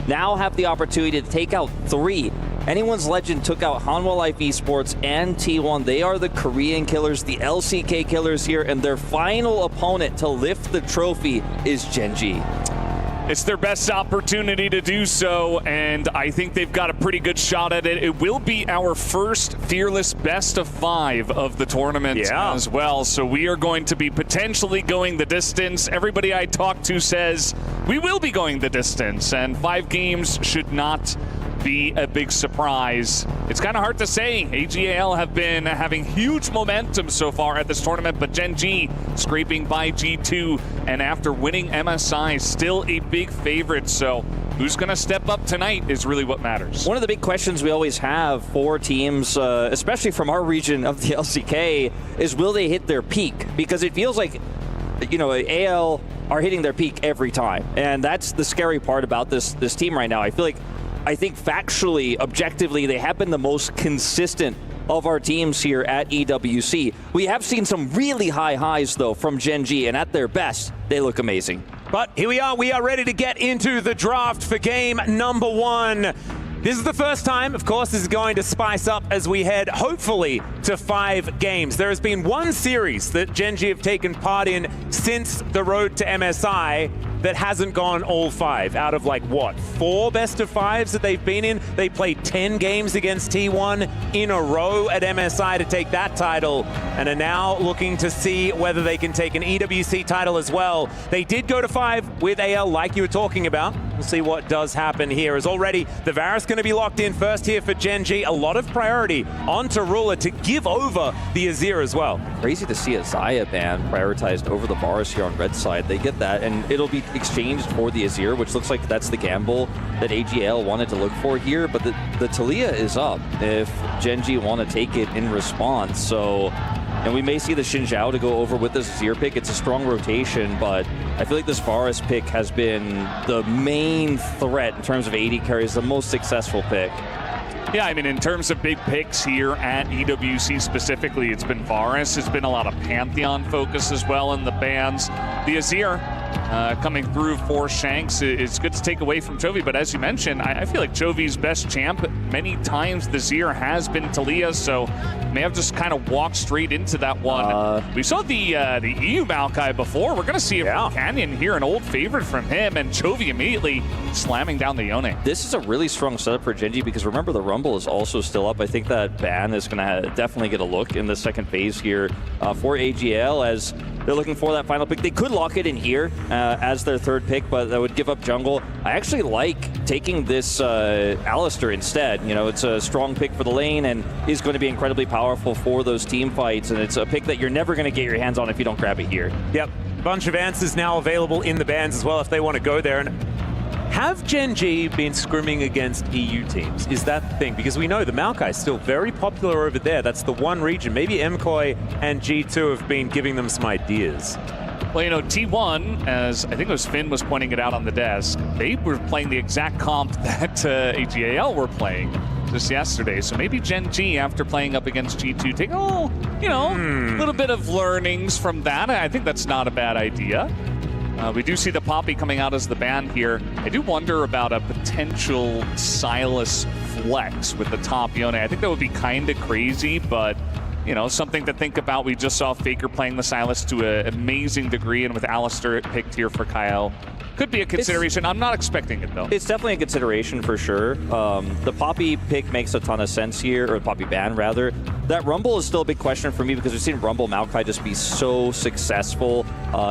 now have the opportunity to take out 3. Anyone's Legend took out Hanwha Life Esports and T1. They are the Korean killers, the LCK killers here, and their final opponent to lift the trophy is Gen G. It's their best opportunity to do so, and I think they've got a pretty good shot at it. It will be our first Fearless Best of 5 of the tournament as well, so we are going to be potentially going the distance. Everybody I talk to says we will be going the distance, and 5 games should not be a big surprise. It's kind of hard to say. AGAL have been having huge momentum so far at this tournament, but Gen G scraping by G2, and after winning MSI, still a big favorite. So who's going to step up tonight is really what matters. One of the big questions we always have for teams, especially from our region of the LCK, is will they hit their peak? Because it feels like, you know, AL are hitting their peak every time, and that's the scary part about this team right now. I think factually, objectively, they have been the most consistent of our teams here at EWC. We have seen some really high highs, though, from Gen G, and at their best, they look amazing. But here we are ready to get into the draft for game number 1. This is the first time, of course, this is going to spice up as we head, hopefully, to 5 games. There has been one series that Gen G have taken part in since the road to MSI that hasn't gone all 5 out of, like, what, 4 best of 5s that they've been in. They played 10 games against T1 in a row at MSI to take that title, and are now looking to see whether they can take an EWC title as well. They did go to 5 with AL, like you were talking about. We'll see what does happen here, as already the Varus going to be locked in first here for Gen G. A lot of priority onto Ruler to give over the Azir as well. Crazy to see a Xayah ban prioritized over the Varus here on red side. They get that, and it'll be exchanged for the Azir, which looks like that's the gamble that AGL wanted to look for here. But the Talia is up if Gen G want to take it in response. So, and we may see the Xin Zhao to go over with this Azir pick. It's a strong rotation, but I feel like this Varus pick has been the main threat in terms of AD carries, the most successful pick. Yeah, I mean, in terms of big picks here at EWC specifically, it's been Varus. It's been a lot of Pantheon focus as well in the bans. The Azir coming through for Shanks. It's good to take away from Chovy, but as you mentioned, I feel like Chovy's best champ many times this year has been Talia, so may have just kind of walked straight into that one. We saw the EU Maokai before. We're going to see it from Canyon here, an old favorite from him, and Chovy immediately slamming down the Yone. This is a really strong setup for Gen G because remember the Rumble is also still up. I think that ban is going to definitely get a look in the second phase here for AGL as they're looking for that final pick. They could lock it in here as their third pick, but that would give up jungle. I actually like taking this Alistar instead. You know, it's a strong pick for the lane and is going to be incredibly powerful for those team fights, and it's a pick that you're never going to get your hands on if you don't grab it here. Yep, bunch of answers now available in the bans as well if they want to go there. And have Gen G been scrimming against EU teams? Is that the thing? Because we know the Maokai is still very popular over there. That's the one region. Maybe MKOI and G2 have been giving them some ideas. Well, you know, T1, as I think it was Finn was pointing it out on the desk, they were playing the exact comp that AGAL were playing just yesterday. So maybe Gen G, after playing up against G2, take a little bit of learnings from that. I think that's not a bad idea. We do see the Poppy coming out as the ban here. I do wonder about a potential Sylas flex with the top Yone. I think that would be kind of crazy, but you know, something to think about. We just saw Faker playing the Sylas to an amazing degree, and with Alistar picked here for Kyle. Could be a consideration. I'm not expecting it, though. It's definitely a consideration for sure. The Poppy pick makes a ton of sense here, or Poppy ban, rather. That Rumble is still a big question for me because we've seen Rumble Maokai just be so successful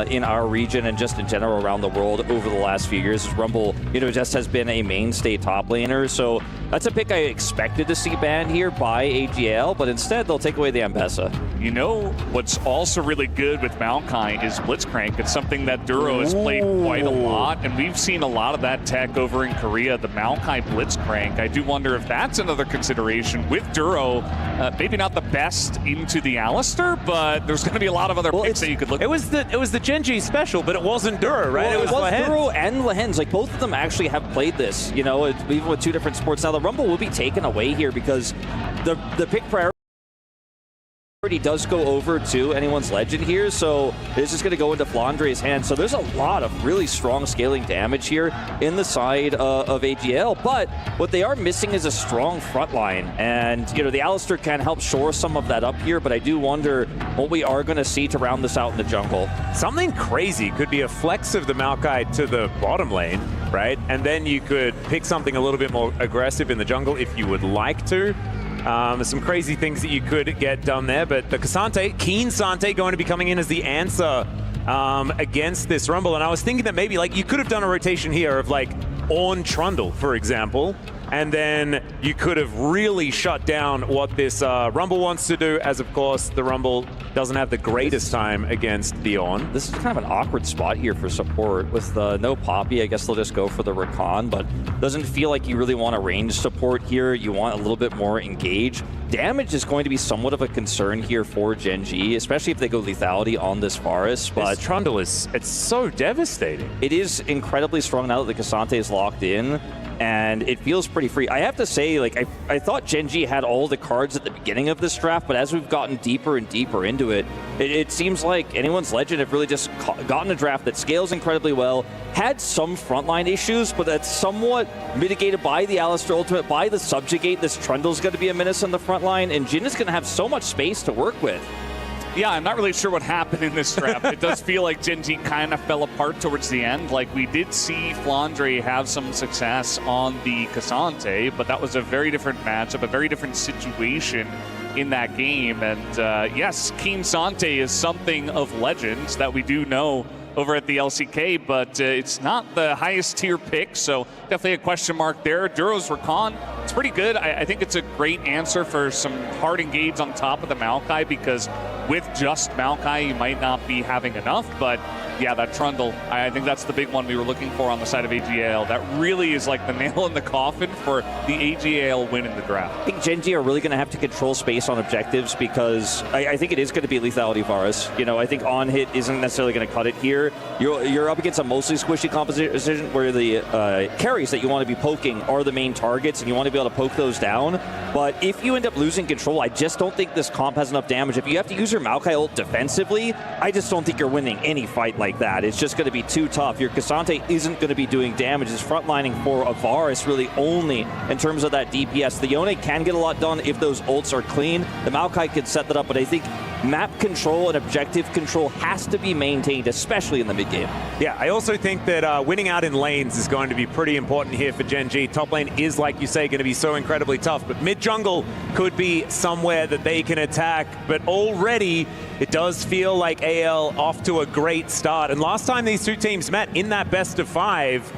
in our region and just in general around the world over the last few years. Rumble, you know, just has been a mainstay top laner. So that's a pick I expected to see banned here by AGL, but instead they'll take away the Ambessa. You know what's also really good with Maokai is Blitzcrank. It's something that Duro has played quite a lot, and we've seen a lot of that tech over in Korea, the Maokai Blitzcrank. I do wonder if that's another consideration with Duro. Maybe not the best into the Alistar, but there's going to be a lot of other picks that you could look at. It was the Gen G special, but it wasn't Duro, right? Well, it was Duro and Lehens. Like, both of them actually have played this, you know, even with two different sports. Now, the Rumble will be taken away here because the pick priority He does go over to anyone's legend here, so this is going to go into Flandre's hands. So there's a lot of really strong scaling damage here in the side of AGL, but what they are missing is a strong front line, and the Alistar can help shore some of that up here, but I do wonder what we are going to see to round this out in the jungle. Something crazy could be a flex of the Maokai to the bottom lane, right? And then you could pick something a little bit more aggressive in the jungle if you would like to. There's some crazy things that you could get done there, but the K'Sante, Keen Sante, going to be coming in as the answer against this Rumble. And I was thinking that maybe you could have done a rotation here of Ornn Trundle, for example, and then you could have really shut down what this Rumble wants to do, as of course the Rumble doesn't have the greatest time against the Ornn. This is kind of an awkward spot here for support. With no Poppy, I guess they'll just go for the Rakan, but doesn't feel like you really want a range support here. You want a little bit more engage. Damage is going to be somewhat of a concern here for Gen G, especially if they go lethality on this Varus. But this Trundle it's so devastating. It is incredibly strong now that the K'Sante is locked in, and it feels pretty free. I have to say, I thought Gen G had all the cards at the beginning of this draft, but as we've gotten deeper and deeper into it, it seems like anyone's legend have really just gotten a draft that scales incredibly well, had some frontline issues, but that's somewhat mitigated by the Alistar ultimate, by the Subjugate. This Trundle's going to be a menace on the front line, and Jhin is going to have so much space to work with. Yeah, I'm not really sure what happened in this draft. It does feel like Gen G kind of fell apart towards the end. We did see Flandre have some success on the K'Sante, but that was a very different matchup, a very different situation in that game. And yes, Keen Sante is something of legends that we do know over at the LCK, but it's not the highest tier pick, so definitely a question mark there. Duro's Rakan, it's pretty good. I think it's a great answer for some hard engage on top of the Maokai, because with just Maokai, you might not be having enough, but yeah, that Trundle, I think that's the big one we were looking for on the side of AGL. That really is the nail in the coffin for the AGL win in the draft. I think Gen G are really going to have to control space on objectives, because I think it is going to be lethality Varus. I think on hit isn't necessarily going to cut it here. You're up against a mostly squishy composition where the carries that you want to be poking are the main targets, and you want to be able to poke those down. But if you end up losing control, I just don't think this comp has enough damage. If you have to use your Maokai ult defensively, I just don't think you're winning any fight like that. It's just going to be too tough. Your K'Sante isn't going to be doing damage. It's frontlining for a Varus really only in terms of that DPS. The Yone can get a lot done if those ults are clean. The Maokai could set that up, but I think map control and objective control has to be maintained, especially in the mid game. Yeah, I also think that winning out in lanes is going to be pretty important here for Gen G. Top lane is, like you say, going to be so incredibly tough, but mid jungle could be somewhere that they can attack. But already it does feel like AL off to a great start. And last time these two teams met in that best of 5,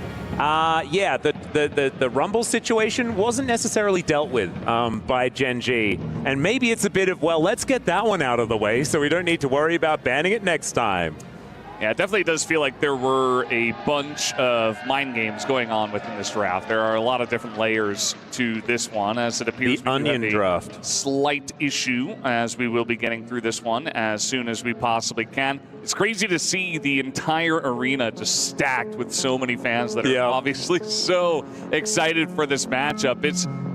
yeah, the Rumble situation wasn't necessarily dealt with by Gen G. And maybe it's a bit of, well, let's get that one out of the way so we don't need to worry about banning it next time. Yeah, it definitely does feel like there were a bunch of mind games going on within this draft. There are a lot of different layers to this one, as it appears the onion draft. Slight issue, as we will be getting through this one as soon as we possibly can. It's crazy to see the entire arena just stacked with so many fans that are obviously so excited for this matchup.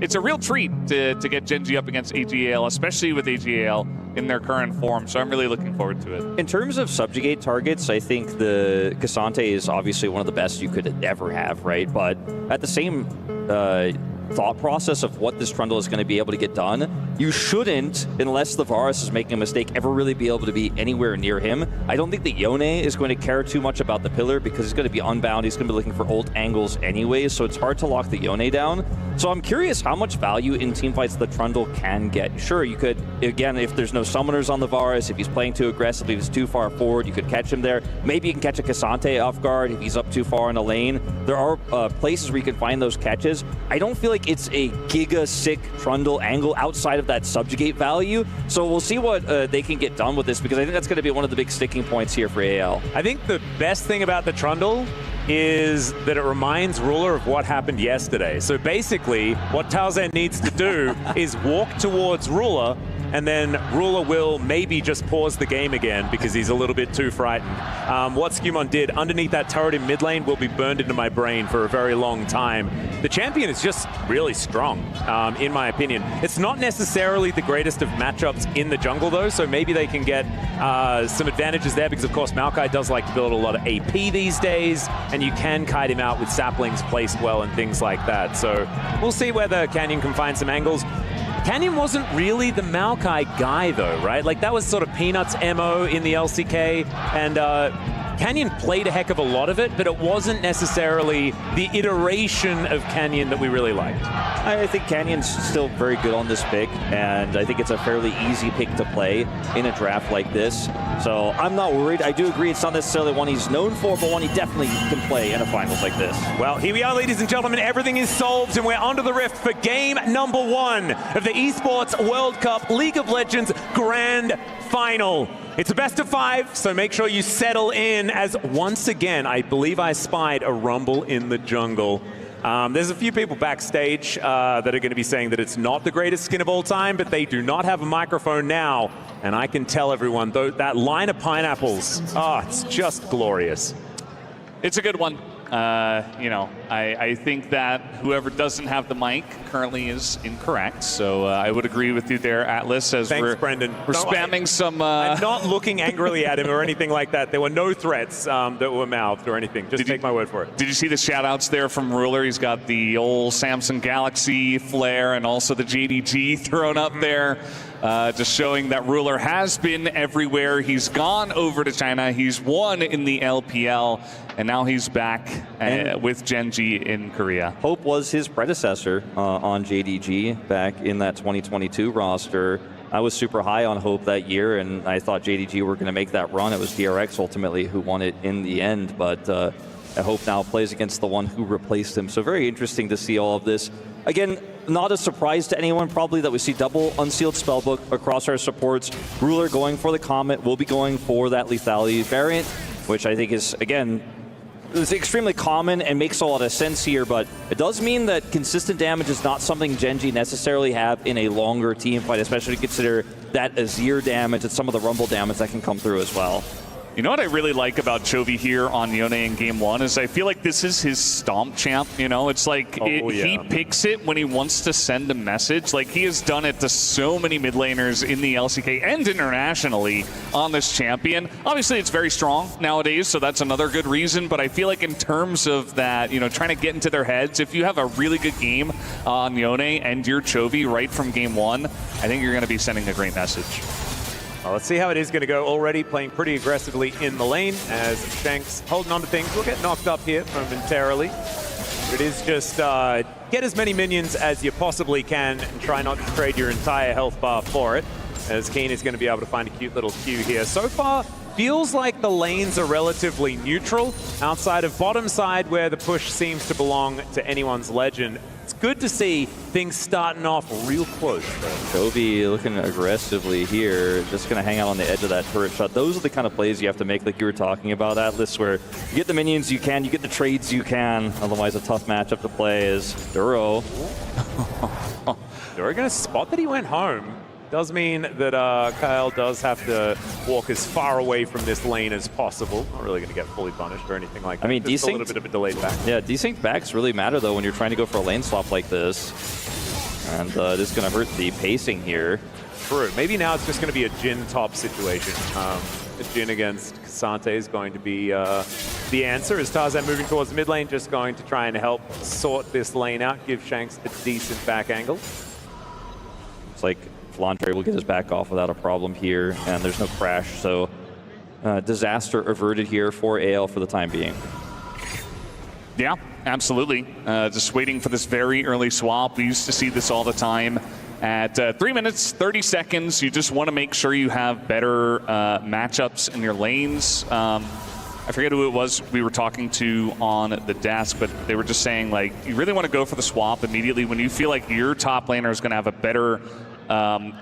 It's a real treat to get Gen G up against AGL, especially with AGL in their current form, so I'm really looking forward to it. In terms of Subjugate targets, I think the K'Sante is obviously one of the best you could ever have, right? But at the same thought process of what this Trundle is going to be able to get done, you shouldn't, unless the Varus is making a mistake, ever really be able to be anywhere near him. I don't think the Yone is going to care too much about the pillar, because he's going to be unbound. He's going to be looking for ult angles anyway, so it's hard to lock the Yone down. So I'm curious how much value in teamfights the Trundle can get. Sure, you could, again, if there's no summoners on the Varus, if he's playing too aggressively, if he's too far forward, you could catch him there. Maybe you can catch a K'Sante off guard if he's up too far in a lane. There are places where you can find those catches. I don't feel like it's a giga-sick Trundle angle outside of that Subjugate value. So we'll see what they can get done with this, because I think that's going to be one of the big sticking points here for AL. I think the best thing about the Trundle is that it reminds Ruler of what happened yesterday. So basically, what Talzan needs to do is walk towards Ruler, and then Ruler will maybe just pause the game again because he's a little bit too frightened. What Skewmon did underneath that turret in mid lane will be burned into my brain for a very long time. The champion is just really strong, in my opinion. It's not necessarily the greatest of matchups in the jungle, though, so maybe they can get some advantages there because, of course, Maokai does like to build a lot of AP these days, and you can kite him out with saplings placed well and things like that. So we'll see whether Canyon can find some angles. Canyon wasn't really the Maokai guy, though, right? Like, that was sort of Peanuts' MO in the LCK, and Canyon played a heck of a lot of it, but it wasn't necessarily the iteration of Canyon that we really liked. I think Canyon's still very good on this pick, and I think it's a fairly easy pick to play in a draft like this. So I'm not worried. I do agree it's not necessarily one he's known for, but one he definitely can play in a finals like this. Well, here we are, ladies and gentlemen. Everything is solved, and we're onto the rift for game number 1 of the Esports World Cup League of Legends Grand Final. It's a best of 5, so make sure you settle in as once again, I believe I spied a rumble in the jungle. There's a few people backstage that are going to be saying that it's not the greatest skin of all time, but they do not have a microphone now. And I can tell everyone, though, that line of pineapples, it's just glorious. It's a good one. You know, I think that whoever doesn't have the mic currently is incorrect. So I would agree with you there, Atlas, as Thanks, Brendan. we're spamming some... I'm not looking angrily at him or anything like that. There were no threats that were mouthed or anything. Just take my word for it. Did you see the shout-outs there from Ruler? He's got the old Samsung Galaxy flare and also the JDG thrown up there. Just showing that Ruler has been everywhere. He's gone over to China. He's won in the LPL, and now he's back with Gen.G in Korea. Hope was his predecessor on JDG back in that 2022 roster. I was super high on Hope that year, and I thought JDG were going to make that run. It was DRX ultimately who won it in the end, but Hope now plays against the one who replaced him. So very interesting to see all of this. Again, not a surprise to anyone probably that we see double Unsealed Spellbook across our supports. Ruler going for the Comet, will be going for that lethality variant, which I think is, again, is extremely common and makes a lot of sense here, but it does mean that consistent damage is not something Gen.G necessarily have in a longer team fight, especially consider that Azir damage and some of the Rumble damage that can come through as well. You know what I really like about Chovy here on Yone in Game 1 is I feel like this is his stomp champ, you know? It's like he picks it when he wants to send a message. Like, he has done it to so many mid laners in the LCK and internationally on this champion. Obviously, it's very strong nowadays, so that's another good reason, but I feel like in terms of that, you know, trying to get into their heads, if you have a really good game on Yone and your Chovy right from Game 1, I think you're going to be sending a great message. Well, let's see how it is going to go. Already playing pretty aggressively in the lane as Shanks holding on to things. We'll get knocked up here momentarily. But it is just get as many minions as you possibly can and try not to trade your entire health bar for it, as Keen is going to be able to find a cute little Q here. So far, feels like the lanes are relatively neutral outside of bottom side where the push seems to belong to anyone's legend. It's good to see things starting off real close. Chovy looking aggressively here, just going to hang out on the edge of that turret shot. Those are the kind of plays you have to make, like you were talking about, Atlas, where you get the minions you can, you get the trades you can. Otherwise, a tough matchup to play is Duro. Duro going to spot that he went home. Does mean that Kyle does have to walk as far away from this lane as possible. Not really going to get fully punished or anything like that. I mean, just a little bit of a delayed back. Yeah, desynced backs really matter, though, when you're trying to go for a lane swap like this. And it is going to hurt the pacing here. True. Maybe now it's just going to be a Jhin top situation. Jhin against K'Sante is going to be the answer. As Tarzan moving towards the mid lane, just going to try and help sort this lane out, give Shanks a decent back angle. It's like Flantre will get his back off without a problem here, and there's no crash, so disaster averted here for AL for the time being. Yeah, absolutely. Just waiting for this very early swap. We used to see this all the time. At 3 minutes, 30 seconds, you just want to make sure you have better matchups in your lanes. I forget who it was we were talking to on the desk, but they were just saying, like, you really want to go for the swap immediately when you feel like your top laner is going to have a better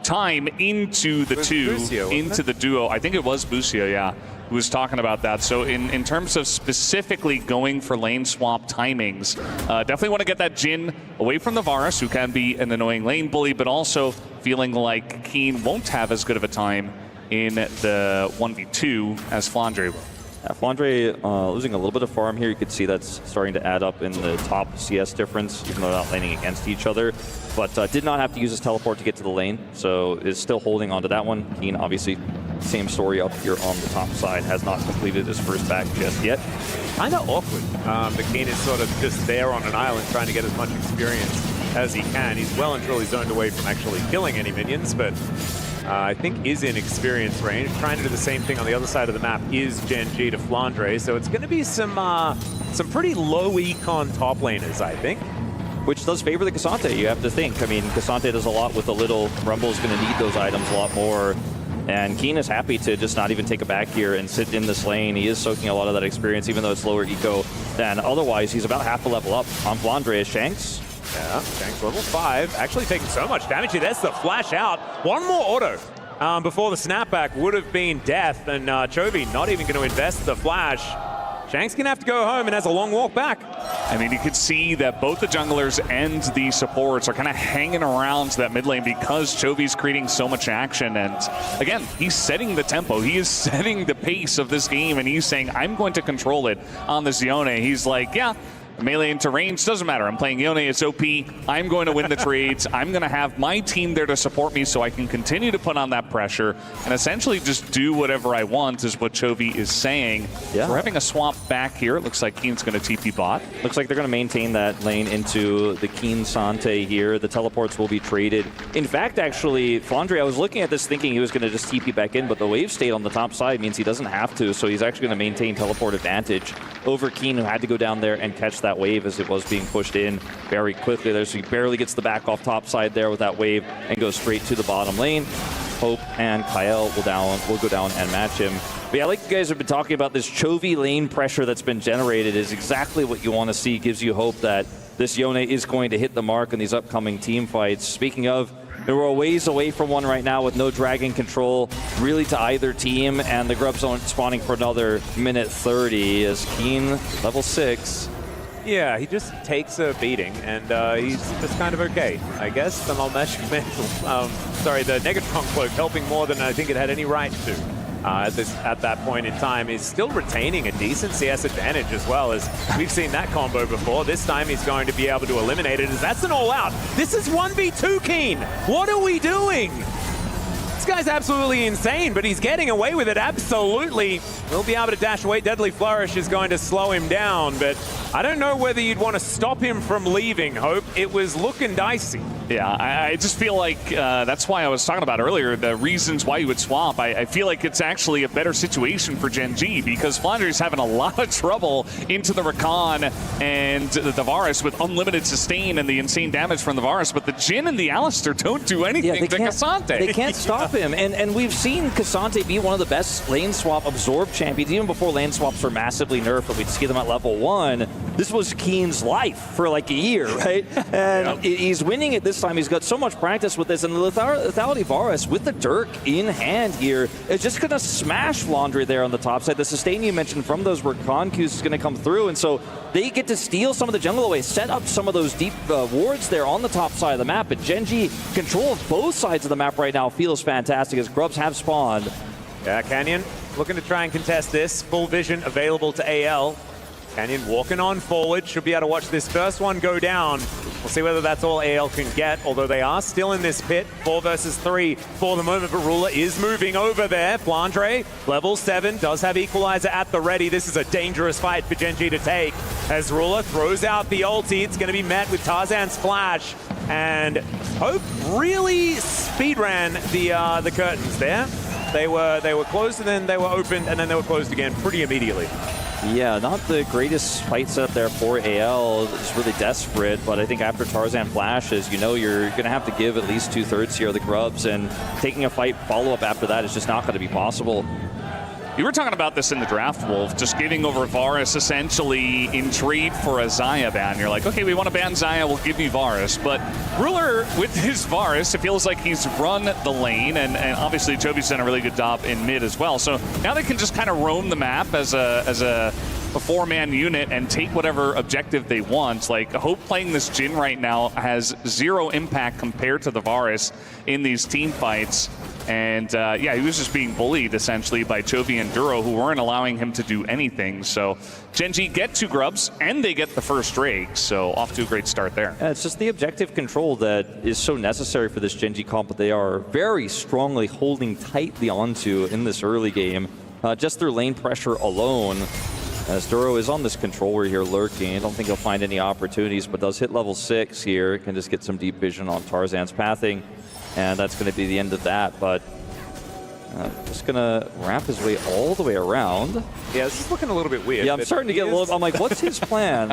time into the Busio, into the duo. I think it was Busio, yeah. who was talking about that. So in terms of specifically going for lane swap timings, definitely want to get that Jhin away from the Varus, who can be an annoying lane bully, but also feeling like Keen won't have as good of a time in the 1v2 as Flandre will. Yeah, Flandre losing a little bit of farm here. You could see that's starting to add up in the top CS difference, even though they're not laning against each other. But did not have to use his teleport to get to the lane, so is still holding on to that one. Keen, obviously, same story up here on the top side, has not completed his first back just yet. Kind of awkward. The Keen is sort of just there on an island trying to get as much experience as he can. He's well and truly zoned away from actually killing any minions, but I think is in experience range. Trying to do the same thing on the other side of the map is Gen G to Flandre, so it's going to be some pretty low econ top laners, I think. Which does favor the Cassante, you have to think. I mean, Cassante does a lot with the little. Rumble's going to need those items a lot more. And Keen is happy to just not even take a back here and sit in this lane. He is soaking a lot of that experience, even though it's lower eco than otherwise. He's about half a level up on Flandre. Shanks. Yeah, Shanks level 5. Actually taking so much damage here. That's the flash out. One more auto before the snapback would have been death. And Chovy not even going to invest the flash. Shanks going to have to go home and has a long walk back. I mean, you could see that both the junglers and the supports are kind of hanging around that mid lane because Chovy's creating so much action. And again, he's setting the tempo. He is setting the pace of this game, and he's saying, I'm going to control it on this Yone. He's like, yeah, melee into range, doesn't matter. I'm playing Yone, it's OP. I'm going to win the trades. I'm going to have my team there to support me so I can continue to put on that pressure and essentially just do whatever I want is what Chovy is saying. Yeah. We're having a swap back here. It looks like Keen's going to TP bot. Looks like they're going to maintain that lane into the Keen Sante here. The teleports will be traded. In fact, actually, Flandre, I was looking at this thinking he was going to just TP back in, but the wave state on the top side means he doesn't have to, so he's actually going to maintain teleport advantage over Keen, who had to go down there and catch that wave as it was being pushed in very quickly there. So he barely gets the back off top side there with that wave and goes straight to the bottom lane. Hope and Kyle will go down and match him. But yeah, like you guys have been talking about, this Chovy lane pressure that's been generated is exactly what you want to see. Gives you hope that this Yone is going to hit the mark in these upcoming team fights. Speaking of, we're a ways away from one right now with no dragon control really to either team, and the Grubs aren't spawning for another minute 30 as Keen, level 6. Yeah, he just takes a beating, and he's just kind of okay, I guess. The Malmesh Mantle, the Negatron Cloak helping more than I think it had any right to. At that point in time, is still retaining a decent CS advantage as well, as we've seen that combo before. This time he's going to be able to eliminate it, as that's an all-out. This is 1v2, Keen! What are we doing? This guy's absolutely insane, but he's getting away with it, absolutely. We'll be able to dash away. Deadly Flourish is going to slow him down, but I don't know whether you'd want to stop him from leaving, Hope. It was looking dicey. Yeah, I just feel like that's why I was talking about earlier, the reasons why you would swap. I feel like it's actually a better situation for Gen G because Flandre's having a lot of trouble into the Rakan and the Varus with unlimited sustain and the insane damage from the Varus, but the Jhin and the Alistair don't do anything to Cassante. They can't stop him, and we've seen Cassante be one of the best lane swap absorb champions, even before lane swaps were massively nerfed, but we'd see them at level 1. This was Keen's life for like a year, right? And he's winning it this time. He's got so much practice with this, and the Lethality Varus with the Dirk in hand here is just going to smash Flandre there on the top side. The sustain you mentioned from those Rakan Qs is going to come through, and so they get to steal some of the jungle away, set up some of those deep wards there on the top side of the map. But Gen G, control of both sides of the map right now feels fantastic as Grubs have spawned. Yeah, Canyon looking to try and contest this. Full vision available to AL. Canyon walking on forward, should be able to watch this first one go down. We'll see whether that's all AL can get, although they are still in this pit. 4 versus 3 for the moment, but Ruler is moving over there. Flandre, level 7, does have Equalizer at the ready. This is a dangerous fight for Gen G to take. As Ruler throws out the ulti, it's going to be met with Tarzan's flash. And Hope really speedran the curtains there. They were closed, and then they were opened, and then they were closed again pretty immediately. Yeah, not the greatest fight setup there for AL. It's really desperate, but I think after Tarzan flashes, you know you're going to have to give at least 2/3 here of the Grubs, and taking a fight follow-up after that is just not going to be possible. You were talking about this in the draft, Wolf, just giving over Varus essentially in trade for a Xayah ban. You're like, okay, we want to ban Xayah, we'll give you Varus. But Ruler, with his Varus, it feels like he's run the lane, and obviously Chovy's done a really good job in mid as well. So now they can just kind of roam the map as a four-man unit and take whatever objective they want. Like, Hope playing this Jhin right now has zero impact compared to the Varus in these team fights. And yeah, he was just being bullied essentially by Chovy and Duro, who weren't allowing him to do anything. So Gen.G get 2 grubs and they get the first Drake. So off to a great start there. Yeah, it's just the objective control that is so necessary for this Gen.G comp that they are very strongly holding tightly onto in this early game. Just through lane pressure alone. As Duro is on this controller here lurking, I don't think he'll find any opportunities, but does hit level 6 here. Can just get some deep vision on Tarzan's pathing, and that's going to be the end of that. But just going to wrap his way all the way around. Yeah, this is looking a little bit weird. Yeah, I'm starting to get a little... I'm like, what's his plan?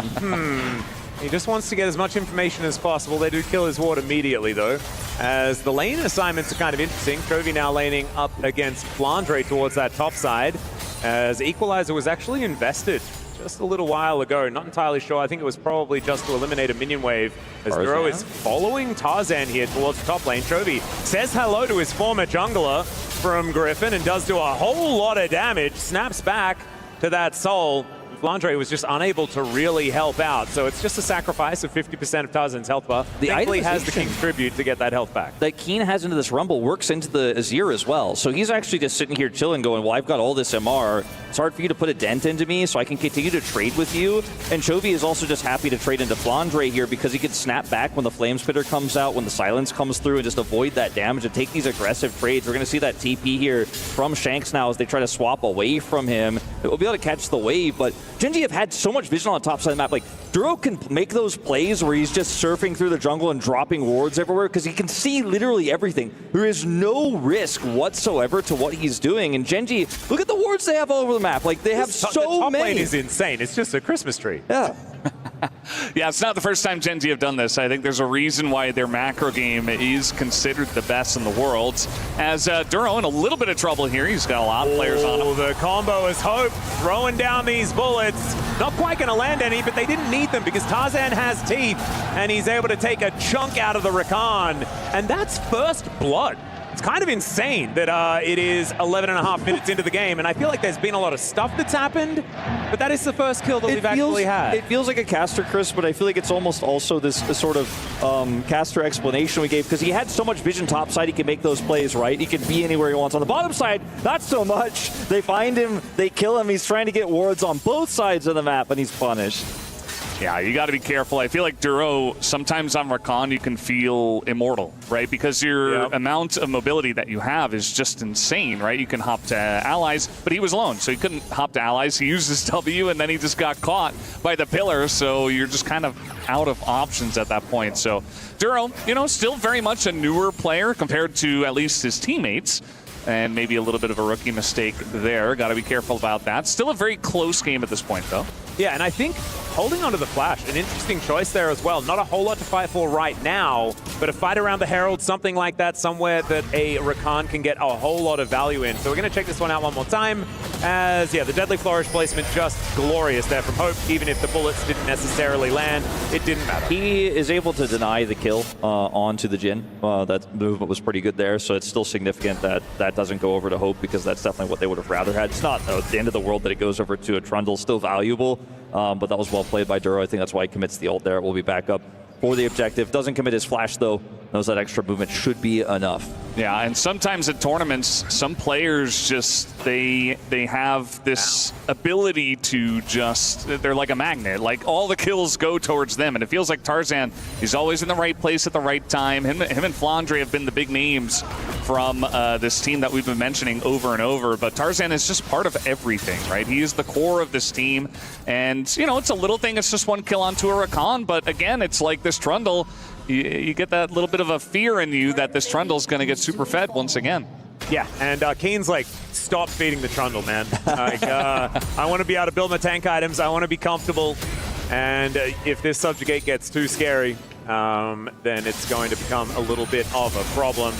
He just wants to get as much information as possible. They do kill his ward immediately, though, as the lane assignments are kind of interesting. Chovy now laning up against Flandre towards that top side, as Equalizer was actually invested just a little while ago. Not entirely sure. I think it was probably just to eliminate a minion wave, as Duro is following Tarzan here towards the top lane. Chovy says hello to his former jungler from Griffin and does do a whole lot of damage. Snaps back to that soul. Flandre was just unable to really help out, so it's just a sacrifice of 50% of Tarzan's health bar. Thankfully has the King's Tribute to get that health back. That Keen has into this Rumble works into the Azir as well, so he's actually just sitting here chilling going, well, I've got all this MR, it's hard for you to put a dent into me, so I can continue to trade with you. And Chovy is also just happy to trade into Flandre here because he can snap back when the Flame Spitter comes out, when the Silence comes through, and just avoid that damage and take these aggressive trades. We're going to see that TP here from Shanks now as they try to swap away from him. It will be able to catch the wave, but Gen.G have had so much vision on the top side of the map. Like, Duro can make those plays where he's just surfing through the jungle and dropping wards everywhere because he can see literally everything. There is no risk whatsoever to what he's doing. And Gen.G, look at the wards they have all over the map. Like, they have so many. The top lane is insane. It's just a Christmas tree. Yeah. Yeah, it's not the first time Gen.G have done this. I think there's a reason why their macro game is considered the best in the world. As Duro in a little bit of trouble here. He's got a lot of players on him. The combo is Hope throwing down these bullets. Not quite going to land any, but they didn't need them because Tarzan has teeth, and he's able to take a chunk out of the Rakan. And that's first blood. It's kind of insane that it is 11.5 minutes into the game, and I feel like there's been a lot of stuff that's happened, but that is the first kill that we've actually had. It feels like a caster, Chris, but I feel like it's almost also this sort of caster explanation we gave, because he had so much vision topside, he can make those plays, right? He can be anywhere he wants. On the bottom side, not so much. They find him, they kill him, he's trying to get wards on both sides of the map, and he's punished. Yeah, you got to be careful. I feel like Duro, sometimes on Rakan, you can feel immortal, right? Because your amount of mobility that you have is just insane, right? You can hop to allies, but he was alone, so he couldn't hop to allies. He used his W, and then he just got caught by the pillar, so you're just kind of out of options at that point. So Duro, you know, still very much a newer player compared to at least his teammates. And maybe a little bit of a rookie mistake there. Got to be careful about that. Still a very close game at this point, though. Yeah, and I think holding onto the Flash, an interesting choice there as well. Not a whole lot to fight for right now, but a fight around the Herald, something like that, somewhere that a Rakan can get a whole lot of value in. So we're going to check this one out one more time, as, yeah, the Deadly Flourish placement just glorious there from Hope. Even if the bullets didn't necessarily land, it didn't matter. He is able to deny the kill onto the Jhin. That movement was pretty good there, so it's still significant that that doesn't go over to Hope, because that's definitely what they would have rather had. It's not the end of the world that it goes over to a Trundle, still valuable. But that was well played by Duro. I think that's why he commits the ult there. It will be back up for the objective. Doesn't commit his flash, though. Knows that extra movement should be enough. Yeah, and sometimes at tournaments, some players just, they have this ability to just, they're like a magnet. Like, all the kills go towards them, and it feels like Tarzan is always in the right place at the right time. Him and Flandre have been the big names from this team that we've been mentioning over and over, but Tarzan is just part of everything, right? He is the core of this team, and, you know, it's a little thing. It's just one kill onto a Rakan, but again, it's like this Trundle, you get that little bit of a fear in you that this Trundle's going to get super fed once again. Yeah, and Kane's like, stop feeding the Trundle, man. Like, I want to be able to build my tank items. I want to be comfortable. And if this subjugate gets too scary, then it's going to become a little bit of a problem.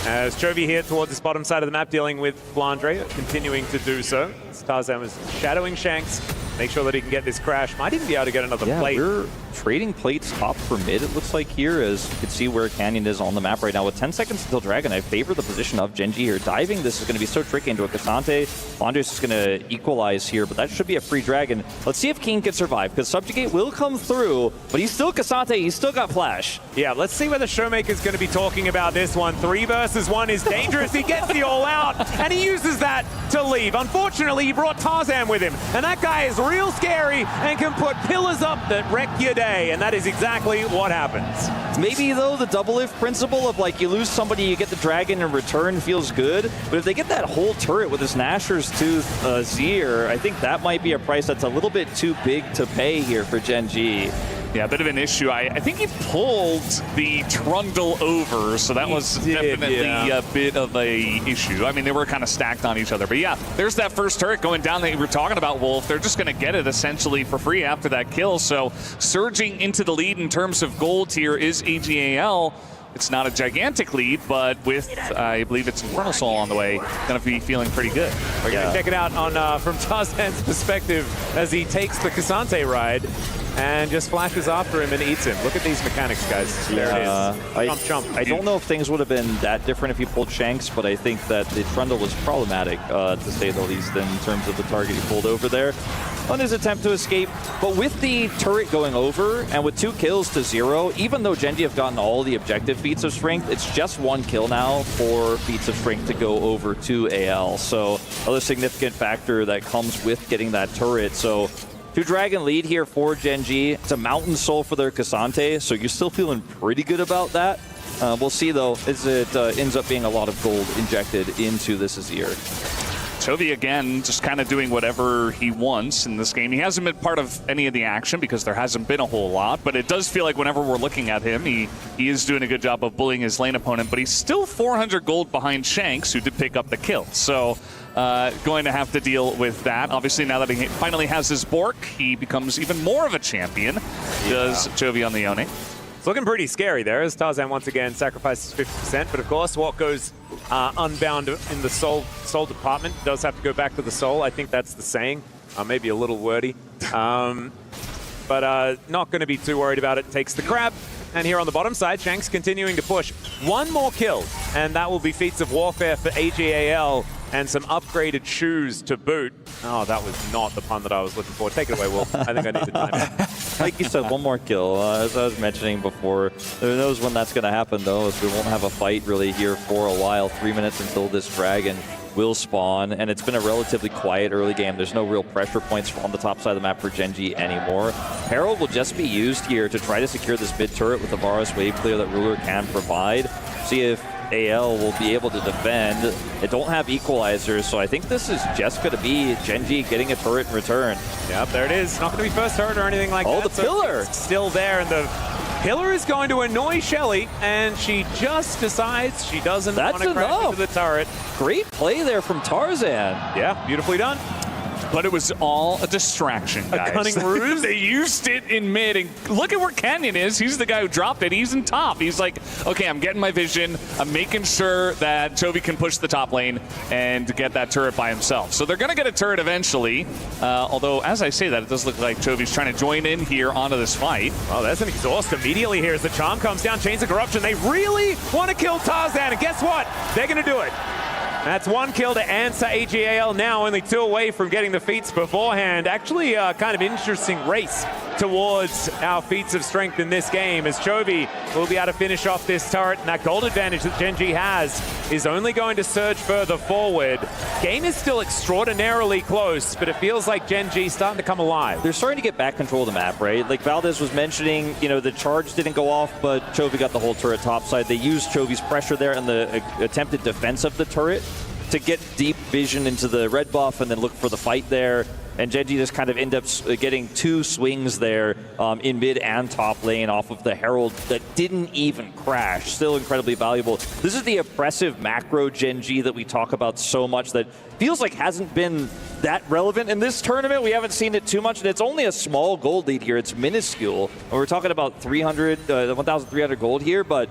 As Chovy here towards this bottom side of the map, dealing with Flandre, continuing to do so. Tarzan was shadowing Shanks. Make sure that he can get this crash. Might even be able to get another plate. We're trading plates top for mid, it looks like here, as you can see where Canyon is on the map right now. With 10 seconds until Dragon, I favor the position of Gen G here. Diving, this is going to be so tricky into a Cassante. Flandre's is going to equalize here, but that should be a free Dragon. Let's see if King can survive, because Subjugate will come through, but he's still Cassante, he's still got Flash. Yeah, let's see whether Showmaker's going to be talking about this one. 3 versus 1 is dangerous. He gets the all out, and he uses that to leave. Unfortunately, he brought Tarzan with him, and that guy is real scary and can put pillars up that wreck your day, and that is exactly what happens. Maybe, though, the double if principle of, like, you lose somebody, you get the Dragon in return feels good, but if they get that whole turret with this Gnasher's Tooth Zir, I think that might be a price that's a little bit too big to pay here for Gen G. Yeah, a bit of an issue. I think he pulled the Trundle over, so that was definitely a bit of a issue. I mean, they were kind of stacked on each other. But yeah, there's that first turret going down that you were talking about, Wolf. They're just going to get it essentially for free after that kill. So surging into the lead in terms of gold here is AGAL. It's not a gigantic lead, but with, I believe it's Infernal Soul on the way, going to be feeling pretty good. We're going to check it out on from Tarzan's perspective as he takes the Cassante ride and just flashes after him and eats him. Look at these mechanics, guys. There it is. Chomp. I don't know if things would have been that different if he pulled Shanks, but I think that the Trundle was problematic, to say the least, in terms of the target he pulled over there on his attempt to escape. But with the turret going over and with 2 kills to 0, even though Gen G have gotten all the objective feats of strength, it's just 1 kill now for feats of strength to go over to AL. So another significant factor that comes with getting that turret. So 2 Dragon lead here for Gen G. It's a Mountain Soul for their Cassante, so you're still feeling pretty good about that. We'll see, though, as it ends up being a lot of gold injected into this Azir. Chovy, again, just kind of doing whatever he wants in this game. He hasn't been part of any of the action because there hasn't been a whole lot, but it does feel like whenever we're looking at him, he is doing a good job of bullying his lane opponent, but he's still 400 gold behind Shanks, who did pick up the kill. So going to have to deal with that. Obviously, now that he finally has his Bork, he becomes even more of a champion, does Chovy on the Yone. It's looking pretty scary there as Tarzan once again sacrifices 50%, but of course what goes unbound in the soul department does have to go back to the soul. I think that's the saying. Maybe a little wordy. But not going to be too worried about it. Takes the crab. And here on the bottom side, Shanks continuing to push. 1 more kill, and that will be feats of warfare for AGAL and some upgraded shoes to boot. Oh, that was not the pun that I was looking for. Take it away, Will. I think I need to time it. Like you said, 1 more kill. As I was mentioning before, who knows when that's going to happen, though, as we won't have a fight really here for a while. 3 minutes until this Dragon will spawn, and it's been a relatively quiet early game. There's no real pressure points on the top side of the map for Gen G anymore. Herald will just be used here to try to secure this mid turret with the Varus wave clear that Ruler can provide. See if AL will be able to defend. They don't have equalizers, so I think this is just going to be Gen G getting a turret in return. Yep, there it is. Not going to be first turret or anything like that. Oh, the pillar! It's still there, and the pillar is going to annoy Shelly, and she just decides she doesn't want to crash into the turret. Great play there from Tarzan. Yeah, beautifully done. But it was all a distraction, guys. A cunning ruse? They used it in mid, and look at where Canyon is. He's the guy who dropped it. He's in top. He's like, okay, I'm getting my vision. I'm making sure that Chovy can push the top lane and get that turret by himself. So they're going to get a turret eventually, although as I say that, it does look like Chovy's trying to join in here onto this fight. Oh, that's an exhaust immediately here as the charm comes down. Chains of Corruption. They really want to kill Tarzan, and guess what? They're going to do it. That's 1 kill to answer AGAL, now only 2 away from getting the feats beforehand. Actually, kind of interesting race towards our feats of strength in this game, as Chovy will be able to finish off this turret, and that gold advantage that Gen G has is only going to surge further forward. Game is still extraordinarily close, but it feels like Gen G starting to come alive. They're starting to get back control of the map, right? Like Valdez was mentioning, you know, the charge didn't go off, but Chovy got the whole turret topside. They used Chovy's pressure there and the attempted defense of the turret to get deep vision into the red buff and then look for the fight there. And Gen G just kind of end up getting 2 swings there in mid and top lane off of the Herald that didn't even crash. Still incredibly valuable. This is the oppressive macro Gen G that we talk about so much that feels like hasn't been that relevant in this tournament. We haven't seen it too much, and it's only a small gold lead here. It's minuscule. And we're talking about 1,300 gold here, but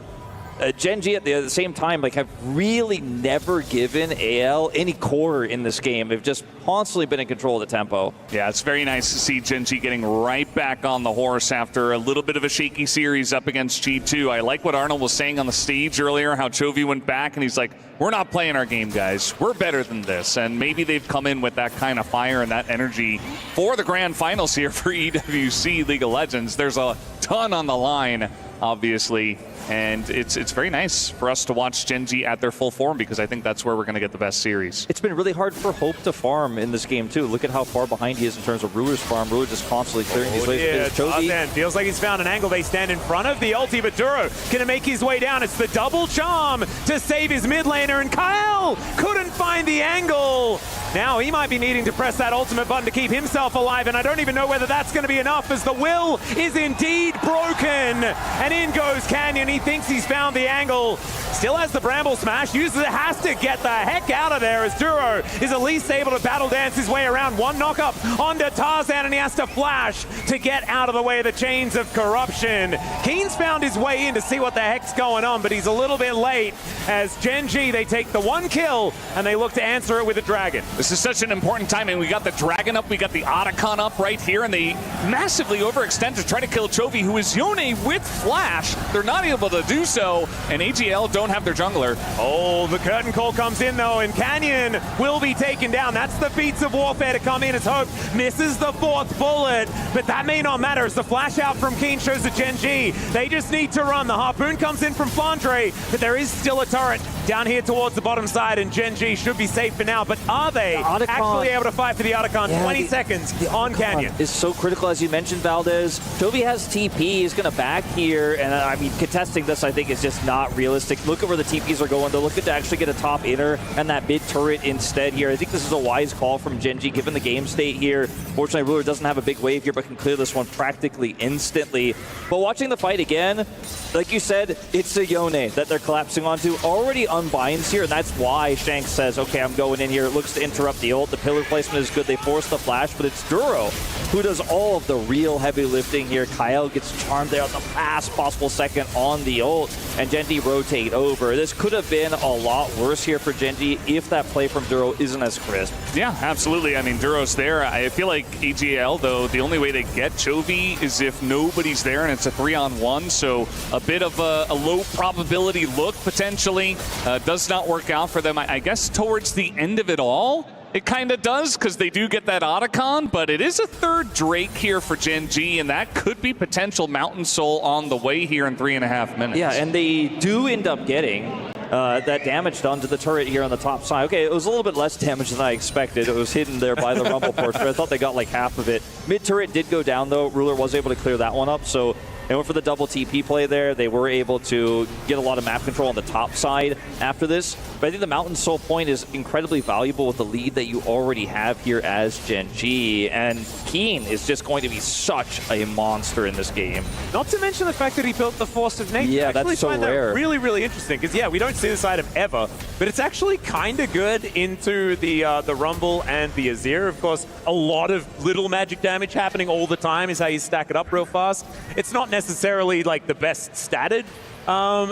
Gen G at the same time, like, have really never given AL any quarter in this game. They've just constantly been in control of the tempo. Yeah, it's very nice to see Gen G getting right back on the horse after a little bit of a shaky series up against G2. I like what Arnold was saying on the stage earlier, how Chovy went back and he's like, we're not playing our game, guys. We're better than this. And maybe they've come in with that kind of fire and that energy for the grand finals here for EWC League of Legends. There's a ton on the line, obviously. And it's very nice for us to watch Gen G at their full form, because I think that's where we're going to get the best series. It's been really hard for Hope to farm in this game, too. Look at how far behind he is in terms of Ruler's farm. Ruler just constantly clearing these lanes. Tarzan feels like he's found an angle. They stand in front of the ulti, but Duro gonna make his way down. It's the double charm to save his mid laner, and Kyle couldn't find the angle. Now he might be needing to press that ultimate button to keep himself alive, and I don't even know whether that's going to be enough, as the will is indeed broken. And in goes Canyon. He thinks he's found the angle. Still has the Bramble Smash. Uses it, has to get the heck out of there, as Duro is at least able to battle dance his way around. One knock up onto Tarzan, and he has to flash to get out of the way of the chains of corruption. Keen's found his way in to see what the heck's going on, but he's a little bit late, as Gen G, they take the one kill and they look to answer it with a dragon. This is such an important timing. We got the Dragon up, we got the Otacon up right here, and they massively overextend to try to kill Chovy, who is Yone with Flash. They're not able to do so, and AGL don't have their jungler. Oh, the curtain call comes in though, and Canyon will be taken down. That's the feats of warfare to come in, as Hope misses the fourth bullet, but that may not matter, as the flash out from Keen shows the Gen G. They just need to run. The Harpoon comes in from Flandre, but there is still a turret down here towards the bottom side, and Gen G should be safe for now, but are they actually able to fight for the Otacon? Yeah, 20 seconds on Canyon. Is so critical, as you mentioned, Valdez. Chovy has TP. He's going to back here, and I mean, contesting this, I think, is just not realistic. Look at where the TPs are going. They're looking to actually get a top inner and that mid turret instead here. I think this is a wise call from Gen G, given the game state here. Fortunately, Ruler doesn't have a big wave here, but can clear this one practically instantly. But watching the fight again, like you said, it's a Yone that they're collapsing onto. Already unbinds here, and that's why Shanks says, okay, I'm going in here. It looks to interrupt the ult. The pillar placement is good. They force the flash, but it's Duro who does all of the real heavy lifting here. Kyle gets charmed there on the last possible second on the ult, and Gen G rotate over. This could have been a lot worse here for Gen G if that play from Duro isn't as crisp. Yeah, absolutely. I mean, Duro's there. I feel like AGL, though, the only way they get Chovy is if nobody's there, and it's a 3-on-1, so a bit of a low probability look, potentially. Does not work out for them. I guess towards the end of it all, it kind of does, because they do get that Otacon, but it is a third Drake here for Gen G, and that could be potential Mountain Soul on the way here in 3.5 minutes. Yeah, and they do end up getting that damage done to the turret here on the top side. Okay, it was a little bit less damage than I expected. It was hidden there by the Rumble Portrait. I thought they got like half of it. Mid turret did go down, though. Ruler was able to clear that one up, so they went for the double TP play there. They were able to get a lot of map control on the top side after this. But I think the Mountain Soul point is incredibly valuable with the lead that you already have here as Gen G. And Keen is just going to be such a monster in this game. Not to mention the fact that he built the Force of Nature. Yeah, I that's so rare. That really, really interesting, because yeah, we don't see this item ever, but it's actually kind of good into the Rumble and the Azir. Of course, a lot of little magic damage happening all the time is how you stack it up real fast. It's not necessarily like the best statted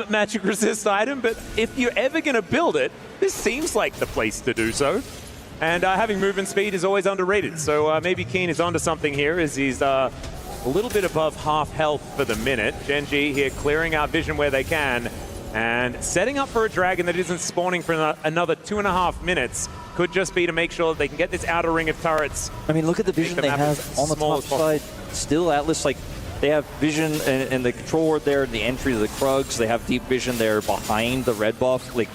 magic resist item, but if you're ever going to build it, this seems like the place to do so. And having movement speed is always underrated, so maybe Keen is onto something here, as he's a little bit above half health for the minute. Gen G here clearing out vision where they can, and setting up for a dragon that isn't spawning for another 2.5 minutes. Could just be to make sure that they can get this outer ring of turrets. I mean, look at the vision they have on the top side. Still, Atlas, like, they have vision in the control ward there, in the entry to the Krugs. They have deep vision there behind the red buff. Like,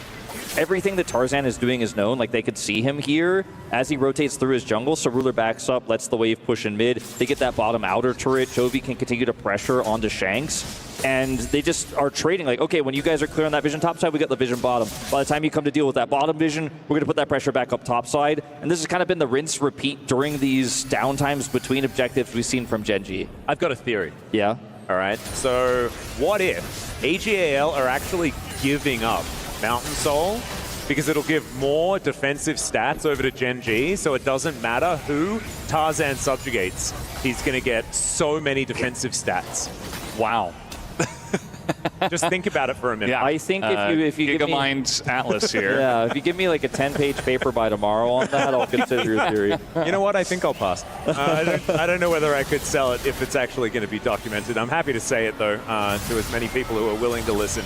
everything that Tarzan is doing is known. Like, they could see him here as he rotates through his jungle. So Ruler backs up, lets the wave push in mid. They get that bottom outer turret. Chovy can continue to pressure onto Shanks. And they just are trading, like, okay, when you guys are clear on that vision top side, we got the vision bottom. By the time you come to deal with that bottom vision, we're going to put that pressure back up top side. And this has kind of been the rinse repeat during these downtimes between objectives we've seen from Gen G. I've got a theory. Yeah? All right, so what if AGAL are actually giving up Mountain Soul, because it'll give more defensive stats over to Gen G, so it doesn't matter who Tarzan subjugates. He's going to get so many defensive stats. Wow. Just think about it for a minute. Yeah, I think if you give me Gigamind Atlas here. yeah, if you give me like a 10-page paper by tomorrow on that, I'll consider your theory. You know what? I think I'll pass. I don't know whether I could sell it if it's actually going to be documented. I'm happy to say it, though, to as many people who are willing to listen.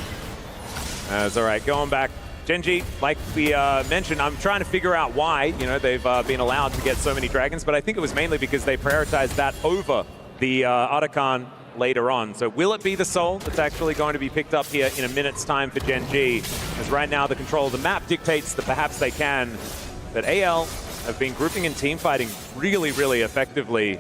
It's all right. Going back, Gen.G, like we mentioned, I'm trying to figure out why, you know, they've been allowed to get so many dragons, but I think it was mainly because they prioritized that over the Otacon later on. So will it be the Soul that's actually going to be picked up here in a minute's time for Gen.G? As right now the control of the map dictates that perhaps they can. But AL have been grouping and team fighting really, really effectively.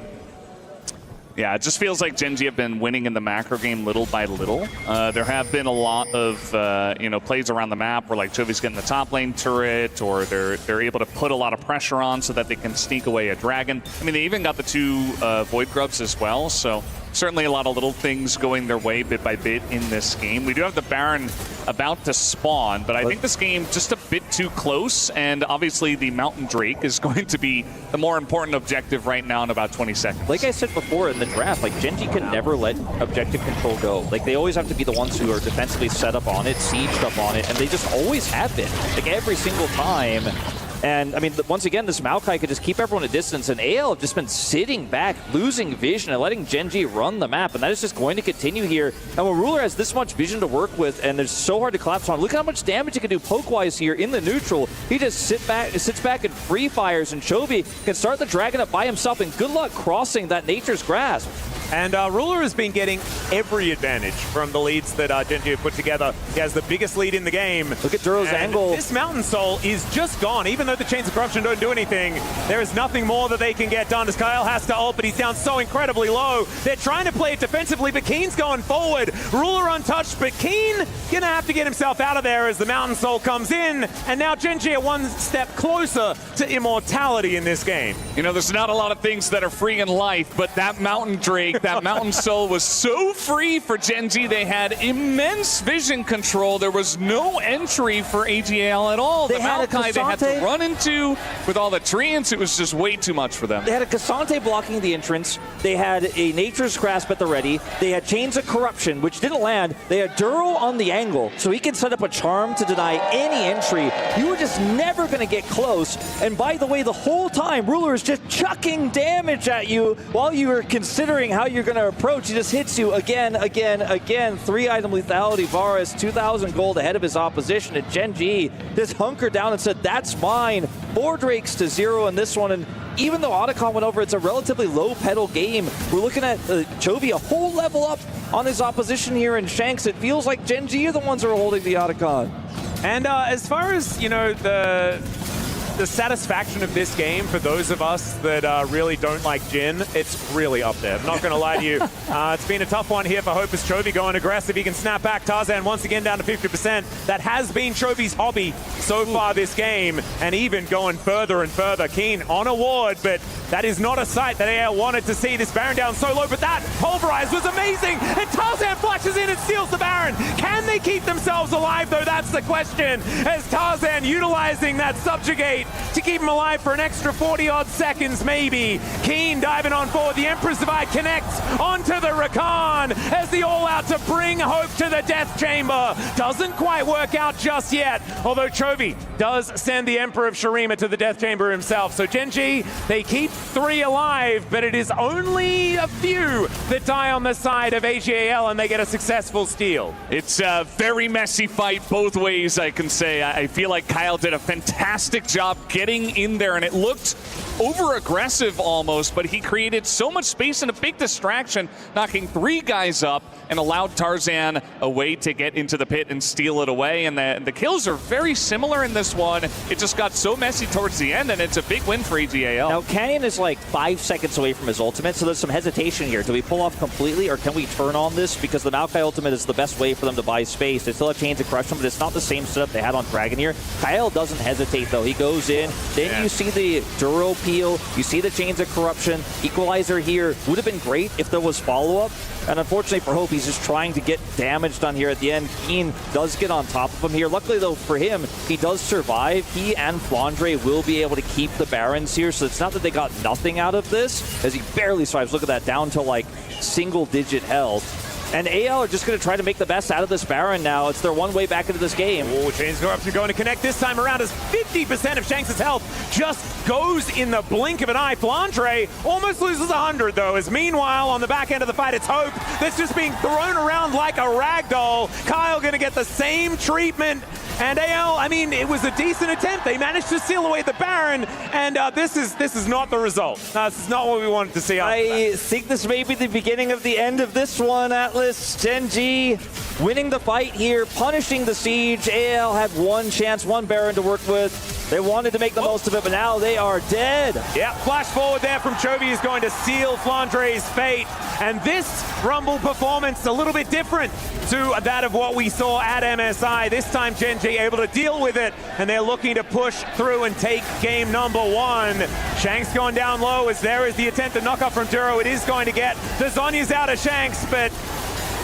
Yeah, it just feels like Gen.G have been winning in the macro game little by little. There have been a lot of you know, plays around the map where like Chovy's getting the top lane turret, or they're able to put a lot of pressure on so that they can sneak away a dragon. I mean, they even got the 2 Void Grubs as well, so certainly a lot of little things going their way bit by bit in this game. We do have the Baron about to spawn, but I think this game just a bit too close, and obviously the Mountain Drake is going to be the more important objective right now in about 20 seconds. Like I said before in the draft, like Gen.G can never let objective control go. Like they always have to be the ones who are defensively set up on it, sieged up on it, and they just always have been. Like every single time. And, I mean, once again, this Maokai could just keep everyone at distance, and AL have just been sitting back, losing vision, and letting Gen.G run the map, and that is just going to continue here. And when Ruler has this much vision to work with, and it's so hard to collapse on, look at how much damage he can do poke-wise here in the neutral. He just sits back and free fires, and Chovy can start the Dragon up by himself, and good luck crossing that Nature's Grasp. And Ruler has been getting every advantage from the leads that Gen.G have put together. He has the biggest lead in the game. Look at Duro's angle. This Mountain Soul is just gone. Even though the Chains of Corruption don't do anything, there is nothing more that they can get done. As Kyle has to ult, but he's down so incredibly low. They're trying to play it defensively, but Keen's going forward. Ruler untouched, but Keen gonna have to get himself out of there as the Mountain Soul comes in. And now Gen.G are one step closer to immortality in this game. You know, there's not a lot of things that are free in life, but that Mountain Drake, that Mountain Soul was so free for Gen.G. They had immense vision control. There was no entry for AGL at all. The Maokai they had to run into with all the treants. It was just way too much for them. They had a Cassante blocking the entrance. They had a Nature's Grasp at the ready. They had Chains of Corruption, which didn't land. They had Duro on the angle, so he can set up a charm to deny any entry. You were just never going to get close. And by the way, the whole time, Ruler is just chucking damage at you while you were considering how you're going to approach. He just hits you again. 3-item lethality. Varus, 2,000 gold ahead of his opposition. And Gen.G just hunkered down and said, that's mine. 4 Drakes to 0 in this one. And even though Otacon went over, it's a relatively low pedal game. We're looking at Chovy a whole level up on his opposition here in Shanks. It feels like Gen.G are the ones who are holding the Otacon. And as far as, you know, the satisfaction of this game for those of us that really don't like Jhin, it's really up there. I'm not going to lie to you. It's been a tough one here for Hopus. Chovy going aggressive. He can snap back. Tarzan once again down to 50%. That has been Chovy's hobby so far this game, and even going further and further. Keen on a ward, but that is not a sight that AL wanted to see. This Baron down so low, but that Pulverize was amazing, and Tarzan flashes in and steals the Baron. Can they keep themselves alive, though? That's the question, as Tarzan utilizing that Subjugate to keep him alive for an extra 40-odd seconds, maybe. Keen diving on forward. The Emperor's Divide connects onto the Rakan as the all-out to bring hope to the Death Chamber. Doesn't quite work out just yet, although Chovy does send the Emperor of Shurima to the Death Chamber himself. So Gen.G, they keep 3 alive, but it is only a few that die on the side of AGAL, and they get a successful steal. It's a very messy fight both ways, I can say. I feel like Kyle did a fantastic job getting in there, and it looked over-aggressive almost, but he created so much space and a big distraction, knocking 3 guys up and allowed Tarzan a way to get into the pit and steal it away. And the kills are very similar in this one. It just got so messy towards the end, and it's a big win for AGAL. Now, Canyon is like 5 seconds away from his ultimate, so there's some hesitation here. Do we pull off completely, or can we turn on this? Because the Maokai ultimate is the best way for them to buy space. They still have Chains of Corruption, but it's not the same setup they had on Dragon here. Kyle doesn't hesitate, though. He goes in. Then you see the Duro peel. You see the Chains of Corruption. Equalizer here. Would have been great if there was follow-up. And unfortunately for Hope, he's just trying to get damage done here at the end. Keen does get on top of him here. Luckily, though, for him, he does survive. He and Flandre will be able to keep the Barons here, so it's not that they got nothing out of this, as he barely survives. Look at that, down to like single-digit health. And AL are just going to try to make the best out of this Baron now. It's their one way back into this game. Oh, Chains Corruption going to connect this time around as 50% of Shanks' health just goes in the blink of an eye. Flandre almost loses 100 though, as meanwhile on the back end of the fight it's Hope that's just being thrown around like a rag doll. Kyle going to get the same treatment. And AL, I mean, it was a decent attempt. They managed to seal away the Baron, and this is not the result. This is not what we wanted to see. I think this may be the beginning of the end of this one, Atlas. Gen.G winning the fight here, punishing the siege. AL had one chance, one Baron to work with. They wanted to make the most of it, but now they are dead. Yeah, flash forward there from Chovy is going to seal Flandre's fate. And this Rumble performance a little bit different to that of what we saw at MSI. This time Gen.G able to deal with it, and they're looking to push through and take game number one. Shanks going down low as there is the attempt to knock off from Duro. It is going to get the Zhonya's out of Shanks, but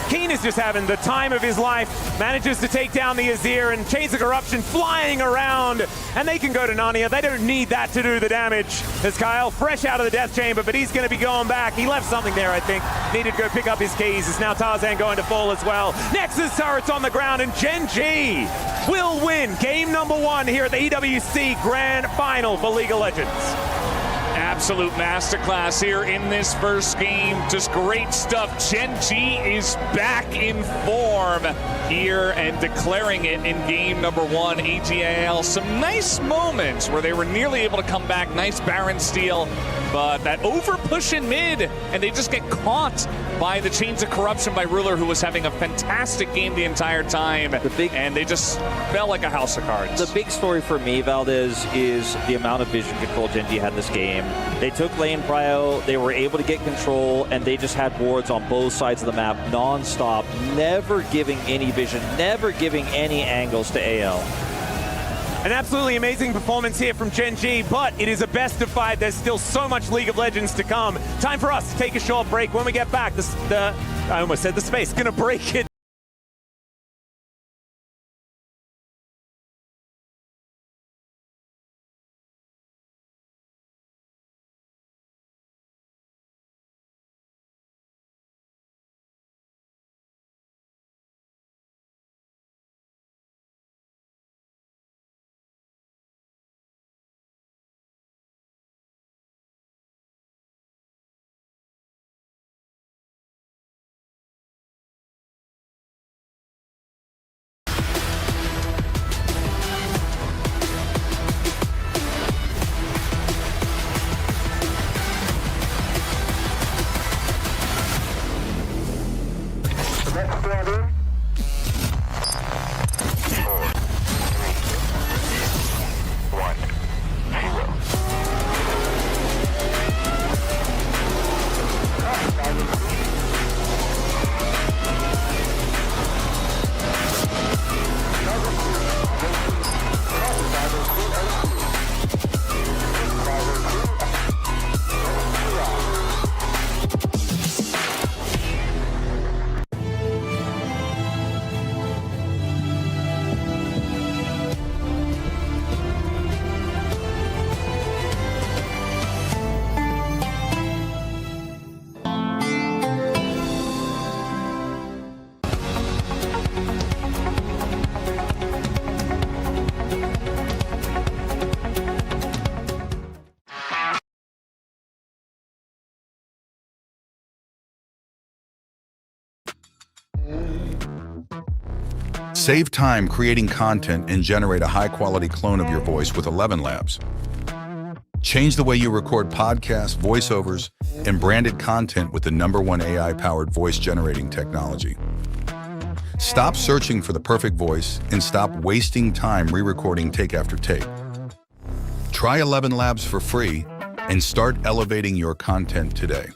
Keen is just having the time of his life, manages to take down the Azir, and Chains of Corruption flying around, and they can go to Narnia. They don't need that to do the damage. As Kyle, fresh out of the death chamber, but he's going to be going back. He left something there, I think. Needed to go pick up his keys. It's now Tarzan going to fall as well. Nexus turrets on the ground, and Gen.G will win game number one here at the EWC Grand Final for League of Legends. Absolute masterclass here in this first game. Just great stuff. Gen.G is back in form here and declaring it in game number one. AGL, some nice moments where they were nearly able to come back. Nice Baron steal, but that over push in mid, and they just get caught by the Chains of Corruption by Ruler, who was having a fantastic game the entire time. And they just fell like a house of cards. The big story for me, Valdez, is the amount of vision control Gen.G had this game. They took lane prio, they were able to get control, and they just had wards on both sides of the map non-stop, never giving any vision, never giving any angles to AL. An absolutely amazing performance here from Gen.G, but it is a best of five. There's still so much League of Legends to come. Time for us to take a short break. When we get back, I almost said the space, gonna break it. Save time creating content and generate a high-quality clone of your voice with 11 Labs. Change the way you record podcasts, voiceovers, and branded content with the #1 AI-powered voice-generating technology. Stop searching for the perfect voice and stop wasting time re-recording take after take. Try 11 Labs for free and start elevating your content today.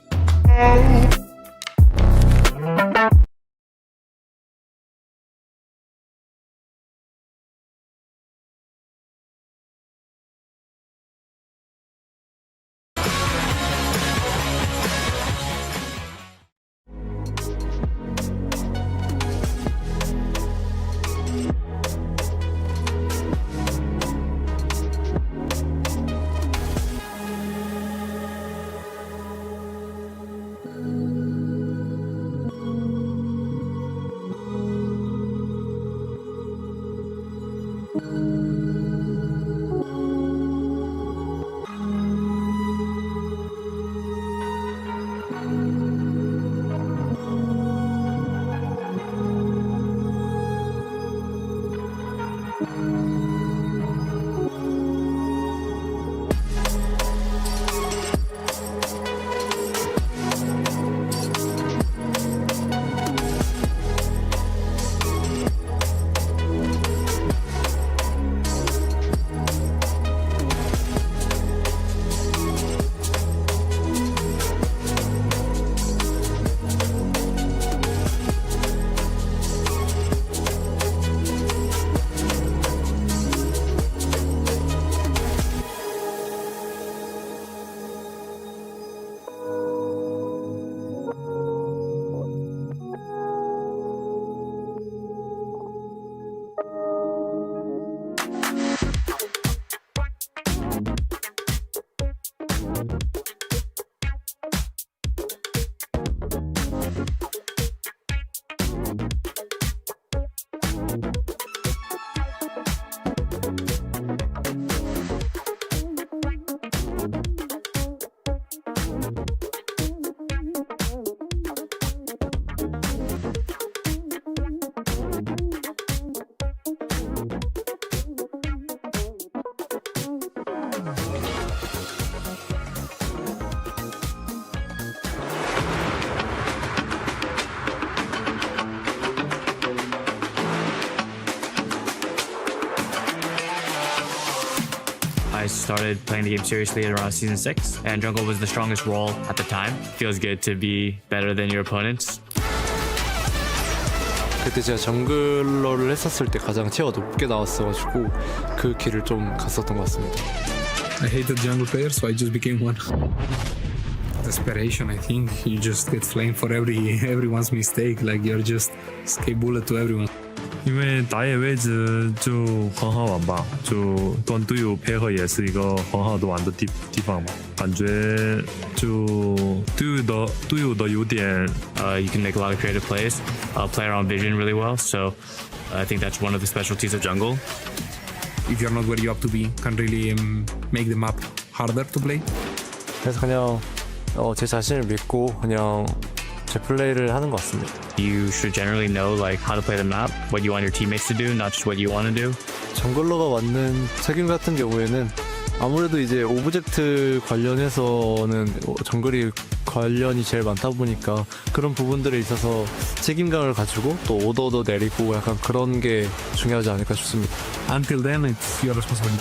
I started playing the game seriously at around Season 6, and jungle was the strongest role at the time. Feels good to be better than your opponents. 그때 제가 정글러를 했었을 때 가장 티어가 높게 나왔어가지고 그 길을 좀 갔었던 것 같습니다. I hated jungle players, so I just became one. Desperation, I think. You just get flamed for everyone's mistake. Like you're just escape bullet to everyone. 因为打野位置就很好玩吧，就跟队友配合也是一个很好的玩的地方吧。感觉就队友的优点 You can make a lot of creative plays, play around vision really well, so I think that's one of the specialties of jungle. If you're not where you have to be, can really make the map harder to play. 그래서 그냥 제 자신을 믿고 그냥 제 플레이를 하는 것 같습니다. You should generally know like how to play the map, what you want your teammates to do, not just what you want to do. 정글러가 맡는 책임 같은 경우에는 아무래도 이제 오브젝트 관련해서는 정글이 관련이 제일 많다 보니까 그런 부분들에 있어서 책임감을 가지고 또 오더도 내리고 약간 그런 게 중요하지 않을까 싶습니다. Until then, it's your responsibility.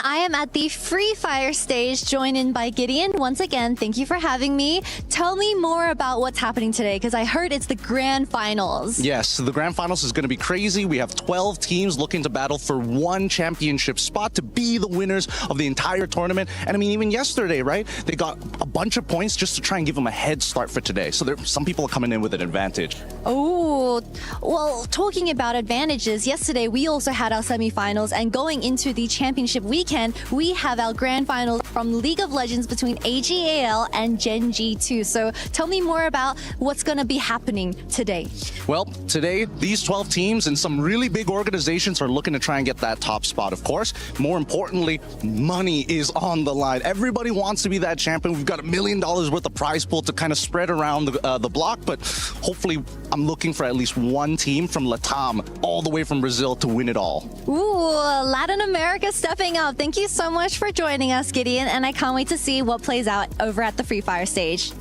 I am at the Free Fire stage, joined in by Gideon. Once again, thank you for having me. Tell me more about what's happening today, because I heard it's the grand finals. Yes, the grand finals is going to be crazy. We have 12 teams looking to battle for one championship spot to be the winners of the entire tournament. And I mean, even yesterday, right? They got a bunch of points just to try and give them a head start for today. So some people are coming in with an advantage. Oh, well, talking about advantages, yesterday we also had our semifinals, and going into the championship weekend, we have our grand finals from League of Legends between AGAL and Gen G2. So tell me more about what's going to be happening today. Well, today, these 12 teams and some really big organizations are looking to try and get that top spot, of course. More importantly, money is on the line. Everybody wants to be that champion. We've got $1 million worth of prize pool to kind of spread around the block, but hopefully I'm looking for at least one team from Latam, all the way from Brazil, to win it all. Ooh, Latin America stepping up. Thank you so much for joining us, Gideon, and I can't wait to see what plays out over at the Free Fire stage.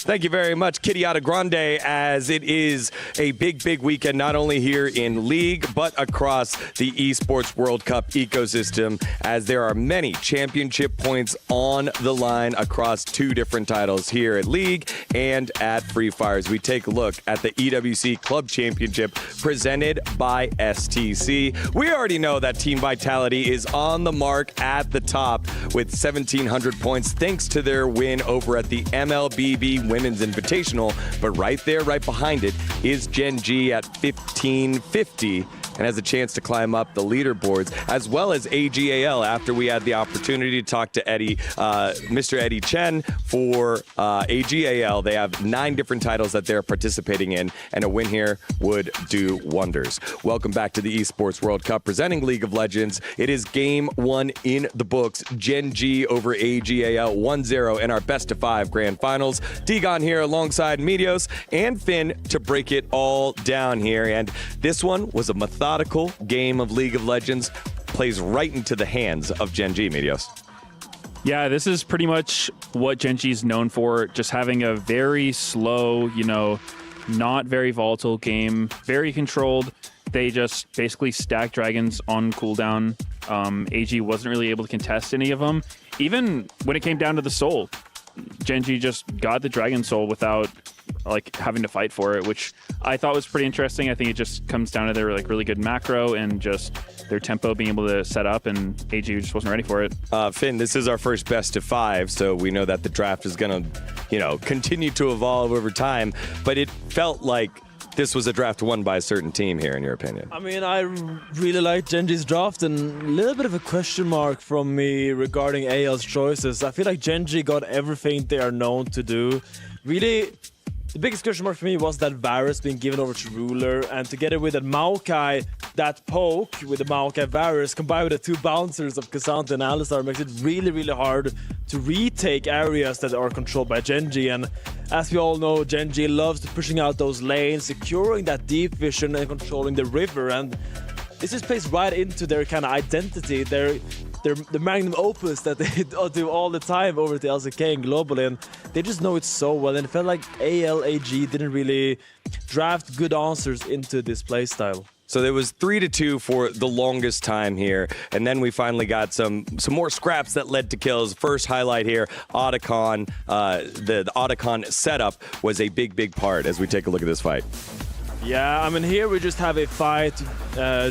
Thank you very much, Kitty Grande, as it is a big weekend, not only here in League, but across the Esports World Cup ecosystem, as there are many championship points on the line across two different titles here at League and at Free Fire. As we take a look at the EWC Club Championship presented by STC. We already know that Team Vitality is on the mark at the top with 1,700 points thanks to their win over at the MLBB Women's Invitational, but right there, right behind it, is Gen G at 1,550 and has a chance to climb up the leaderboards, as well as AGAL after we had the opportunity to talk to Mr. Eddie Chen for AGAL. They have 9 different titles that they're participating in, and a win here would do wonders. Welcome back to the Esports World Cup presenting League of Legends. It is game 1 in the books. Gen G over AGAL 1-0 in our best of 5 grand finals. Digon here alongside Medios and Finn to break it all down here. And this one was a methodical game of League of Legends, plays right into the hands of Gen G, Medios. Yeah, this is pretty much what Gen G is known for, just having a very slow, not very volatile game, very controlled. They just basically stack dragons on cooldown. AG wasn't really able to contest any of them. Even when it came down to the soul, Gen G just got the dragon soul without having to fight for it, which I thought was pretty interesting. I think it just comes down to their really good macro and just their tempo being able to set up, and AG just wasn't ready for it. Finn, this is our first best of 5, so we know that the draft is going to, continue to evolve over time, but it felt like this was a draft won by a certain team here, in your opinion. I mean, I really like Gen G's draft, and a little bit of a question mark from me regarding AL's choices. I feel like Gen G got everything they are known to do. Really, the biggest question mark for me was that Varus being given over to Ruler, and together with that Maokai, that poke with the Maokai Varus combined with the 2 bouncers of Cassandra and Alistar makes it really hard to retake areas that are controlled by Gen G. And as we all know, Gen G loves pushing out those lanes, securing that deep vision and controlling the river, and this just plays right into their kind of identity, the magnum opus that they do all the time over at the LCK and globally, and they just know it so well, and it felt like ALAG didn't really draft good answers into this playstyle. So there was 3-2 for the longest time here, and then we finally got some more scraps that led to kills. First highlight here, Otacon. The Otacon setup was a big part as we take a look at this fight. Yeah, I mean, here we just have a fight.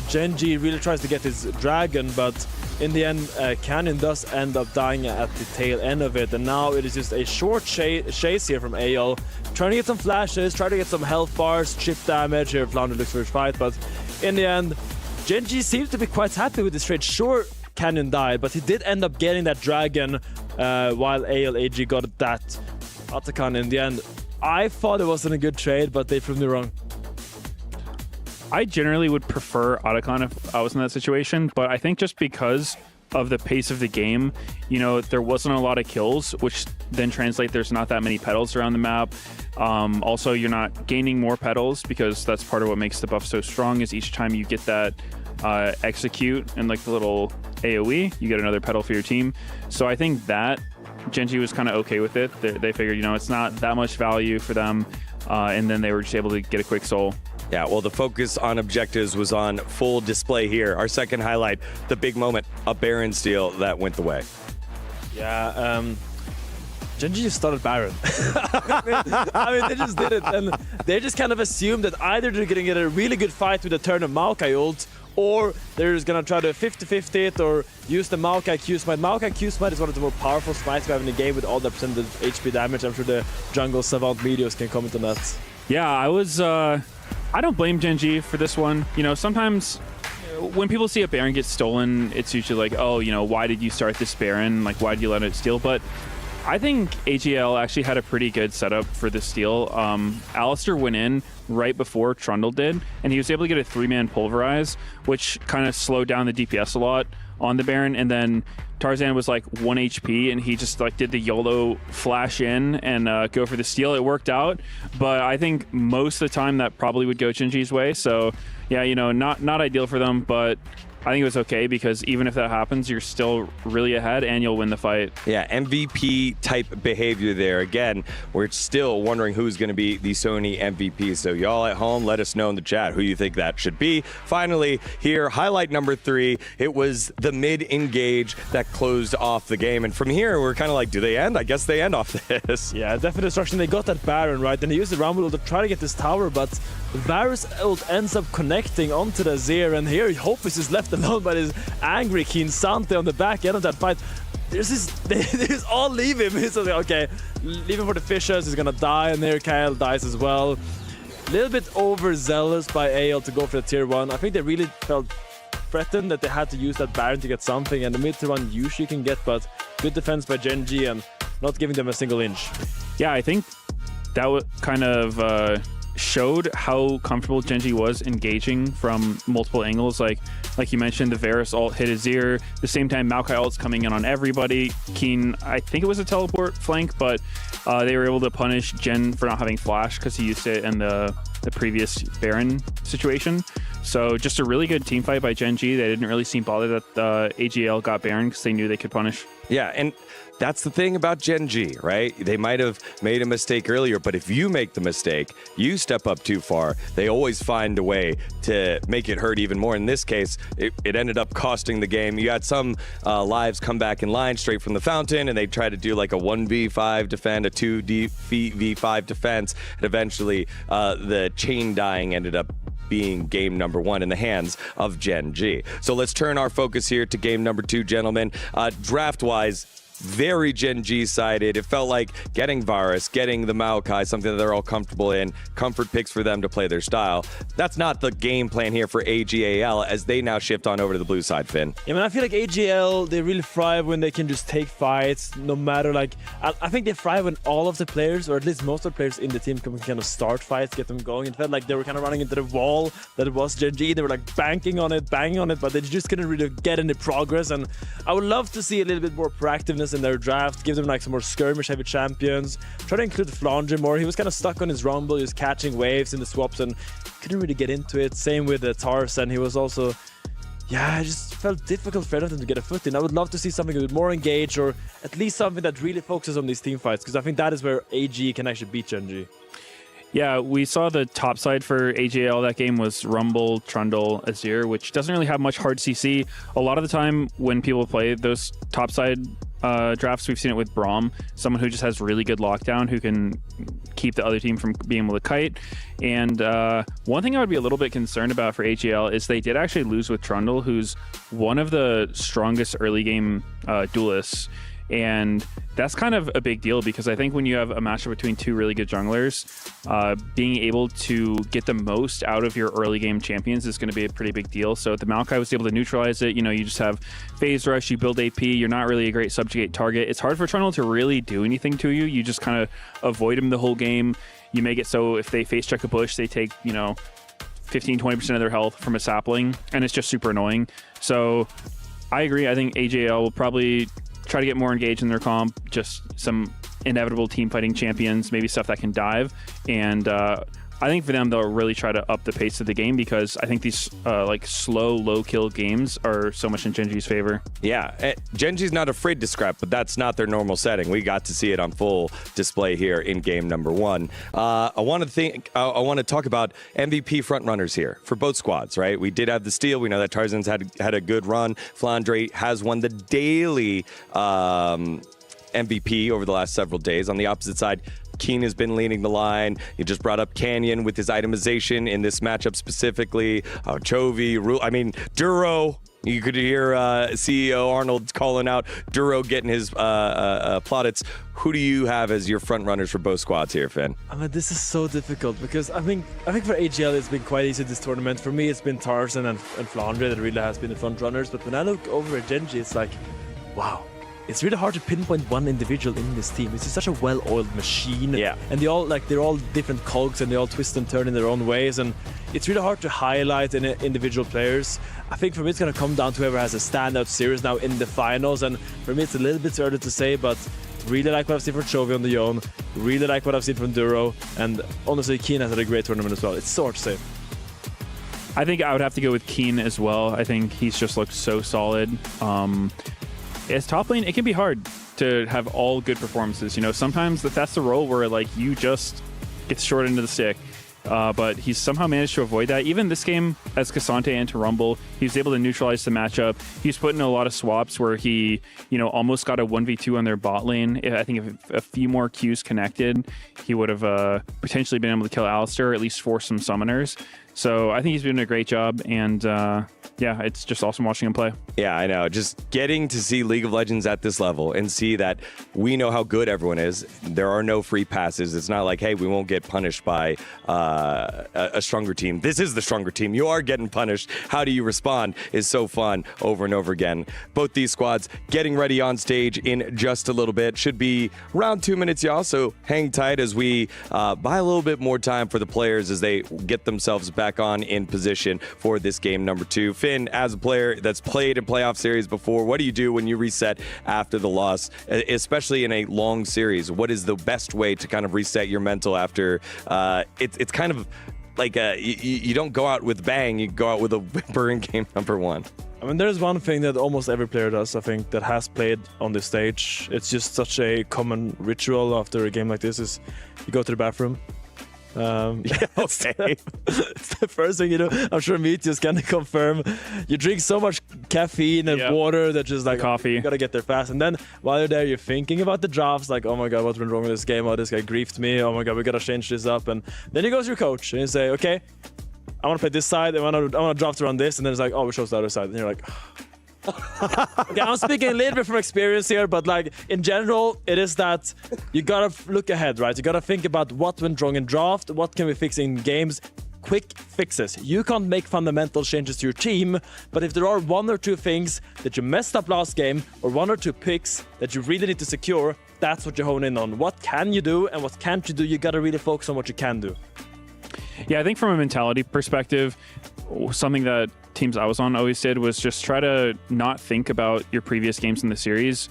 Gen G really tries to get his dragon, but in the end, Canyon does end up dying at the tail end of it, and now it is just a short chase here from AL, trying to get some flashes, trying to get some health bars, chip damage here. Flounder looks for his fight, but in the end, Gen G seems to be quite happy with this trade. Sure, Canyon died, but he did end up getting that dragon while ALAG got that Otacon in the end. I thought it wasn't a good trade, but they proved me wrong. I generally would prefer Otacon if I was in that situation, but I think just because of the pace of the game, you know, there wasn't a lot of kills, which then translate there's not that many petals around the map. Also, you're not gaining more petals because that's part of what makes the buff so strong is each time you get that execute and like the little AoE, you get another petal for your team. So I think that Gen G was kind of okay with it. They figured, you know, it's not that much value for them, and then they were just able to get a quick soul. Yeah, well, the focus on objectives was on full display here. Our second highlight, the big moment, a Baron steal that went the way. Yeah, Gen G just started Baron. I mean, they just did it, and they just kind of assumed that either they're going to get a really good fight with a turn of Maokai ult, or they're just going to try to 50-50 it, or use the Maokai Q smite. Maokai Q smite is one of the more powerful smites we have in the game with all the percentage HP damage. I'm sure the jungle savant medios can comment on that. Yeah, I don't blame Gen G for this one. You know, sometimes when people see a Baron get stolen, it's usually like, oh, you know, why did you start this Baron? Like, why did you let it steal? But I think AGL actually had a pretty good setup for this steal. Alistair went in right before Trundle did, and he was able to get a 3-man pulverize, which kind of slowed down the DPS a lot on the Baron, and then Tarzan was like 1 HP, and he just like did the YOLO flash in and go for the steal. It worked out, but I think most of the time that probably would go Gen G's way. So yeah, you know, not ideal for them, but I think it was okay because even if that happens, you're still really ahead and you'll win the fight. Yeah, MVP type behavior there. Again, we're still wondering who's going to be the Sony MVP. So y'all at home, let us know in the chat who you think that should be. Finally, here, highlight number 3. It was the mid-engage that closed off the game. And from here, we're kind of like, do they end? I guess they end off this. Yeah, definite destruction. They got that Baron, right? And they used the Rumble ult to try to get this tower, but the Varus ult ends up connecting onto the Azir, and here Hope is just left alone by this angry Keen Sante on the back end of that fight. They just all leave him. He's like, okay, leave him for the Fishers, he's gonna die, and there Kyle dies as well. A little bit overzealous by AL to go for the tier 1. I think they really felt threatened that they had to use that Baron to get something, and the mid tier 1 usually you can get, but good defense by Gen G and not giving them a single inch. Yeah, I think that was kind of showed how comfortable Gen G was engaging from multiple angles. Like you mentioned, the Varus ult hit his ear. The same time, Maokai ult's coming in on everybody. Keen, I think it was a teleport flank, but they were able to punish Gen for not having flash because he used it in the previous Baron situation. So just a really good team fight by Gen G. They didn't really seem bothered that AGL got Baron because they knew they could punish. Yeah, and that's the thing about Gen G, right? They might have made a mistake earlier, but if you make the mistake, you step up too far, they always find a way to make it hurt even more. In this case, it ended up costing the game. You had some lives come back in line straight from the fountain, and they tried to do like a 1v5 defend, a 2v5 defense, and eventually the chain dying ended up being game number 1 in the hands of Gen G. So let's turn our focus here to game number 2, gentlemen. Draft-wise, very Gen G sided. It felt like getting Varus, getting the Maokai, something that they're all comfortable in, comfort picks for them to play their style. That's not the game plan here for AGAL as they now shift on over to the blue side, Finn. Yeah, man, I feel like AGL, they really thrive when they can just take fights, no matter, like, I think they thrive when all of the players, or at least most of the players in the team, can kind of start fights, get them going. It felt like they were kind of running into the wall that was Gen G. They were like banging on it, but they just couldn't really get any progress, and I would love to see a little bit more proactiveness balance in their draft, give them like some more skirmish-heavy champions, try to include Flandre more. He was kind of stuck on his Rumble, he was catching waves in the swaps and couldn't really get into it. Same with Tarzan, he was also, yeah, it just felt difficult for them to get a foot in. I would love to see something a bit more engaged, or at least something that really focuses on these team fights, because I think that is where AG can actually beat Gen G. Yeah, we saw the top side for AJL that game was Rumble, Trundle, Azir, which doesn't really have much hard CC. A lot of the time when people play those top side drafts, we've seen it with Braum, someone who just has really good lockdown, who can keep the other team from being able to kite. And one thing I would be a little bit concerned about for AJL is they did actually lose with Trundle, who's one of the strongest early game duelists. And that's kind of a big deal, because I think when you have a matchup between two really good junglers, being able to get the most out of your early game champions is going to be a pretty big deal. So if the Maokai was able to neutralize it, you know, you just have phase rush, you build AP, you're not really a great subjugate target. It's hard for Trundle to really do anything to you. You just kind of avoid him the whole game. You make it so if they face check a bush, they take, you know, 15-20% of their health from a sapling, and it's just super annoying. So I agree. I think AJL will probably try to get more engaged in their comp, just some inevitable team fighting champions, maybe stuff that can dive. And I think for them, they'll really try to up the pace of the game, because I think these like slow, low kill games are so much in Gen G's favor. Yeah, Gen G's not afraid to scrap, but that's not their normal setting. We got to see it on full display here in game number 1. I want to talk about MVP frontrunners here for both squads, right? We did have the steal. We know that Tarzan's had a good run. Flandre has won the daily MVP over the last several days. On the opposite side, Keen has been leading the line. You just brought up Canyon with his itemization in this matchup specifically. Chovy, I mean, Duro. You could hear CEO Arnold calling out Duro getting his plaudits. Who do you have as your front runners for both squads here, Finn? I mean, this is so difficult, because I think for AGL it's been quite easy this tournament. For me, it's been Tarzan and Flandre that really has been the front runners. But when I look over at Gen G, it's like, wow. It's really hard to pinpoint one individual in this team. It's just such a well-oiled machine. Yeah. And they're all different cogs, and they all twist and turn in their own ways. And it's really hard to highlight individual players. I think for me, it's going to come down to whoever has a standout series now in the finals. And for me, it's a little bit early to say, but really like what I've seen from Chovy on the Yone. Really like what I've seen from Duro. And honestly, Keen has had a great tournament as well. It's so hard to say. I think I would have to go with Keen as well. I think he's just looked so solid. As top lane, it can be hard to have all good performances. You know, sometimes that's the role where like you just get short into the stick. But he's somehow managed to avoid that. Even this game, as Cassante into Rumble, he was able to neutralize the matchup. He's put in a lot of swaps where he, you know, almost got a 1v2 on their bot lane. I think if a few more Qs connected, he would have potentially been able to kill Alistar, or at least force some summoners. So I think he's doing a great job, and yeah, it's just awesome watching him play. Yeah, I know. Just getting to see League of Legends at this level and see that we know how good everyone is. There are no free passes. It's not like, hey, we won't get punished by a stronger team. This is the stronger team. You are getting punished. How do you respond is so fun over and over again. Both these squads getting ready on stage in just a little bit. Should be around 2 minutes, y'all, so hang tight as we buy a little bit more time for the players as they get themselves back on in position for this game number 2. Finn, as a player that's played in playoff series before, what do you do when you reset after the loss, especially in a long series? What is the best way to kind of reset your mental after it's kind of like you don't go out with bang, you go out with a whimper in game number 1. I mean, there's one thing that almost every player does, I think, that has played on this stage. It's just such a common ritual after a game like this, is you go to the bathroom. Yeah, okay. It's the first thing you do. I'm sure Meteos can confirm. You drink so much caffeine and water that just like coffee. You gotta get there fast. And then while you're there, you're thinking about the drafts, like, oh my god, what went wrong with this game? Oh, this guy griefed me. Oh my god, we gotta change this up. And then you go to your coach and you say, okay, I want to play this side. I want to draft around this. And then it's like, oh, we chose the other side. And you're like. Okay, I'm speaking a little bit from experience here, but like in general, it is that you gotta look ahead, right? You gotta think about what went wrong in draft, what can we fix in games, quick fixes. You can't make fundamental changes to your team, but if there are 1 or 2 things that you messed up last game, or 1 or 2 picks that you really need to secure, that's what you hone in on. What can you do and what can't you do? You gotta really focus on what you can do. Yeah, I think from a mentality perspective, something that teams I was on always did was just try to not think about your previous games in the series.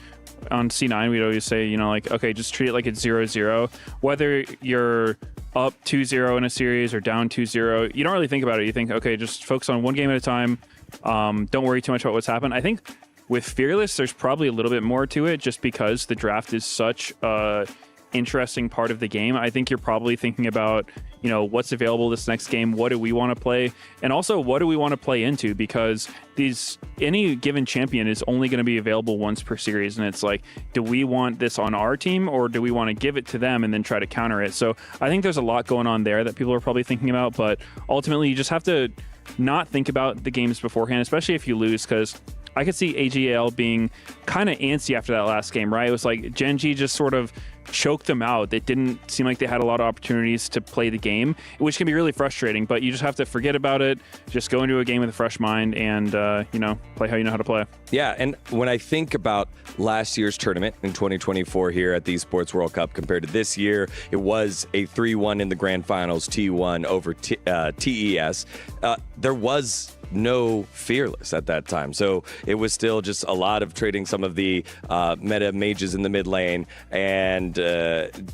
on C9, we'd always say, you know, like, okay, just treat it like it's 0-0. Whether you're up 2-0 in a series or down 2-0, you don't really think about it. You think, okay, just focus on one game at a time. Don't worry too much about what's happened. I think with Fearless, there's probably a little bit more to it just because the draft is such a interesting part of the game. I think you're probably thinking about, you know, what's available this next game, what do we want to play, and also what do we want to play into, because any given champion is only going to be available once per series, and it's like, do we want this on our team or do we want to give it to them and then try to counter it? So I think there's a lot going on there that people are probably thinking about, but ultimately you just have to not think about the games beforehand, especially if you lose, because I could see AGAL being kind of antsy after that last game, right? It was like Gen G just sort of choked them out. It didn't seem like they had a lot of opportunities to play the game, which can be really frustrating, but you just have to forget about it, just go into a game with a fresh mind and, you know, play how you know how to play. Yeah, and when I think about last year's tournament in 2024 here at the Esports World Cup compared to this year, it was a 3-1 in the grand finals, T1 over TES. There was no Fearless at that time. So it was still just a lot of trading some of the meta mages in the mid lane and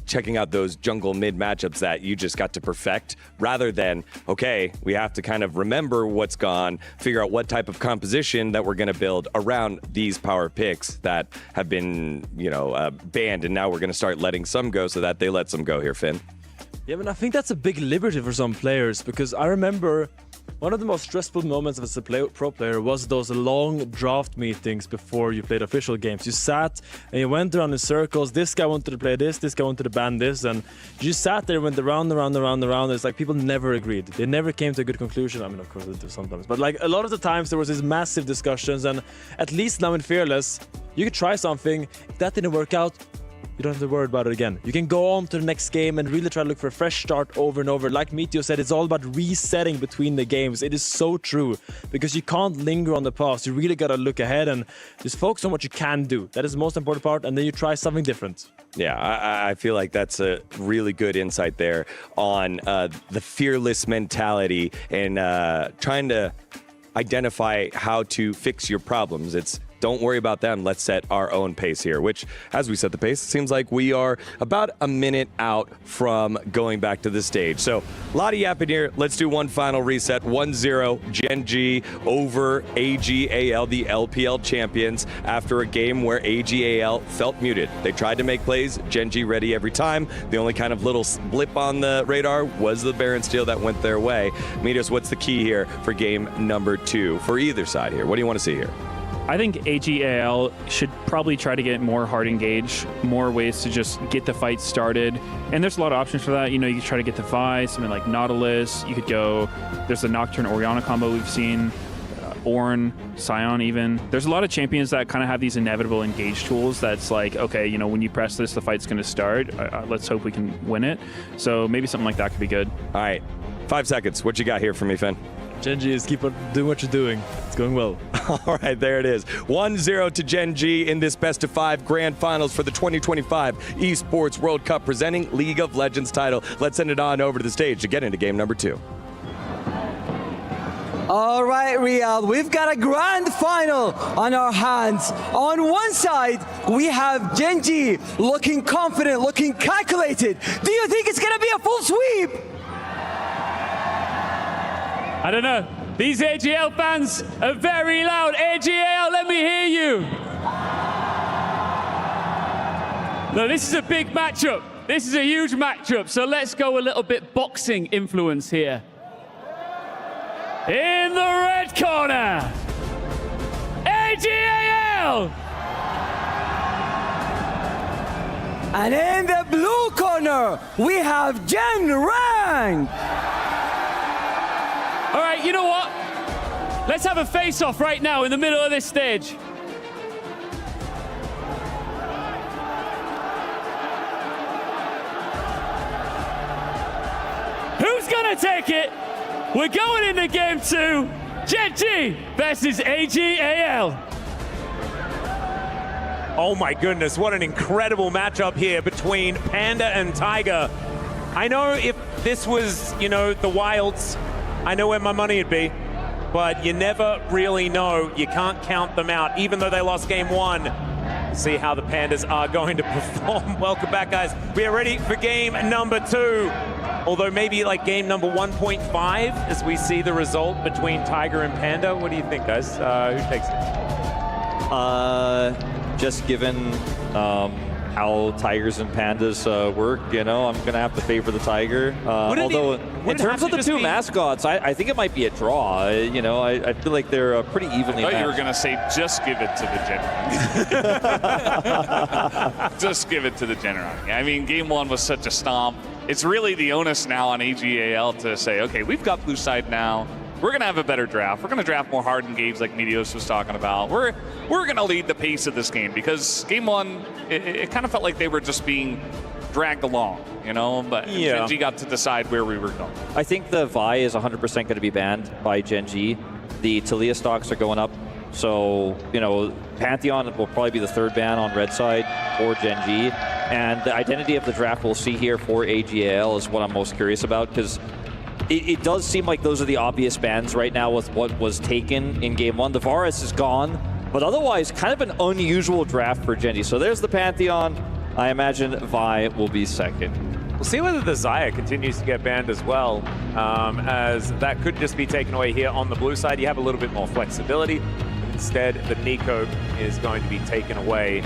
checking out those jungle mid matchups that you just got to perfect, rather than, okay, we have to kind of remember what's gone, figure out what type of composition that we're going to build around these power picks that have been, you know, banned, and now we're going to start letting some go so that they let some go here, Finn. Yeah, but I think that's a big liberty for some players, because I remember one of the most stressful moments as a pro player was those long draft meetings before you played official games. You sat and you went around in circles. This guy wanted to play this guy wanted to ban this, and you just sat there and went around. It's like people never agreed. They never came to a good conclusion. I mean, of course they do sometimes, but like a lot of the times there was these massive discussions, and at least now in Fearless, you could try something. If that didn't work out, you don't have to worry about it again. You can go on to the next game and really try to look for a fresh start over and over. Like Meteor said, it's all about resetting between the games. It is so true, because you can't linger on the past. You really got to look ahead and just focus on what you can do. That is the most important part, and then you try something different. Yeah, I feel like that's a really good insight there on the Fearless mentality and trying to identify how to fix your problems. It's don't worry about them. Let's set our own pace here, which, as we set the pace, it seems like we are about a minute out from going back to the stage. So a lot of yapping here. Let's do one final reset. 1-0 Gen G over AGAL, the LPL champions, after a game where AGAL felt muted. They tried to make plays. Gen G ready every time. The only kind of little blip on the radar was the Baron steal that went their way. Meteos, what's the key here for game number 2 for either side here? What do you want to see here? I think AGAL should probably try to get more hard engage, more ways to just get the fight started. And there's a lot of options for that. You know, you could try to get the Vi, something like Nautilus. You could go, there's the Nocturne Orianna combo we've seen, Ornn, Sion even. There's a lot of champions that kind of have these inevitable engage tools that's like, okay, you know, when you press this, the fight's going to start. Let's hope we can win it. So maybe something like that could be good. All right, 5 seconds. What you got here for me, Finn? Gen G is keep on doing what you're doing. It's going well. All right, there it is. 1-0 to Gen G in this best of 5 grand finals for the 2025 Esports World Cup, presenting League of Legends title. Let's send it on over to the stage to get into game number 2. All right, Riyadh, we've got a grand final on our hands. On one side, we have Gen G looking confident, looking calculated. Do you think it's going to be a full sweep? I don't know. These AGL fans are very loud. AGL, let me hear you. No, this is a big matchup. This is a huge matchup. So let's go a little bit boxing influence here. In the red corner, AGAL. And in the blue corner, we have Gen Rank. All right, you know what? Let's have a face-off right now in the middle of this stage. Who's gonna take it? We're going into game 2. Gen G versus AGAL. Oh my goodness, what an incredible matchup here between Panda and Tiger. I know if this was, you know, the Wilds, I know where my money would be, but you never really know. You can't count them out. Even though they lost game 1, See how the Pandas are going to perform. Welcome back, guys. We are ready for game number 2. Although maybe like game number 1.5 as we see the result between Tiger and Panda. What do you think, guys? Who takes it? Just given how Tigers and Pandas work, you know, I'm going to have to favor the Tiger. Although, in terms of the two mascots, I think it might be a draw. You know, I feel like they're pretty evenly matched. You were going to say, just give it to the General. Just give it to the General. I mean, game 1 was such a stomp. It's really the onus now on AGAL to say, okay, we've got blue side now. We're going to have a better draft. We're going to draft more hardened games like Meteos was talking about. We're going to lead the pace of this game because game 1, it kind of felt like they were just being dragged along, you know, but Gen.G got to decide where we were going. I think the Vi is 100% going to be banned by Gen.G. The Taliyah stocks are going up. So, you know, Pantheon will probably be the 3rd ban on red side for Gen.G. And the identity of the draft we'll see here for AGAL is what I'm most curious about because it does seem like those are the obvious bans right now with what was taken in game 1. The Varus is gone, but otherwise kind of an unusual draft for Gen.G. So there's the Pantheon. I imagine Vi will be 2nd. We'll see whether the Xayah continues to get banned as well, as that could just be taken away here on the blue side. You have a little bit more flexibility. Instead, the Nico is going to be taken away.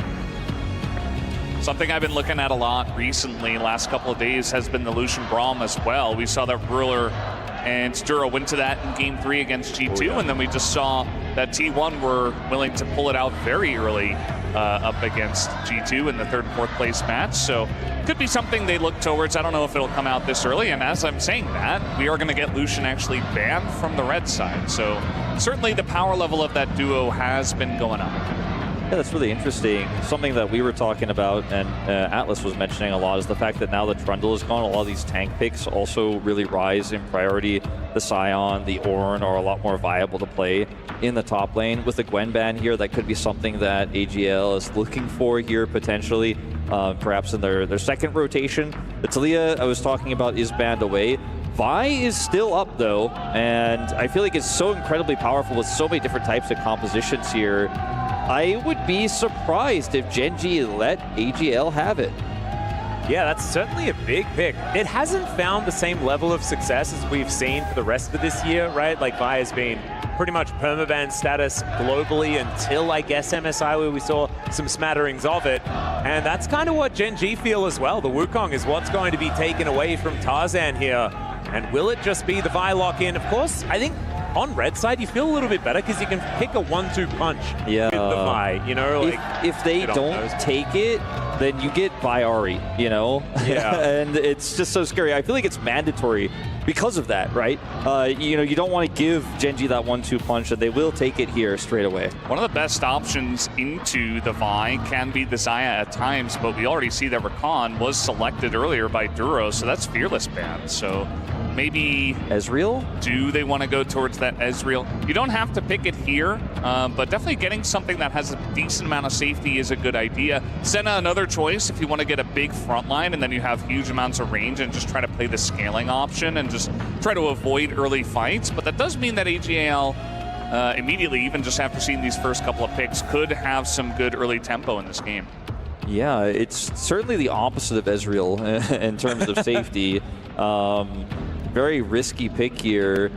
Something I've been looking at a lot recently, last couple of days, has been the Lucian Braum as well. We saw that Ruler and Duro went to that in game 3 against G2, and then we just saw that T1 were willing to pull it out very early up against G2 in the 3rd and 4th place match. So could be something they look towards. I don't know if it'll come out this early, and as I'm saying that, we are going to get Lucian actually banned from the red side. So certainly the power level of that duo has been going up. Yeah, that's really interesting. Something that we were talking about and Atlas was mentioning a lot is the fact that now that Trundle is gone, a lot of these tank picks also really rise in priority. The Sion, the Ornn are a lot more viable to play in the top lane. With the Gwen ban here, that could be something that AGL is looking for here potentially, perhaps in their 2nd rotation. The Taliyah I was talking about is banned away. Vi is still up though, and I feel like it's so incredibly powerful with so many different types of compositions here. I would be surprised if Gen.G let AGL have it. Yeah, that's certainly a big pick. It hasn't found the same level of success as we've seen for the rest of this year, right? Like Vi has been pretty much permaban status globally until, I guess, MSI, where we saw some smatterings of it. And that's kind of what Gen.G feel as well. The Wukong is what's going to be taken away from Tarzan here. And will it just be the Vi lock-in? Of course, I think on red side, you feel a little bit better because you can pick a 1-2 punch with the Vi, you know? Like, if they don't take it, then you get Vi Ahri, you know? Yeah. And it's just so scary. I feel like it's mandatory because of that, right? You know, you don't want to give Gen.G that 1-2 punch, and they will take it here straight away. One of the best options into the Vi can be the Xayah at times, but we already see that Rakan was selected earlier by Duro, so that's Fearless ban. So maybe Ezreal? Do they want to go towards that Ezreal? You don't have to pick it here, but definitely getting something that has a decent amount of safety is a good idea. Senna, another choice if you want to get a big front line and then you have huge amounts of range and just try to play the scaling option and just try to avoid early fights. But that does mean that AGAL immediately, even just after seeing these first couple of picks, could have some good early tempo in this game. Yeah, it's certainly the opposite of Ezreal in terms of safety. Very risky pick here.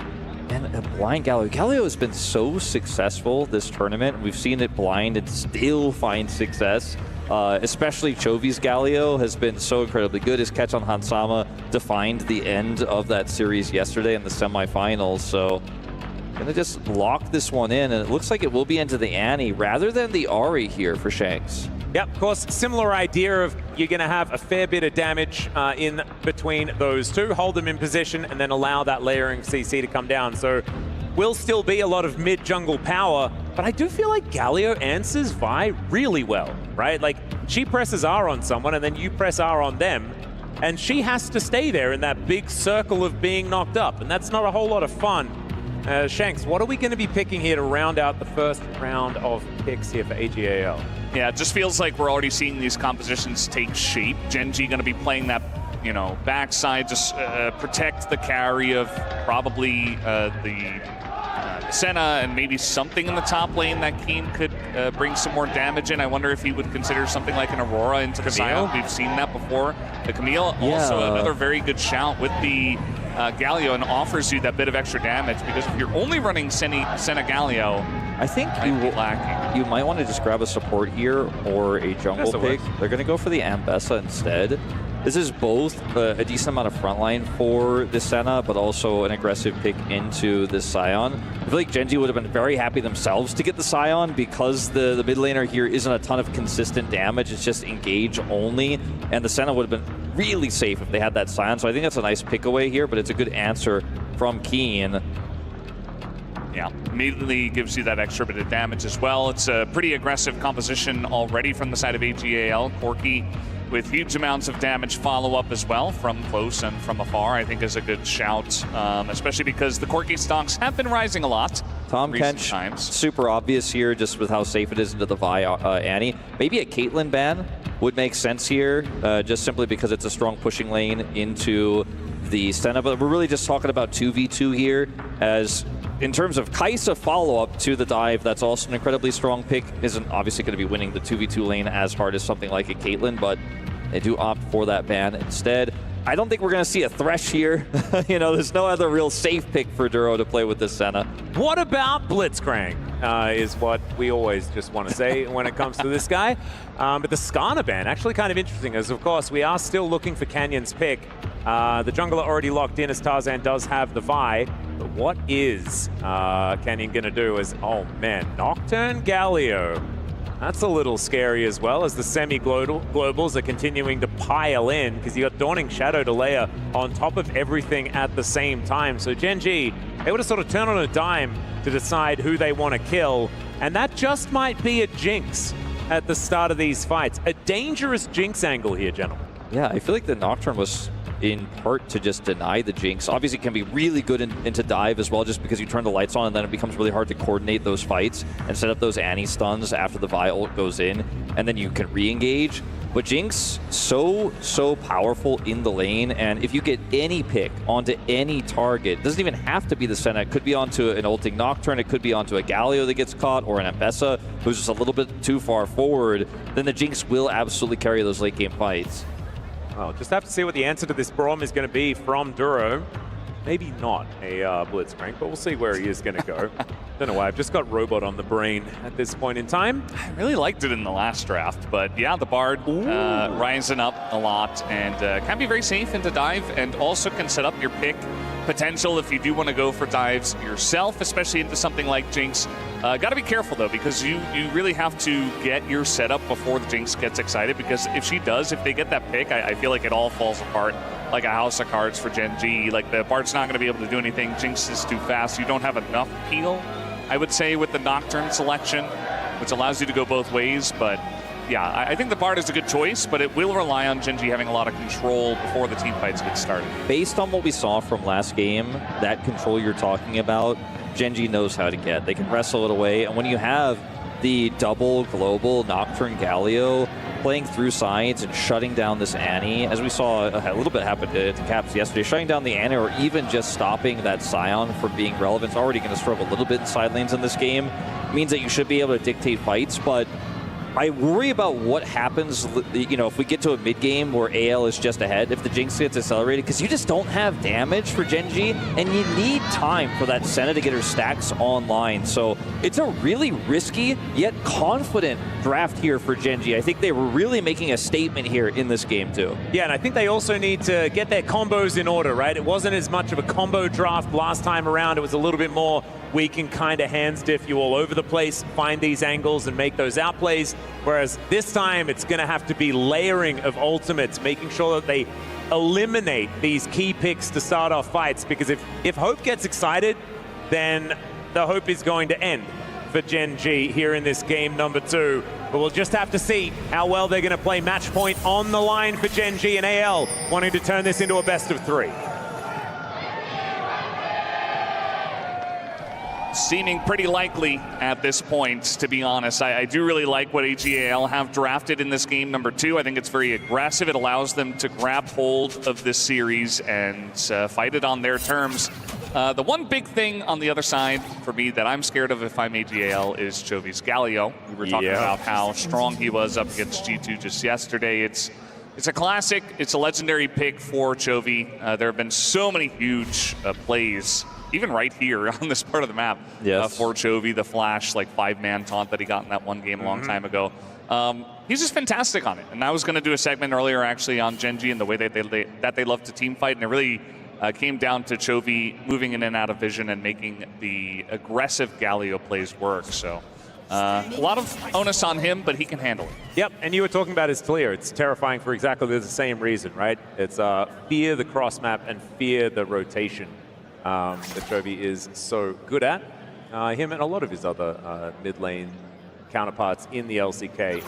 And a blind Galio. Galio has been so successful this tournament. We've seen it blind and still find success. Especially Chovy's Galio has been so incredibly good. His catch on Hansama defined the end of that series yesterday in the semifinals. So gonna just lock this one in, and it looks like it will be into the Annie rather than the Ahri here for Shanks. Yep, of course, similar idea of you're going to have a fair bit of damage in between those two, hold them in position, and then allow that layering CC to come down. So will still be a lot of mid-jungle power, but I do feel like Galio answers Vi really well, right? Like, she presses R on someone, and then you press R on them, and she has to stay there in that big circle of being knocked up, and that's not a whole lot of fun. Shanks, what are we going to be picking here to round out the first round of picks here for AGAL? Yeah, it just feels like we're already seeing these compositions take shape. Gen.G going to be playing that, you know, backside, just protect the carry of probably the Senna and maybe something in the top lane that Keen could bring some more damage in. I wonder if he would consider something like an Aurora into the Scion. We've seen that before. The Camille, also another very good shout with the Galio, and offers you that bit of extra damage, because if you're only running Senna Galio, I think you might want to just grab a support here or a jungle pick. They're going to go for the Ambessa instead. This is both a decent amount of frontline for the Senna, but also an aggressive pick into the Scion. I feel like Gen.G would have been very happy themselves to get the Scion, because the mid laner here isn't a ton of consistent damage. It's just engage only, and the Senna would have been really safe if they had that Scion. So I think that's a nice pick away here, but it's a good answer from Keen. Yeah, immediately gives you that extra bit of damage as well. It's a pretty aggressive composition already from the side of AGAL. Corki with huge amounts of damage follow-up as well from close and from afar, I think is a good shout, especially because the Corki stocks have been rising a lot. Tom Kench, super obvious here just with how safe it is into the Vi Annie. Maybe a Caitlyn ban would make sense here, just simply because it's a strong pushing lane into the Senna. But we're really just talking about 2v2 here, as in terms of Kai'Sa follow-up to the dive, that's also an incredibly strong pick. Isn't obviously going to be winning the 2v2 lane as hard as something like a Caitlyn, but they do opt for that ban instead. I don't think we're going to see a Thresh here. You know, there's no other real safe pick for Duro to play with this Senna. What about Blitzcrank is what we always just want to say when it comes to this guy. But the Skarner ban, actually kind of interesting, as of course we are still looking for Canyon's pick. The jungler already locked in, as Tarzan does have the Vi. But what is Canyon going to do as, oh man, Nocturne Galio. That's a little scary as well, as the semi-globals are continuing to pile in, because you got Dawning Shadow to layer on top of everything at the same time. So Gen.G able to sort of turn on a dime to decide who they want to kill, and that just might be a Jinx at the start of these fights. A dangerous Jinx angle here, gentlemen. Yeah, I feel like the Nocturne was in part to just deny the Jinx. Obviously, it can be really good into dive as well, just because you turn the lights on and then it becomes really hard to coordinate those fights and set up those Annie stuns after the Vi ult goes in, and then you can re-engage. But Jinx, so powerful in the lane, and if you get any pick onto any target, it doesn't even have to be the Senna. It could be onto an ulting Nocturne, it could be onto a Galio that gets caught, or an Ambessa who's just a little bit too far forward, then the Jinx will absolutely carry those late game fights. Well, just have to see what the answer to this Braum is going to be from Duro. Maybe not a Blitzcrank, but we'll see where he is going to go. Don't know why, I've just got Robot on the brain at this point in time. I really liked it in the last draft, but yeah, the Bard rising up a lot, and can be very safe into dive, and also can set up your pick potential if you do want to go for dives yourself, especially into something like Jinx. Got to be careful though, because you really have to get your setup before the Jinx gets excited, because if they get that pick, I feel like it all falls apart like a house of cards for Gen.G. Like, the Bard's not going to be able to do anything. Jinx is too fast. You don't have enough peel, I would say, with the Nocturne selection, which allows you to go both ways. But yeah, I think the Bard is a good choice, but it will rely on Gen.G having a lot of control before the team fights get started. Based on what we saw from last game, that control you're talking about, Gen.G knows how to get. They can wrestle it away, and when you have the double global Nocturne Galio playing through sides and shutting down this Annie, as we saw a little bit happen to Caps yesterday, shutting down the Annie or even just stopping that Scion from being relevant, is already going to struggle a little bit in side lanes in this game. Means that you should be able to dictate fights, but I worry about what happens, you know, if we get to a mid-game where AL is just ahead, if the Jinx gets accelerated, because you just don't have damage for Gen.G, and you need time for that Senna to get her stacks online. So it's a really risky, yet confident draft here for Gen.G. I think they were really making a statement here in this game, too. Yeah, and I think they also need to get their combos in order, right? It wasn't as much of a combo draft last time around. It was a little bit more, we can kind of hands diff you all over the place, find these angles and make those outplays. Whereas this time it's going to have to be layering of ultimates, making sure that they eliminate these key picks to start off fights. Because if Hope gets excited, then the Hope is going to end for Gen.G here in this game number 2. But we'll just have to see how well they're going to play. Match point on the line for Gen.G, and AL wanting to turn this into a best of 3. Seeming pretty likely at this point, to be honest. I do really like what AGAL have drafted in this game number 2. I think it's very aggressive. It allows them to grab hold of this series and fight it on their terms. The one big thing on the other side for me that I'm scared of if I'm AGAL is Chovy's Galio. We were talking about how strong he was up against G2 just yesterday. It's a classic. It's a legendary pick for Chovy. There have been so many huge plays, even right here on this part of the map, for Chovy. The flash, like 5-man taunt that he got in that one game a long time ago. He's just fantastic on it. And I was going to do a segment earlier actually on Gen G and the way that they love to team fight, and it really came down to Chovy moving in and out of vision and making the aggressive Galio plays work. So a lot of onus on him, but he can handle it. Yep, and you were talking about his clear. It's terrifying for exactly the same reason, right? It's fear the cross map and fear the rotation that Chovy is so good at. Him and a lot of his other mid lane counterparts in the LCK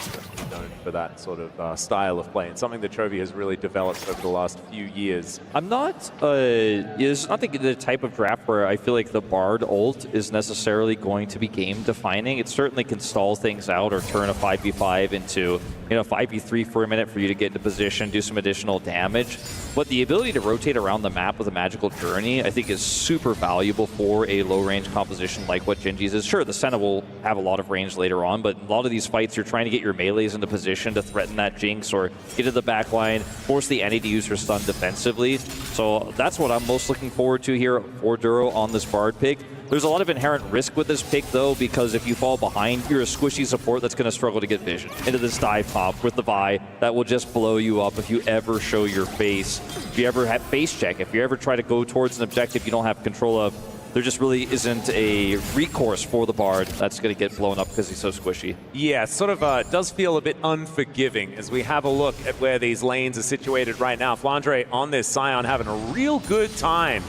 known for that sort of style of play, and something that Chovy has really developed over the last few years. I'm not, it's not the type of draft where I feel like the Bard ult is necessarily going to be game defining. It certainly can stall things out or turn a 5v5 into 5v3 for a minute for you to get into position, do some additional damage. But the ability to rotate around the map with a magical journey, I think, is super valuable for a low-range composition like what Gen G's is. Sure, the Senna will have a lot of range later on, but a lot of these fights, you're trying to get your melees into position to threaten that Jinx or get to the back line, force the NA to use her stun defensively. So that's what I'm most looking forward to here for Duro on this Bard pick. There's a lot of inherent risk with this pick, though, because if you fall behind, you're a squishy support that's going to struggle to get vision into this dive top with the Vi. That will just blow you up if you ever show your face. If you ever have face check, if you ever try to go towards an objective you don't have control of, there just really isn't a recourse for the Bard that's going to get blown up because he's so squishy. Yeah, sort of does feel a bit unforgiving as we have a look at where these lanes are situated right now. Flandre on this Scion having a real good time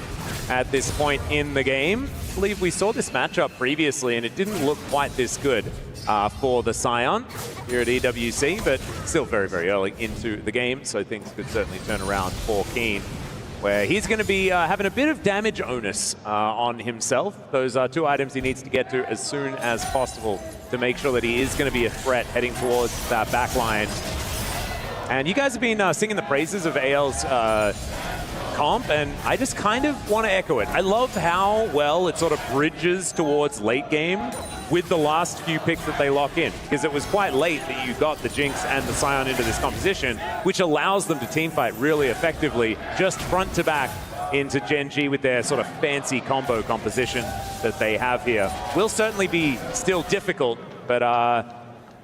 at this point in the game. I believe we saw this matchup previously and it didn't look quite this good for the Scion here at EWC, but still very, very early into the game, so things could certainly turn around for Keen, where he's going to be having a bit of damage onus on himself. Those are 2 items he needs to get to as soon as possible to make sure that he is going to be a threat heading towards that back line. And you guys have been singing the praises of AL's comp, and I just kind of want to echo it. I love how well it sort of bridges towards late game with the last few picks that they lock in, because it was quite late that you got the Jinx and the Scion into this composition, which allows them to teamfight really effectively, just front to back into Gen G with their sort of fancy combo composition that they have here. Will certainly be still difficult, but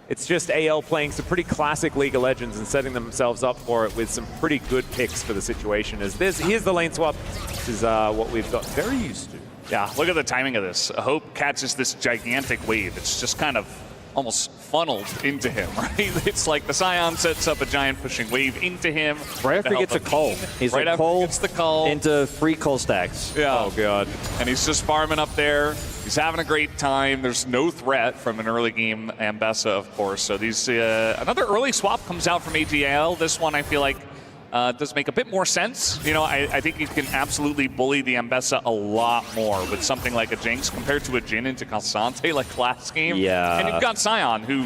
it's just AL playing some pretty classic League of Legends and setting themselves up for it with some pretty good picks for the situation. Here's the lane swap. This is what we've got very used to. Yeah, look at the timing of this. Hope catches this gigantic wave. It's just kind of almost funneled into him, right? It's like the Scion sets up a giant pushing wave into him. Right after he gets a cull. He's right after he gets the cull. Into free cull stacks. Yeah. Oh, God. And he's just farming up there. He's having a great time. There's no threat from an early game Ambessa, of course. So these another early swap comes out from AGL. This one I feel like does make a bit more sense. I think you can absolutely bully the Ambessa a lot more with something like a Jinx compared to a Jhin into Cassante like last game. Yeah. And you've got Scion, who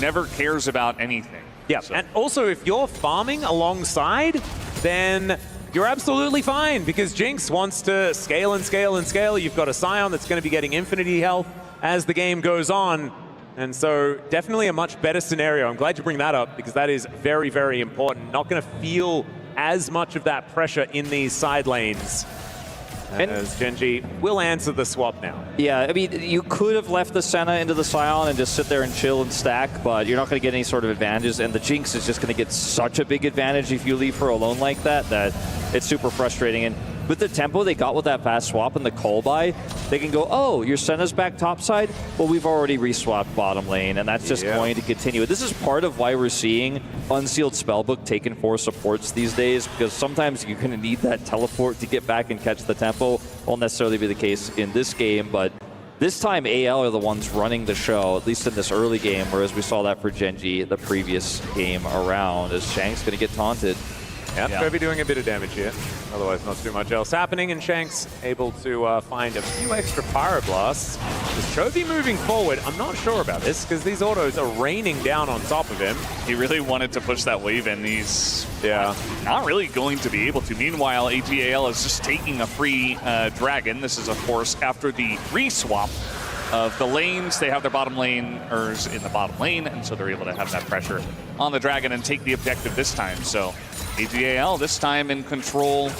never cares about anything. Yeah, so. And also if you're farming alongside, then you're absolutely fine, because Jinx wants to scale and scale and scale. You've got a Scion that's going to be getting infinity health as the game goes on. And so definitely a much better scenario. I'm glad you bring that up, because that is very, very important. Not going to feel as much of that pressure in these side lanes, as Gen G will answer the swap now. Yeah, I mean, you could have left the Senna into the Scion and just sit there and chill and stack, but you're not going to get any sort of advantages, and the Jinx is just going to get such a big advantage if you leave her alone like that, that it's super frustrating. And with the tempo they got with that fast swap and the call buy, they can go, oh, your Senna's back topside? Well, we've already reswapped bottom lane, and that's just going to continue. This is part of why we're seeing Unsealed Spellbook taken for supports these days, because sometimes you're going to need that teleport to get back and catch the tempo. Won't necessarily be the case in this game, but this time AL are the ones running the show, at least in this early game, whereas we saw that for Gen G the previous game around, as Shang's going to get taunted. Yeah, Chovy doing a bit of damage here. Otherwise, not too much else happening. And Shanks able to find a few extra Pyroblasts. Is Chovy moving forward? I'm not sure about this because these autos are raining down on top of him. He really wanted to push that wave in. He's not really going to be able to. Meanwhile, AGAL is just taking a free Dragon. This is, of course, after the reswap of the lanes. They have their bottom laners in the bottom lane, and so they're able to have that pressure on the Dragon and take the objective this time. So AGAL this time in control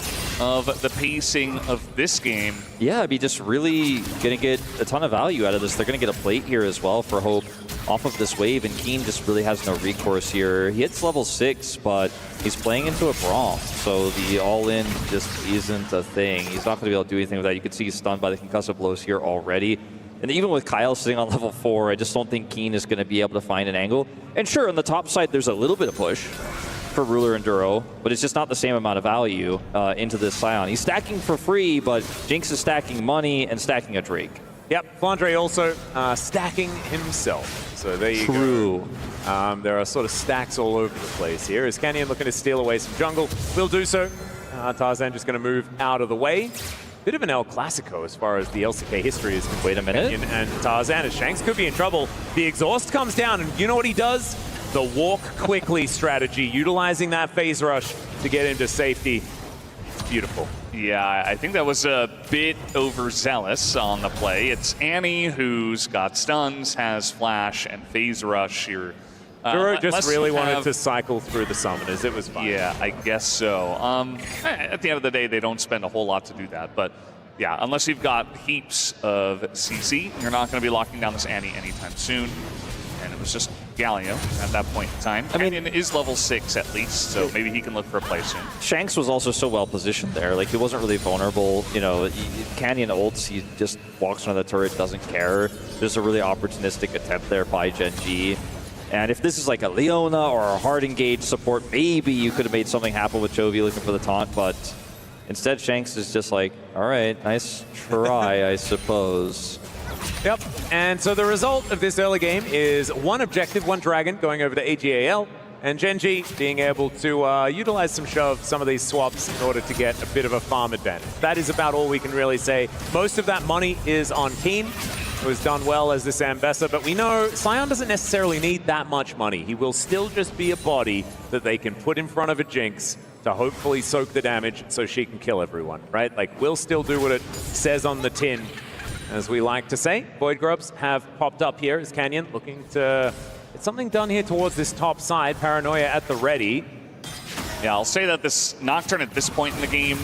of the pacing of this game. Yeah, I'd be just really going to get a ton of value out of this. They're going to get a plate here as well for Hope off of this wave, and Keen just really has no recourse here. He hits level 6, but he's playing into a Braum, so the all-in just isn't a thing. He's not going to be able to do anything with that. You can see he's stunned by the concussive blows here already. And even with Kyle sitting on level 4, I just don't think Keen is going to be able to find an angle. And sure, on the top side, there's a little bit of push for Ruler and Duro, but it's just not the same amount of value into this Scion. He's stacking for free, but Jinx is stacking money and stacking a Drake. Yep, Flandre also stacking himself. So there you go. There are sort of stacks all over the place here. Is Canyon looking to steal away some jungle? Will do so. Tarzan just going to move out of the way. Bit of an El Clasico as far as the LCK history is concerned. Wait a minute. Canyon and Tarzan, as Shanks could be in trouble. The exhaust comes down, and you know what he does? The walk quickly strategy, utilizing that phase rush to get him to safety. It's beautiful. Yeah, I think that was a bit overzealous on the play. It's Annie who's got stuns, has flash and phase rush here. Duro just really wanted to cycle through the summoners. It was fine. Yeah, I guess so. At the end of the day, they don't spend a whole lot to do that. But yeah, unless you've got heaps of CC, you're not going to be locking down this Annie anytime soon. And it was just Galio at that point in time. I mean, it is level 6 at least, so maybe he can look for a play soon. Shanks was also so well positioned there. Like, he wasn't really vulnerable. You know, Canyon ults, he just walks around the turret, doesn't care. There's a really opportunistic attempt there by Gen G. And if this is like a Leona or a hard engaged support, maybe you could have made something happen with Chovy looking for the taunt, but instead Shanks is just like, all right, nice try, I suppose. Yep, and so the result of this early game is one objective, one Dragon going over to AGAL, and Gen G being able to utilize some of these swaps in order to get a bit of a farm advantage. That is about all we can really say. Most of that money is on Keen, who has done well as this Ambessa, but we know Scion doesn't necessarily need that much money. He will still just be a body that they can put in front of a Jinx to hopefully soak the damage so she can kill everyone, right? Like, we'll still do what it says on the tin, as we like to say. Void Grubs have popped up here as Canyon looking to get something done here towards this top side. Paranoia at the ready. Yeah, I'll say that this Nocturne at this point in the game,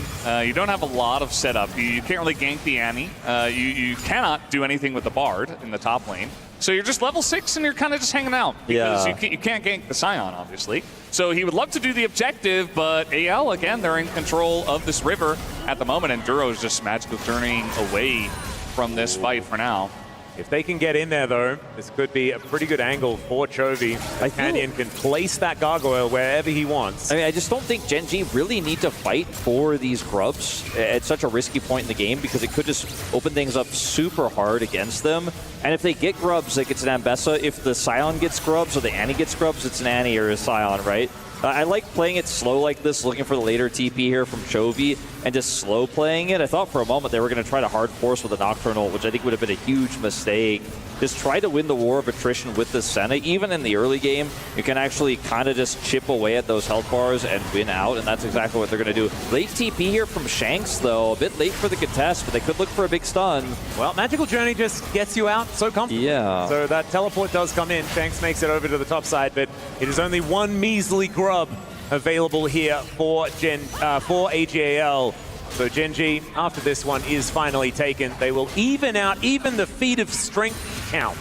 you don't have a lot of setup. You can't really gank the Annie. You cannot do anything with the Bard in the top lane. So you're just level 6 and you're kind of just hanging out. Because you can't gank the Scion, obviously. So he would love to do the objective, but AL, again, they're in control of this river at the moment, and Duro's just magical journeying away from this fight for now. If they can get in there, though, this could be a pretty good angle for Chovy. Canyon can place that gargoyle wherever he wants. I mean, I just don't think Gen G really need to fight for these grubs at such a risky point in the game, because it could just open things up super hard against them. And if they get grubs, like, it's an Ambessa. If the Scion gets grubs or the Annie gets grubs, it's an Annie or a Scion, right? I like playing it slow like this, looking for the later TP here from Chovy, and just slow playing it. I thought for a moment they were going to try to hard force with a Nocturnal, which I think would have been a huge mistake. Just try to win the war of attrition with the Senna. Even in the early game, you can actually kind of just chip away at those health bars and win out, and that's exactly what they're going to do. Late TP here from Shanks, though. A bit late for the contest, but they could look for a big stun. Well, Magical Journey just gets you out so comfortably. Yeah. So that teleport does come in. Shanks makes it over to the top side, but it is only one measly grub available here for AGAL. So Gen G, after this one is finally taken, they will even out even the feat of strength count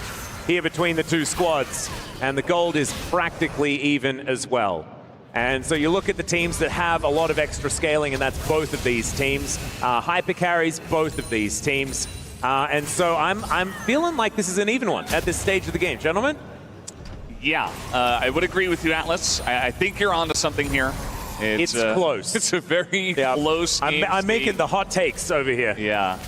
here between the two squads. And the gold is practically even as well. And so you look at the teams that have a lot of extra scaling, and that's both of these teams. Hyper carries both of these teams. And so I'm feeling like this is an even one at this stage of the game. Gentlemen? Yeah, I would agree with you, Atlas. I think you're onto something here. It's close. It's a very close game. I'm making the hot takes over here. Yeah.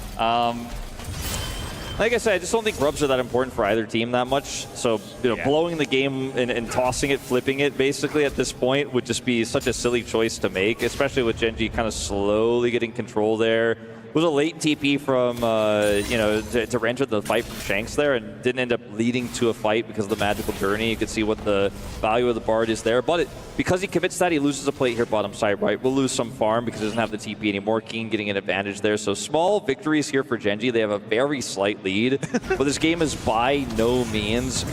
Like I said, I just don't think rubs are that important for either team that much. So, blowing the game and tossing it, flipping it, basically at this point would just be such a silly choice to make, especially with Gen G kind of slowly getting control there. It was a late TP from, to renter the fight from Shanks there and didn't end up leading to a fight because of the magical journey. You could see what the value of the Bard is there. But because he commits that, he loses a plate here bottom side right. We'll lose some farm because he doesn't have the TP anymore. Keen getting an advantage there. So small victories here for Gen G. They have a very slight lead. But this game is by no means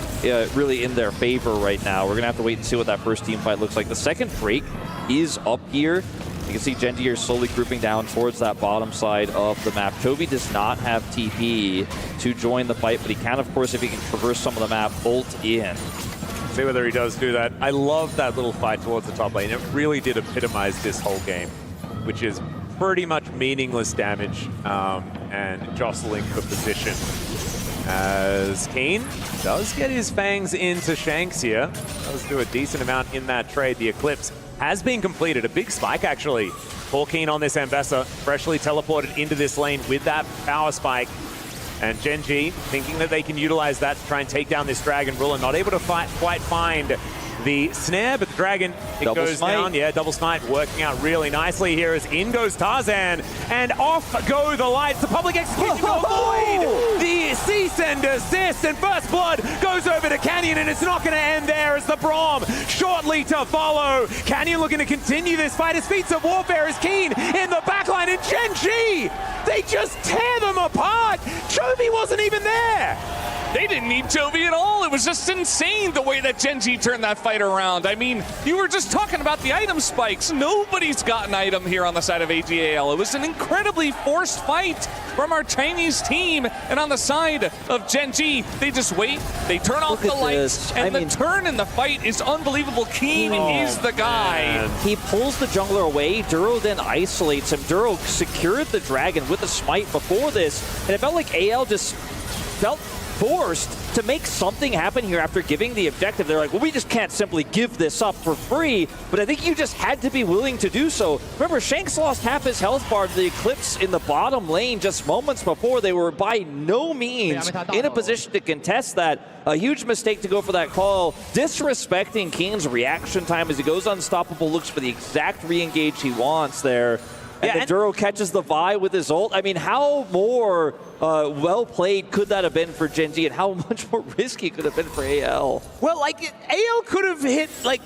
really in their favor right now. We're going to have to wait and see what that first team fight looks like. The second Drake is up here. You can see Gen G are slowly grouping down towards that bottom side of the map. Chovy does not have TP to join the fight, but he can, of course, if he can traverse some of the map, ult in. See whether he does do that. I love that little fight towards the top lane. It really did epitomize this whole game, which is pretty much meaningless damage and jostling for position. As Keen does get his fangs into Shanks here. Does do a decent amount in that trade. The Eclipse has been completed. A big spike, actually, for Keen on this Ambessa. Freshly teleported into this lane with that power spike. And Gen G thinking that they can utilize that to try and take down this Dragon Ruler. Not able to quite find the snare, but the Dragon, it double goes smite. down. Yeah, double smite working out really nicely here as in goes Tarzan. And off go the lights. The public execution to avoid the cease and desist. And first blood goes over to Canyon, and it's not going to end there as the Braum shortly to follow. Canyon looking to continue this fight. His feats of warfare is Keen in the backline, and Gen G, they just tear them apart. Chovy wasn't even there. They didn't need Chovy at all. It was just insane the way that Gen G turned that fight around. I mean, you were just talking about the item spikes. Nobody's got an item here on the side of AGAL. It was an incredibly forced fight from our Chinese team. And on the side of Gen G, they just wait, they turn off the lights, and the turn in the fight is unbelievable. Keen is the guy. Man. He pulls the jungler away. Duro then isolates him. Duro secured the Dragon with a smite before this, and it felt like AL just felt forced to make something happen here after giving the objective. They're like, well, we just can't simply give this up for free, but I think you just had to be willing to do so. Remember, Shanks lost half his health bar to the Eclipse in the bottom lane just moments before. They were by no means in a position to contest that. A huge mistake to go for that call, disrespecting Keen's reaction time as he goes unstoppable, looks for the exact re-engage he wants there. And the Duro catches the Vi with his ult. I mean, how more well played could that have been for Gen G, and how much more risky could it have been for AL? Well, like, AL could have hit, like,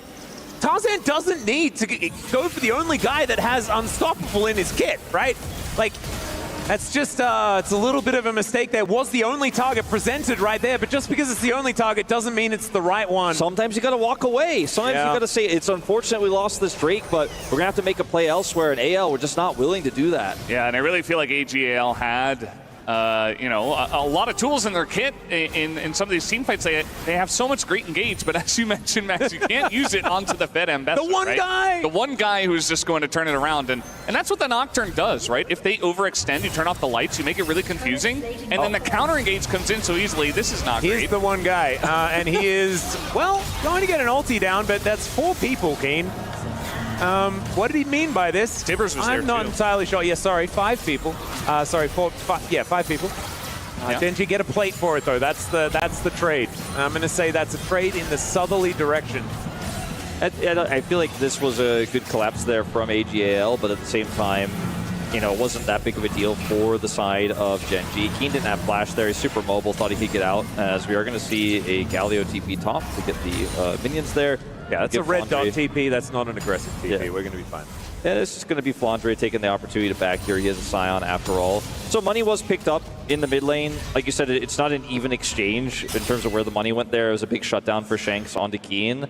Tarzan doesn't need to go for the only guy that has Unstoppable in his kit, right? Like, that's just, it's a little bit of a mistake. There was the only target presented right there, but just because it's the only target doesn't mean it's the right one. Sometimes you gotta walk away. Sometimes you gotta say, it's unfortunate we lost this Drake, but we're gonna have to make a play elsewhere, and AL, we're just not willing to do that. Yeah, and I really feel like AGAL had a lot of tools in their kit in some of these team fights. They have so much great engage, but as you mentioned, Max, you can't use it onto the Fed Ambessa. The one guy! The one guy who's just going to turn it around. And that's what the Nocturne does, right? If they overextend, you turn off the lights, you make it really confusing, and then the counter engage comes in so easily. This is not great. He's the one guy, and he is, well, going to get an ulti down, but that's 4 people, Keen. What did he mean by this? Tibbers was there, I'm not entirely sure. Yeah, sorry, 5 people. Sorry, 5 people. Gen G get a plate for it, though. That's the trade. I'm going to say that's a trade in the southerly direction. I feel like this was a good collapse there from AGAL, but at the same time, you know, it wasn't that big of a deal for the side of Gen G. Keen didn't have flash there. He's super mobile, thought he could get out, as we are going to see a Galio TP top to get the minions there. Yeah, that's a red dot TP. That's not an aggressive TP. Yeah. We're going to be fine. Yeah, it's just going to be Flandre taking the opportunity to back here. He has a Scion after all. So money was picked up in the mid lane. Like you said, it's not an even exchange in terms of where the money went there. It was a big shutdown for Shanks onto Keen.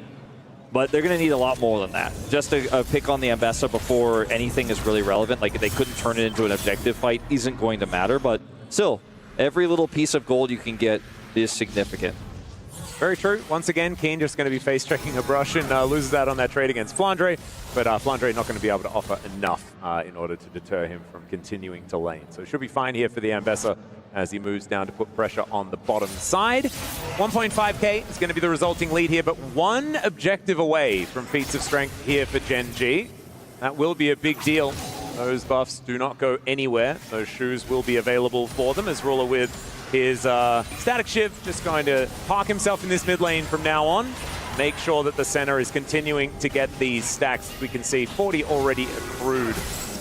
But they're going to need a lot more than that. Just a pick on the Ambessa before anything is really relevant. Like, they couldn't turn it into an objective fight isn't going to matter. But still, every little piece of gold you can get is significant. Very true. Once again, Keen just going to be face-checking a brush and loses out on that trade against Flandre. But Flandre not going to be able to offer enough in order to deter him from continuing to lane. So it should be fine here for the Ambessa as he moves down to put pressure on the bottom side. 1.5k is going to be the resulting lead here, but 1 objective away from feats of strength here for Gen G. That will be a big deal. Those buffs do not go anywhere. Those shoes will be available for them as Ruler with His Static Shiv just going to park himself in this mid lane from now on. Make sure that the center is continuing to get these stacks. We can see 40 already accrued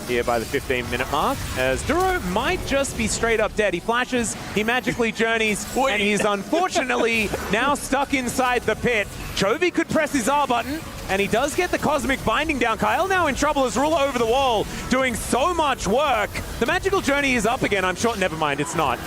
here by the 15-minute mark, as Duro might just be straight up dead. He flashes, he magically journeys, and he's unfortunately now stuck inside the pit. Chovy could press his R button, and he does get the Cosmic Binding down. Kyle now in trouble as Ruler over the wall, doing so much work. The Magical Journey is up again. I'm sure, never mind, it's not.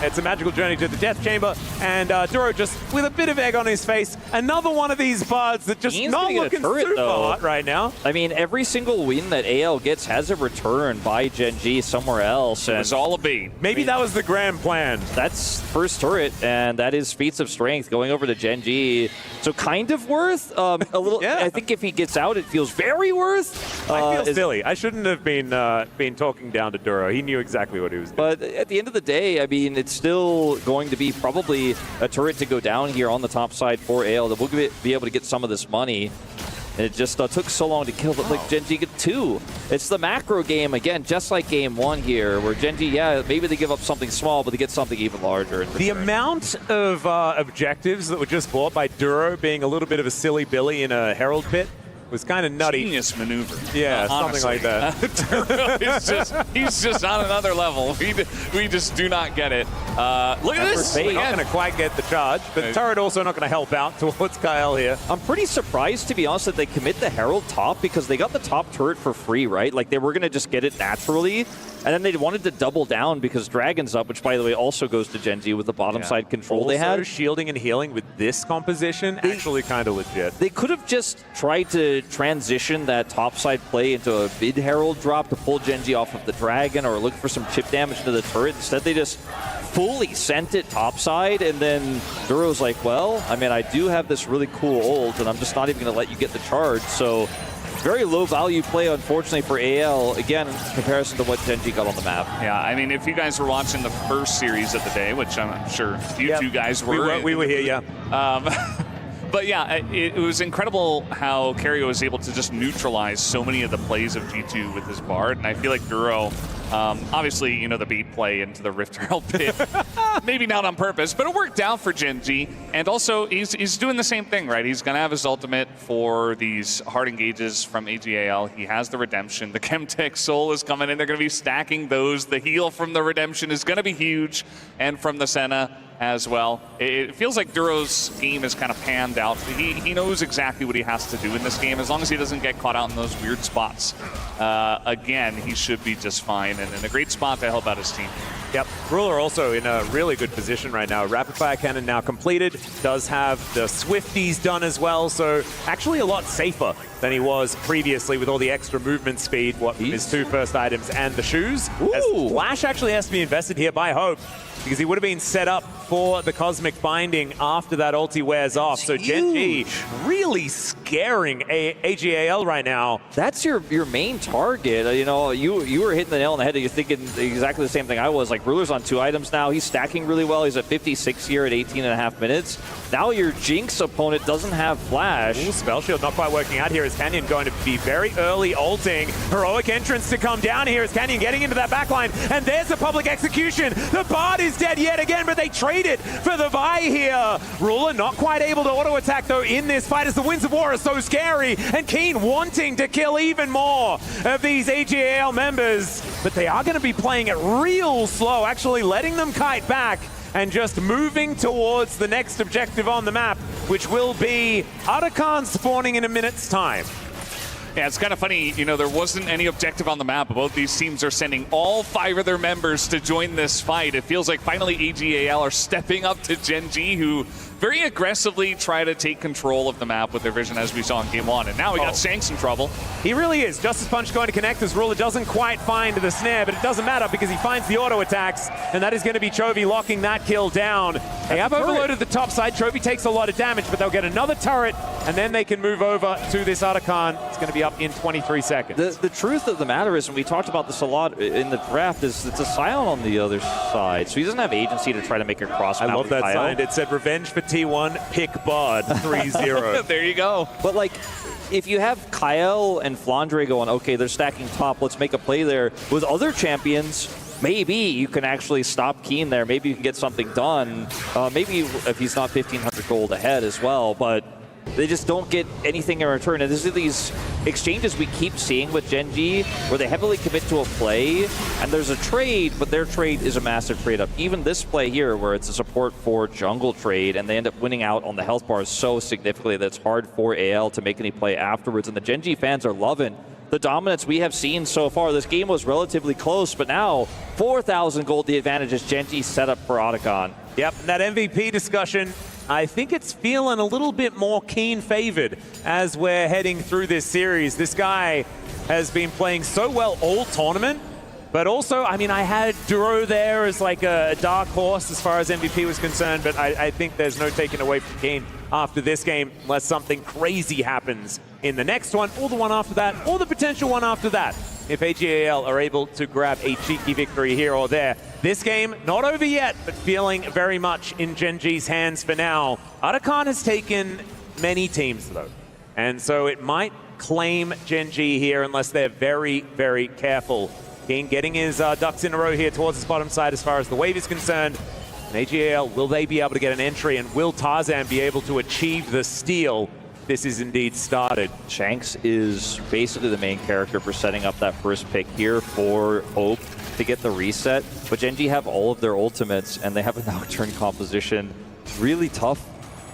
It's a Magical Journey to the Death Chamber, and Duro just with a bit of egg on his face. Another one of these bards that just not looking super hot right now. I mean, every single win that AL gets has a return by Gen G somewhere else. And it's all a bait. Maybe that was the grand plan. That's first turret, and that is Feats of Strength going over to Gen G. So kind of worth. A little. Yeah. I think if he gets out, it feels very worth. I feel silly. I shouldn't have been talking down to Duro. He knew exactly what he was doing. But at the end of the day, I mean, it's still going to be probably a turret to go down here on the top side for AL that will be able to get some of this money. And it just took so long to kill, but like Gen G get 2. It's the macro game again, just like game 1 here, where Gen G, yeah, maybe they give up something small, but they get something even larger. The amount of objectives that were just bought by Duro being a little bit of a silly Billy in a Herald pit was kind of nutty. Genius maneuver. Yeah, something like that. He's just on another level. We just do not get it. Look at this. We're not going to quite get the charge, but turret also not going to help out towards Kyle here. I'm pretty surprised, to be honest, that they commit the Herald top because they got the top turret for free, right? Like they were going to just get it naturally. And then they wanted to double down because Dragon's up, which, by the way, also goes to Gen G with the bottom side control also, they had. Shielding and healing with this composition, actually kind of legit. They could have just tried to transition that top side play into a mid Herald drop to pull Gen G off of the Dragon or look for some chip damage to the turret. Instead, they just fully sent it topside, and then Duro's like, well, I mean, I do have this really cool ult, and I'm just not even going to let you get the charge, so very low value play, unfortunately, for AL, again, in comparison to what Gen G got on the map. Yeah, I mean, if you guys were watching the first series of the day, which I'm sure you two guys were. We were here, yeah. But yeah, it was incredible how TENKKYU was able to just neutralize so many of the plays of G2 with his Bard, and I feel like Duro, obviously, you know, the bait play into the Rift Herald pit, maybe not on purpose, but it worked out for Gen G, and also he's doing the same thing, right? He's going to have his ultimate for these hard engages from AGAL. He has the Redemption. The Chemtech Soul is coming in. They're going to be stacking those. The heal from the Redemption is going to be huge, and from the Senna as well. It feels like Duro's game is kind of panned out. He knows exactly what he has to do in this game. As long as he doesn't get caught out in those weird spots, again, he should be just fine and in a great spot to help out his team. Yep, Ruler also in a really good position right now. Rapid Fire Cannon now completed, does have the Swifties done as well, so actually a lot safer than he was previously with all the extra movement speed, what from his 2 first items and the shoes. As Flash actually has to be invested here by Hope, because he would have been set up for the Cosmic Binding after that ulti wears off. So Gen G really scaring AGAL right now. That's your main target. You know, you were hitting the nail on the head. You're thinking exactly the same thing I was. Like, Ruler's on 2 items now. He's stacking really well. He's at 56 here at 18.5 minutes. Now your Jinx opponent doesn't have Flash. Spell Shield not quite working out here. Is Canyon going to be very early ulting. Heroic entrance to come down here as Canyon getting into that backline. And there's the public execution. The Bard is dead yet again, but they traded for the Vi here. Ruler not quite able to auto attack though in this fight as the Winds of War are so scary, and Keen wanting to kill even more of these AGAL members. But they are going to be playing it real slow, actually letting them kite back and just moving towards the next objective on the map, which will be Arakan spawning in a minute's time. Yeah, it's kind of funny, you know, there wasn't any objective on the map. Both these teams are sending all 5 of their members to join this fight. It feels like finally AGAL are stepping up to Gen G, who very aggressively try to take control of the map with their vision, as we saw in game 1. And now we got Shanks in trouble. He really is. Justice Punch going to connect as Ruler doesn't quite find the snare, but it doesn't matter because he finds the auto attacks, and that is going to be Chovy locking that kill down. They have overloaded the top side. Chovy takes a lot of damage, but they'll get another turret, and then they can move over to this Arakan. It's going to be up in 23 seconds. The truth of the matter is, and we talked about this a lot in the draft, is it's a Scion on the other side, so he doesn't have agency to try to make a cross map. I love that sign. It said revenge for T1, pick Bard, 3-0. There you go. But like, if you have Kyle and Flandre going, okay, they're stacking top, let's make a play there. With other champions, maybe you can actually stop Keen there. Maybe you can get something done. Maybe if he's not 1,500 gold ahead as well, but they just don't get anything in return. And this is these exchanges we keep seeing with Gen G where they heavily commit to a play and there's a trade, but their trade is a massive trade up. Even this play here where it's a support for jungle trade and they end up winning out on the health bars so significantly that it's hard for AL to make any play afterwards. And the Gen G fans are loving the dominance we have seen so far. This game was relatively close, but now 4,000 gold the advantage is Gen G set up for Otacon. Yep, that MVP discussion, I think it's feeling a little bit more Keen favored as we're heading through this series. This guy has been playing so well all tournament, but also, I mean, I had Duro there as like a dark horse as far as MVP was concerned, but I think there's no taking away from Keen after this game unless something crazy happens in the next one, or the one after that, or the potential one after that. If AGAL are able to grab a cheeky victory here or there. This game, not over yet, but feeling very much in Gen G's hands for now. Otacon has taken many teams, though. And so it might claim Gen G here unless they're very, very careful. Keen getting his ducks in a row here towards his bottom side as far as the wave is concerned. And AGAL, will they be able to get an entry? And will Tarzan be able to achieve the steal? This is indeed started. Shanks is basically the main character for setting up that first pick here for Hope to get the reset. But Gen G have all of their ultimates and they have a Nocturne composition. It's really tough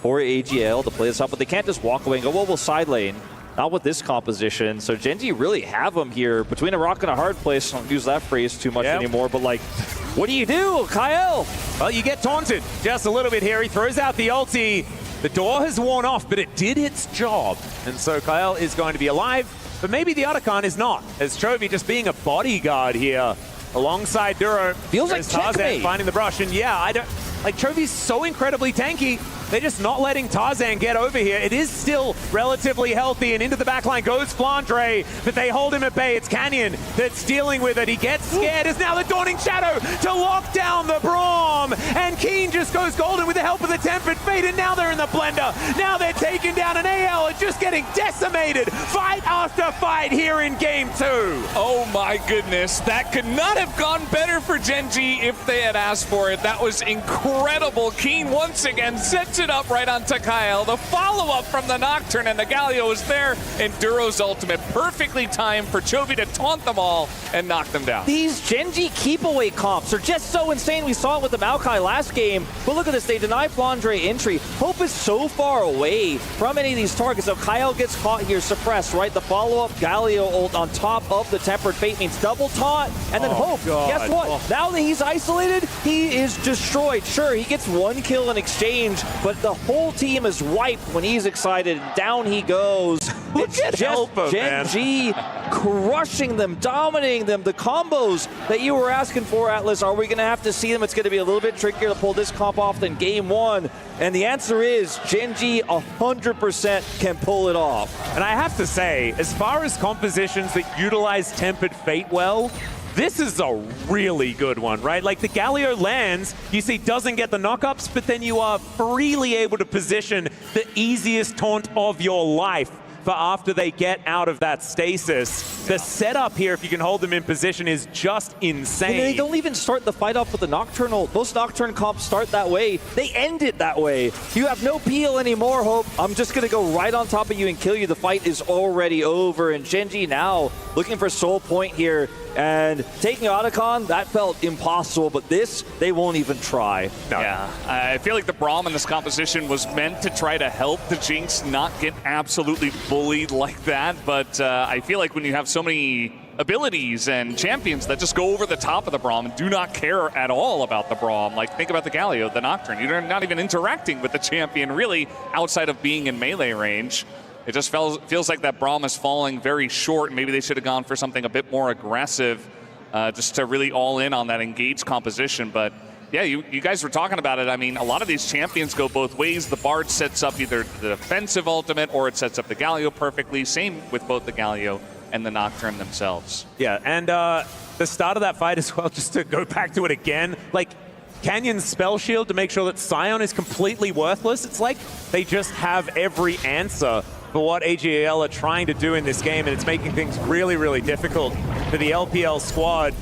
for AGL to play this up, but they can't just walk away and go, well, we'll side lane. Not with this composition. So Gen G really have them here between a rock and a hard place. I don't use that phrase too much anymore, but like, what do? Kyle? Well, you get taunted just a little bit here. He throws out the ulti. The door has worn off, but it did its job. And so Kyle is going to be alive, but maybe the Otacon is not. As Chovy just being a bodyguard here alongside Duro. Feels like Tarzan finding the brush. And yeah, I don't, like Chovy's so incredibly tanky. They're just not letting Tarzan get over here. It is still relatively healthy, and into the backline goes Flandre, but they hold him at bay. It's Canyon that's dealing with it. He gets scared. It's now the Dawning Shadow to lock down the Braum, and Keen just goes golden with the help of the Tempered Fate, and now they're in the blender. Now they're taking down an AL and just getting decimated. Fight after fight here in game 2. Oh my goodness, that could not have gone better for Gen G if they had asked for it. That was incredible. Keen once again sets it up right onto Kyle. The follow-up from the Nocturne, and the Galio is there, and Duro's ultimate perfectly timed for Chovy to taunt them all and knock them down. These Gen G keep-away comps are just so insane. We saw it with the Maokai last game, but look at this. They deny Flandre entry. Hope is so far away from any of these targets. So Kyle gets caught here, suppressed, right? The follow-up Galio ult on top of the Tempered Fate means double taunt, and then Hope, guess what? Now that he's isolated, he is destroyed. Sure, he gets one kill in exchange, but the whole team is wiped when he's excited. Down he goes. Look at Gen G crushing them, dominating them. The combos that you were asking for, Atlas, are we going to have to see them? It's going to be a little bit trickier to pull this comp off than game 1. And the answer is Gen G 100% can pull it off. And I have to say, as far as compositions that utilize Tempered Fate well, this is a really good one, right? Like the Galio lands, you see doesn't get the knockups, but then you are freely able to position the easiest taunt of your life for after they get out of that stasis. The setup here, if you can hold them in position, is just insane. And they don't even start the fight off with the Nocturnal. Most Nocturne comps start that way. They end it that way. You have no peel anymore, Hope. I'm just going to go right on top of you and kill you. The fight is already over. And Gen G now looking for Soul Point here. And taking Otacon, that felt impossible, but this, they won't even try. No. Yeah, I feel like the Braum in this composition was meant to try to help the Jinx not get absolutely bullied like that, but I feel like when you have so many abilities and champions that just go over the top of the Braum and do not care at all about the Braum, like think about the Galio, the Nocturne, you're not even interacting with the champion really outside of being in melee range. It just feels like that Braum is falling very short. Maybe they should have gone for something a bit more aggressive just to really all in on that engaged composition. But yeah, you guys were talking about it. I mean, a lot of these champions go both ways. The Bard sets up either the defensive ultimate or it sets up the Galio perfectly. Same with both the Galio and the Nocturne themselves. Yeah, and the start of that fight as well, just to go back to it again, like Canyon's spell shield to make sure that Sion is completely worthless. It's like they just have every answer for what AGAL are trying to do in this game, and it's making things really, really difficult for the LPL squad.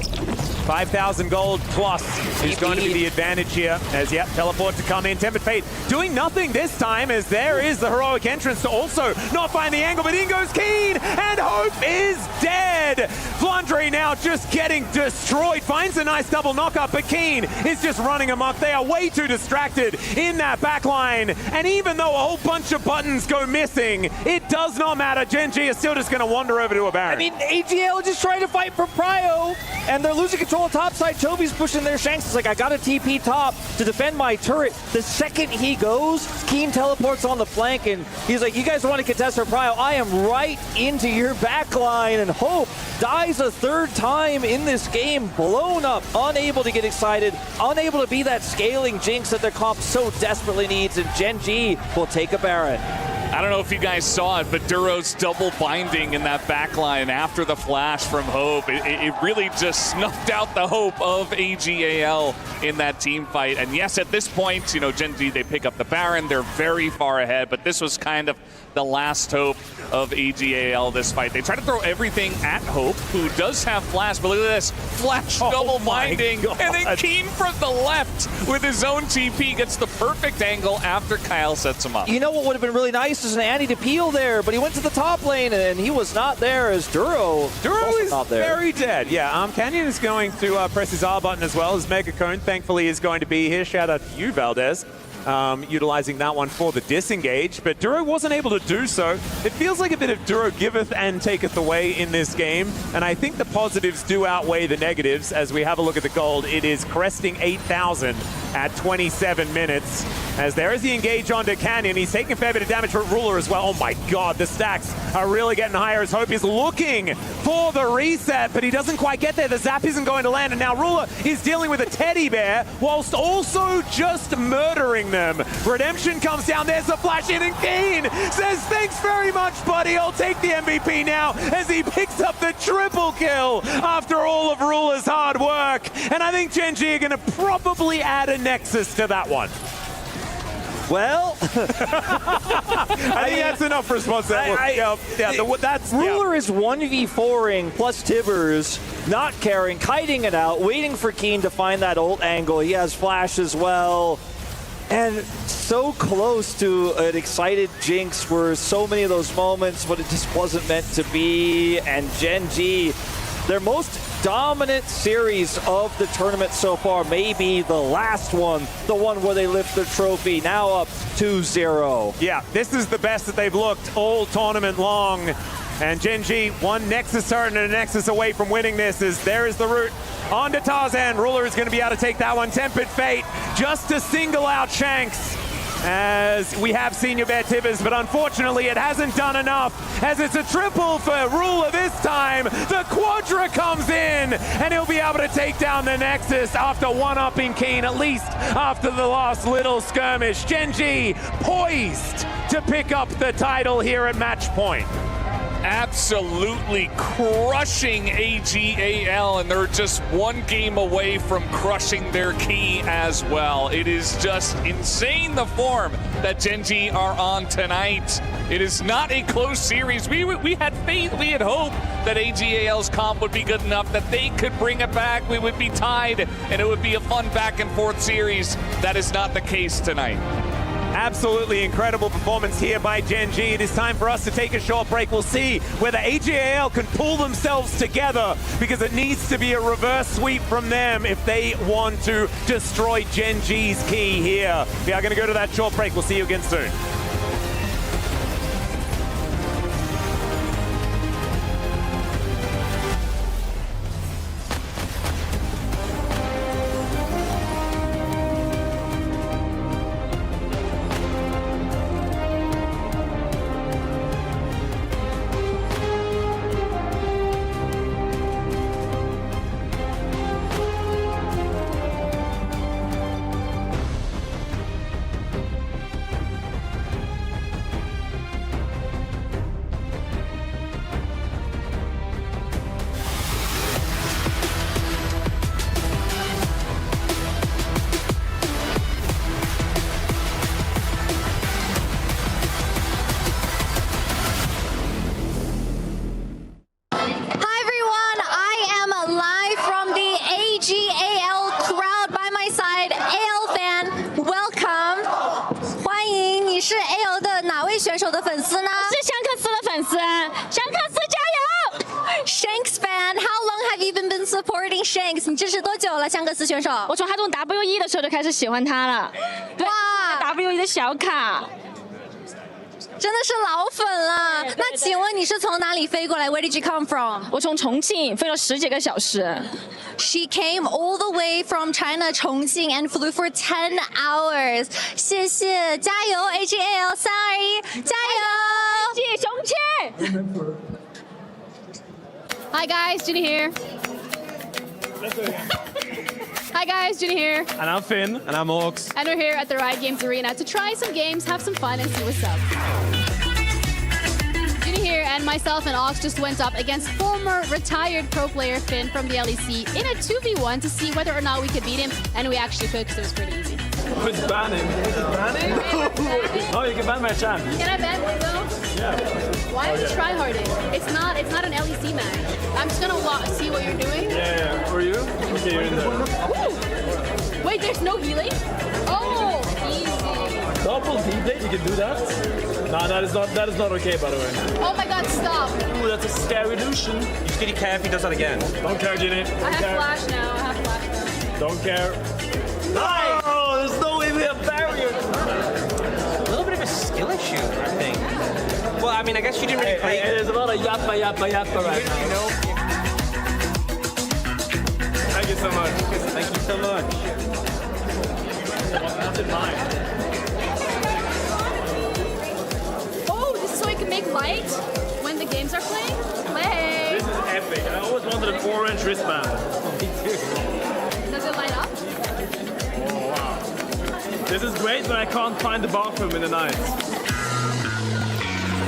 5,000 gold plus is going to be the advantage here. As, teleport to come in. Tempered Fate doing nothing this time as there is the heroic entrance to also not find the angle, but in goes Keen, and Hope is dead. Flandre now just getting destroyed. Finds a nice double knockup, but Keen is just running amok. They are way too distracted in that backline. And even though a whole bunch of buttons go missing, it does not matter. Gen G is still just going to wander over to a Baron. I mean, AGL is just trying to fight for Prio, and they're losing control of top side. Toby's pushing their Shanks. It's like, I got a TP top to defend my turret. The second he goes, Keen teleports on the flank, and he's like, you guys want to contest for Prio? I am right into your backline, and Hope dies a third time in this game, blown up, unable to get excited, unable to be that scaling Jinx that their comp so desperately needs, and Gen G will take a Baron. I don't know if you guys saw it, but Duro's double binding in that backline after the flash from Hope. It really just snuffed out the hope of AGAL in that team fight. And yes, at this point, you know, Gen G, they pick up the Baron. They're very far ahead, but this was kind of the last hope of AGAL this fight. They try to throw everything at Hope, who does have flash, but look at this. Flash double binding, and then Keen from the left with his own TP gets the perfect angle after Kyle sets him up. You know what would have been really nice is an Annie to peel there, but he went to the top lane and he was not there as Duro is not there. very dead. Yeah, Canyon is going to press his R button as well as Mega Cone thankfully is going to be here. Shout out to you, Valdez. Utilizing that one for the disengage, but Duro wasn't able to do so. It feels like a bit of Duro giveth and taketh away in this game, and I think the positives do outweigh the negatives. As we have a look at the gold, it is cresting 8,000 at 27 minutes, as there is the engage onto Canyon. He's taking a fair bit of damage for Ruler as well. Oh my god, the stacks are really getting higher as Hope is looking for the reset, but he doesn't quite get there. The zap isn't going to land, and now Ruler is dealing with a teddy bear whilst also just murdering them. Redemption comes down, there's a flash in, and Keen says, thanks very much, buddy, I'll take the MVP now, as he picks up the triple kill after all of Ruler's hard work. And I think Gen G are going to probably add a Nexus to that one. Well, I think that's enough response. Ruler is 1v4ing plus Tibbers, not caring, kiting it out, waiting for Keen to find that ult angle. He has flash as well. And so close to an excited Jinx were so many of those moments, but it just wasn't meant to be. And Gen G, their most dominant series of the tournament so far, maybe the last one, the one where they lift their trophy, now up 2-0. Yeah, this is the best that they've looked all tournament long. And Gen G, one Nexus turret and a Nexus away from winning this, as there is the route onto Tarzan. Ruler is going to be able to take that one. Tempered Fate just to single out Shanks, as we have Senior Bear Tibbers, but unfortunately it hasn't done enough, as it's a triple for Ruler this time. The Quadra comes in, and he'll be able to take down the Nexus after one-upping Keen, at least after the last little skirmish. Gen G poised to pick up the title here at match point. Absolutely crushing AGAL, and they're just one game away from crushing their key as well. It is just insane the form that Gen G are on tonight. It is not a close series. We had faith, we had hope that AGAL's comp would be good enough that they could bring it back. We would be tied, and it would be a fun back and forth series. That is not the case tonight. Absolutely incredible performance here by Gen G. It is time for us to take a short break. We'll see whether AGAL can pull themselves together, because it needs to be a reverse sweep from them if they want to destroy Gen G's key here. We are going to go to that short break. We'll see you again soon. AGAL crowd by my side. AL fan, welcome. 欢迎，你是 AL 的哪位选手的粉丝呢？是香克斯的粉丝，香克斯加油 ！Shanks fan, how long have you been supporting Shanks? 你支持多久了，香克斯选手？我从他中 WE 的时候就开始喜欢他了。哇 ，WE 的小卡。真的是老粉了。那请问你是从哪里飞过来 ？Where did you come from？ 我从重庆飞了10几个小时。She came all the way from China 重庆 and flew for 10 hours。谢谢，加油 AGAL 321，加油！谢雄起。Hi guys, Ginny here. Hi guys, Ginny here. And I'm Finn. And I'm Ox. And we're here at the Riot Games Arena to try some games, have some fun, and see what's up. Ginny here, and myself and Ox just went up against former retired pro player Finn from the LEC in a 2v1 to see whether or not we could beat him, and we actually could because it was pretty easy. Who's banning? Banning? Oh, you can ban my champ. Can I ban Lego? Yeah. Why are you tryharding? It's not an LEC match. I'm just gonna see what you're doing. Yeah. For you? Okay, you're in there. Ooh. Wait, there's no healing? Oh, easy. Double D-blade, you can do that? No, that is not okay, by the way. Oh my god, stop. Ooh, that's a scary illusion. You just need to care if he does that again. Don't care, Ginny. I have flash now. Don't care. No! There's no way we have barrier. A little bit of a skill issue, I think. Well, I mean, I guess you didn't really play. There's a lot of yappa right now. Thank you so much. Thank you so much. That's in mine. Oh, this is so I can make light when the games are playing? Play! This is epic. I always wanted an orange wristband. Me too. Does it light up? Oh, wow. This is great when I can't find the bathroom in the night.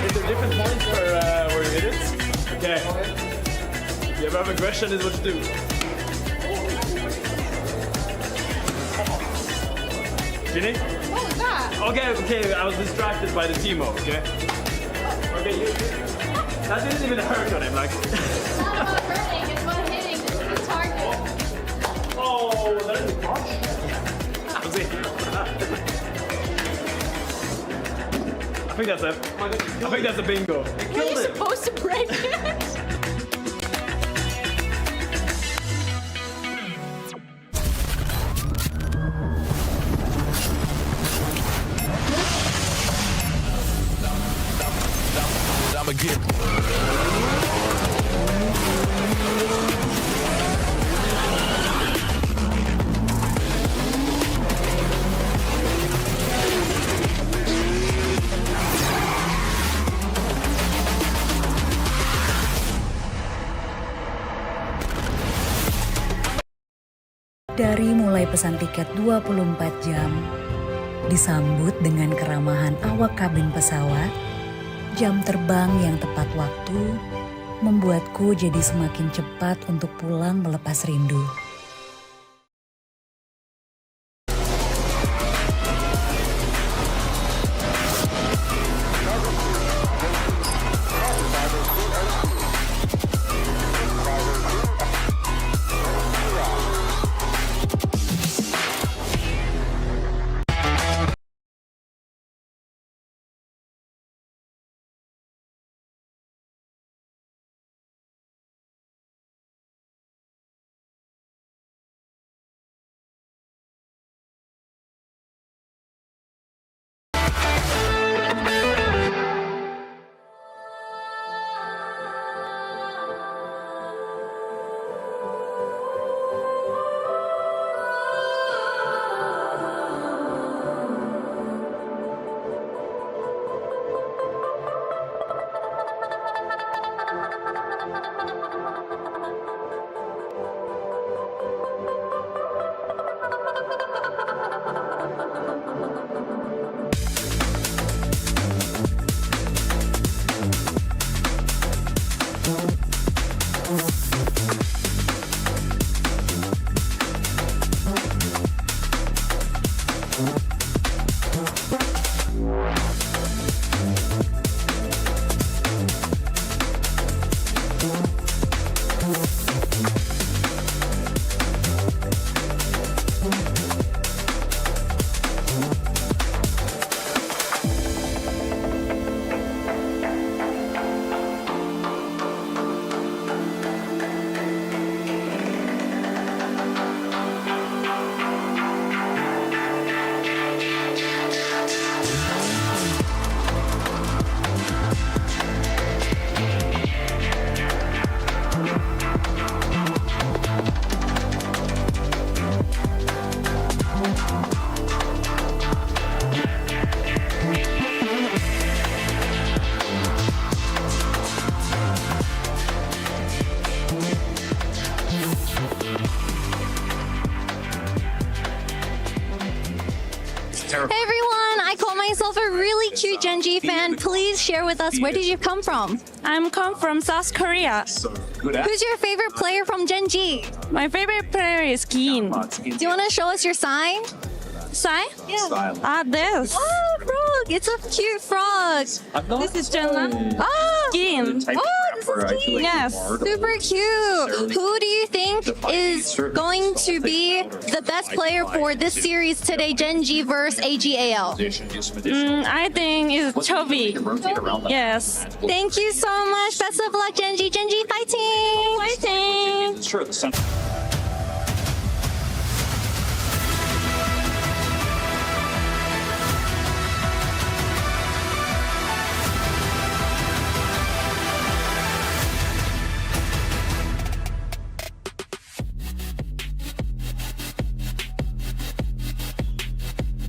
Is there different points where you hit it? Okay. If you ever have aggression, this is what you do. Ginny? What was that? Okay, I was distracted by the Teemo, okay? Okay, that didn't even hurt on him, like. It's not about hurting, it's about hitting the target. Oh, that is a punch? I think that's a bingo. Were you supposed to break it? Dari mulai pesan tiket 24 jam, disambut dengan keramahan awak kabin pesawat, jam terbang yang tepat waktu, membuatku jadi semakin cepat untuk pulang melepas rindu. everyone, I call myself a really cute Genji fan. Please share with us, where did you come from? I'm come from South Korea. Who's your favorite player from Genji? My favorite player is Keen. Do you want to show us your sign? Sign? Yeah. This. Oh, frog. It's a cute frog. This is Jenna. Oh, Keen. Oh, this is Keen. Yes. Super cute. Who do you think is going to be the best player for this series today, Genji versus AGAL? I think it's Chovy. Yes. Thank you so much. Best of luck, Genji. Genji fighting. Fighting.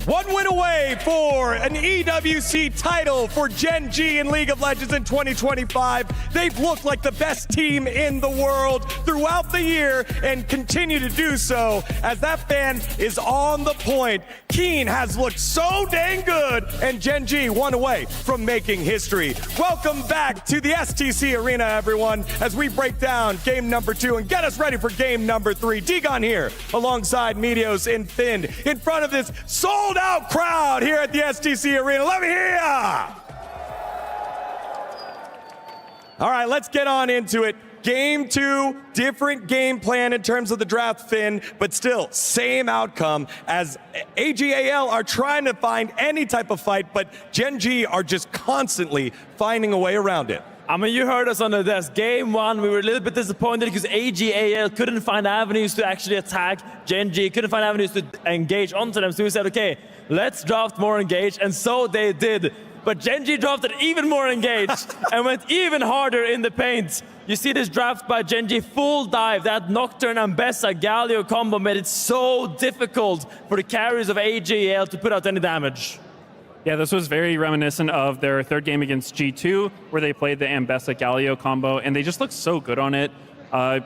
One win away for an EWC title for Gen G in League of Legends in 2025. They've looked like the best team in the world throughout the year and continue to do so as that fan is on the point. Keen has looked so dang good, and Gen G one away from making history. Welcome back to the STC Arena, everyone, as we break down game number 2 and get us ready for game number 3. Dagon here alongside Meteos and Finn in front of this sold-out crowd here at the STC Arena. Let me hear ya! All right, let's get on into it. Game 2, different game plan in terms of the draft, Finn, but still same outcome as AGAL are trying to find any type of fight, but Gen G are just constantly finding a way around it. I mean, you heard us on the desk. Game 1, we were a little bit disappointed because AGAL couldn't find avenues to actually attack Gen G, couldn't find avenues to engage onto them. So we said, okay, let's draft more engaged, and so they did. But Gen G drafted even more engaged and went even harder in the paint. You see this draft by Gen G, full dive. That Nocturne and Bessa Galio combo made it so difficult for the carries of AGAL to put out any damage. Yeah, this was very reminiscent of their third game against G2, where they played the Ambessa Galio combo, and they just look so good on it.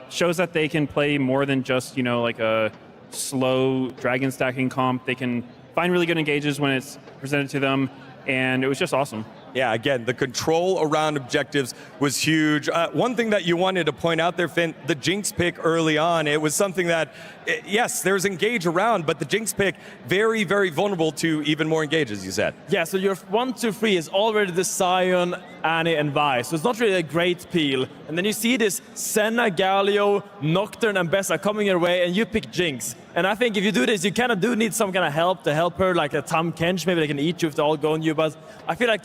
Shows that they can play more than just, you know, like a slow dragon stacking comp. They can find really good engages when it's presented to them, and it was just awesome. Yeah, again, the control around objectives was huge. One thing that you wanted to point out there, Finn, the Jinx pick early on, it was something that, yes, there's engage around, but the Jinx pick, very, very vulnerable to even more engage, as you said. Yeah, so your 1, 2, 3 is already the Sion, Annie, and Vi, so it's not really a great peel. And then you see this Senna, Galio, Nocturne, and Bessa coming your way, and you pick Jinx. And I think if you do this, you kind of do need some kind of help to help her, like a Tam Kench, maybe they can eat you if they all go on you, but I feel like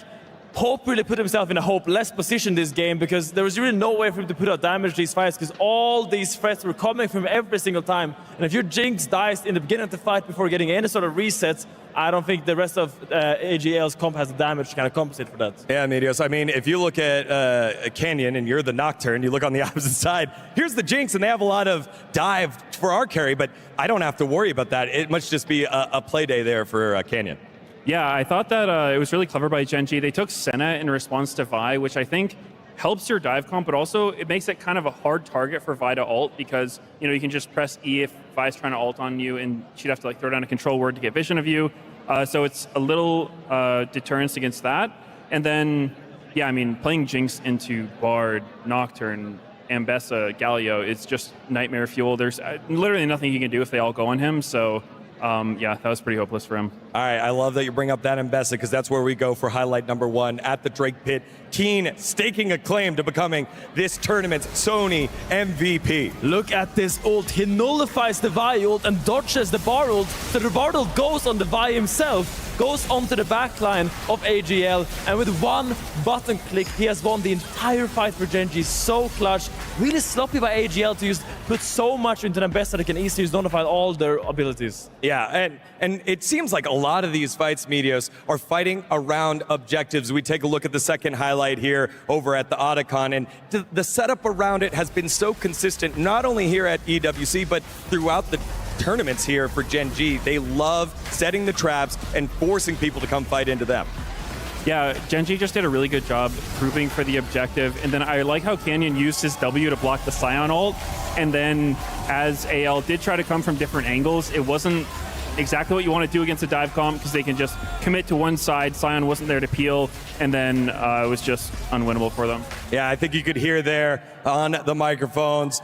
Hope really put himself in a hopeless position this game because there was really no way for him to put out damage to these fights because all these threats were coming from every single time. And if your Jinx dies in the beginning of the fight before getting any sort of resets, I don't think the rest of AGAL's comp has the damage to kind of compensate for that. Yeah, Meteos. I mean, if you look at Canyon and you're the Nocturne, you look on the opposite side, here's the Jinx, and they have a lot of dive for our carry, but I don't have to worry about that. It must just be a play day there for Canyon. Yeah, I thought that it was really clever by Gen G. They took Senna in response to Vi, which I think helps your dive comp, but also it makes it kind of a hard target for Vi to ult because, you know, you can just press E if Vi's trying to ult on you and she'd have to like throw down a control word to get vision of you. So it's a little deterrence against that. And then, yeah, I mean, playing Jinx into Bard, Nocturne, Ambessa, Galio, it's just nightmare fuel. There's literally nothing you can do if they all go on him. So yeah, that was pretty hopeless for him. All right, I love that you bring up that Ambessa because that's where we go for highlight number 1 at the Drake Pit. Keen staking a claim to becoming this tournament's Sony MVP. Look at this ult. He nullifies the Vi ult and dodges the Bar ult. So the Bar ult goes on the Vi himself, goes onto the backline of AGL, and with one button click, he has won the entire fight for Gen G. So clutch. Really sloppy by AGL to just put so much into the best that they can easily use nullify all their abilities. Yeah, and it seems like a lot of these fights, Meteos, are fighting around objectives. We take a look at the second highlight here over at the Otacon, and the setup around it has been so consistent, not only here at EWC, but throughout the tournaments here for Gen G. They love setting the traps and forcing people to come fight into them. Yeah, Gen G just did a really good job grouping for the objective, and then I like how Canyon used his W to block the Scion ult, and then as AL did try to come from different angles, it wasn't exactly what you want to do against a dive comp because they can just commit to one side. Sion wasn't there to peel, and then it was just unwinnable for them. Yeah, I think you could hear there on the microphones.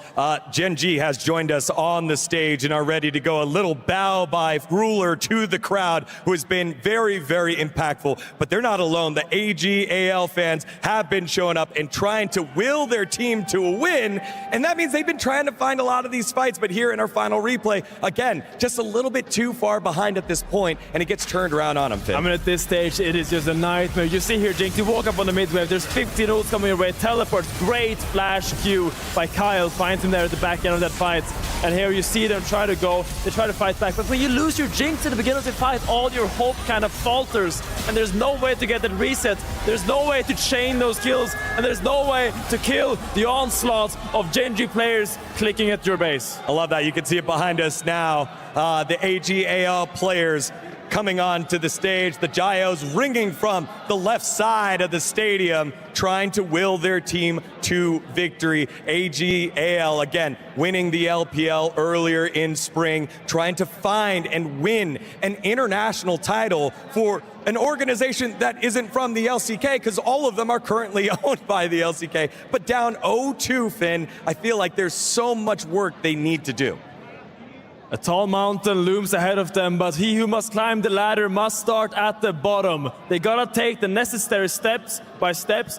Gen G has joined us on the stage and are ready to go. A little bow by Ruler to the crowd, who has been very, very impactful. But they're not alone. The AGAL fans have been showing up and trying to will their team to a win. And that means they've been trying to find a lot of these fights. But here in our final replay, again, just a little bit too far behind at this point, and it gets turned around on them, Finn. I mean, at this stage, it is just a nightmare. You see here, Jinx, you walk up on the mid wave. There's 15 ults coming your way. Teleports, great flash Q by Kyle. Finds him there at the back end of that fight. And here you see them try to go. They try to fight back. But when you lose your Jinx at the beginning of the fight, all your hope kind of falters. And there's no way to get that reset. There's no way to chain those kills. And there's no way to kill the onslaught of Gen G players clicking at your base. I love that. You can see it behind us now. The AGAL players coming on to the stage. The Gyos ringing from the left side of the stadium, trying to will their team to victory. AGAL, again, winning the LPL earlier in spring, trying to find and win an international title for an organization that isn't from the LCK, because all of them are currently owned by the LCK. But down 0-2, Finn, I feel like there's so much work they need to do. A tall mountain looms ahead of them, but he who must climb the ladder must start at the bottom. They gotta take the necessary steps by steps,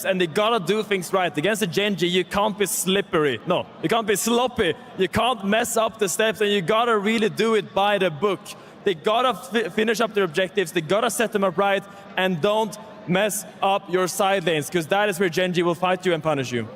and they gotta do things right. Against the Gen G, you can't be slippery. No, you can't be sloppy. You can't mess up the steps, and you gotta really do it by the book. They gotta finish up their objectives, they gotta set them up right, and don't mess up your side lanes, because that is where Gen G will fight you and punish you.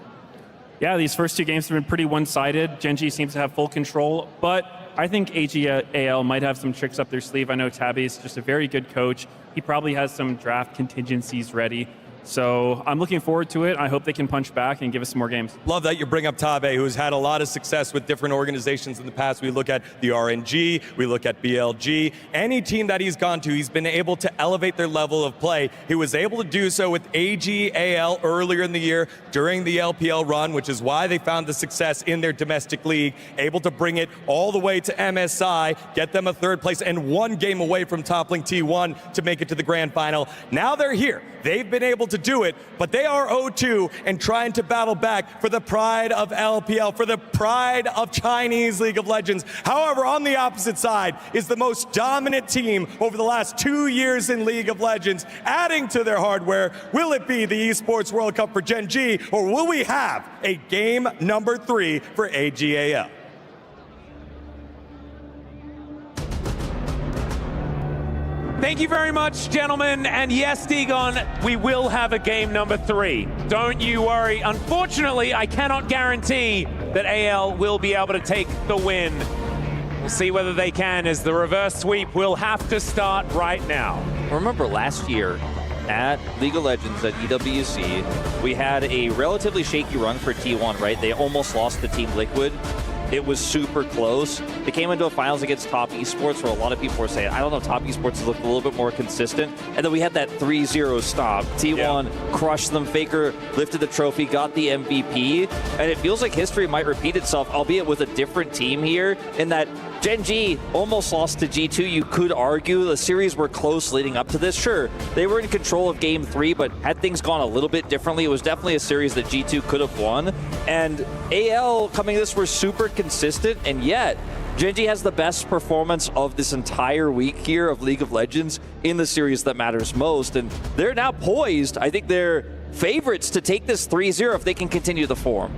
Yeah, these first two games have been pretty one-sided. Gen G seems to have full control, but I think AGAL might have some tricks up their sleeve. I know Tabby's just a very good coach. He probably has some draft contingencies ready. So I'm looking forward to it. I hope they can punch back and give us some more games. Love that you bring up Tabe, who's had a lot of success with different organizations in the past. We look at the RNG, we look at BLG. Any team that he's gone to, he's been able to elevate their level of play. He was able to do so with AGAL earlier in the year during the LPL run, which is why they found the success in their domestic league, able to bring it all the way to MSI, get them a third place and one game away from toppling T1 to make it to the grand final. Now they're here. They've been able to do it, but they are 0-2 and trying to battle back for the pride of LPL, for the pride of Chinese League of Legends. However, on the opposite side is the most dominant team over the last 2 years in League of Legends, adding to their hardware. Will it be the Esports World Cup for Gen G, or will we have a game number 3 for AGAL? Thank you very much, gentlemen. And yes, Degon, we will have a game number 3. Don't you worry. Unfortunately, I cannot guarantee that AL will be able to take the win. We'll see whether they can, as the reverse sweep will have to start right now. Remember last year at League of Legends at EWC, we had a relatively shaky run for T1, right? They almost lost to Team Liquid. It was super close. They came into a finals against Top Esports, where a lot of people were saying, I don't know, Top Esports has looked a little bit more consistent. And then we had that 3-0 stop. T1 crushed them. Faker lifted the trophy, got the MVP. And it feels like history might repeat itself, albeit with a different team here, in that Gen G almost lost to G2. You could argue the series were close leading up to this. Sure, they were in control of Game 3, but had things gone a little bit differently, it was definitely a series that G2 could have won. And AL coming this were super consistent, and yet Gen G has the best performance of this entire week here of League of Legends in the series that matters most. And they're now poised. I think they're favorites to take this 3-0 if they can continue the form.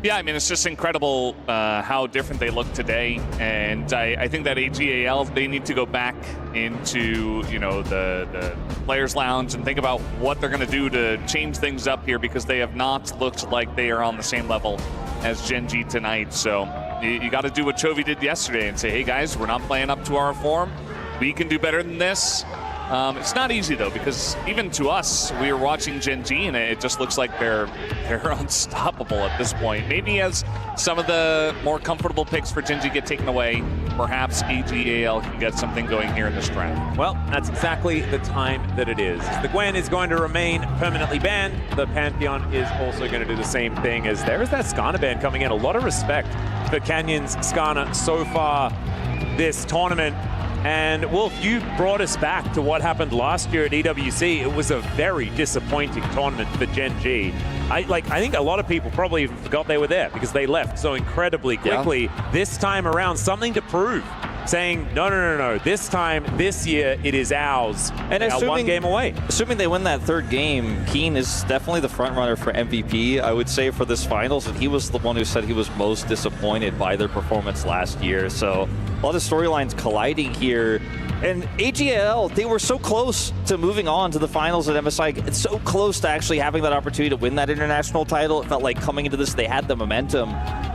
Yeah, I mean, it's just incredible how different they look today. And I think that AGAL, they need to go back into, you know, the players' lounge and think about what they're going to do to change things up here, because they have not looked like they are on the same level as Gen G tonight. So you got to do what Chovy did yesterday and say, hey, guys, we're not playing up to our form. We can do better than this. It's not easy, though, because even to us, we were watching Gen G, and it just looks like they're unstoppable at this point. Maybe as some of the more comfortable picks for Gen G get taken away, perhaps AGAL can get something going here in this draft. Well, that's exactly the time that it is. The Gwen is going to remain permanently banned. The Pantheon is also going to do the same thing, as there is that Skarner ban coming in. A lot of respect for Canyon's Skarner so far this tournament. And Wolf, you brought us back to what happened last year at EWC. It was a very disappointing tournament for Gen G. I think a lot of people probably even forgot they were there because they left so incredibly quickly. Yeah. This time around, something to prove. Saying, no, this time, this year, it is ours. And assuming, one game away. Assuming they win that third game, Keen is definitely the front runner for MVP, I would say, for this finals. And he was the one who said he was most disappointed by their performance last year. So a lot of storylines colliding here. And AGL, they were so close to moving on to the finals at MSI. It's so close to actually having that opportunity to win that international title. It felt like coming into this, they had the momentum.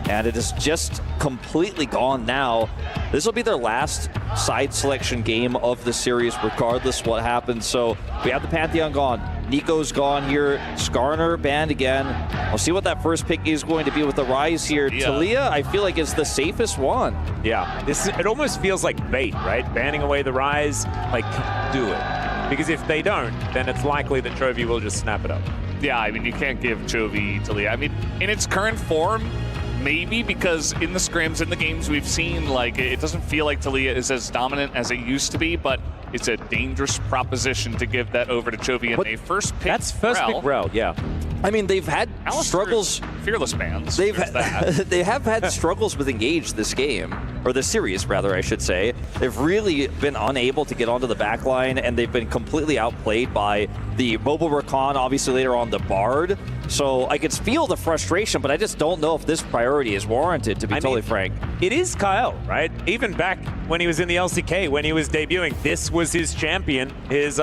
And it is just completely gone now. This will be their last side selection game of the series, regardless what happens. So we have the Pantheon gone. Nico's gone here. Skarner banned again. We'll see what that first pick is going to be with the Rise here. Yeah. Talia, I feel like, is the safest one. Yeah, it almost feels like bait, right? Banning away the Rise, like, do it. Because if they don't, then it's likely that Chovy will just snap it up. Yeah, I mean, you can't give Chovy Talia. I mean, in its current form, maybe, because in the scrims, in the games we've seen, like, it doesn't feel like Talia is as dominant as it used to be, but it's a dangerous proposition to give that over to Chovy in a first pick. That's first pick Rel, yeah. I mean, they've had struggles. Fearless bans. They have had struggles with Engage this game, or this series, rather, I should say. They've really been unable to get onto the back line, and they've been completely outplayed by the Mobile Rakan, obviously later on the Bard. So I could feel the frustration, but I just don't know if this priority is warranted, to be totally frank. It is Kyle, right? Even back when he was in the LCK, when he was debuting, this was his champion. His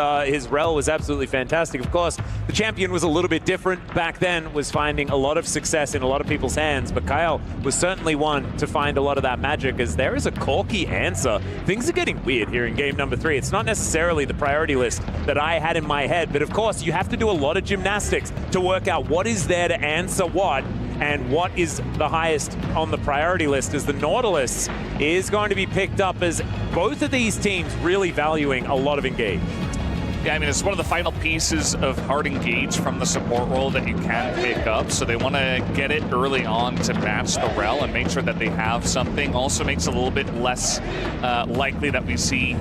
Rel was absolutely fantastic. Of course, the champion was a little bit different back then, was finding a lot of success in a lot of people's hands, but Kyle was certainly one to find a lot of that magic, as there is a Corki answer. Things are getting weird here in game number 3. It's not necessarily the priority list that I had in my head, but of course, you have to do a lot of gymnastics to work out what is there to answer what, and what is the highest on the priority list, as the Nautilus is going to be picked up, as both of these teams really valuing a lot of Engage. Yeah, I mean, it's one of the final pieces of hard Engage from the support role that you can pick up, so they want to get it early on to match the Rel and make sure that they have something. Also makes it a little bit less likely that we see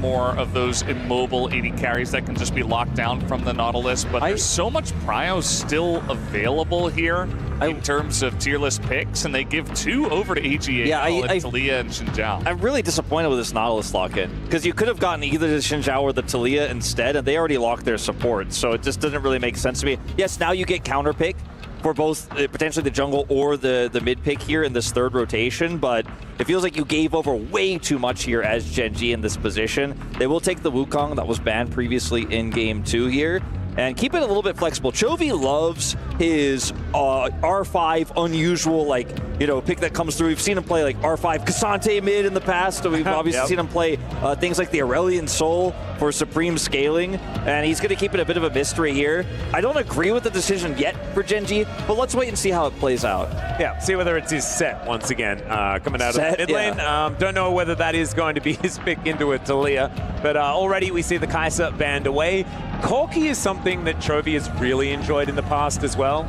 more of those immobile AD carries that can just be locked down from the Nautilus, but there's so much prio still available here in terms of tier list picks, and they give 2 over to AGAL and Talia and Xinjiao. I'm really disappointed with this Nautilus lock-in, because you could have gotten either the Xinjiao or the Talia instead, and they already locked their support, so it just doesn't really make sense to me. Yes, now you get counter pick for both potentially the jungle or the mid pick here in this third rotation, but it feels like you gave over way too much here as Gen G in this position. They will take the Wukong that was banned previously in game 2 here, and keep it a little bit flexible. Chovy loves his R5 unusual, like, you know, pick that comes through. We've seen him play like R5 Cassante mid in the past. So we've obviously seen him play things like the Aurelian Soul for supreme scaling, and he's going to keep it a bit of a mystery here. I don't agree with the decision yet for Gen G, but let's wait and see how it plays out. Yeah, see whether it's his set once again coming out of the mid lane. Don't know whether that is going to be his pick into a Talia, but already we see the Kai'Sa banned away. Corki is something that Chovy has really enjoyed in the past as well,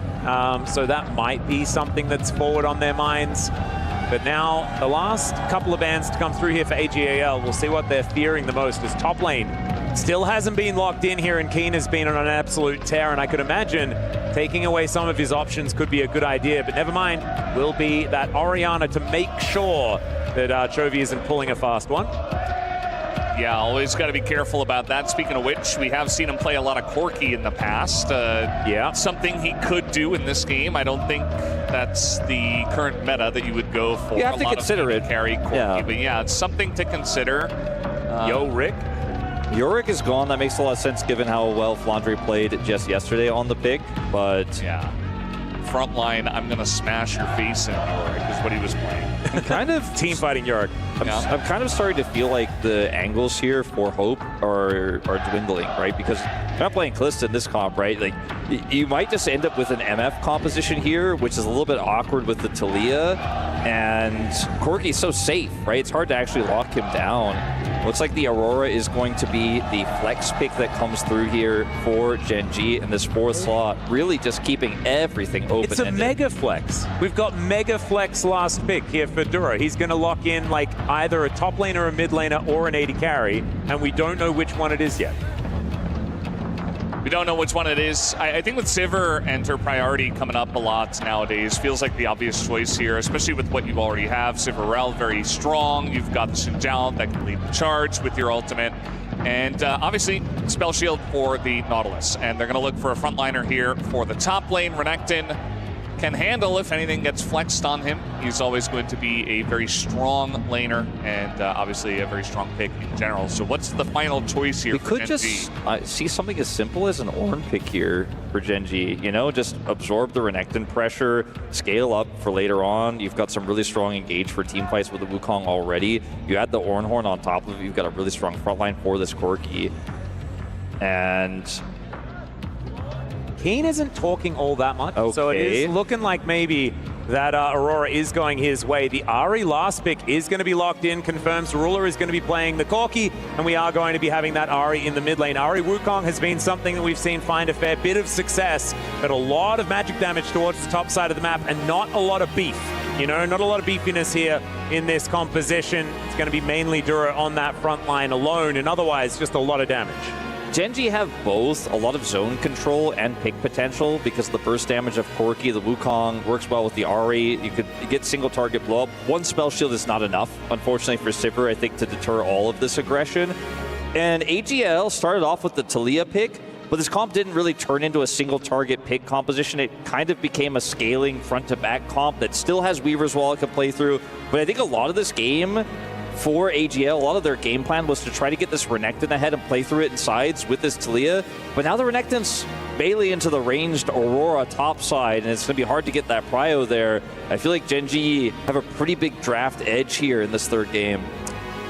so that might be something that's forward on their minds. But now, the last couple of bans to come through here for AGAL, we'll see what they're fearing the most, as top lane still hasn't been locked in here, and Keen has been on an absolute tear, and I could imagine taking away some of his options could be a good idea, but never mind, will be that Orianna to make sure that Chovy isn't pulling a fast one. Yeah, always got to be careful about that. Speaking of which, we have seen him play a lot of Corki in the past. Something he could do in this game. I don't think that's the current meta that you would go for. You have to consider it. Carry Corki, but yeah, it's something to consider. Yorick is gone. That makes a lot of sense given how well Flandre played just yesterday on the pick, but yeah. Front line, I'm going to smash your face in Yorick is what he was playing. Kind of team fighting Yorick. I'm kind of starting to feel like the angles here for Hope are dwindling, right? Because you're not playing Kalista in this comp, right? Like, you might just end up with an MF composition here, which is a little bit awkward with the Talia. And Corki's so safe, right? It's hard to actually lock him down. Looks like the Aurora is going to be the flex pick that comes through here for Gen G in this 4th slot, really just keeping everything open. It's a mega flex. We've got mega flex last pick here for Duro. He's going to lock in like either a top laner, a mid laner, or an AD carry, and we don't know which one it is yet. We don't know which one it is. I think with Sivir and her priority coming up a lot nowadays, feels like the obvious choice here, especially with what you already have. Sivirel, very strong. You've got the Xin Zhao that can lead the charge with your ultimate. And obviously, Spell Shield for the Nautilus. And they're going to look for a frontliner here for the top lane. Renekton can handle if anything gets flexed on him. He's always going to be a very strong laner and obviously a very strong pick in general. So what's the final choice here for Gen G? We could just see something as simple as an Ornn pick here for Gen G. You know, just absorb the Renekton pressure, scale up for later on. You've got some really strong engage for team fights with the Wukong already. You add the Ornn Horn on top of it, you've got a really strong frontline for this Corki. And Keen isn't talking all that much, so it is looking like maybe that Aurora is going his way. The Ahri last pick is going to be locked in, confirms Ruler is going to be playing the Corki, and we are going to be having that Ahri in the mid lane. Ahri Wukong has been something that we've seen find a fair bit of success, but a lot of magic damage towards the top side of the map and not a lot of beef. You know, not a lot of beefiness here in this composition. It's going to be mainly Dura on that front line alone, and otherwise just a lot of damage. Gen G have both a lot of zone control and pick potential because the burst damage of Corki, the Wukong, works well with the Ahri. You could get single target blow up. One spell shield is not enough, unfortunately for Sivir, I think, to deter all of this aggression. And AGL started off with the Taliyah pick, but this comp didn't really turn into a single target pick composition. It kind of became a scaling front to back comp that still has Weaver's Wall it can play through. But I think a lot of this game for AGL, a lot of their game plan was to try to get this Renekton ahead and play through it in sides with this Taliyah. But now the Renekton's melee into the ranged Aurora top side, and it's going to be hard to get that prio there. I feel like Gen G have a pretty big draft edge here in this 3rd game.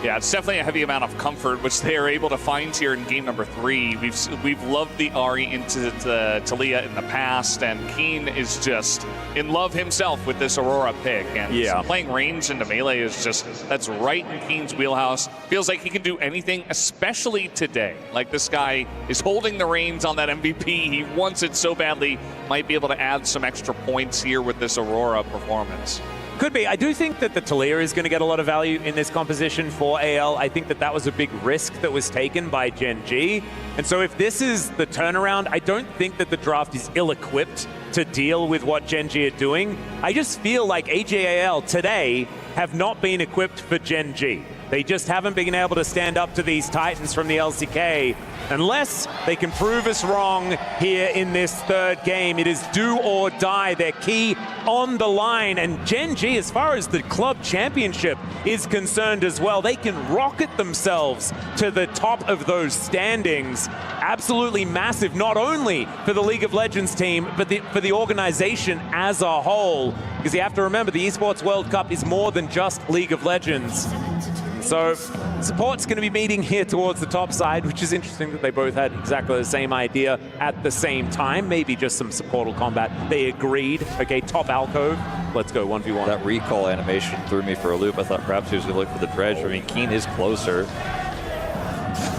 Yeah, it's definitely a heavy amount of comfort, which they are able to find here in game number 3. We've loved the Ahri into the Taliyah in the past, and Keen is just in love himself with this Aurora pick. And playing range into melee is just, that's right in Keen's wheelhouse. Feels like he can do anything, especially today. Like this guy is holding the reins on that MVP. He wants it so badly. Might be able to add some extra points here with this Aurora performance. Could be. I do think that the Taliyah is going to get a lot of value in this composition for AL. I think that that was a big risk that was taken by Gen G. And so if this is the turnaround, I don't think that the draft is ill-equipped to deal with what Gen G are doing. I just feel like AJAL today have not been equipped for Gen G. They just haven't been able to stand up to these Titans from the LCK unless they can prove us wrong here in this 3rd game. It is do or die. Their key on the line. And Gen G, as far as the club championship is concerned as well, they can rocket themselves to the top of those standings. Absolutely massive, not only for the League of Legends team, but for the organization as a whole. Because you have to remember, the Esports World Cup is more than just League of Legends. So support's going to be meeting here towards the top side, which is interesting that they both had exactly the same idea at the same time. Maybe just some supportal combat. They agreed. Okay, top alcove. Let's go 1v1. That recall animation threw me for a loop. I thought perhaps he was going to look for the dredge. I mean, Keen is closer.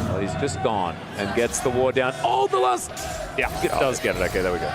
Well, he's just gone and gets the ward down. Oh, the last... Yeah, it does get it. Okay, there we go.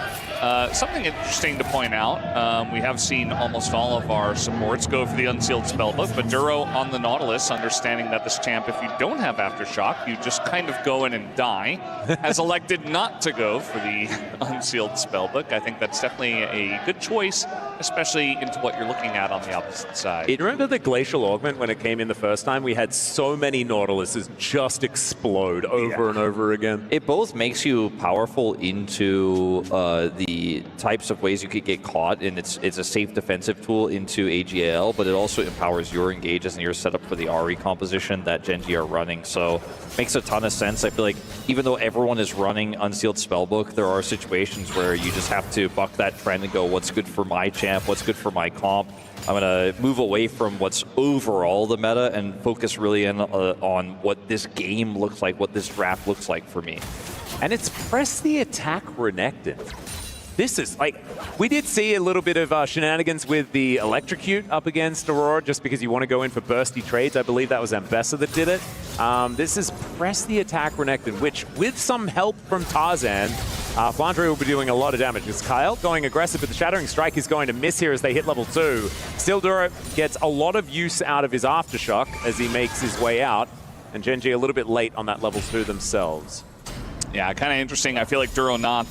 Something interesting to point out, we have seen almost all of our supports go for the Unsealed Spellbook, but Duro on the Nautilus, understanding that this champ, if you don't have Aftershock, you just kind of go in and die, has elected not to go for the Unsealed Spellbook. I think that's definitely a good choice, especially into what you're looking at on the opposite side. Remember the Glacial Augment when it came in the first time? We had so many Nautiluses just explode over and over again. It both makes you powerful into the types of ways you could get caught, and it's a safe defensive tool into AGL, but it also empowers your engages and your setup for the Ahri composition that Gen G are running. So makes a ton of sense. I feel like even though everyone is running Unsealed Spellbook, there are situations where you just have to buck that trend and go, what's good for my champ, what's good for my comp. I'm going to move away from what's overall the meta and focus really in on what this game looks like, what this draft looks like for me. And it's press the attack Renekton. This is, like, we did see a little bit of shenanigans with the Electrocute up against Aurora just because you want to go in for bursty trades. I believe that was Ambessa that did it. This is press the attack Renekton, which with some help from Tarzan, Flandre will be doing a lot of damage. Because Kyle going aggressive, but the Shattering Strike is going to miss here as they hit level 2. Still, Duro gets a lot of use out of his Aftershock as he makes his way out. And Gen.G a little bit late on that level 2 themselves. Yeah, kind of interesting. I feel like Duro not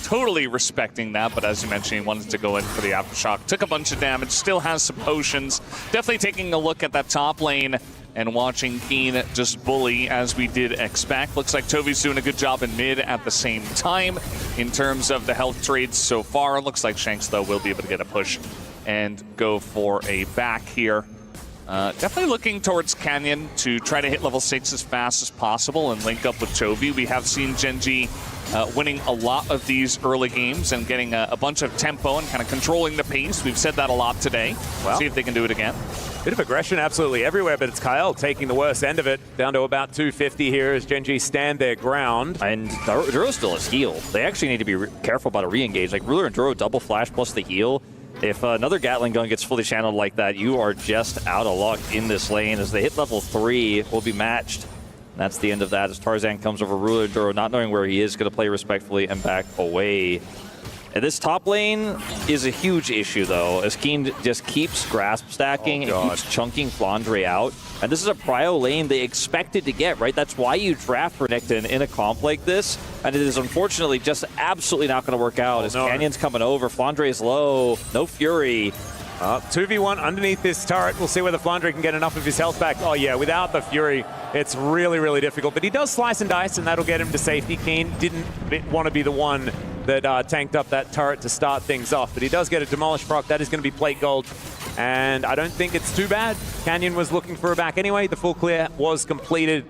totally respecting that, but as you mentioned, he wanted to go in for the Aftershock. Took a bunch of damage, still has some potions. Definitely taking a look at that top lane and watching Keen just bully as we did expect. Looks like Tovi's doing a good job in mid at the same time in terms of the health trades so far. Looks like Shanks, though, will be able to get a push and go for a back here. Definitely looking towards Canyon to try to hit level 6 as fast as possible and link up with Tovi. We have seen Gen.G winning a lot of these early games and getting a bunch of tempo and kind of controlling the pace. We've said that a lot today. Well, see if they can do it again. Bit of aggression absolutely everywhere, but it's Kyle taking the worst end of it. Down to about 250 here as Gen.G stand their ground. And Duro still has heal. They actually need to be careful about a re-engage. Like Ruler and Duro double flash plus the heal. If another Gatling gun gets fully channeled like that, you are just out of luck in this lane. As they hit level 3, will be matched. And that's the end of that as Tarzan comes over Ruler and Duro, not knowing where he is, going to play respectfully and back away. And this top lane is a huge issue, though, as Keen just keeps grasp stacking and keeps chunking Flandre out. And this is a prio lane they expected to get, right? That's why you draft Renekton in a comp like this. And it is unfortunately just absolutely not going to work out as Canyon's coming over. Flandre is low, no Fury. 2v1 underneath this turret. We'll see whether Flandre can get enough of his health back. Oh yeah, without the Fury, it's really, really difficult. But he does slice and dice, and that'll get him to safety. Keen didn't want to be the one that tanked up that turret to start things off. But he does get a Demolish proc. That is going to be plate gold. And I don't think it's too bad. Canyon was looking for a back anyway. The full clear was completed.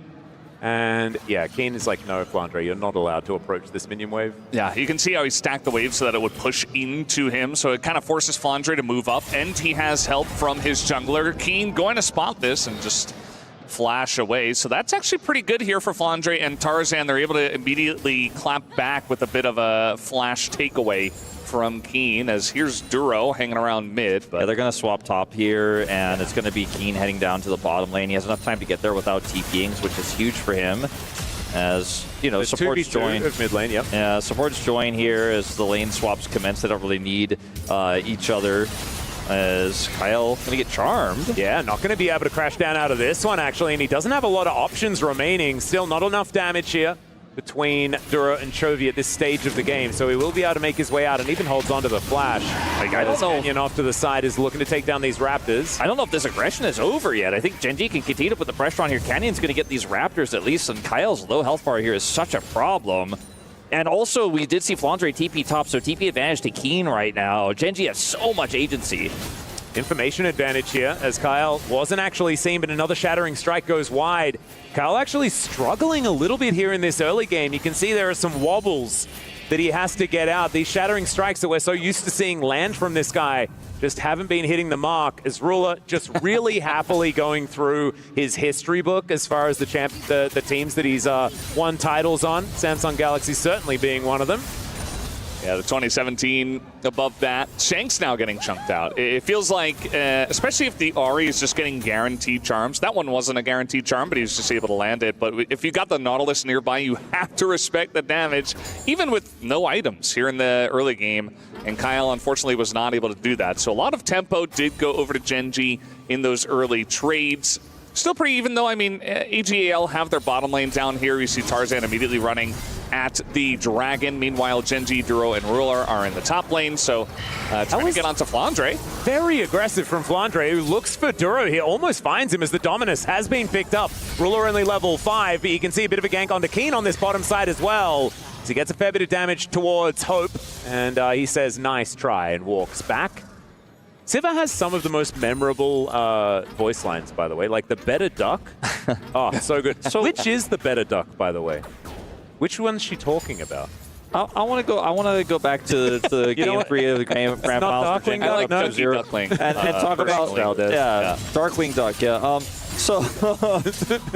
And yeah, Keen is like, no, Flandre, you're not allowed to approach this minion wave. Yeah, you can see how he stacked the wave so that it would push into him. So it kind of forces Flandre to move up, and he has help from his jungler. Keen going to spot this and just flash away. So that's actually pretty good here for Flandre and Tarzan. They're able to immediately clap back with a bit of a flash takeaway from Keen, as here's Duro hanging around mid. But yeah, they're going to swap top here, and it's going to be Keen heading down to the bottom lane. He has enough time to get there without TPing, which is huge for him. As, you know, supports join. Mid lane, yep. Yeah, supports join here as the lane swaps commence. They don't really need each other. As Kyle going to get charmed. Yeah, not going to be able to crash down out of this one, actually. And he doesn't have a lot of options remaining. Still not enough damage here between Duro and Chovy at this stage of the game. So he will be able to make his way out and even holds onto the flash. Like, I don't know. Canyon off to the side is looking to take down these Raptors. I don't know if this aggression is over yet. I think Gen.G can continue to put the pressure on here. Canyon's going to get these Raptors at least, and Kyle's low health bar here is such a problem. And also, we did see Flandre TP top, so TP advantage to Keen right now. Gen.G has so much agency. Information advantage here, as Kyle wasn't actually seen, but another Shattering Strike goes wide. Kyle actually struggling a little bit here in this early game. You can see there are some wobbles that he has to get out. These Shattering Strikes that we're so used to seeing land from this guy just haven't been hitting the mark, as Ruler just really happily going through his history book as far as the teams that he's won titles on. Samsung Galaxy certainly being one of them. Yeah, the 2017 above that. Shanks now getting chunked out. It feels like, especially if the Ahri is just getting guaranteed charms. That one wasn't a guaranteed charm, but he was just able to land it. But if you got the Nautilus nearby, you have to respect the damage, even with no items here in the early game. And Kyle, unfortunately, was not able to do that. So a lot of tempo did go over to Gen.G in those early trades. Still pretty even, though. I mean, AGAL have their bottom lane down here. You see Tarzan immediately running at the Dragon. Meanwhile, Gen.G, Duro, and Ruler are in the top lane, so trying to get onto Flandre. Very aggressive from Flandre, who looks for Duro here, almost finds him as the Dominus has been picked up. Ruler only level 5, but you can see a bit of a gank onto Keen on this bottom side as well. So he gets a fair bit of damage towards Hope, and he says, nice try, and walks back. Siva has some of the most memorable voice lines, by the way, like the better duck. Oh, so good. So, which is the better duck, by the way? Which one's she talking about? I want to go back to the game 3 of the game. Darkwing Duck, no? Duckling. And talk about Darkwing Duck. Yeah. So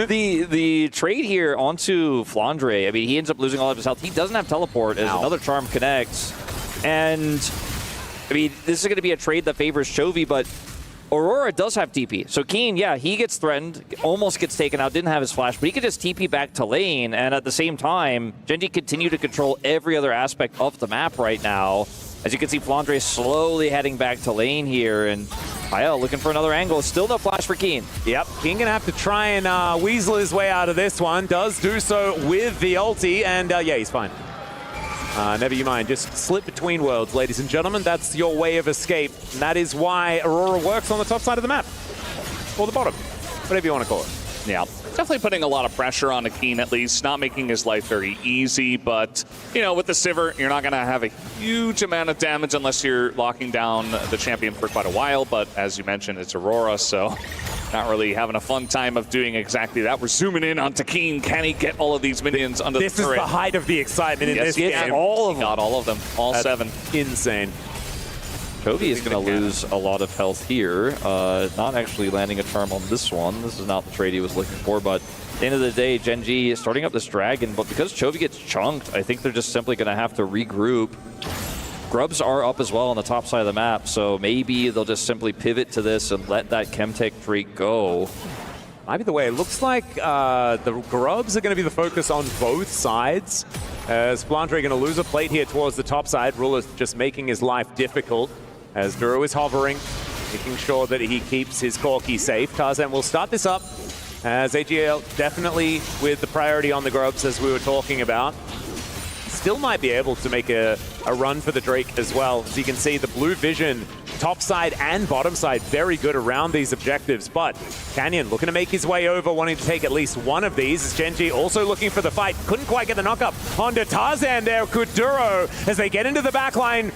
the trade here onto Flandre. I mean, he ends up losing all of his health. He doesn't have teleport as another charm connects. And, I mean, this is going to be a trade that favors Chovy, but Aurora does have TP. So Keen, yeah, he gets threatened, almost gets taken out, didn't have his flash, but he could just TP back to lane, and at the same time, Gen G continue to control every other aspect of the map right now. As you can see, Flandre slowly heading back to lane here, and IL looking for another angle. Still no flash for Keen. Yep, Keen gonna have to try and weasel his way out of this one. Does do so with the ulti, and yeah, he's fine. Never you mind, just slip between worlds, ladies and gentlemen. That's your way of escape. And that is why Aurora works on the top side of the map. Or the bottom, whatever you want to call it. Yeah, definitely putting a lot of pressure on Keen, at least, not making his life very easy, but, you know, with the Sivir, you're not going to have a huge amount of damage unless you're locking down the champion for quite a while, but as you mentioned, it's Aurora, so not really having a fun time of doing exactly that. We're zooming in onto Keen. Can he get all of these minions under the turret? This is the height of the excitement in this game. He got all of them, all That's 7. Insane. Chovy is going to lose a lot of health here. Not actually landing a charm on this one. This is not the trade he was looking for, but at the end of the day, Gen G is starting up this dragon, but because Chovy gets chunked, I think they're just simply going to have to regroup. Grubs are up as well on the top side of the map, so maybe they'll just simply pivot to this and let that Chemtech Drake go. Might be the way. It looks like the Grubs are going to be the focus on both sides. As Flandre going to lose a plate here towards the top side. Ruler's just making his life difficult. As Duro is hovering, making sure that he keeps his Corki safe. Tarzan will start this up, as AGL definitely with the priority on the Grubs, as we were talking about. Still might be able to make a run for the Drake as well. As you can see, the blue vision, top side and bottom side, very good around these objectives. But Canyon looking to make his way over, wanting to take at least one of these. As Gen G also looking for the fight. Couldn't quite get the knock up onto Tarzan there. Good Duro as they get into the backline.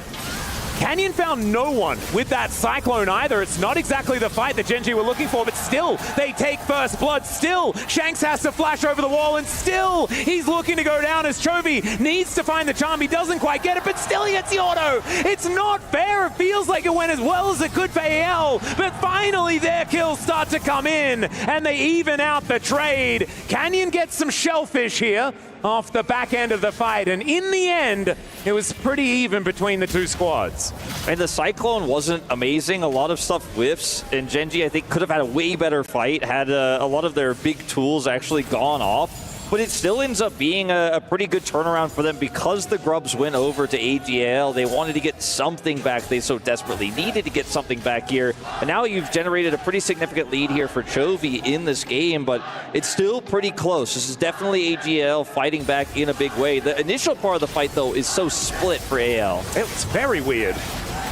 Canyon found no one with that Cyclone either. It's not exactly the fight that Gen G were looking for, but still, they take first blood. Still, Shanks has to flash over the wall, and still, he's looking to go down as Chovy needs to find the charm. He doesn't quite get it, but still he gets the auto. It's not fair. It feels like it went as well as it could for AL, but finally their kills start to come in, and they even out the trade. Canyon gets some shellfish here off the back end of the fight, and in the end, it was pretty even between the two squads. And the Cyclone wasn't amazing. A lot of stuff whiffs, and Gen G, I think, could have had a way better fight had a lot of their big tools actually gone off. But it still ends up being a pretty good turnaround for them because the Grubs went over to AGL. They wanted to get something back. They so desperately needed to get something back here. And now you've generated a pretty significant lead here for Chovy in this game, but it's still pretty close. This is definitely AGL fighting back in a big way. The initial part of the fight, though, is so split for AL. It's very weird.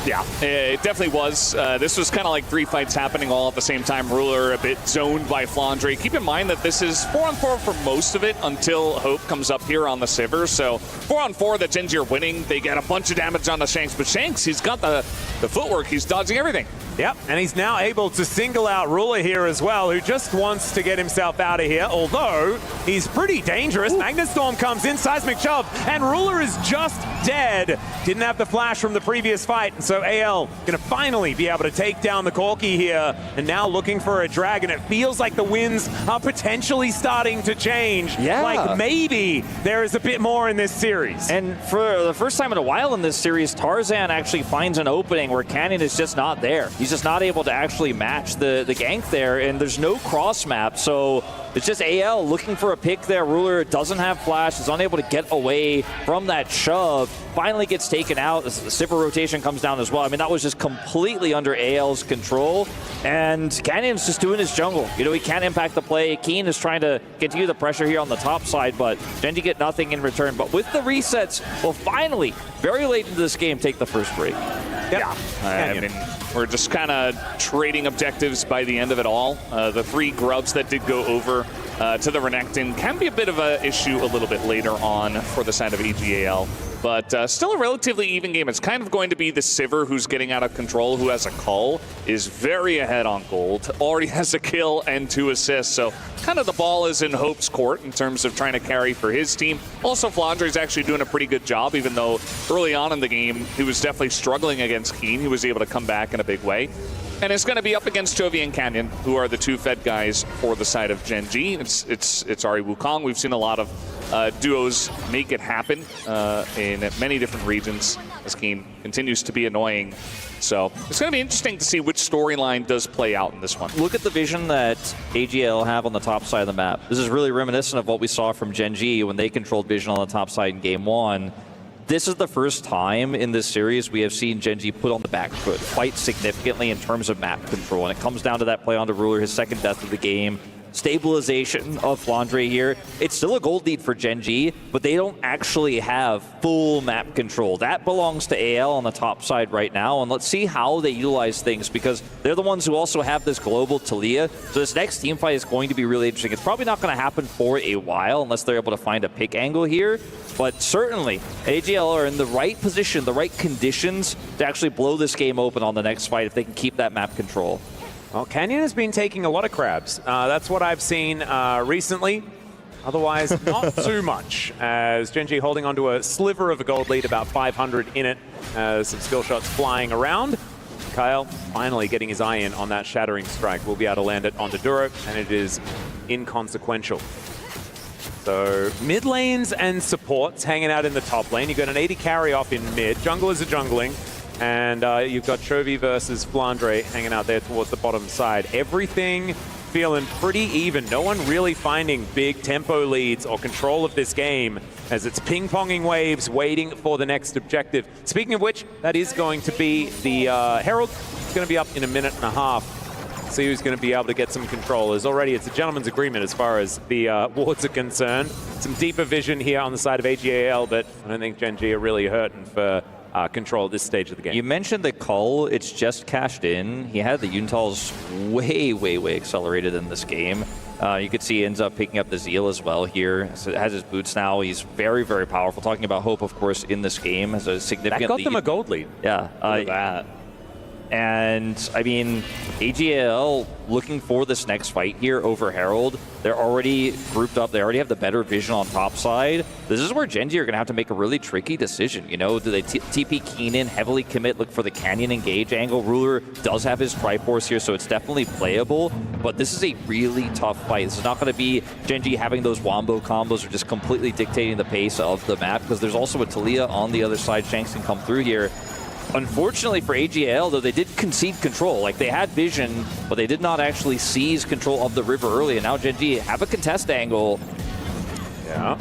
Yeah, it definitely was. This was kind of like 3 fights happening all at the same time. Ruler a bit zoned by Flandre. Keep in mind that this is 4-on-4 for most of it until Hope comes up here on the Sivir. So 4-on-4 that Gen G are winning. They get a bunch of damage on the Shanks, but Shanks, he's got the footwork. He's dodging everything. Yep, and he's now able to single out Ruler here as well, who just wants to get himself out of here, although he's pretty dangerous. Magnetstorm comes in, Seismic Shove, and Ruler is just dead. Didn't have the flash from the previous fight, and so AL gonna finally be able to take down the Corki here, and now looking for a dragon. It feels like the winds are potentially starting to change. Yeah. Like maybe there is a bit more in this series. And for the first time in a while in this series, Tarzan actually finds an opening where Canyon is just not there. He's just not able to actually match the gank there, and there's no cross map, so it's just AL looking for a pick there. Ruler doesn't have flash, is unable to get away from that shove, finally gets taken out. The Sivir rotation comes down as well. I mean, that was just completely under AL's control, and Canyon's just doing his jungle. You know, he can't impact the play. Keen is trying to continue the pressure here on the top side, but Gen G get nothing in return. But with the resets, we'll finally, very late into this game, take the first break. Yeah, I mean, we're just kind of trading objectives by the end of it all. The 3 Grubs that did go over to the Renekton can be a bit of an issue a little bit later on for the side of EGAL. But still a relatively even game. It's kind of going to be the Sivir who's getting out of control, who has a cull, is very ahead on gold, already has a kill and 2 assists. So kind of the ball is in Hope's court in terms of trying to carry for his team. Also, Flandre's actually doing a pretty good job, even though early on in the game, he was definitely struggling against Keen. He was able to come back in a big way. And it's going to be up against Chovy and Canyon, who are the 2 Fed guys for the side of Gen G. It's Ari Wukong. We've seen a lot of duos make it happen in many different regions as Keen continues to be annoying. So it's going to be interesting to see which storyline does play out in this one. Look at the vision that AGL have on the top side of the map. This is really reminiscent of what we saw from Gen G when they controlled vision on the top side in Game 1. This is the first time in this series we have seen Gen G put on the back foot quite significantly in terms of map control. And it comes down to that play onto Ruler, his second death of the game. Stabilization of Flandre here. It's still a gold lead for Gen G, but they don't actually have full map control. That belongs to AL on the top side right now, and let's see how they utilize things, because they're the ones who also have this global Talia. So this next team fight is going to be really interesting. It's probably not going to happen for a while unless they're able to find a pick angle here, but certainly AGL are in the right position, the right conditions to actually blow this game open on the next fight if they can keep that map control. Well, Canyon has been taking a lot of crabs. That's what I've seen recently. Otherwise, not too much. As Gen G holding onto a sliver of a gold lead, about 500 in it. Some skill shots flying around. Kyle finally getting his eye in on that shattering strike. We'll be able to land it onto Duro, and it is inconsequential. So mid lanes and supports hanging out in the top lane. You've got an 80 carry off in mid. Junglers are jungling. And you've got Chovy versus Flandre hanging out there towards the bottom side. Everything feeling pretty even. No one really finding big tempo leads or control of this game as it's ping-ponging waves waiting for the next objective. Speaking of which, that is going to be the Herald. It's going to be up in a minute and a half. See who's going to be able to get some control. It's a gentleman's agreement as far as the wards are concerned. Some deeper vision here on the side of AGAL, but I don't think Gen G are really hurting for control at this stage of the game. You mentioned the Cull, it's just cashed in. He had the Yuntals way accelerated in this game. You could see he ends up picking up the Zeal as well here. So has his boots now. He's very powerful. Talking about Hope, of course, in this game has a significant That got lead. them a gold lead. Yeah. Look at that. And, I mean, AGL looking for this next fight here over Herald. They're already grouped up. They already have the better vision on top side. This is where Gen G are going to have to make a really tricky decision. You know, do they TP Keen in, heavily commit, look for the Canyon engage angle? Ruler does have his Triforce here, so it's definitely playable. But this is a really tough fight. This is not going to be Gen G having those wombo combos or just completely dictating the pace of the map, because there's also a Talia on the other side. Shanks can come through here. Unfortunately for AGL, though, they did concede control. Like, they had vision, but they did not actually seize control of the river early, and now Gen G have a contest angle. Yeah,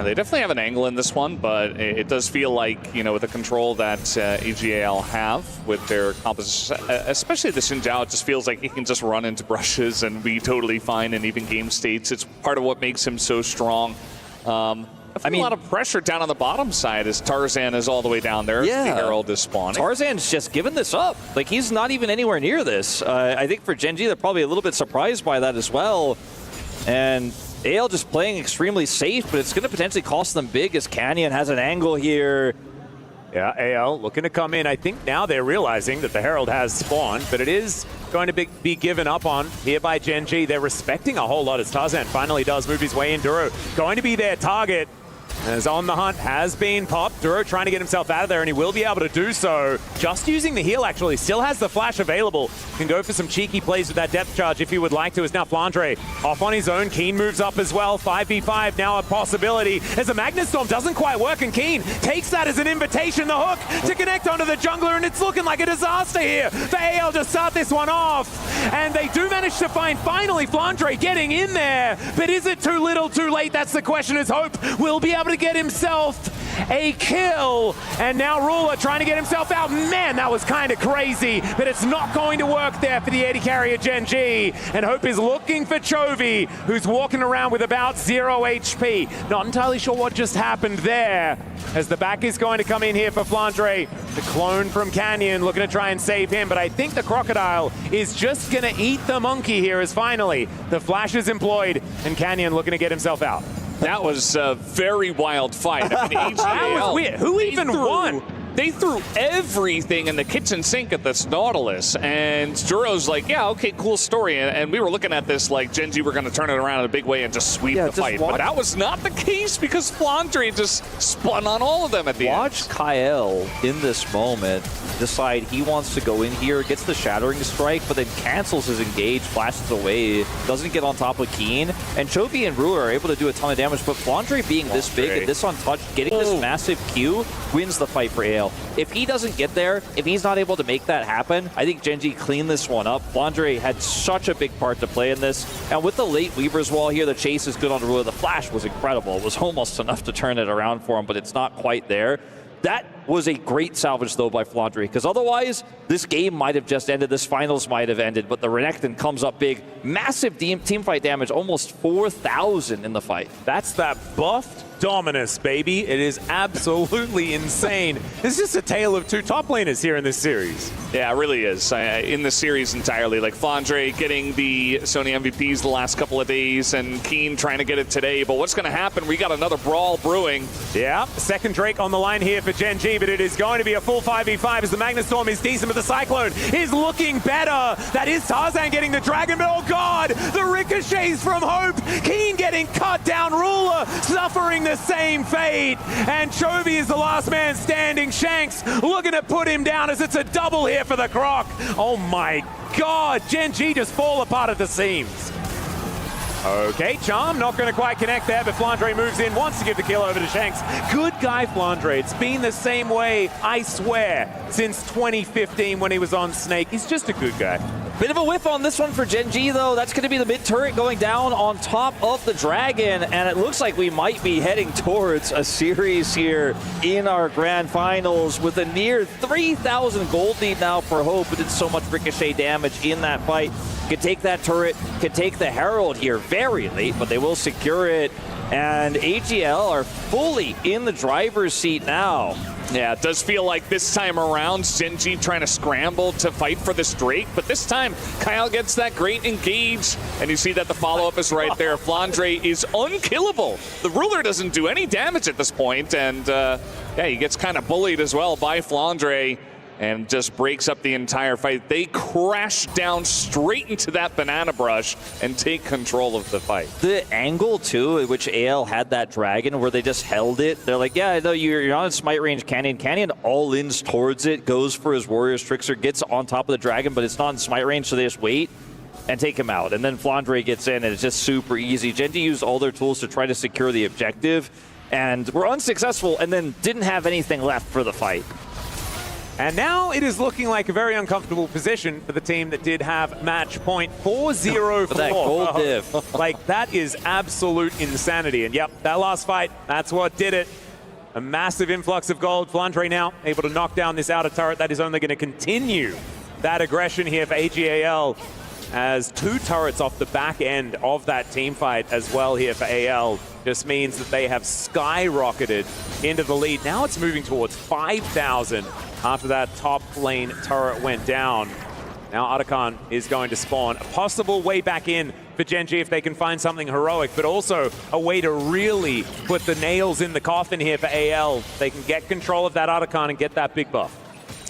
they definitely have an angle in this one, but it does feel like, you know, with the control that AGL have with their composition, especially the Xin Zhao, it just feels like he can just run into brushes and be totally fine in even game states. It's part of what makes him so strong. I mean, a lot of pressure down on the bottom side as Tarzan is all the way down there. Yeah. The Herald is spawning. Tarzan's just given this up. Like, he's not even anywhere near this. I think for Gen G, they're probably a little bit surprised by that as well. And AL just playing extremely safe, but it's going to potentially cost them big as Canyon has an angle here. Yeah, AL looking to come in. I think now they're realizing that the Herald has spawned, but it is going to be given up on here by Gen G. They're respecting a whole lot as Tarzan finally does move his way in. Duro going to be their target. As On the Hunt has been popped. Duro trying to get himself out of there, and he will be able to do so. Just using the heal, actually. Still has the flash available. Can go for some cheeky plays with that depth charge if he would like to. Is now Flandre off on his own. Keen moves up as well. 5v5 now a possibility. As a Magnus Storm doesn't quite work, and Keen takes that as an invitation. The hook to connect onto the jungler, and it's looking like a disaster here for AL to start this one off. And they do manage to find, finally, Flandre getting in there. But is it too little, too late? That's the question, as Hope will be able to get himself a kill. And now Ruler trying to get himself out. Man, that was kind of crazy, but it's not going to work there for the 80 carrier Gen G. And Hope is looking for Chovy, who's walking around with about 0 HP. Not entirely sure what just happened there, as the back is going to come in here for Flandre. The clone from Canyon looking to try and save him, but I think the Crocodile is just going to eat the monkey here, as finally the flash is employed, and Canyon looking to get himself out. That was a very wild fight. I mean, AGL, that was weird. Who even won? they threw everything in the kitchen sink at this Nautilus, and Juro's like, yeah, okay, cool story. And we were looking at this like Gen.G were going to turn it around in a big way and just sweep the fight. But that was not the case because Flandre just spun on all of them at the end. Watch Kyle in this moment decide he wants to go in here, gets the Shattering Strike, but then cancels his engage, flashes away, doesn't get on top of Keen. And Chovy and Ruler are able to do a ton of damage, but Flandre being this big and this untouched, getting this massive Q, wins the fight for AL. If he doesn't get there, if he's not able to make that happen, I think Gen.G cleaned this one up. Flandre had such a big part to play in this. And with the late Weaver's Wall here, the chase is good on Ruler. The flash was incredible. It was almost enough to turn it around for him, but it's not quite there. That was a great salvage, though, by Flandre, because otherwise, this game might have just ended, this finals might have ended, but the Renekton comes up big. Massive team fight damage, almost 4,000 in the fight. That's that buffed Dominus, baby. It is absolutely insane. This is just a tale of two top laners here in this series. Yeah, it really is. In the series entirely. Like Flandre getting the Sony MVPs the last couple of days and Keen trying to get it today. But what's going to happen? We got another brawl brewing. Yeah, second Drake on the line here for Gen.G, but it is going to be a full 5v5 as the Magnastorm is decent, but the Cyclone is looking better. That is Tarzan getting the Dragon, but oh god, the ricochets from Hope. Keen getting cut down, Ruler suffering the same fate, and Chovy is the last man standing. Shanks looking to put him down as it's a double here for the Croc. Oh my god, Gen.G just fall apart at the seams. Okay, Charm not going to quite connect there, but Flandre moves in, wants to give the kill over to Shanks. Good guy, Flandre. It's been the same way, I swear, since 2015 when he was on Snake. He's just a good guy. Bit of a whiff on this one for Gen.G, though. That's going to be the mid turret going down on top of the Dragon, and it looks like we might be heading towards a series here in our grand finals with a near 3,000 gold lead now for Hope, but it's so much ricochet damage in that fight. Could take that turret, could take the Herald here very late, but they will secure it. And AGL are fully in the driver's seat now. Yeah, it does feel like this time around, Gen.G trying to scramble to fight for this Drake, but this time, Kyle gets that great engage, and you see that the follow-up is right there. Flandre is unkillable. The Ruler doesn't do any damage at this point, and yeah, he gets kind of bullied as well by Flandre, and just breaks up the entire fight. They crash down straight into that banana brush and take control of the fight. The angle, too, at which AL had that Dragon, where they just held it. They're like, yeah, no, you're not in smite range. Canyon all-ins towards it, goes for his Warrior's Trickster, gets on top of the Dragon, but it's not in smite range, so they just wait and take him out. And then Flandre gets in, and it's just super easy. Gen.G used all their tools to try to secure the objective, and were unsuccessful, and then didn't have anything left for the fight. And now it is looking like a very uncomfortable position for the team that did have match point 4-0 for that gold div. Like, that is absolute insanity. And yep, that last fight, that's what did it. A massive influx of gold. Flandre now able to knock down this outer turret. That is only going to continue that aggression here for AGAL, as two turrets off the back end of that team fight as well here for AL just means that they have skyrocketed into the lead. Now it's moving towards 5,000 after that top lane turret went down. Now Otacon is going to spawn. A possible way back in for Gen.G if they can find something heroic, but also a way to really put the nails in the coffin here for AL. They can get control of that Otacon and get that big buff.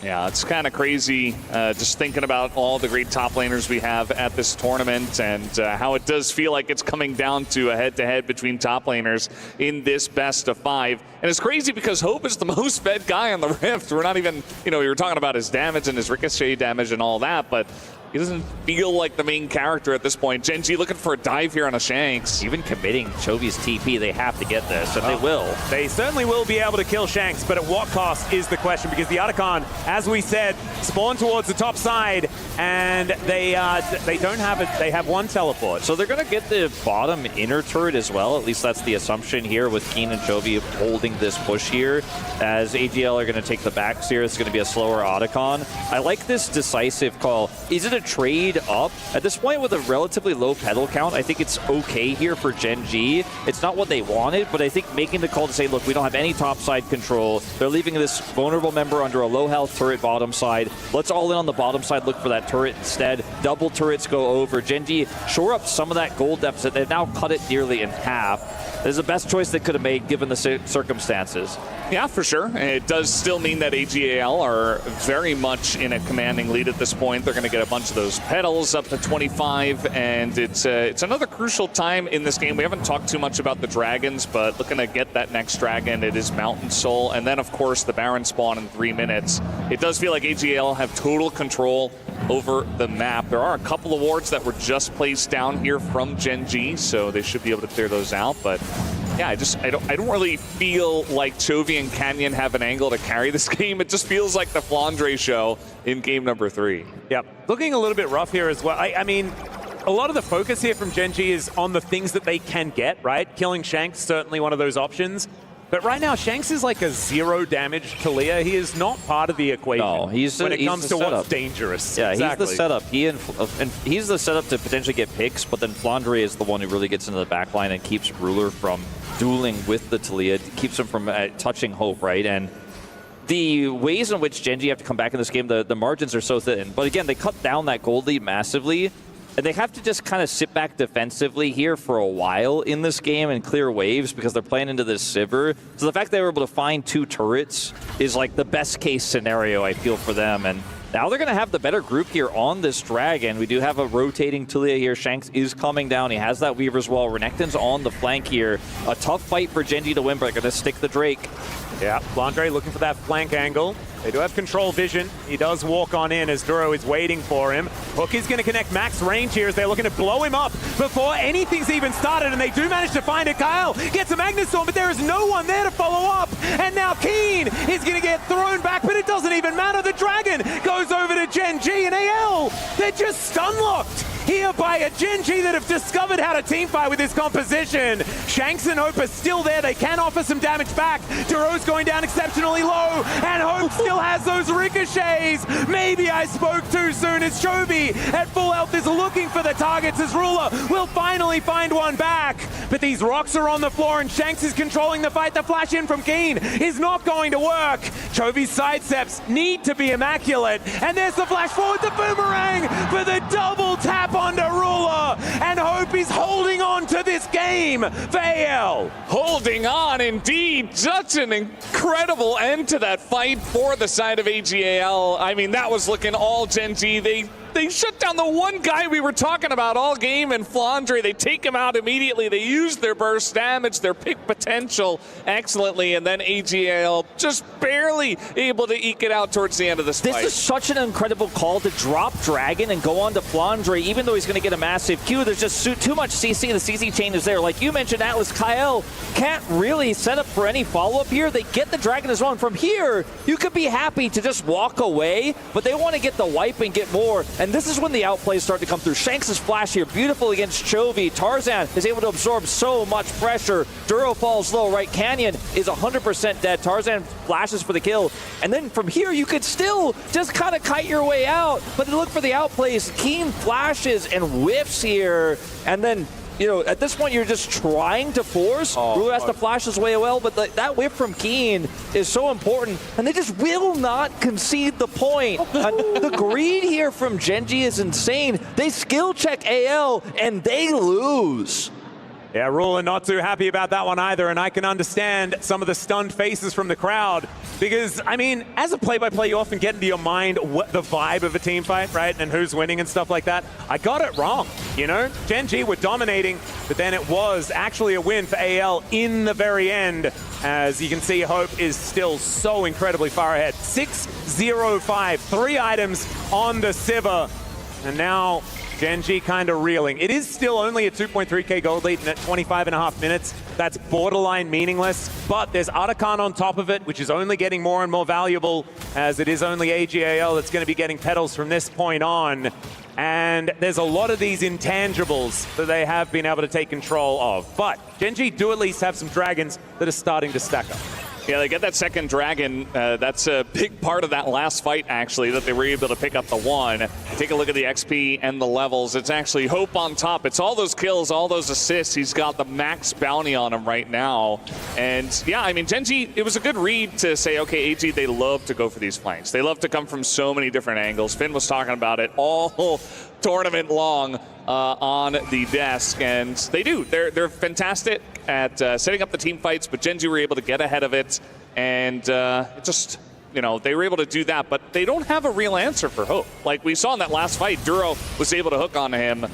Yeah, it's kind of crazy just thinking about all the great top laners we have at this tournament and how it does feel like it's coming down to a head-to-head between top laners in this best of 5. And it's crazy because Hope is the most fed guy on the Rift. We're not even, you know, we were talking about his damage and his ricochet damage and all that, but he doesn't feel like the main character at this point. Gen.G looking for a dive here on a Shanks. Even committing Chovy's TP, they have to get this, and they will. They certainly will be able to kill Shanks, but at what cost is the question, because the Otacon, as we said, spawn towards the top side, and they don't have it. They have one teleport. So they're going to get the bottom inner turret as well. At least that's the assumption here with Keen and Chovy holding this push here, as AGL are going to take the backs here. It's going to be a slower Otacon. I like this decisive call. Is it a trade up? At this point with a relatively low pedal count, I think it's okay here for Gen.G. It's not what they wanted, but I think making the call to say, look, we don't have any top side control. They're leaving this vulnerable member under a low health turret bottom side. Let's all in on the bottom side, look for that turret instead. Double turrets go over. Gen.G shore up some of that gold deficit. They've now cut it nearly in half. This is the best choice they could have made given the circumstances. Yeah, for sure. It does still mean that AGAL are very much in a commanding lead at this point. They're going to get a bunch of those petals up to 25, and it's another crucial time in this game. We haven't talked too much about the dragons, but looking to get that next dragon, it is Mountain Soul, and then of course the Baron spawn in 3 minutes. It does feel like AGAL have total control over the map. There are a couple of wards that were just placed down here from Gen G, so they should be able to clear those out, but yeah, I don't really feel like Chovy and Canyon have an angle to carry this game. It just feels like the Flandre show in game number 3. Yep, looking a little bit rough here as well. I mean, a lot of the focus here from Gen G is on the things that they can get, right? Killing Shanks, certainly one of those options. But right now, Shanks is like a 0 damage Talia. He is not part of the equation when it comes to what's dangerous. Yeah, exactly. He's the setup. He's the setup to potentially get picks, but then Flandre is the one who really gets into the backline and keeps Ruler from dueling with the Talia, keeps him from touching Hope, right? And the ways in which Gen G have to come back in this game, the margins are so thin. But again, they cut down that gold lead massively. And they have to just kind of sit back defensively here for a while in this game and clear waves because they're playing into this Sivir. So the fact they were able to find 2 turrets is like the best case scenario, I feel, for them. And now they're going to have the better group here on this dragon. We do have a rotating Talia here. Shanks is coming down. He has that Weaver's Wall. Renekton's on the flank here. A tough fight for Gen G to win, but they're going to stick the Drake. Yeah, Flandre looking for that flank angle. They do have control vision. He does walk on in as Duro is waiting for him. Hook is going to connect max range here as they're looking to blow him up before anything's even started, and they do manage to find it. Kyle gets a Magnustorm, but there is no one there to follow up. And now Keen is going to get thrown back, but it doesn't even matter. The Dragon goes over to Gen G, and AL, they're just stun-locked here by a Gen G that have discovered how to teamfight with this composition. Shanks and Hope are still there. They can offer some damage back. Duro's going down exceptionally low, and Hope still has those ricochets. Maybe I spoke too soon as Chovy at full health is looking for the targets as Ruler will finally find one back. But these rocks are on the floor, and Shanks is controlling the fight. The flash in from Keen is not going to work. Chovy's sidesteps need to be immaculate, and there's the flash forward to Boomerang for the double tap onto Ruler, and Hope is holding on to this game for AL. Holding on indeed. Such an incredible end to that fight for the side of AGAL. I mean, that was looking all Gen G. They shut down the one guy we were talking about all game in Flandre. They take him out immediately. They use their burst damage, their pick potential excellently, and then AGAL just barely able to eke it out towards the end of this fight. This is such an incredible call to drop Dragon and go on to Flandre, even though he's going to get a massive Q. There's just too much CC. The CC chain is there. Like you mentioned, Atlas, Kyle can't really set up for any follow-up here. They get the Dragon as well. And from here, you could be happy to just walk away, but they want to get the wipe and get more. And this is when the outplays start to come through. Shanks' flash here, beautiful against Chovy. Tarzan is able to absorb so much pressure. Duro falls low, right? Canyon is 100% dead. Tarzan flashes for the kill. And then from here, you could still just kind of kite your way out. But look for the outplays. Keen flashes and whiffs here. And then, you know, at this point, you're just trying to force. Ruler has to flash his way well, but that whip from Keen is so important, and they just will not concede the point. The greed here from Gen G is insane. They skill check AL, and they lose. Yeah, Ruler not too happy about that one either, and I can understand some of the stunned faces from the crowd because, I mean, as a play-by-play, you often get into your mind what the vibe of a team fight, right, and who's winning and stuff like that. I got it wrong, you know? Gen G were dominating, but then it was actually a win for AL in the very end. As you can see, Hope is still so incredibly far ahead. 6-0-5, 3 items on the Sivir, and now Gen G kind of reeling. It is still only a 2.3k gold lead at 25.5 minutes. That's borderline meaningless, but there's Arakan on top of it, which is only getting more and more valuable as it is only AGAL that's going to be getting petals from this point on. And there's a lot of these intangibles that they have been able to take control of. But Gen G do at least have some dragons that are starting to stack up. Yeah, they get that second dragon. That's a big part of that last fight, actually, that they were able to pick up the one. Take a look at the XP and the levels. It's actually Hope on top. It's all those kills, all those assists. He's got the max bounty on him right now. And yeah, I mean, Gen G, it was a good read to say, okay, AG, they love to go for these flanks. They love to come from so many different angles. Finn was talking about it all tournament long. on the desk, and they do. They're fantastic at setting up the team fights, but Gen G were able to get ahead of it, and it just, you know, they were able to do that, but they don't have a real answer for Hope. Like we saw in that last fight, Duro was able to hook on him,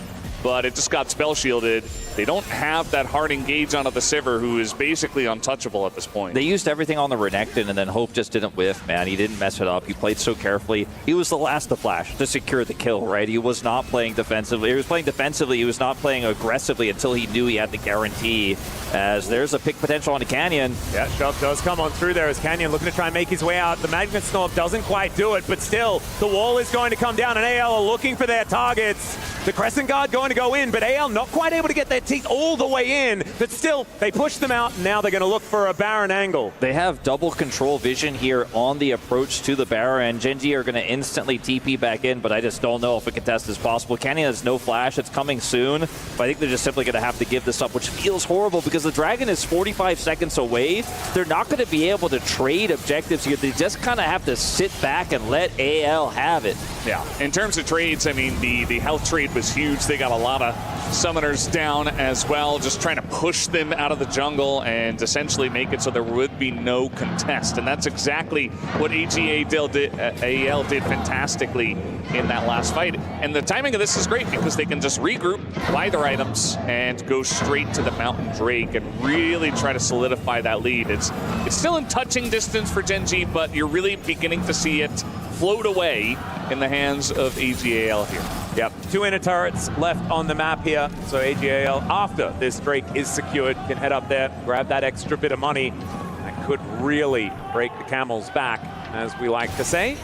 but it just got spell shielded. They don't have that hard engage onto the Sivir, who is basically untouchable at this point. They used everything on the Renekton, and then Hope just didn't whiff, man. He didn't mess it up. He played so carefully. He was the last to flash to secure the kill, right? He was not playing defensively. He was playing defensively. He was not playing aggressively until he knew he had the guarantee, as there's a pick potential on the Canyon. Yeah, shot does come on through there as Canyon looking to try and make his way out. The Magnet Storm doesn't quite do it, but still, the wall is going to come down, and AL are looking for their targets. The Crescent Guard going to go in, but AL not quite able to get their teeth all the way in, but still, they push them out, and now they're going to look for a Baron angle. They have double control vision here on the approach to the Baron. Gen G are going to instantly TP back in, but I just don't know if a contest is possible. Canyon has no flash. It's coming soon, but I think they're just simply going to have to give this up, which feels horrible because the Dragon is 45 seconds away. They're not going to be able to trade objectives here. They just kind of have to sit back and let AL have it. Yeah, in terms of trades, I mean, the health trade was huge. They got a lot of summoners down as well, just trying to push them out of the jungle and essentially make it so there would be no contest. And that's exactly what AL did fantastically in that last fight. And the timing of this is great because they can just regroup, buy their items, and go straight to the Mountain Drake and really try to solidify that lead. It's still in touching distance for Gen G, but you're really beginning to see it float away in the hands of AGAL here. Yep, 2 inner turrets left on the map here. So AGAL, after this Drake is secured, can head up there, grab that extra bit of money. That could really break the camel's back, as we like to say.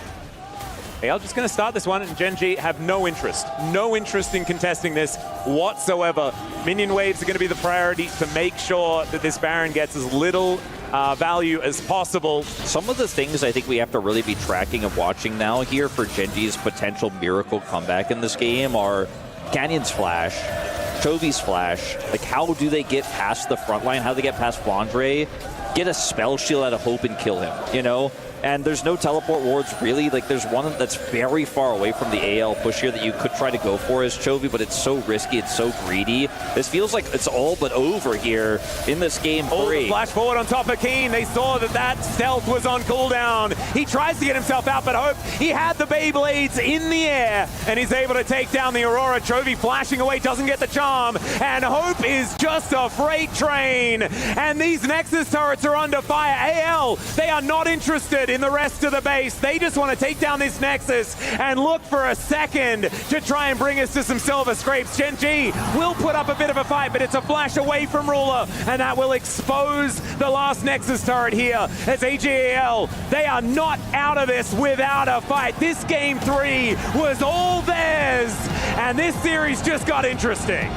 AL just going to start this one, and Gen G have no interest in contesting this whatsoever. Minion waves are going to be the priority to make sure that this Baron gets as little value as possible. Some of the things I think we have to really be tracking and watching now here for Gen G's potential miracle comeback in this game are Canyon's flash, Chovy's flash. Like, how do they get past the front line? How do they get past Flandre, get a spell shield out of Hope and kill him, you know? And there's no teleport wards, really. Like, there's one that's very far away from the AL push here that you could try to go for as Chovy, but it's so risky, it's so greedy. This feels like it's all but over here in this game 3. Oh, the flash forward on top of Keen. They saw that stealth was on cooldown. He tries to get himself out, but Hope, he had the Beyblades in the air, and he's able to take down the Aurora. Chovy flashing away, doesn't get the charm, and Hope is just a freight train. And these Nexus turrets are under fire. AL, they are not interested in the rest of the base. They just want to take down this Nexus and look for a second to try and bring us to some silver scrapes. Gen G will put up a bit of a fight, but it's a flash away from Ruler, and that will expose the last Nexus turret here as AGAL, they are not out of this without a fight. This game 3 was all theirs, and this series just got interesting.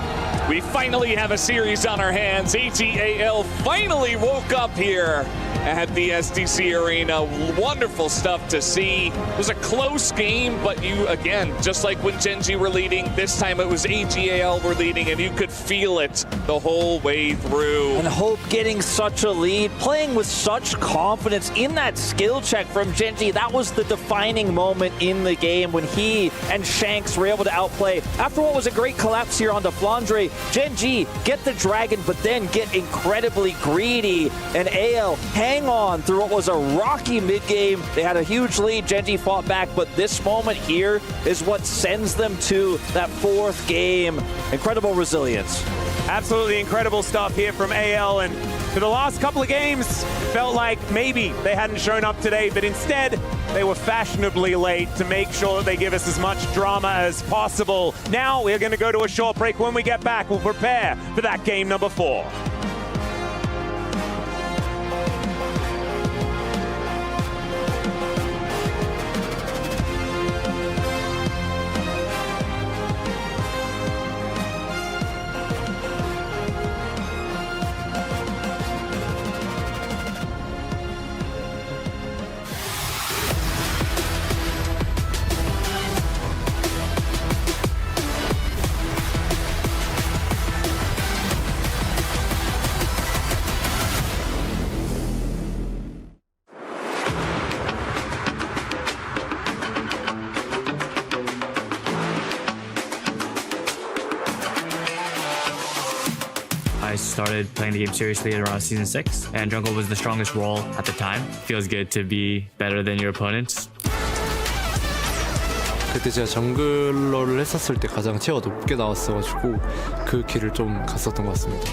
We finally have a series on our hands. AGAL finally woke up here at the SDC Arena. Wonderful stuff to see. It was a close game, but you, again, just like when Gen G were leading, this time it was AGAL were leading, and you could feel it the whole way through. And Hope getting such a lead, playing with such confidence in that skill check from Gen G. That was the defining moment in the game when he and Shanks were able to outplay. After what was a great collapse here onto Flandre, Gen G get the Dragon, but then get incredibly greedy, and AL hang on through what was a rocky mid-game. They had a huge lead. Gen G fought back, but this moment here is what sends them to that 4th game. Incredible resilience. Absolutely incredible stuff here from AL, and for the last couple of games, felt like maybe they hadn't shown up today, but instead they were fashionably late to make sure that they give us as much drama as possible. Now we're going to go to a short break. When we get back, we'll prepare for that game number 4. I started playing the game seriously at around season 6, and jungle was the strongest role at the time. Feels good to be better than your opponents. 그때 제가 정글러를 했었을 때 가장 티어가 높게 나왔어가지고 그 길을 좀 갔었던 것 같습니다.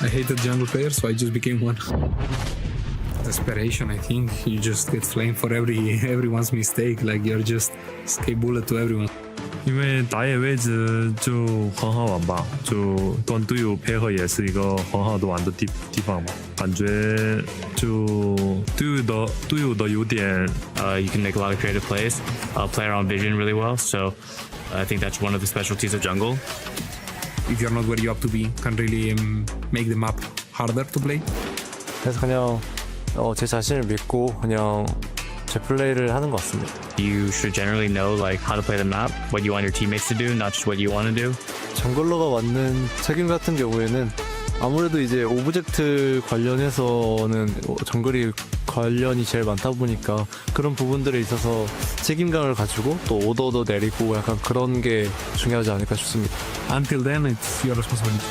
I hated jungle players, so I just became one. Desperation, I think. You just get flamed for everyone's mistake. Like you're just escape bullet to everyone. 因为打野位置就很好玩吧，就跟队友配合也是一个很好的玩的地方吧。感觉就队友的优点，you can make a lot of creative plays, play around vision really well. So I think that's one of the specialties of jungle. If you're not where you have to be, can really make the map harder to play. 그래서 그냥 제 자신을 믿고 그냥 제 플레이를 하는 것 같습니다. You should generally know like how to play the map, what you want your teammates to do, not just what you want to do. 정글러가 맡는 책임 같은 경우에는 아무래도 이제 오브젝트 관련해서는 정글이 관련이 제일 많다 보니까 그런 부분들에 있어서 책임감을 가지고 또 오더도 내리고 약간 그런 게 중요하지 않을까 싶습니다. Until then, it's your responsibility.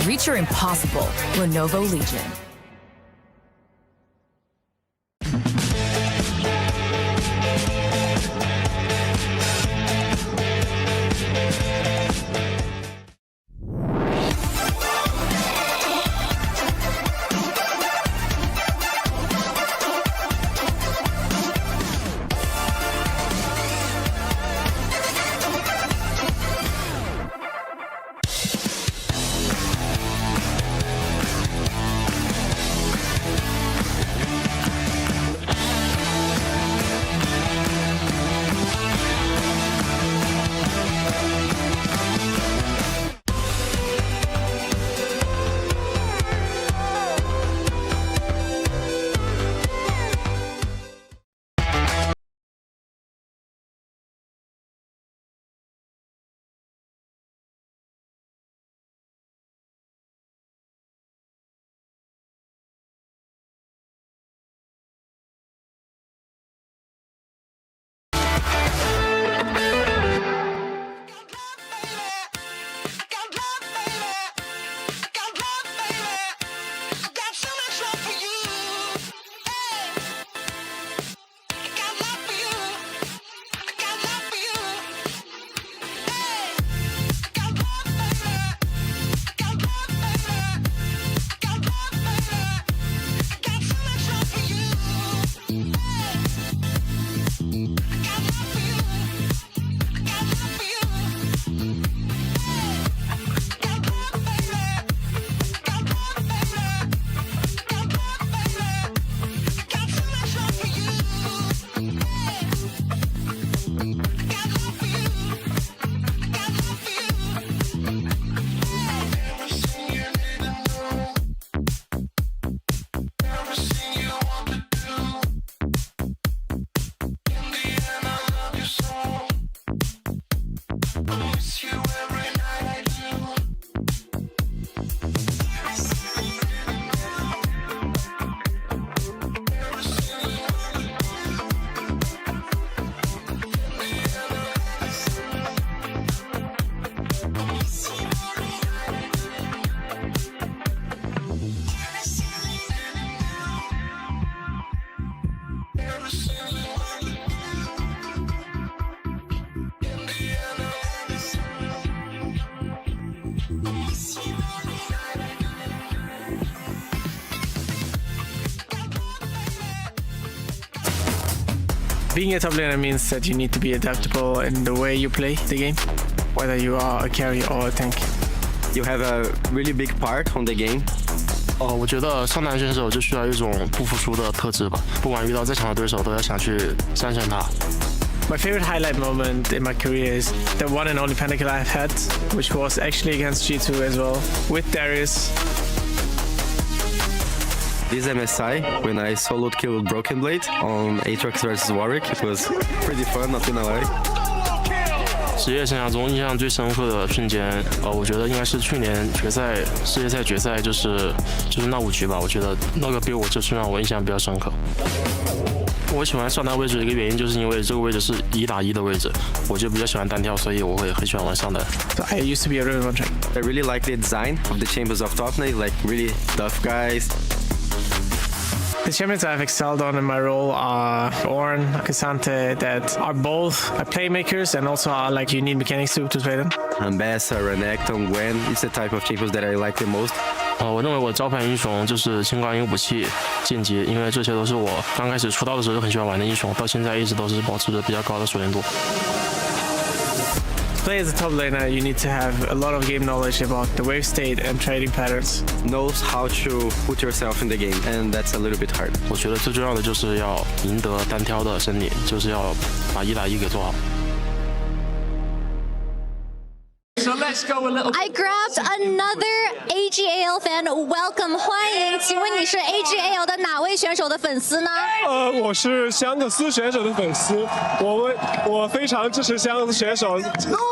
Reach your impossible, Lenovo Legion. Being a top laner means that you need to be adaptable in the way you play the game, whether you are a carry or a tank. You have a really big part on the game. 我觉得上单选手就需要一种不服输的特质吧，不管遇到再强的对手，都要想去战胜他。My favorite highlight moment in my career is the one and only Pentakill I've had, which was actually against G2 as well, with Darius. This MSI, when I soloed killed Broken Blade on Aatrox versus Warwick, it was pretty fun, not gonna lie. 职业生涯中印象最深刻的瞬间，我觉得应该是去年世界赛决赛，就是那5局吧。我觉得那个 build 就是让我印象比较深刻。我喜欢上单位置的一个原因，就是因为这个位置是1打1的位置，我就比较喜欢单挑，所以我会很喜欢玩上单。I used to be a river one track. I really like the design of the chambers of top lane, like really tough guys. The champions I've excelled on in my role are Ornn, Cassante, that are both playmakers and also are like you need mechanics to play them. Ambassador, Renekton, Gwen, it's the type of champions that I like the most. 我认为我的招牌英雄就是青瓜鹰武器剑姬，因为这些都是我刚开始出道的时候就很喜欢玩的英雄，到现在一直都是保持着比较高的熟练度。To play as a top laner, you need to have a lot of game knowledge about the wave state and trading patterns. Knows how to put yourself in the game, and that's a little bit hard. 我觉得最重要的就是要赢得单挑的胜利，就是要把1打1给做好。So let's go a little. I grabbed another AGAL fan. Welcome， 欢迎。请问你是 AGAL 的哪位选手的粉丝呢？我是香克斯选手的粉丝。我非常支持香克斯选手，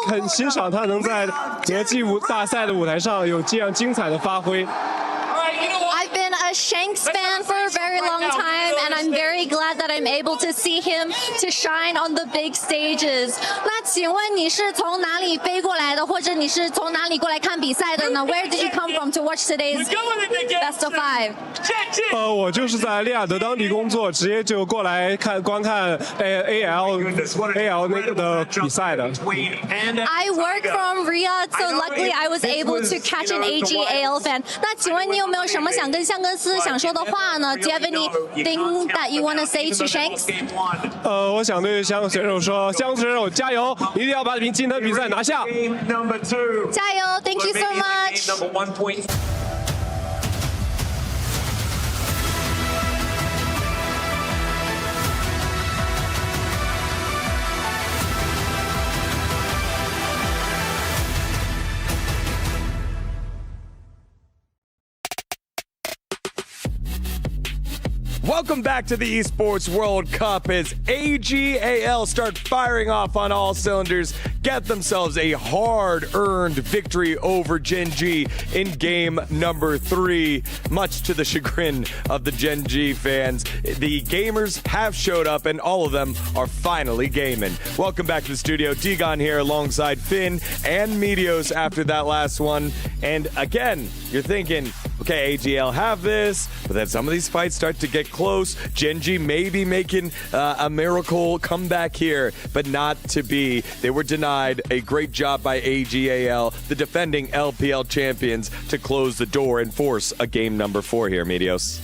很欣赏他能在国际大赛的舞台上有这样精彩的发挥。I've been a Shanks fan for a very long time, and I'm very glad that I'm able to see him to shine on the big stages. 那请问你是从哪里飞过来的，或者你是从哪里过来看比赛的呢？ Where did you come from to watch today's Best of 5? 我就是在利雅得当地工作，直接就过来观看 AL 那个的比赛的。I work from Riyadh, so luckily I was able to catch an AGAL fan. 那请问你有没有什么想跟香克斯想说的话呢？ Do you have anything that you want to say to Shanks? 我想对香克斯选手说，香克斯选手加油，一定要把今天的比赛拿下。加油 ！Thank you so much. Welcome back to the Esports World Cup as AGAL start firing off on all cylinders, get themselves a hard-earned victory over Gen G in game number 3. Much to the chagrin of the Gen G fans, the gamers have showed up and all of them are finally gaming. Welcome back to the studio. Digon here alongside Finn and Meteos after that last one. And again, you're thinking, okay, AGL have this, but then some of these fights start to get close. Gen G may be making a miracle comeback here, but not to be. They were denied. A great job by AGAL, the defending LPL champions, to close the door and force a game number 4 here, Meteos.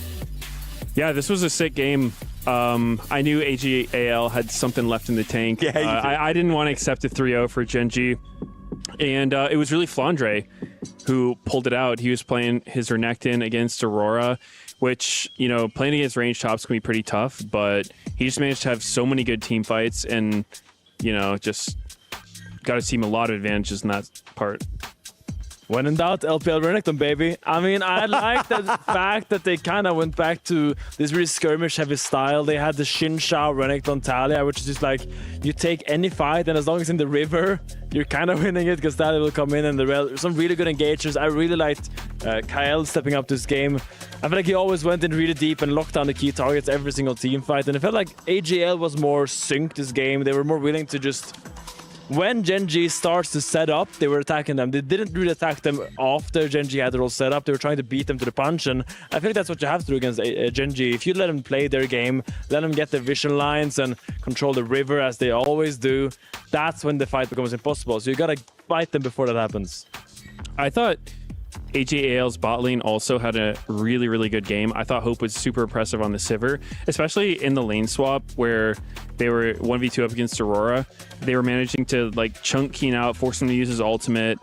Yeah, this was a sick game. I knew AGAL had something left in the tank. Yeah, I didn't want to accept a 3-0 for Gen G. And it was really Flandre who pulled it out. He was playing his Renekton against Aurora, which, you know, playing against range tops can be pretty tough, but he just managed to have so many good team fights and, you know, just got his team a lot of advantages in that part. When in doubt, LPL Renekton, baby. I mean, I like the fact that they kind of went back to this really skirmish-heavy style. They had the Xin Shao Renekton Talia, which is just like, you take any fight, and as long as it's in the river, you're kind of winning it, because Talia will come in, and some really good engagements. I really liked Kyle stepping up this game. I feel like he always went in really deep and locked down the key targets every single team fight, and it felt like AGL was more synced this game. They were more willing to just... When Gen G starts to set up, they were attacking them. They didn't really attack them after Gen G had it all set up. They were trying to beat them to the punch, and I think that's what you have to do against Gen G. If you let them play their game, let them get their vision lines and control the river as they always do, that's when the fight becomes impossible. So you gotta fight them before that happens. I thought AGAL's bot lane also had a really, really good game. I thought Hope was super impressive on the Sivir, especially in the lane swap where they were 1v2 up against Aurora. They were managing to like chunk Keen out, force him to use his ultimate,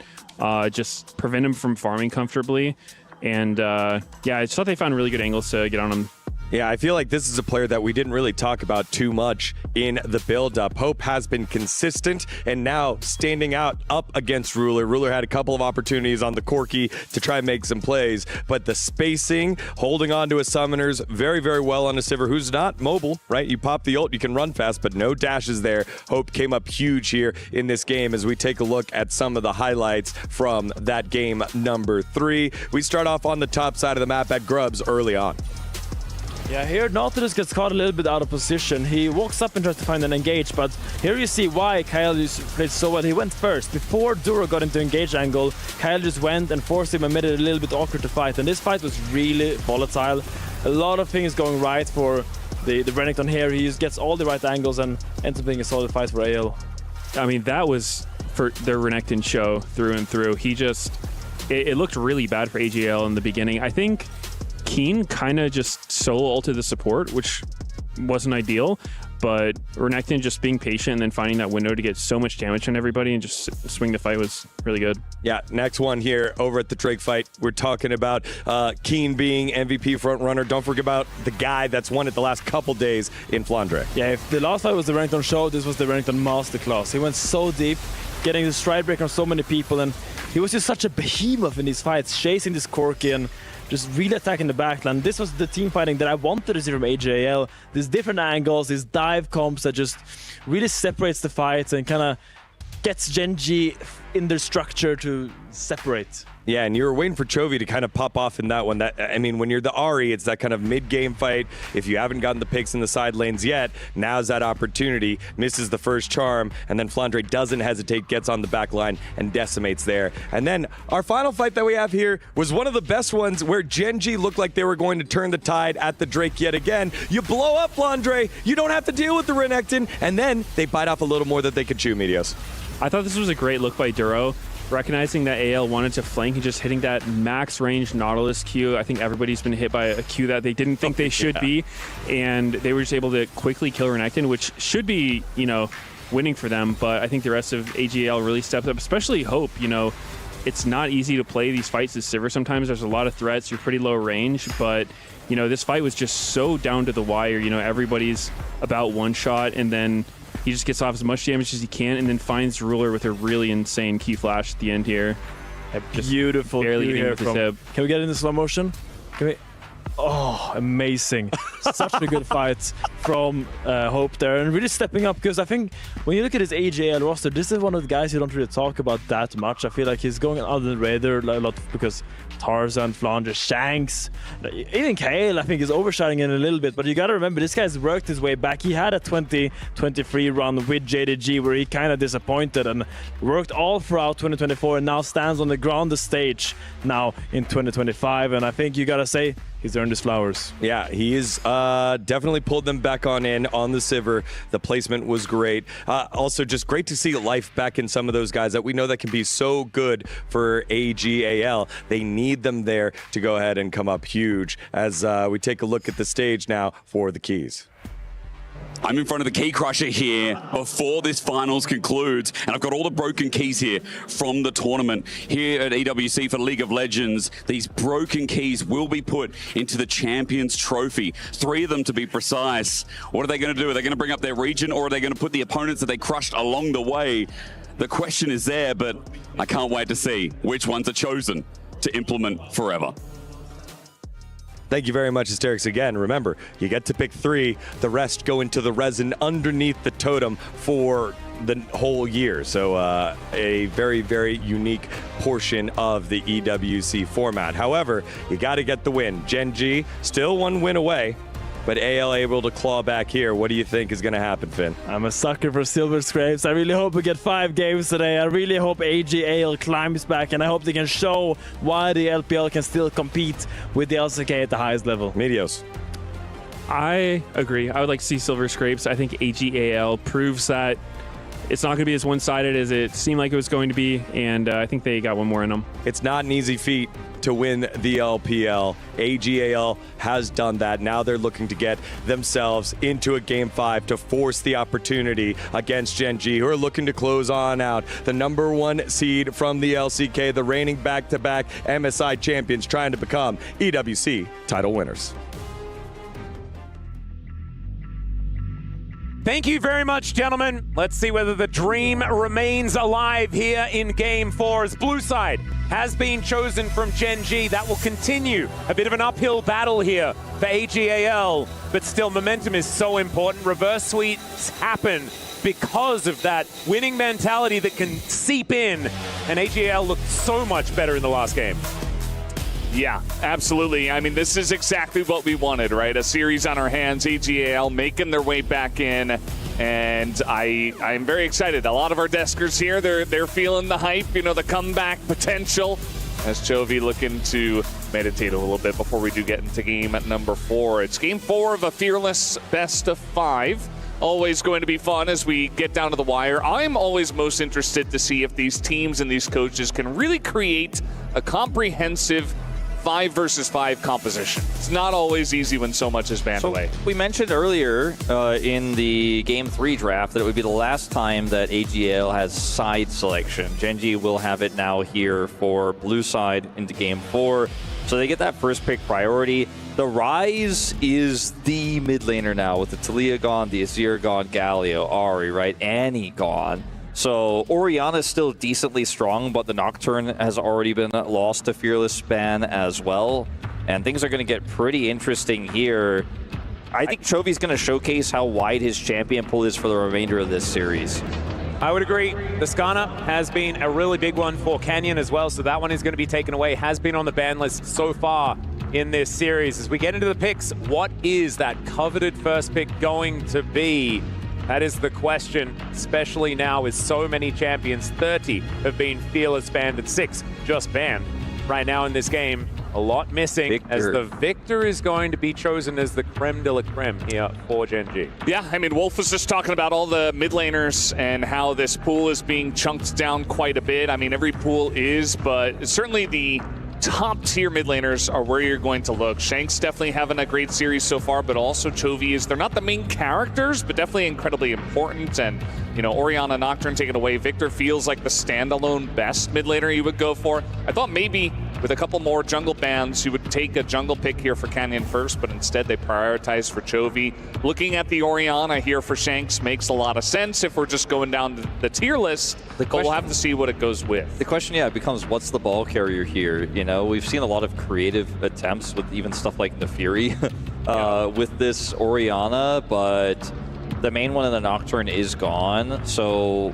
just prevent him from farming comfortably. And yeah, I just thought they found really good angles to get on him. Yeah, I feel like this is a player that we didn't really talk about too much in the build-up. Hope has been consistent and now standing out up against Ruler. Ruler had a couple of opportunities on the Corki to try and make some plays, but the spacing, holding on to his summoners very, very well on a Sivir who's not mobile, right? You pop the ult, you can run fast, but no dashes there. Hope came up huge here in this game as we take a look at some of the highlights from that game number 3. We start off on the top side of the map at Grubs early on. Yeah, here Nautilus gets caught a little bit out of position. He walks up and tries to find an engage, but here you see why Kyle played so well. He went first. Before Duro got into engage angle, Kyle just went and forced him and made it a little bit awkward to fight. And this fight was really volatile. A lot of things going right for the Renekton here. He just gets all the right angles and ends up being a solid fight for AL. I mean, that was for the Renekton show through and through. He just, it looked really bad for AGL in the beginning. I think Keen kind of just solo ulted the support, which wasn't ideal, but Renekton just being patient and then finding that window to get so much damage on everybody and just swing the fight was really good. Yeah, next one here over at the Drake fight. We're talking about Keen being MVP frontrunner. Don't forget about the guy that's won it the last couple days in Flandre. Yeah, if the last fight was the Renekton show, this was the Renekton masterclass. He went so deep, getting the stride break on so many people, and he was just such a behemoth in these fights, chasing this Corki and just really attacking the backline. This was the team fighting that I wanted to see from AJL. These different angles, these dive comps that just really separates the fights and kind of gets Gen.G in their structure to separate. Yeah, and you were waiting for Chovy to kind of pop off in that one. That, I mean, when you're the Ahri, it's that kind of mid-game fight. If you haven't gotten the picks in the side lanes yet, now's that opportunity. Misses the first charm, and then Flandre doesn't hesitate, gets on the back line, and decimates there. And then our final fight that we have here was one of the best ones where Gen.G looked like they were going to turn the tide at the Drake yet again. You blow up Flandre, you don't have to deal with the Renekton, and then they bite off a little more that they could chew, Medios. I thought this was a great look by Duro, recognizing that AL wanted to flank and just hitting that max range Nautilus Q. I think everybody's been hit by a Q that they didn't think they should be, and they were just able to quickly kill Renekton, which should be, you know, winning for them. But I think the rest of AGL really stepped up, especially Hope. You know, it's not easy to play these fights as Sivir. Sometimes there's a lot of threats, you're pretty low range, but you know, this fight was just so down to the wire. You know, everybody's about one shot, and then he just gets off as much damage as he can and then finds Ruler with a really insane key flash at the end here. Just beautiful barely here with his hip. Can we get it in slow motion? Can we? Oh, amazing. Such a good fight from Hope there, and really stepping up, because I think when you look at his AJL roster, this is one of the guys you don't really talk about that much. I feel like he's going under the radar a lot because Tarzan, Flandre, Shanks, even Kale, I think, is overshadowing in a little bit. But you got to remember, this guy's worked his way back. He had a 2023 run with JDG where he kind of disappointed and worked all throughout 2024 and now stands on the grandest stage now in 2025. And I think you got to say, he's earned his flowers. Yeah, he is definitely pulled them back on in on the Sivir. The placement was great. Also, just great to see life back in some of those guys that we know that can be so good for AGAL. They need them there to go ahead and come up huge as we take a look at the stage now for the keys. I'm in front of the Key Crusher here before this finals concludes, and I've got all the broken keys here from the tournament here at EWC for League of Legends. These broken keys will be put into the Champions Trophy, 3 of them to be precise. What are they going to do? Are they going to bring up their region, or are they going to put the opponents that they crushed along the way? The question is there, but I can't wait to see which ones are chosen to implement forever. Thank you very much, Asterix. Again, remember, you get to pick 3. The rest go into the resin underneath the totem for the whole year. So a very, very unique portion of the EWC format. However, you got to get the win. Gen.G still 1 win away, but AL able to claw back here. What do you think is going to happen, Finn? I'm a sucker for Silver Scrapes. I really hope we get 5 games today. I really hope AGAL climbs back, and I hope they can show why the LPL can still compete with the LCK at the highest level. Medios. I agree. I would like to see Silver Scrapes. I think AGAL proves that it's not going to be as one-sided as it seemed like it was going to be, and I think they got one more in them. It's not an easy feat to win the LPL. AGAL has done that. Now they're looking to get themselves into a Game 5 to force the opportunity against Gen.G, who are looking to close on out. The #1 seed from the LCK, the reigning back-to-back MSI champions, trying to become EWC title winners. Thank you very much, gentlemen. Let's see whether the dream remains alive here in Game 4 as Blue Side has been chosen from Gen G. That will continue. A bit of an uphill battle here for AGAL, but still momentum is so important. Reverse sweeps happen because of that winning mentality that can seep in, and AGAL looked so much better in the last game. Yeah, absolutely. I mean, this is exactly what we wanted, right? A series on our hands, AGAL making their way back in, and I'm very excited. A lot of our deskers here, they're feeling the hype, you know, the comeback potential, as Chovy looking to meditate a little bit before we do get into game number 4. It's game 4 of a fearless best of 5. Always going to be fun as we get down to the wire. I'm always most interested to see if these teams and these coaches can really create a comprehensive 5 versus 5 composition. It's not always easy when so much is banned away. We mentioned earlier in the Game 3 draft that it would be the last time that AGAL has side selection. Gen G will have it now here for Blue Side into Game 4. So they get that first pick priority. The Rise is the mid laner now with the Taliyah gone, the Azir gone, Galio, Ahri, right? Annie gone. So Orianna's still decently strong, but the Nocturne has already been lost to Fearless Span as well. And things are going to get pretty interesting here. I think Chovy's going to showcase how wide his champion pool is for the remainder of this series. I would agree. The Skarner has been a really big one for Canyon as well, so that one is going to be taken away. Has been on the ban list so far in this series. As we get into the picks, what is that coveted first pick going to be? That is the question, especially now with so many champions. 30 have been Fearless banned and 6 just banned. Right now in this game, a lot missing Victor. As the Victor is going to be chosen as the creme de la creme here for Gen G. Yeah, I mean, Wolf was just talking about all the mid laners and how this pool is being chunked down quite a bit. I mean, every pool is, but certainly the top tier mid laners are where you're going to look. Shank's definitely having a great series so far, but also Chovy is, they're not the main characters, but definitely incredibly important. And, you know, Orianna, Nocturne taken away. Victor feels like the standalone best mid laner you would go for. I thought maybe with a couple more jungle bans, you would take a jungle pick here for Canyon first, but instead they prioritized for Chovy. Looking at the Orianna here for Shanks makes a lot of sense if we're just going down the tier list, but we'll have to see what it goes with. The question, yeah, becomes what's the ball carrier here? You know, we've seen a lot of creative attempts with even stuff like the Fury with this Orianna, but the main one in the Nocturne is gone, so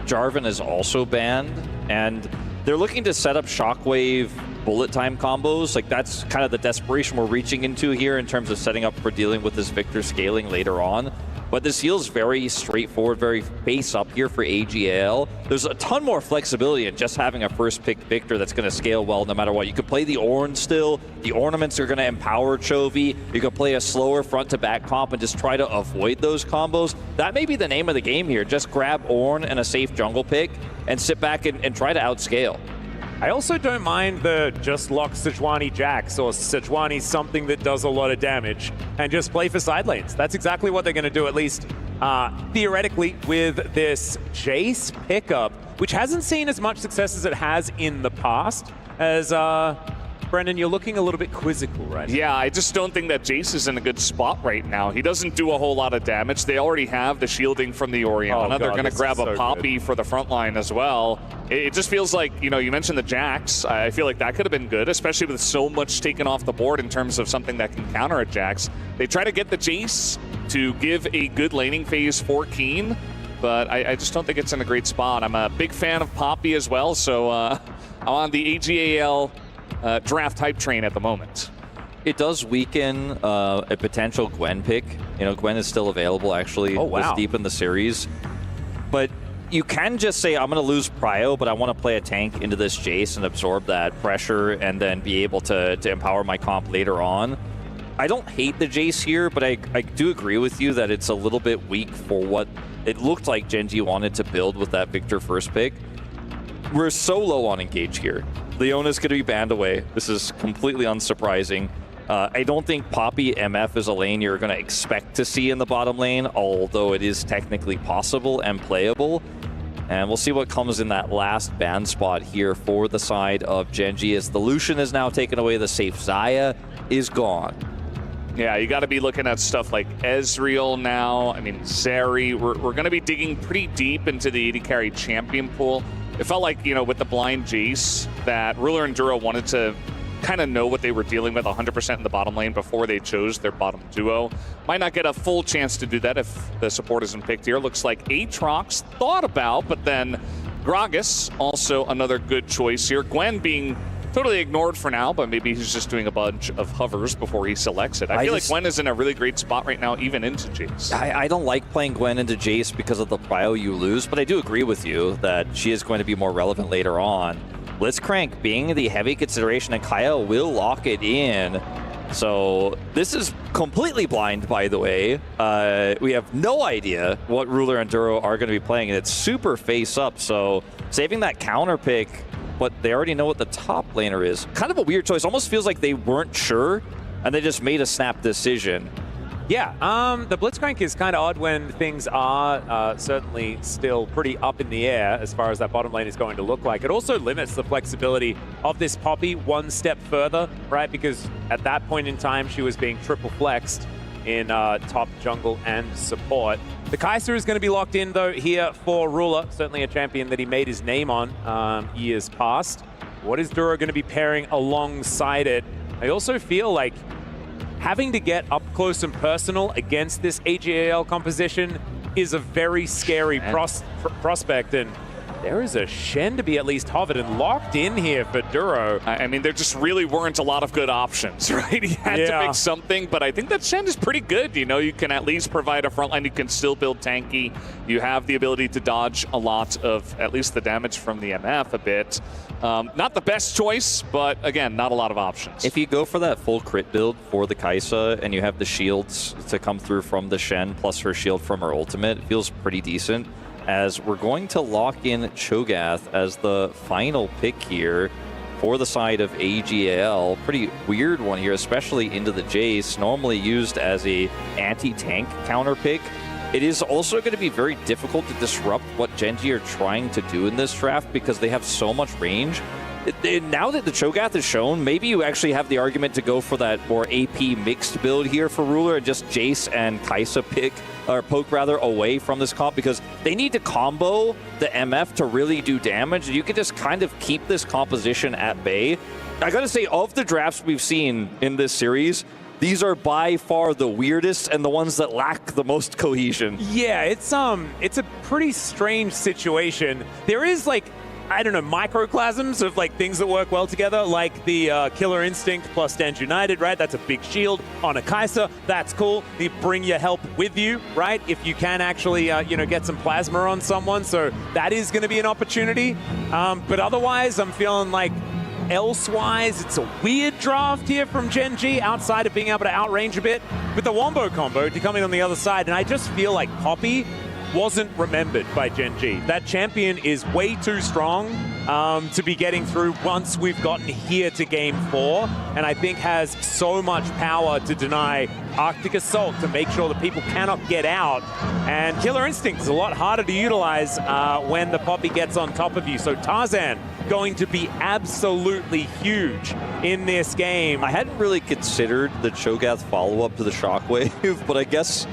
Jarvan is also banned, and they're looking to set up Shockwave bullet time combos. Like, that's kind of the desperation we're reaching into here in terms of setting up for dealing with this Victor scaling later on. But this feels very straightforward, very face up here for AGAL. There's a ton more flexibility in just having a first pick Victor that's going to scale well no matter what. You could play the Ornn still. The ornaments are going to empower Chovy. You could play a slower front to back comp and just try to avoid those combos. That may be the name of the game here. Just grab Ornn and a safe jungle pick and sit back and try to outscale. I also don't mind the just lock Sejuani Jax or Sejuani something that does a lot of damage and just play for side lanes. That's exactly what they're going to do, at least theoretically, with this Jace pickup, which hasn't seen as much success as it has in the past. As Brendan, you're looking a little bit quizzical right now. Yeah, I just don't think that Jace is in a good spot right now. He doesn't do a whole lot of damage. They already have the shielding from the Orianna. They're going to grab a Poppy for the front line as well. It just feels like, you know, you mentioned the Jax. I feel like that could have been good, especially with so much taken off the board in terms of something that can counter a Jax. They try to get the Jace to give a good laning phase for Keen, but I just don't think it's in a great spot. I'm a big fan of Poppy as well, so I'm on the AGAL draft hype train at the moment. It does weaken a potential Gwen pick. You know, Gwen is still available actually this deep in the series. But you can just say, I'm going to lose Prio, but I want to play a tank into this Jace and absorb that pressure and then be able to empower my comp later on. I don't hate the Jace here, but I do agree with you that it's a little bit weak for what it looked like Gen G wanted to build with that Victor first pick. We're so low on engage here. Leona's going to be banned away. This is completely unsurprising. I don't think Poppy MF is a lane you're going to expect to see in the bottom lane, although it is technically possible and playable. And we'll see what comes in that last ban spot here for the side of Gen G, as the Lucian is now taken away. The safe Xayah is gone. Yeah, you got to be looking at stuff like Ezreal now. I mean, Zeri. We're going to be digging pretty deep into the AD carry champion pool. It felt like, you know, with the blind Jace, that Ruler and Duro wanted to kind of know what they were dealing with 100% in the bottom lane before they chose their bottom duo. Might not get a full chance to do that if the support isn't picked here. Looks like Aatrox thought about, but then Gragas, also another good choice here. Gwen being totally ignored for now, but maybe he's just doing a bunch of hovers before he selects it. I feel like Gwen is in a really great spot right now, even into Jace. I don't like playing Gwen into Jace because of the prio you lose, but I do agree with you that she is going to be more relevant later on. Blitzcrank being the heavy consideration, and Kaya will lock it in. So this is completely blind, by the way. We have no idea what Ruler and Duro are going to be playing, and it's super face up. So saving that counter pick, but they already know what the top laner is. Kind of a weird choice. Almost feels like they weren't sure, and they just made a snap decision. Yeah, the Blitzcrank is kind of odd when things are certainly still pretty up in the air as far as that bottom lane is going to look like. It also limits the flexibility of this Poppy one step further, right? Because at that point in time, she was being triple flexed in top jungle and support. The Kai'Sa is going to be locked in, though, here for Ruler. Certainly a champion that he made his name on years past. What is Duro going to be pairing alongside it? I also feel like having to get up close and personal against this AGAL composition is a very scary prospect, and there is a Shen to be at least hovered and locked in here for Duro. I mean, there just really weren't a lot of good options, right? He had to pick something, but I think that Shen is pretty good. You know, you can at least provide a frontline. You can still build tanky. You have the ability to dodge a lot of at least the damage from the MF a bit. Not the best choice, but again, not a lot of options. If you go for that full crit build for the Kai'Sa and you have the shields to come through from the Shen plus her shield from her ultimate, it feels pretty decent. As we're going to lock in Cho'Gath as the final pick here for the side of AGAL. Pretty weird one here, especially into the Jace, normally used as a anti-tank counter pick. It is also going to be very difficult to disrupt what Gen.G are trying to do in this draft because they have so much range. Now that the Cho'Gath is shown, maybe you actually have the argument to go for that more AP mixed build here for Ruler and just Jace and Kai'Sa poke away from this comp because they need to combo the MF to really do damage. You can just kind of keep this composition at bay. I gotta say, of the drafts we've seen in this series, these are by far the weirdest and the ones that lack the most cohesion. Yeah, it's a pretty strange situation. There is like, I don't know, microclasms of like things that work well together, like the Killer Instinct plus Stand United, right? That's a big shield on a Kai'Sa. That's cool. You bring your help with you, right? If you can actually, get some plasma on someone. So that is going to be an opportunity. But otherwise, I'm feeling like elsewise, it's a weird draft here from Gen.G outside of being able to outrange a bit with the Wombo combo to come in on the other side. And I just feel like Poppy wasn't remembered by Gen.G. That champion is way too strong to be getting through once we've gotten here to Game 4, and I think has so much power to deny Arctic Assault to make sure that people cannot get out. And Killer Instinct is a lot harder to utilize when the Poppy gets on top of you. So Tarzan going to be absolutely huge in this game. I hadn't really considered the Cho'Gath follow-up to the Shockwave, but I guess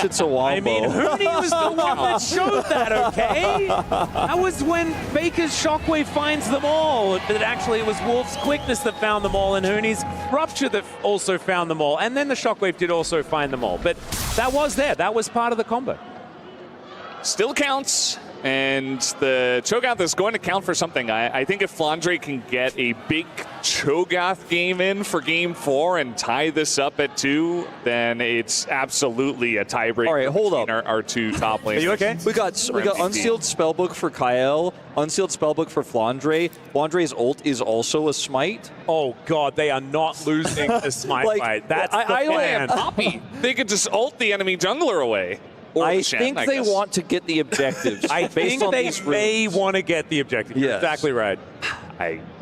it's a wombo. I mean, Hooney was the one that showed that, okay? That was when Faker's Shockwave finds them all. But actually, it was Wolf's quickness that found them all, and Hooney's Rupture that also found them all. And then the Shockwave did also find them all. But that was there. That was part of the combo. Still counts. And the Cho'Gath is going to count for something. I think if Flandre can get a big Cho'Gath game in for Game 4 and tie this up at 2, then it's absolutely a tiebreaker. All right, hold up. Our two top laners. Are you okay? We got Unsealed Spellbook for Kael, Unsealed Spellbook for Flandre. Flandre's ult is also a smite. Oh God, they are not losing the smite fight. That's the plan. Poppy. They could just ult the enemy jungler away. I think they want to get the objectives. I think they may want to get the objectives. Yes. You're exactly right.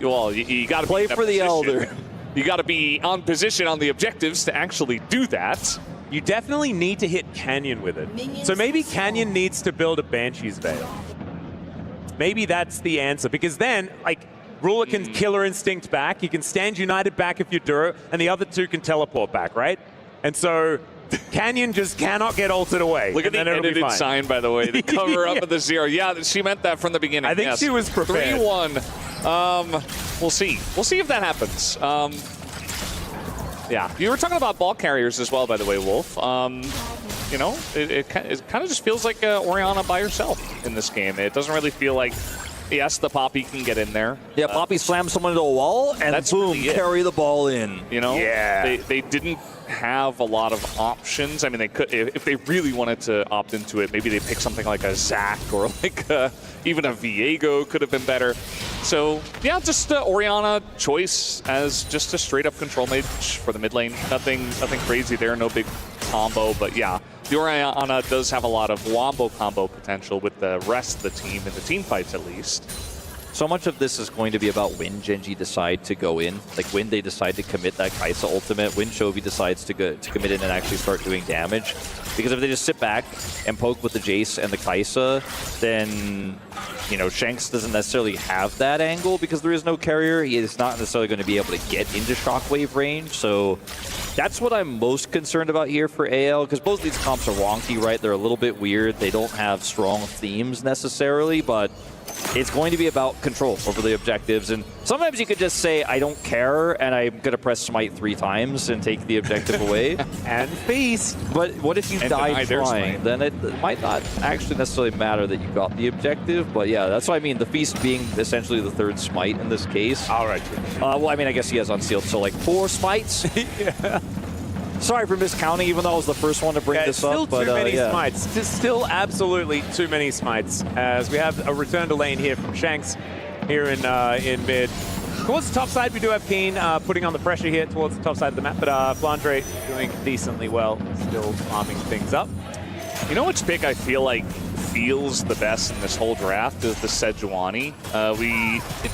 You got to play for the Elder. You got to be on position on the objectives to actually do that. You definitely need to hit Canyon with it. So maybe Canyon needs to build a Banshee's Veil. Maybe that's the answer, because then, like, Ruler can Killer Instinct back, you can Stand United back if you're Duro, and the other two can teleport back, right? And so Canyon just cannot get ulted away. Look at the edited sign, by the way, the cover up of the 0. Yeah, she meant that from the beginning. I think she was prepared. 3-1. We'll see. We'll see if that happens. Yeah, you were talking about ball carriers as well, by the way, Wolf. You know, it kind of just feels like Orianna by herself in this game. It doesn't really feel like, yes, the Poppy can get in there. Yeah, Poppy slams someone into a wall, and that's boom, really carry the ball in. You know, yeah. They didn't have a lot of options. I mean, they could, if they really wanted to opt into it, maybe they pick something like a Zac or like even a Viego could have been better. So yeah, just Orianna choice as just a straight up control mage for the mid lane. Nothing crazy there, no big combo, but yeah. The Orianna does have a lot of wombo combo potential with the rest of the team, in the team fights at least. So much of this is going to be about when Gen.G decide to go in, like when they decide to commit that Kai'Sa ultimate, when Chovy decides to commit in and actually start doing damage. Because if they just sit back and poke with the Jace and the Kai'Sa, then, you know, Shanks doesn't necessarily have that angle because there is no carrier. He is not necessarily going to be able to get into Shockwave range. So that's what I'm most concerned about here for AL, because both of these comps are wonky, right? They're a little bit weird. They don't have strong themes necessarily, but it's going to be about control over the objectives. And sometimes you could just say, I don't care, and I'm going to press Smite 3 times and take the objective away. And feast. But what if you die trying? Then it might not actually necessarily matter that you got the objective. But yeah, that's what I mean. The feast being essentially the 3rd Smite in this case. All right. Well, I mean, I guess he has unsealed, so like 4 Smites. Yeah. Sorry for miscounting, even though I was the first one to bring this up. Still too many smites. Just still absolutely too many smites. As we have a return to lane here from Shanks here in mid. Towards the top side, we do have Keen putting on the pressure here towards the top side of the map, but Flandre doing decently well, still farming things up. You know which pick I feel like feels the best in this whole draft is the Sejuani.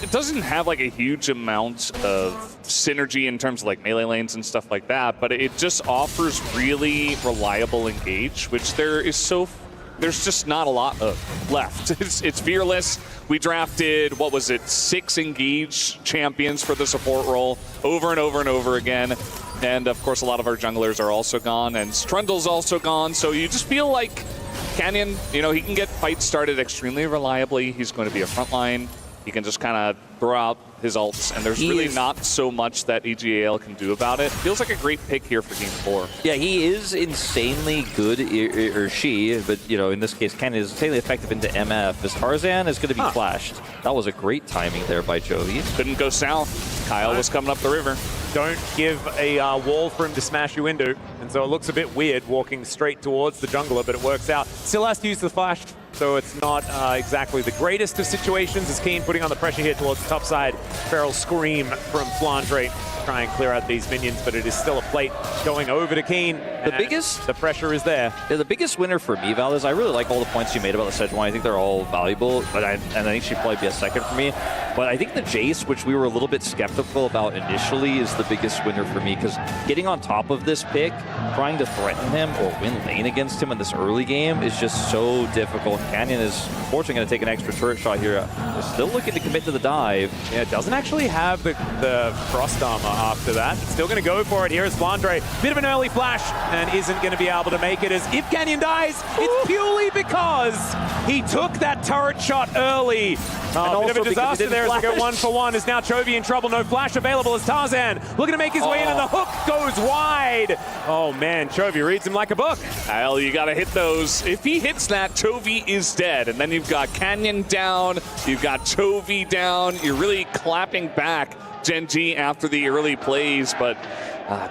It doesn't have like a huge amount of synergy in terms of like melee lanes and stuff like that, but it just offers really reliable engage, which there's just not a lot of left. It's fearless. We drafted, what was it, 6 engage champions for the support role over and over and over again. And of course, a lot of our junglers are also gone, and Strundle's also gone. So you just feel like Canyon, you know, he can get fights started extremely reliably. He's going to be a frontline. He can just kind of throw out his ults, and there's really not so much that EGAL can do about it. Feels like a great pick here for Game 4. Yeah, he is insanely good, or she, but, you know, in this case, Canyon is insanely effective into MF, as Tarzan is going to be flashed. That was a great timing there by Chovy. Couldn't go south. Kyle was coming up the river. Don't give a wall for him to smash you into, and so it looks a bit weird walking straight towards the jungler, but it works out. Still has to use the flash, so it's not exactly the greatest of situations. As Keen putting on the pressure here towards the top side. Feral Scream from Flandre to try and clear out these minions, but it is still a plate going over to Keen. The pressure is there. Yeah, the biggest winner for me, Val, is I really like all the points you made about the Sejuani. I think they're all valuable, but I think she'd probably be a second for me. But I think the Jace, which we were a little bit skeptical about initially, is the biggest winner for me, because getting on top of this pick, trying to threaten him or win lane against him in this early game is just so difficult. Canyon is fortunately going to take an extra turret shot here. They're still looking to commit to the dive. Yeah, doesn't actually have the frost armor after that. It's still going to go for it. Here is Flandre. Bit of an early flash and isn't going to be able to make it, as if Canyon dies, it's purely because he took that turret shot early. A bit of a disaster there as we go 1-for-1. Is now Chovy in trouble. No flash available as Tarzan looking to make his way in, and the hook goes wide. Oh man, Chovy reads him like a book. Kyle, you got to hit those. If he hits that, Chovy is dead. And then you've got Canyon down. You've got Chovy down. You're really clapping back Gen.G after the early plays, but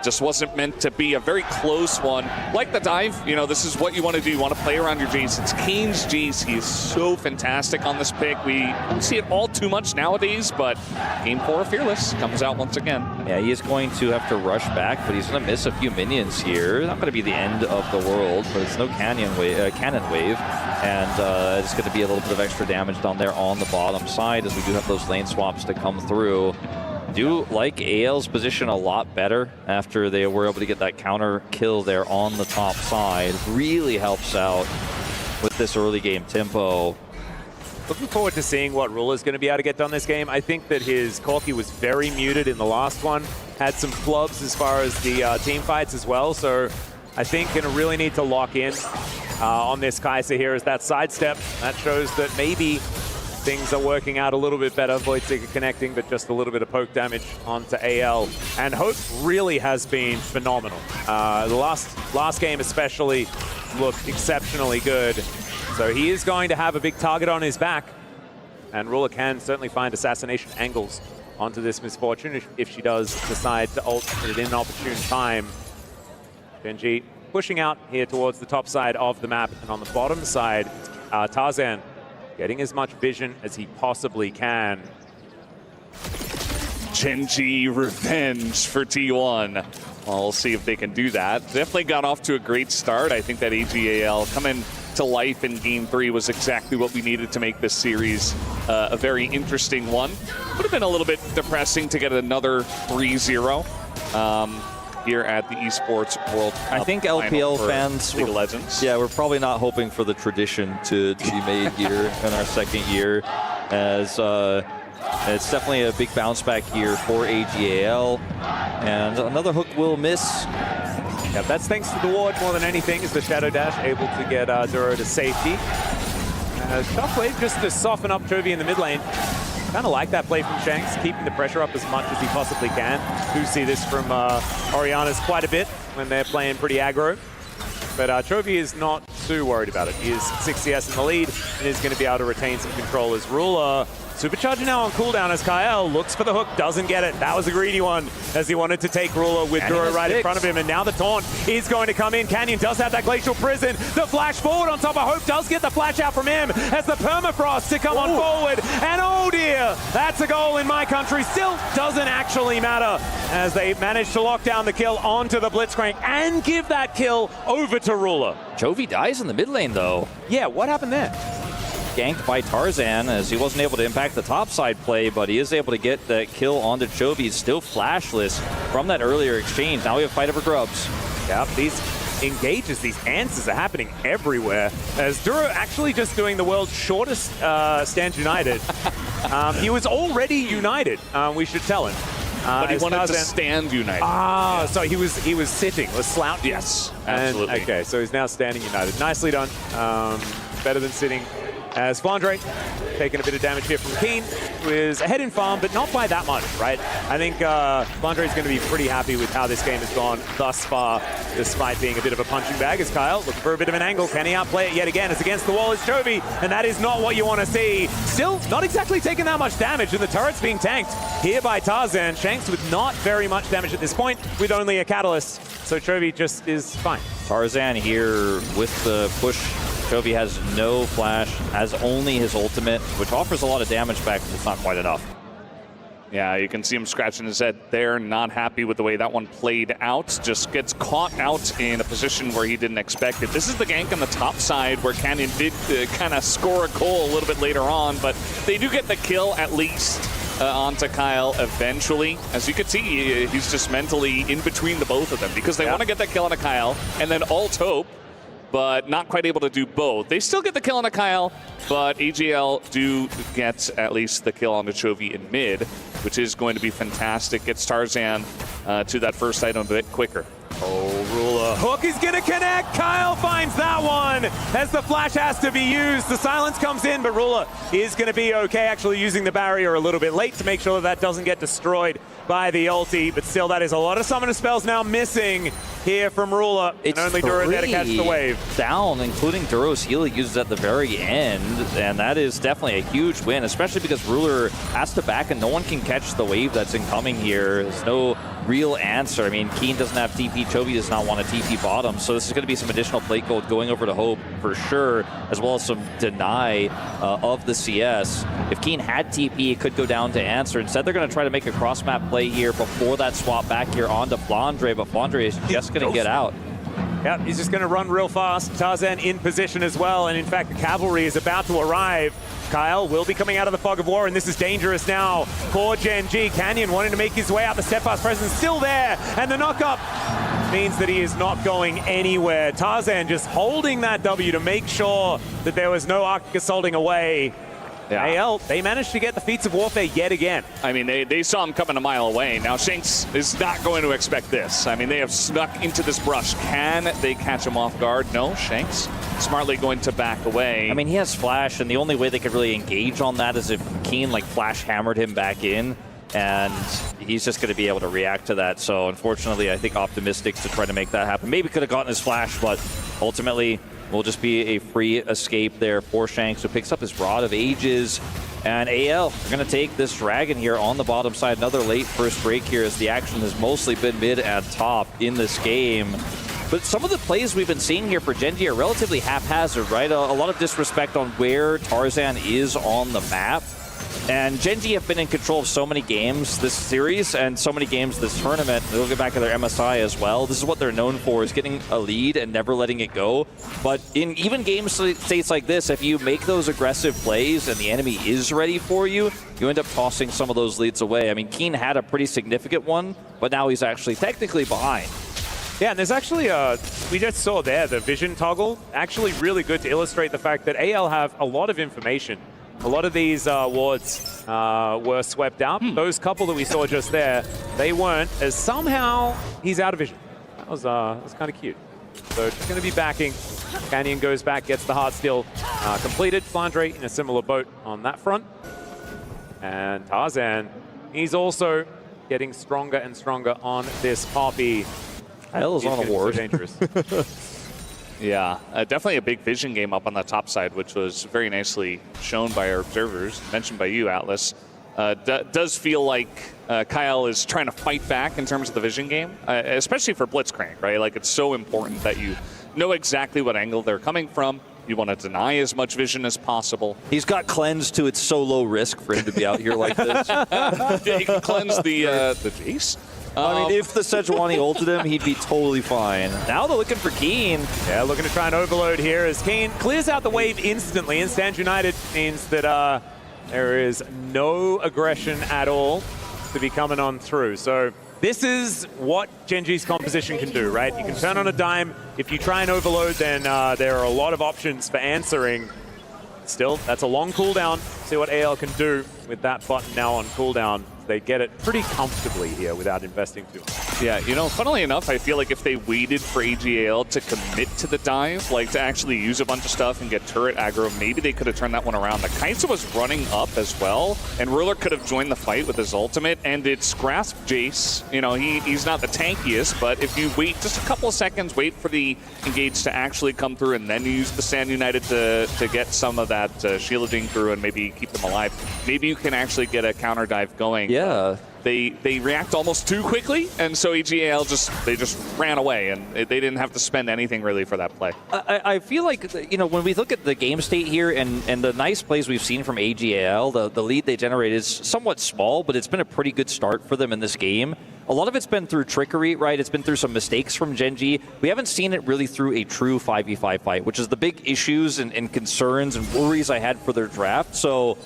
just wasn't meant to be. A very close one. Like the dive, you know, this is what you want to do. You want to play around your Jace. It's Kane's Jace. He is so fantastic on this pick. We don't see it all too much nowadays, but Game 4 Fearless comes out once again. Yeah, he is going to have to rush back, but he's going to miss a few minions here. Not going to be the end of the world, but it's no cannon wave. And it's going to be a little bit of extra damage down there on the bottom side, as we do have those lane swaps to come through. Do like AL's position a lot better after they were able to get that counter kill there on the top side. Really helps out with this early game tempo. Looking forward to seeing what Ruler's going to be able to get done this game. I think that his Corki was very muted in the last one. had some flubs as far as the team fights as well. So I think going to really need to lock in on this Kai'Sa here as that sidestep. That shows that maybe things are working out a little bit better. Voidseeker connecting, but just a little bit of poke damage onto AL. And Hope really has been phenomenal. The last game especially looked exceptionally good. So he is going to have a big target on his back. And Ruler can certainly find assassination angles onto this Misfortune if she does decide to ult it in an opportune time. Genji pushing out here towards the top side of the map. And on the bottom side, Tarzan getting as much vision as he possibly can. Genji revenge for T1. Well, we'll see if they can do that. Definitely got off to a great start. I think that AGAL coming to life in Game 3 was exactly what we needed to make this series a very interesting one. Would have been a little bit depressing to get another 3-0 here at the Esports World Cup. I think LPL fans, League of Legends. Yeah, we're probably not hoping for the tradition to be made here in our second year, as it's definitely a big bounce back here for AGAL, and another hook will miss. Yeah, that's thanks to the ward more than anything, is the Shadow Dash able to get Duro to safety. Shockwave just to soften up Chovy in the mid lane. Kind of like that play from Shanks, keeping the pressure up as much as he possibly can. Do see this from Oriana's quite a bit when they're playing pretty aggro. But Chovy is not too worried about it. He is 6 CS in the lead and is going to be able to retain some control as Ruler. Supercharger now on cooldown as Kyle looks for the hook, doesn't get it. That was a greedy one as he wanted to take Ruler with Duro right in front of him. And now the taunt is going to come in. Canyon does have that Glacial Prison. The flash forward on top of Hope does get the flash out from him as the Permafrost to come on forward. And oh dear, that's a goal in my country. Still doesn't actually matter as they manage to lock down the kill onto the Blitzcrank and give that kill over to Ruler. Chovy dies in the mid lane though. Yeah, what happened there? Ganked by Tarzan as he wasn't able to impact the top side play, but he is able to get that kill onto Chovy. Still flashless from that earlier exchange. Now we have fight over grubs. Yep, these engages, these answers are happening everywhere. As Duro actually just doing the world's shortest stand united. He was already united, we should tell him. But he wanted to stand united. So he was sitting, was slouching. Yes, absolutely. Okay, so he's now standing united. Nicely done. Better than sitting. As Flandre taking a bit of damage here from Keen, who is ahead in farm, but not by that much, right? I think Flandre is going to be pretty happy with how this game has gone thus far, despite being a bit of a punching bag. As Kyle looking for a bit of an angle. Can he outplay it yet again? As against the wall is Chovy, and that is not what you want to see. Still not exactly taking that much damage, and the turret's being tanked here by Tarzan. Shanks with not very much damage at this point, with only a catalyst. So Chovy just is fine. Tarzan here with the push. Chovy has no flash, has only his ultimate, which offers a lot of damage back, but it's not quite enough. Yeah, you can see him scratching his head there, not happy with the way that one played out. Just gets caught out in a position where he didn't expect it. This is the gank on the top side where Canyon did kind of score a goal a little bit later on, but they do get the kill at least onto Kyle eventually. As you can see, he's just mentally in between the both of them because they want to get that kill on a Kyle and then ult Hope, but not quite able to do both. They still get the kill on a Kyle, but AGL do get at least the kill on the Chovy in mid, which is going to be fantastic. Gets Tarzan to that first item a bit quicker. Oh, Ruler. Hook is going to connect. Kyle finds that one as the flash has to be used. The silence comes in, but Ruler is going to be okay, actually using the barrier a little bit late to make sure that doesn't get destroyed by the ulti. But still, that is a lot of summoner spells now missing here from Ruler. It's and only Duro there to catch the wave. Down, including Duro's heal he uses at the very end. And that is definitely a huge win, especially because Ruler has to back and no one can catch the wave that's incoming here. There's no real answer. I mean, Keen doesn't have TP. Chovy does not want a TP bottom. So this is going to be some additional plate gold going over to Hope for sure, as well as some deny of the CS. If Keen had TP, it could go down to answer. Instead, they're going to try to make a cross-map play here before that swap back here onto Flandre, but Flandre is just going to get out. Yep, he's just going to run real fast. Tarzan in position as well, and in fact, the cavalry is about to arrive. Kyle will be coming out of the fog of war, and this is dangerous now for Gen G. Canyon wanting to make his way out. The steadfast presence still there, and the knock-up means that he is not going anywhere. Tarzan just holding that W to make sure that there was no Arctic assaulting away. AL, they managed to get the feats of warfare yet again. I mean, they saw him coming a mile away. Now Shanks is not going to expect this. I mean, they have snuck into this brush. Can they catch him off guard? No, Shanks smartly going to back away. I mean, he has flash, and the only way they could really engage on that is if Keen like flash hammered him back in, and he's just going to be able to react to that. So unfortunately, I think optimistic to try to make that happen. Maybe could have gotten his flash, but ultimately will just be a free escape there for Shanks, who picks up his Rod of Ages. And AL are going to take this Dragon here on the bottom side. Another late first break here, as the action has mostly been mid and top in this game. But some of the plays we've been seeing here for Gen.G are relatively haphazard, right? A lot of disrespect on where Tarzan is on the map. And Gen.G have been in control of so many games this series and so many games this tournament. They'll get back to their MSI as well. This is what they're known for, is getting a lead and never letting it go. But in even game states like this, if you make those aggressive plays and the enemy is ready for you, you end up tossing some of those leads away. I mean, Keen had a pretty significant one, but now he's actually technically behind. Yeah, and there's actually we just saw there, the vision toggle, actually really good to illustrate the fact that AL have a lot of information. A lot of these wards were swept out. Those couple that we saw just there, they weren't, as somehow he's out of vision. That was kind of cute. So just going to be backing. Canyon goes back, gets the Heartsteel completed. Flandre in a similar boat on that front. And Tarzan, he's also getting stronger and stronger on this Poppy. Hell is on a ward. So dangerous. Yeah, definitely a big vision game up on the top side, which was very nicely shown by our observers, mentioned by you, Atlas. Does feel like Kyle is trying to fight back in terms of the vision game, especially for Blitzcrank, right? Like, it's so important that you know exactly what angle they're coming from. You want to deny as much vision as possible. He's got cleanse too. It's so low risk for him to be out here like this. Yeah, he can cleanse the Jace. I mean, if the Sejuani ulted him, he'd be totally fine. Now they're looking for Keen. Yeah, looking to try and overload here as Keen clears out the wave instantly. And Stand United means that there is no aggression at all to be coming on through. So this is what Gen.G's composition can do, right? You can turn on a dime. If you try and overload, then there are a lot of options for answering. Still, that's a long cooldown. See what AL can do with that button now on cooldown. They get it pretty comfortably here without investing too much. Yeah, you know, funnily enough, I feel like if they waited for AGAL to commit to the dive, like to actually use a bunch of stuff and get turret aggro, maybe they could have turned that one around. The Kaisa was running up as well, and Ruler could have joined the fight with his ultimate, and it's Grasp Jace. You know, he's not the tankiest, but if you wait just a couple of seconds, wait for the engage to actually come through, and then use the Stand United to get some of that shielding through and maybe keep them alive, maybe you can actually get a counter dive going. Yeah. They react almost too quickly, and so EGAL just ran away, and they didn't have to spend anything really for that play. I feel like, you know, when we look at the game state here and the nice plays we've seen from AGAL, the lead they generate is somewhat small, but it's been a pretty good start for them in this game. A lot of it's been through trickery, right? It's been through some mistakes from Gen.G. We haven't seen it really through a true 5v5 fight, which is the big issues and concerns and worries I had for their draft. So,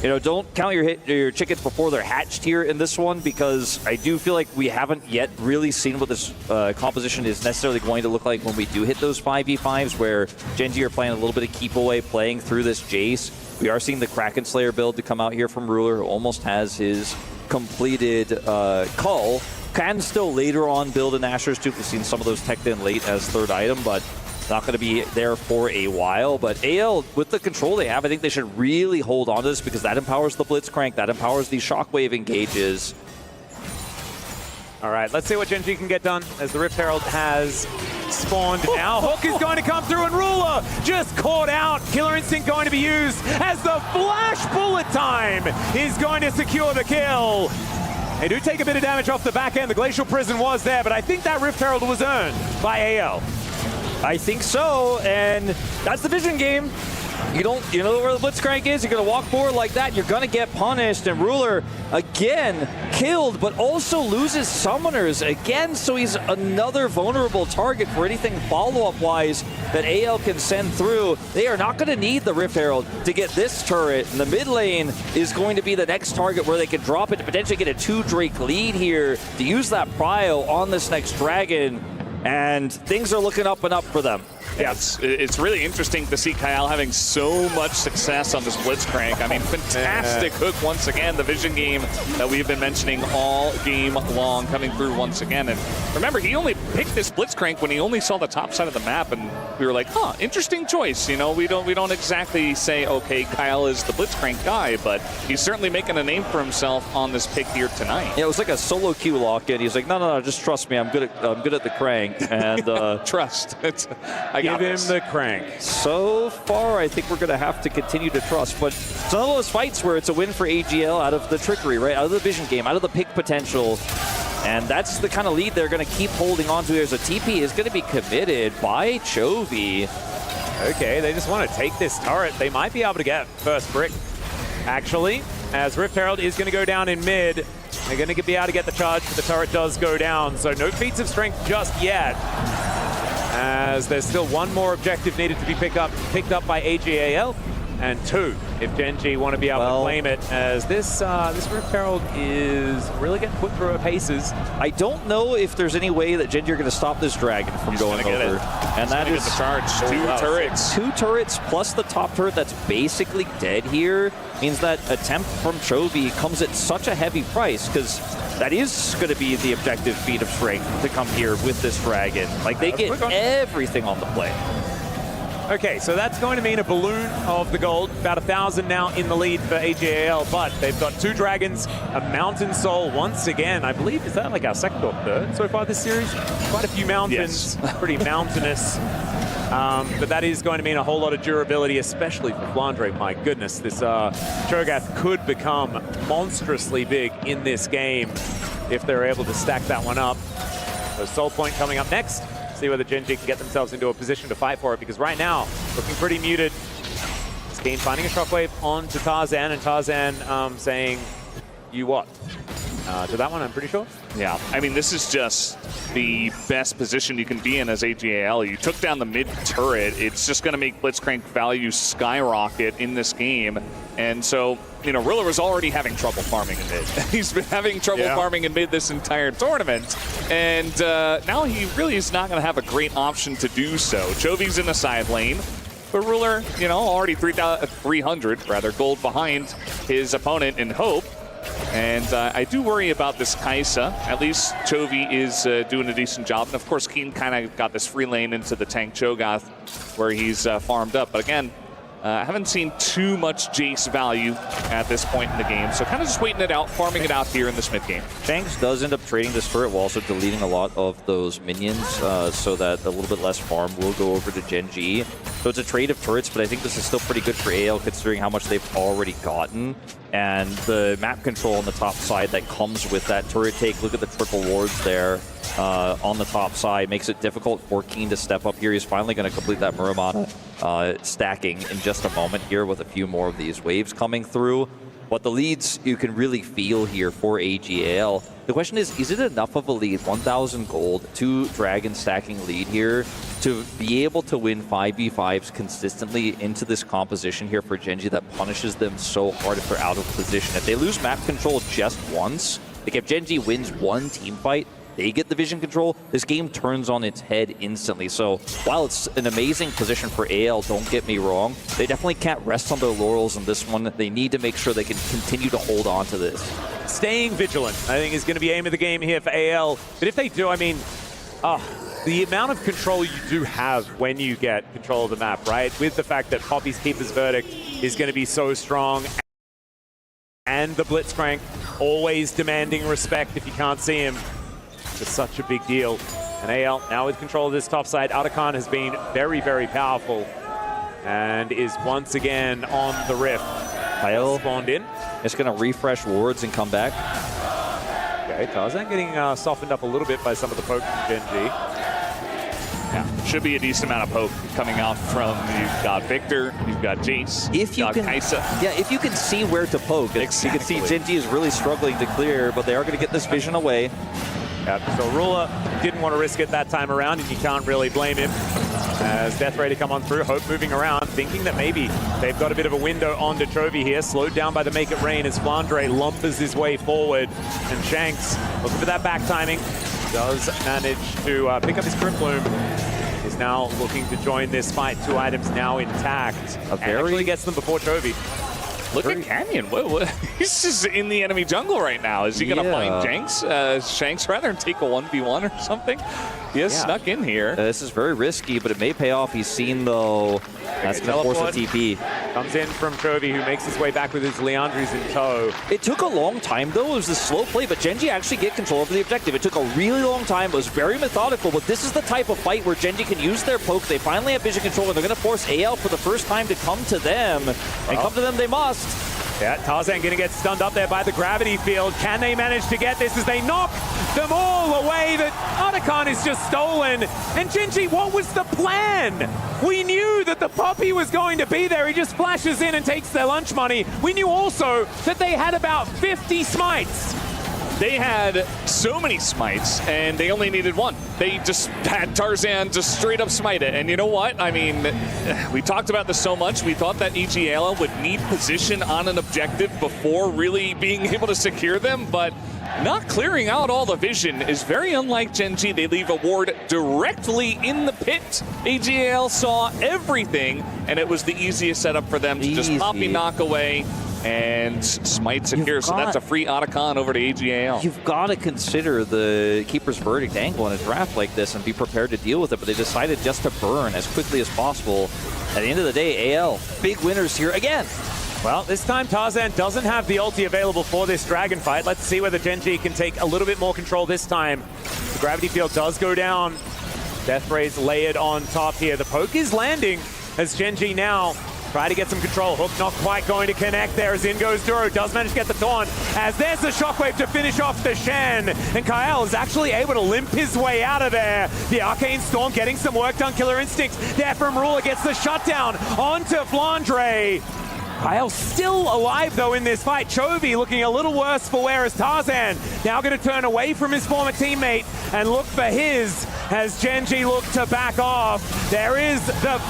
you know, don't count your chickens before they're hatched here in this one, because I do feel like we haven't yet really seen what this composition is necessarily going to look like when we do hit those 5v5s, where Gen.G are playing a little bit of keep away, playing through this Jace. We are seeing the Kraken Slayer build to come out here from Ruler, who almost has his completed Cull. Can still later on build an Asher's Tooth. We've seen some of those teched in late as third item, but not going to be there for a while. But AL, with the control they have, I think they should really hold on to this, because that empowers the Blitzcrank, that empowers these Shockwave engages. All right, let's see what Gen.G can get done as the Rift Herald has spawned now. Hook is going to come through, and Ruler just caught out. Killer Instinct going to be used as the flash bullet time is going to secure the kill. They do take a bit of damage off the back end. The Glacial Prison was there, but I think that Rift Herald was earned by AL. I think so, and that's the vision game. You know where the Blitzcrank is, you're going to walk forward like that, you're going to get punished. And Ruler, again, killed, but also loses summoners again, so he's another vulnerable target for anything follow-up-wise that AL can send through. They are not going to need the Rift Herald to get this turret, and the mid lane is going to be the next target where they can drop it to potentially get a 2 Drake lead here to use that prio on this next dragon. And things are looking up and up for them. Yeah, it's really interesting to see Kyle having so much success on this Blitzcrank. I mean, fantastic hook once again. The vision game that we've been mentioning all game long coming through once again. And remember, he only picked this Blitzcrank when he only saw the top side of the map, and we were like, huh, interesting choice. You know, we don't exactly say, okay, Kyle is the Blitzcrank guy, but he's certainly making a name for himself on this pick here tonight. Yeah, it was like a solo queue lock-in. He's like, no, just trust me. I'm good at the crank. And trust. Give him the crank. So far, I think we're going to have to continue to trust. But it's one of those fights where it's a win for AGL out of the trickery, right? Out of the vision game, out of the pick potential. And that's the kind of lead they're going to keep holding on to here. So TP is going to be committed by Chovy. Okay, they just want to take this turret. They might be able to get first brick, actually, as Rift Herald is going to go down in mid. They're going to be able to get the charge, but the turret does go down. So no feats of strength just yet, as there's still one more objective needed to be picked up by AGAL, and 2 if Gen.G want to be able to claim it, as this Rift Herald is really getting put through her paces. I don't know if there's any way that Gen.G are going to stop this dragon from going over. And that is the charge. Two turrets plus the top turret that's basically dead here means that attempt from Chovy comes at such a heavy price, because that is going to be the objective feat of strength to come here with this dragon. Like, they get everything on the play. Okay, so that's going to mean a balloon of the gold. About 1,000 now in the lead for AGAL, but they've got 2 dragons, a Mountain Soul once again. I believe, is that like our second or third so far this series? Quite a few mountains, pretty mountainous. But that is going to mean a whole lot of durability, especially for Flandre. My goodness, this Cho'Gath could become monstrously big in this game if they're able to stack that one up. So Soul Point coming up next. See whether Gen.G can get themselves into a position to fight for it, because right now, looking pretty muted. Skeen finding a shockwave onto Tarzan, and Tarzan saying, you what? To that one, I'm pretty sure. Yeah, I mean, this is just the best position you can be in as AGAL. You took down the mid turret. It's just going to make Blitzcrank value skyrocket in this game. And so, you know, Riller was already having trouble farming in mid. He's been having trouble farming in mid this entire tournament. And now he really is not going to have a great option to do so. Chovy's in the side lane. But Ruler, you know, already 300 gold behind his opponent in Hope. And I do worry about this Kaisa. At least Chovy is doing a decent job. And of course, Keen kind of got this free lane into the tank Cho'Gath where he's farmed up. But again, I haven't seen too much Jace value at this point in the game. So kind of just waiting it out, farming it out here in this mid game. Shanks does end up trading this turret while also deleting a lot of those minions so that a little bit less farm will go over to Gen.G. So it's a trade of turrets, but I think this is still pretty good for AL considering how much they've already gotten. And the map control on the top side that comes with that turret take. Look at the triple wards there on the top side. Makes it difficult for Keen to step up here. He's finally going to complete that Muramana stacking in just a moment here with a few more of these waves coming through. But the leads you can really feel here for AGAL. The question is it enough of a lead? 1,000 gold, 2 dragon stacking lead here to be able to win 5v5s consistently into this composition here for Gen.G that punishes them so hard if they're out of position. If they lose map control just once, like if Gen.G wins one team fight, they get the vision control, this game turns on its head instantly. So while it's an amazing position for AL, don't get me wrong, they definitely can't rest on their laurels in this one. They need to make sure they can continue to hold on to this. Staying vigilant, I think, is going to be aim of the game here for AL. But if they do, I mean, the amount of control you do have when you get control of the map, right? With the fact that Poppy's Keeper's Verdict is going to be so strong, and the Blitzcrank always demanding respect if you can't see him. It's such a big deal. And AL now with control of this top side. Atakan has been very, very powerful and is once again on the Rift. Kyle spawned in. It's going to refresh wards and come back. Okay, Tarzan getting softened up a little bit by some of the poke from Gen.G. Yeah, should be a decent amount of poke coming out from, you've got Victor, you've got Jace, if you can, Kaisa. Yeah, if you can see where to poke. Exactly. You can see Gen.G is really struggling to clear, but they are going to get this vision away. Yeah, so Ruler didn't want to risk it that time around, and you can't really blame him. As Death Ray to come on through, Hope moving around, thinking that maybe they've got a bit of a window onto Chovy here, slowed down by the Make It Rain as Flandre lumbers his way forward, and Shanks, looking for that back timing, does manage to pick up his Crypt Bloom. His now looking to join this fight. 2 items now intact. Actually gets them before Chovy. Look at Canyon. He's just in the enemy jungle right now. Is he going to find Shanks rather, and take a 1v1 or something? He has snuck in here. This is very risky, but it may pay off. He's seen, though. That's going to force a TP. Comes in from Chovy, who makes his way back with his Leandries in tow. It took a long time, though. It was a slow play, but Gen G actually get control over the objective. It took a really long time. It was very methodical, but this is the type of fight where Gen G can use their poke. They finally have vision control, and they're going to force AL for the first time to come to them. And come to them they must. Yeah, Tarzan going to get stunned up there by the gravity field. Can they manage to get this as they knock them all away? That Otacon is just stolen. And Gen G, what was the plan? We knew that the Poppy was going to be there. He just flashes in and takes their lunch money. We knew also that they had about 50 smites. They had so many smites, and they only needed 1. They just had Tarzan just straight up smite it. And you know what? I mean, we talked about this so much. We thought that EGL would need position on an objective before really being able to secure them, but not clearing out all the vision is very unlike Gen G. They leave a ward directly in the pit. AGL saw everything, and it was the easiest setup for them to just Poppy knock away and smite secure. So that's a free Otacon over to AGL. You've got to consider the Keeper's Verdict angle in a draft like this and be prepared to deal with it, but they decided just to burn as quickly as possible. At the end of the day, AL, big winners here again. Well, this time Tarzan doesn't have the ulti available for this dragon fight. Let's see whether Gen G can take a little bit more control this time. The gravity field does go down. Death Ray's layered on top here. The poke is landing as Gen G now try to get some control. Hook not quite going to connect there as in goes Duro. Does manage to get the taunt as there's the shockwave to finish off the Shen. And Kyle is actually able to limp his way out of there. The Arcane Storm getting some work done. Killer Instinct there from Ruler gets the shutdown onto Flandre. Kyle still alive, though, in this fight. Chovy looking a little worse for wear as Tarzan now going to turn away from his former teammate and look for his as Gen G look to back off. There is the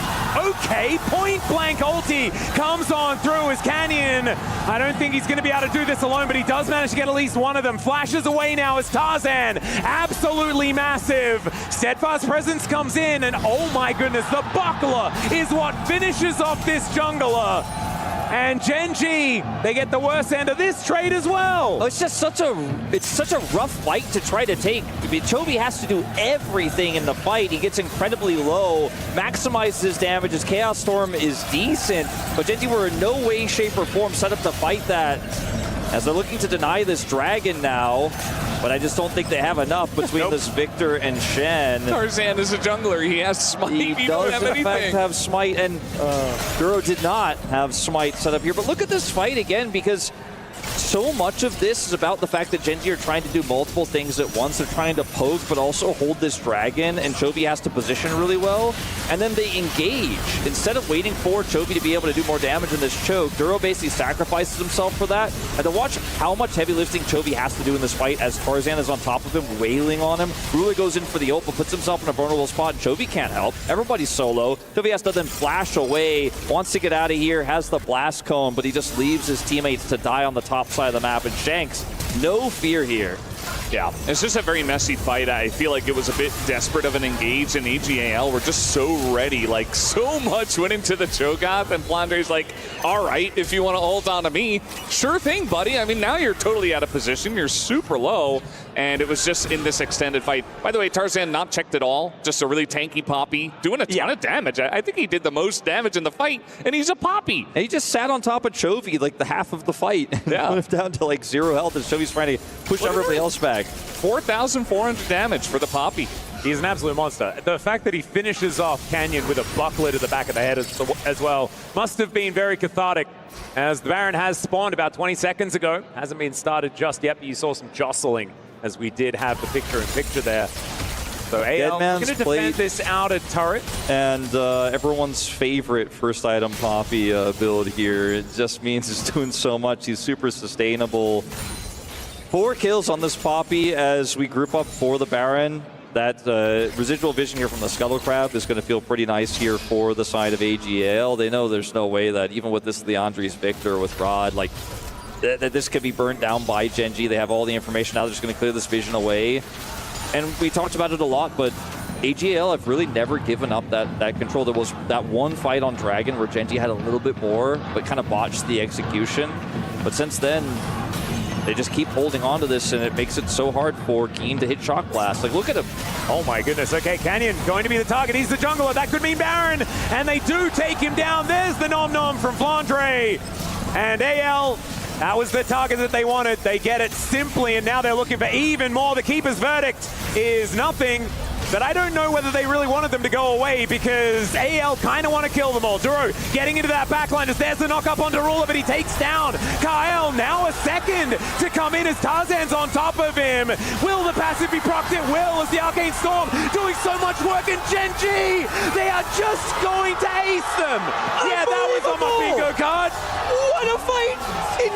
point-blank ulti comes on through as Canyon. I don't think he's going to be able to do this alone, but he does manage to get at least one of them. Flashes away now as Tarzan. Absolutely massive. Steadfast Presence comes in, and oh my goodness, the buckler is what finishes off this jungler. And Gen G, they get the worst end of this trade as well. Oh, it's just such a rough fight to try to take. I mean, Chovy has to do everything in the fight. He gets incredibly low, maximizes his damage. His Chaos Storm is decent, but Gen G were in no way, shape, or form set up to fight that as they're looking to deny this dragon now. But I just don't think they have enough between this Victor and Shen. Tarzan is a jungler. He has smite. He does in fact have smite, and Duro did not have smite set up here. But look at this fight again, because so much of this is about the fact that Gen G are trying to do multiple things at once. They're trying to poke, but also hold this dragon, and Chovy has to position really well. And then they engage. Instead of waiting for Chovy to be able to do more damage in this choke, Duro basically sacrifices himself for that. And to watch how much heavy lifting Chovy has to do in this fight as Tarzan is on top of him, wailing on him. Ruler goes in for the ult, but puts himself in a vulnerable spot, and Chovy can't help. Everybody's solo. Chovy has to then flash away, wants to get out of here, has the blast cone, but he just leaves his teammates to die on the top side of the map, and Shanks, no fear here. Yeah, it's just a very messy fight. I feel like it was a bit desperate of an engage, and EGAL were just so ready. Like, so much went into the Cho'Gath, and Flandre's like, all right, if you want to ult onto me, sure thing, buddy. I mean, now you're totally out of position. You're super low, and it was just in this extended fight. By the way, Tarzan not checked at all. Just a really tanky Poppy, doing a ton of damage. I think he did the most damage in the fight, and he's a Poppy. And he just sat on top of Chovy like the half of the fight. Yeah. Put him down to like 0 health, and Chovy's trying to push everybody else back. 4,400 damage for the Poppy. He's an absolute monster. The fact that he finishes off Canyon with a buckler to the back of the head as well must have been very cathartic, as the Baron has spawned about 20 seconds ago. Hasn't been started just yet, but you saw some jostling as we did have the picture-in-picture there. So AL going to defend this outer turret. And everyone's favorite first item Poppy build here. It just means he's doing so much. He's super sustainable. 4 kills on this Poppy as we group up for the Baron. That residual vision here from the Scuttle Crab is going to feel pretty nice here for the side of AGL. They know there's no way that even with this Leandries Victor with Rod, like that this could be burnt down by Gen G. They have all the information now. They're just going to clear this vision away. And we talked about it a lot, but AGL have really never given up that control. There was that one fight on Dragon where Gen G had a little bit more, but kind of botched the execution. But since then, they just keep holding on to this, and it makes it so hard for Keen to hit Shock Blast. Like, look at him. Oh my goodness. Okay, Canyon going to be the target. He's the jungler. That could mean Baron. And they do take him down. There's the nom nom from Flandre. And AL, that was the target that they wanted. They get it simply, and now they're looking for even more. The Keeper's verdict is nothing. But I don't know whether they really wanted them to go away, because AL kind of want to kill them all. Duro getting into that backline as there's the knock up on Darula, but he takes down Kyle. Now a second to come in as Tarzan's on top of him. Will the passive be procced? It will, as the Arcane Storm doing so much work, and Gen G, they are just going to ace them. Yeah, that was on my bingo card. What a fight!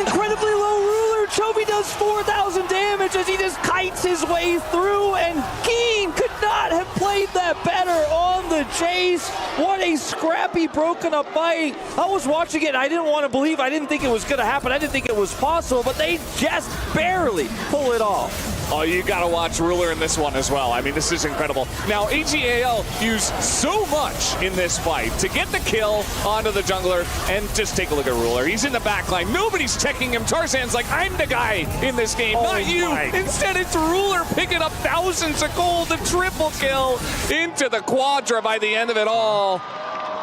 Incredibly low ruler. Chovy does 4,000 damage as he just kites his way through, and Keen could not have played that better on the chase. What a scrappy, broken up fight. I was watching it, I didn't want to believe, I didn't think it was going to happen, I didn't think it was possible, but they just barely pull it off. Oh, you gotta watch Ruler in this one as well. I mean, this is incredible. Now, AGAL used so much in this fight to get the kill onto the jungler, and just take a look at Ruler. He's in the back line. Nobody's checking him. Tarzan's like, I'm the guy in this game, not you. Instead, it's Ruler picking up thousands of gold, the triple kill into the quadra by the end of it all.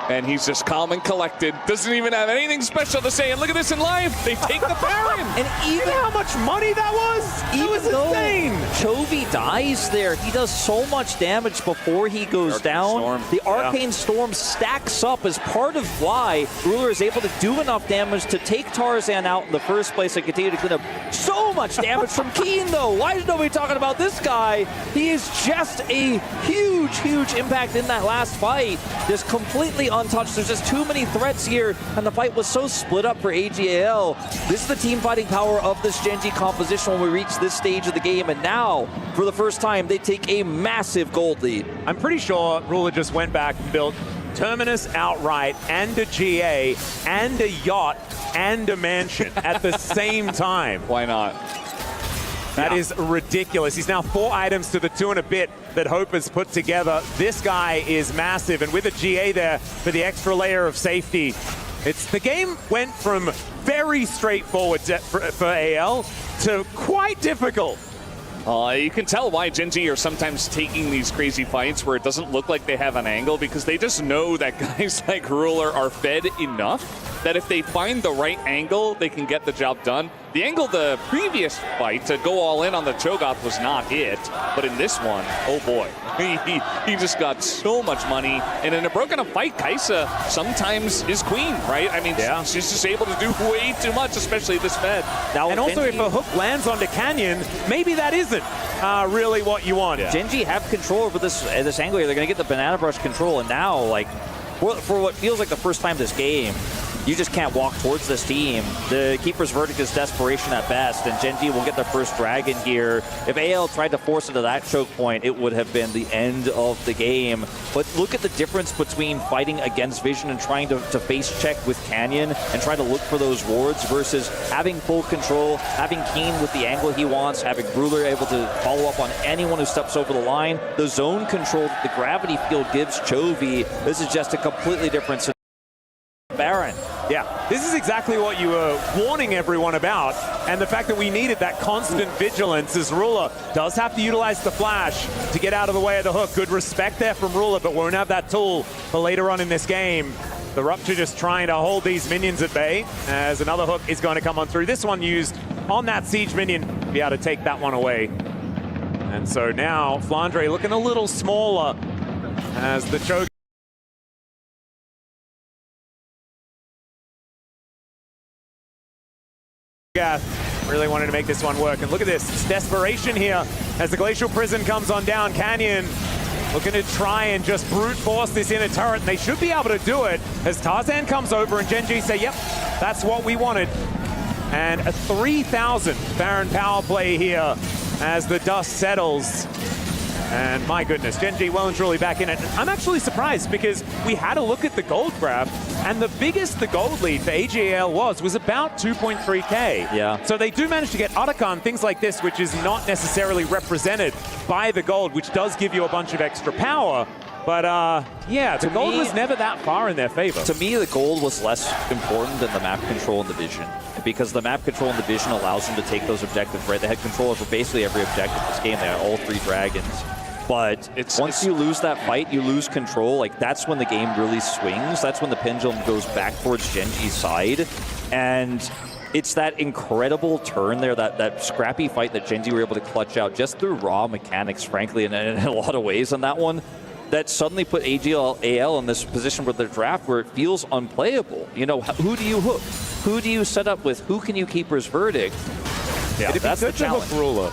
And he's just calm and collected. Doesn't even have anything special to say. And look at this in live. They take the Baron. And even how much money that was? It was insane. Chovy dies there, he does so much damage before he goes down. The Arcane Storm stacks up as part of why Ruler is able to do enough damage to take Tarzan out in the first place and continue to clean up so much damage from Keen, though. Why is nobody talking about this guy? He is just a huge, huge impact in that last fight. Just completely untouched. There's just too many threats here, and the fight was so split up for AGAL. This is the team fighting power of this Gen G composition when we reach this stage of the game, and now, for the first time, they take a massive gold lead. I'm pretty sure Ruler just went back and built Terminus outright, and a GA, and a yacht, and a mansion at the same time. Why not? That is ridiculous. He's now 4 items to the 2 and a bit that Hope has put together. This guy is massive, and with a GA there for the extra layer of safety, the game went from very straightforward for AL to quite difficult. You can tell why Gen G are sometimes taking these crazy fights where it doesn't look like they have an angle, because they just know that guys like Ruler are fed enough that if they find the right angle, they can get the job done. The angle the previous fight to go all in on the Cho'Gath was not it, but in this one, oh boy, he just got so much money. And in a broken up fight, Kai'Sa sometimes is queen, right? I mean, she's just able to do way too much, especially this fed. Now, and also, if a hook lands onto Canyon, maybe that isn't really what you want. Gen G have control over this angle here. They're going to get the Banana Brush control, and now, like, for what feels like the first time this game, you just can't walk towards this team. The Keeper's verdict is desperation at best, and Gen G will get their first dragon here. If AL tried to force into that choke point, it would have been the end of the game. But look at the difference between fighting against Vision and trying to face check with Canyon and trying to look for those wards versus having full control, having Keen with the angle he wants, having Ruler able to follow up on anyone who steps over the line. The zone control that the gravity field gives Chovy, this is just a completely different scenario. Baron. Yeah, this is exactly what you were warning everyone about, and the fact that we needed that constant vigilance as Ruler does have to utilize the flash to get out of the way of the hook. Good respect there from Ruler, but won't have that tool for later on in this game. The Rupture just trying to hold these minions at bay as another hook is going to come on through. This one used on that siege minion to be able to take that one away. And so now Flandre looking a little smaller as the choke. Really wanted to make this one work, and look at this, it's desperation here as the Glacial Prison comes on down. Canyon looking to try and just brute force this inner turret, and they should be able to do it as Tarzan comes over and Gen G say, yep, that's what we wanted. And a 3,000 Baron power play here as the dust settles. And my goodness, Gen G well and truly back in it. I'm actually surprised because we had a look at the gold grab, and the biggest the gold lead for AGAL was about 2.3K. Yeah. So they do manage to get Otacon, things like this, which is not necessarily represented by the gold, which does give you a bunch of extra power. But yeah, the gold was never that far in their favor. To me, the gold was less important than the map control and the vision, because the map control and the vision allows them to take those objectives, right? They had control over basically every objective in this game. They had all 3 dragons. But once you lose that fight, you lose control. Like, that's when the game really swings. That's when the pendulum goes back towards Gen G's side. And it's that incredible turn there, that scrappy fight that Gen G were able to clutch out just through raw mechanics, frankly, and in a lot of ways on that one, that suddenly put AGAL in this position with their draft where it feels unplayable. You know, who do you hook? Who do you set up with? Who can you keep as verdict? Yeah, that's the challenge. Ruler.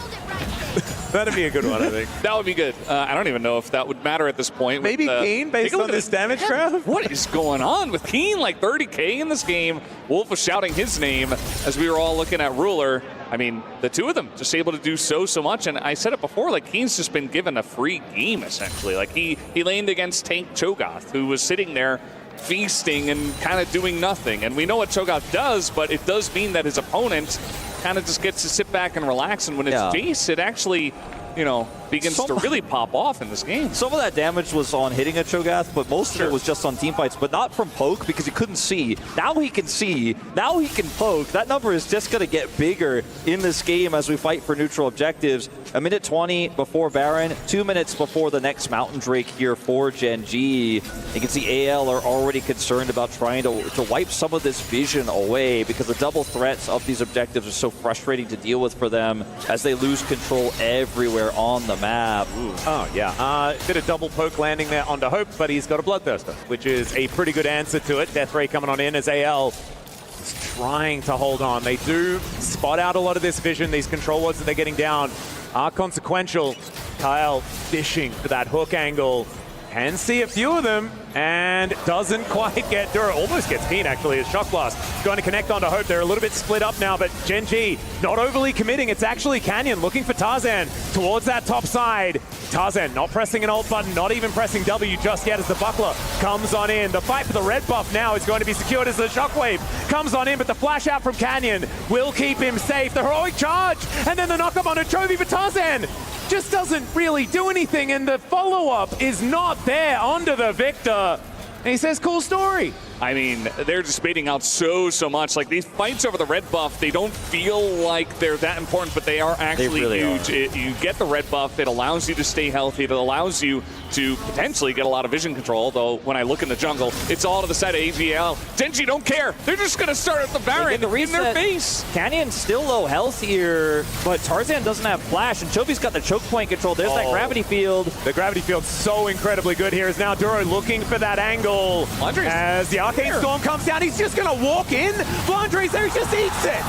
That'd be a good one, I think. That would be good. I don't even know if that would matter at this point. Maybe Keen, based on this damage graph? What is going on with Keen? Like 30K in this game. Wolf was shouting his name as we were all looking at Ruler. I mean, the two of them just able to do so much. And I said it before, like, Keen's just been given a free game, essentially. Like, he laned against Tank Cho'Gath, who was sitting there feasting and kind of doing nothing. And we know what Cho'Gath does, but it does mean that his opponent kind of just gets to sit back and relax. And when it's Jace, it actually, you know, begins to really pop off in this game. Some of that damage was on hitting a Cho'Gath, but most of it was just on team fights, but not from poke because he couldn't see. Now he can see. Now he can poke. That number is just going to get bigger in this game as we fight for neutral objectives. A minute 20 before Baron, 2 minutes before the next Mountain Drake here for Gen G. You can see AL are already concerned about trying to wipe some of this vision away because the double threats of these objectives are so frustrating to deal with for them as they lose control everywhere on the map. Ooh. Oh, yeah. Did a double poke landing there onto Hope, but he's got a Bloodthirster, which is a pretty good answer to it. Death Ray coming on in as AL is trying to hold on. They do spot out a lot of this vision. These control wards that they're getting down are consequential. Kyle fishing for that hook angle. Can see a few of them, and doesn't quite get Dura. Almost gets Keen, actually, as Shock Blast going to connect onto Hope. They're a little bit split up now, but Gen G not overly committing. It's actually Canyon looking for Tarzan towards that top side. Tarzan not pressing an ult button, not even pressing W just yet as the buckler comes on in. The fight for the red buff now is going to be secured as the Shockwave comes on in, but the flash out from Canyon will keep him safe. The heroic charge, and then the knock up onto Chovy, but Tarzan just doesn't really do anything, and the follow-up is not there onto the Victor. And he says, cool story. I mean, they're just baiting out so much. Like, these fights over the red buff, they don't feel like they're that important, but they are actually huge. You get the red buff, it allows you to stay healthy, it allows you to potentially get a lot of vision control, although when I look in the jungle, it's all to the side of AGL. Gen G don't care. They're just going to start at the Baron in their face. Canyon's still low health here, but Tarzan doesn't have flash, and Chovy's got the choke point control. There's that gravity field. The gravity field's so incredibly good here. Is now Duro looking for that angle. As the Arcane Storm comes down, he's just going to walk in. Blandre's there, he just eats it.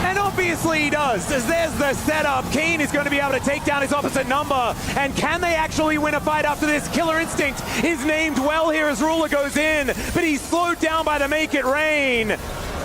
And obviously he does, as there's the setup. Keen is going to be able to take down his opposite number. And can they actually win a fight after this? Killer Instinct is named well here as Ruler goes in, but he's slowed down by the Make It Rain.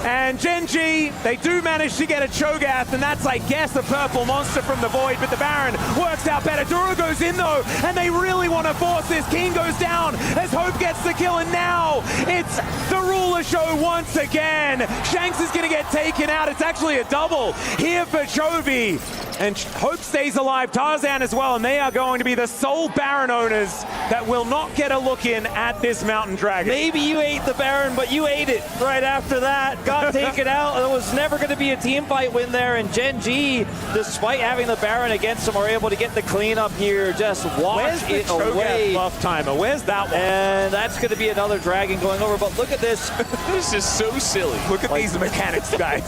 And Gen G, they do manage to get a Cho'Gath, and that's, I guess, a purple monster from the Void, but the Baron works out better. Duro goes in, though, and they really want to force this. Keen goes down as Hope gets the kill, and now it's the Ruler show once again. Shanks is going to get taken out. It's actually a double here for Chovy. And Hope stays alive, Tarzan as well, and they are going to be the sole Baron owners that will not get a look in at this Mountain Dragon. Maybe you ate the Baron, but you ate it right after that. Got taken out. It was never going to be a team fight win there, and Gen G, despite having the Baron against them, are able to get the cleanup here. Just wash it away. Buff timer? Where's that one? And that's going to be another Dragon going over, but look at this. This is so silly. Look at these mechanics, guys.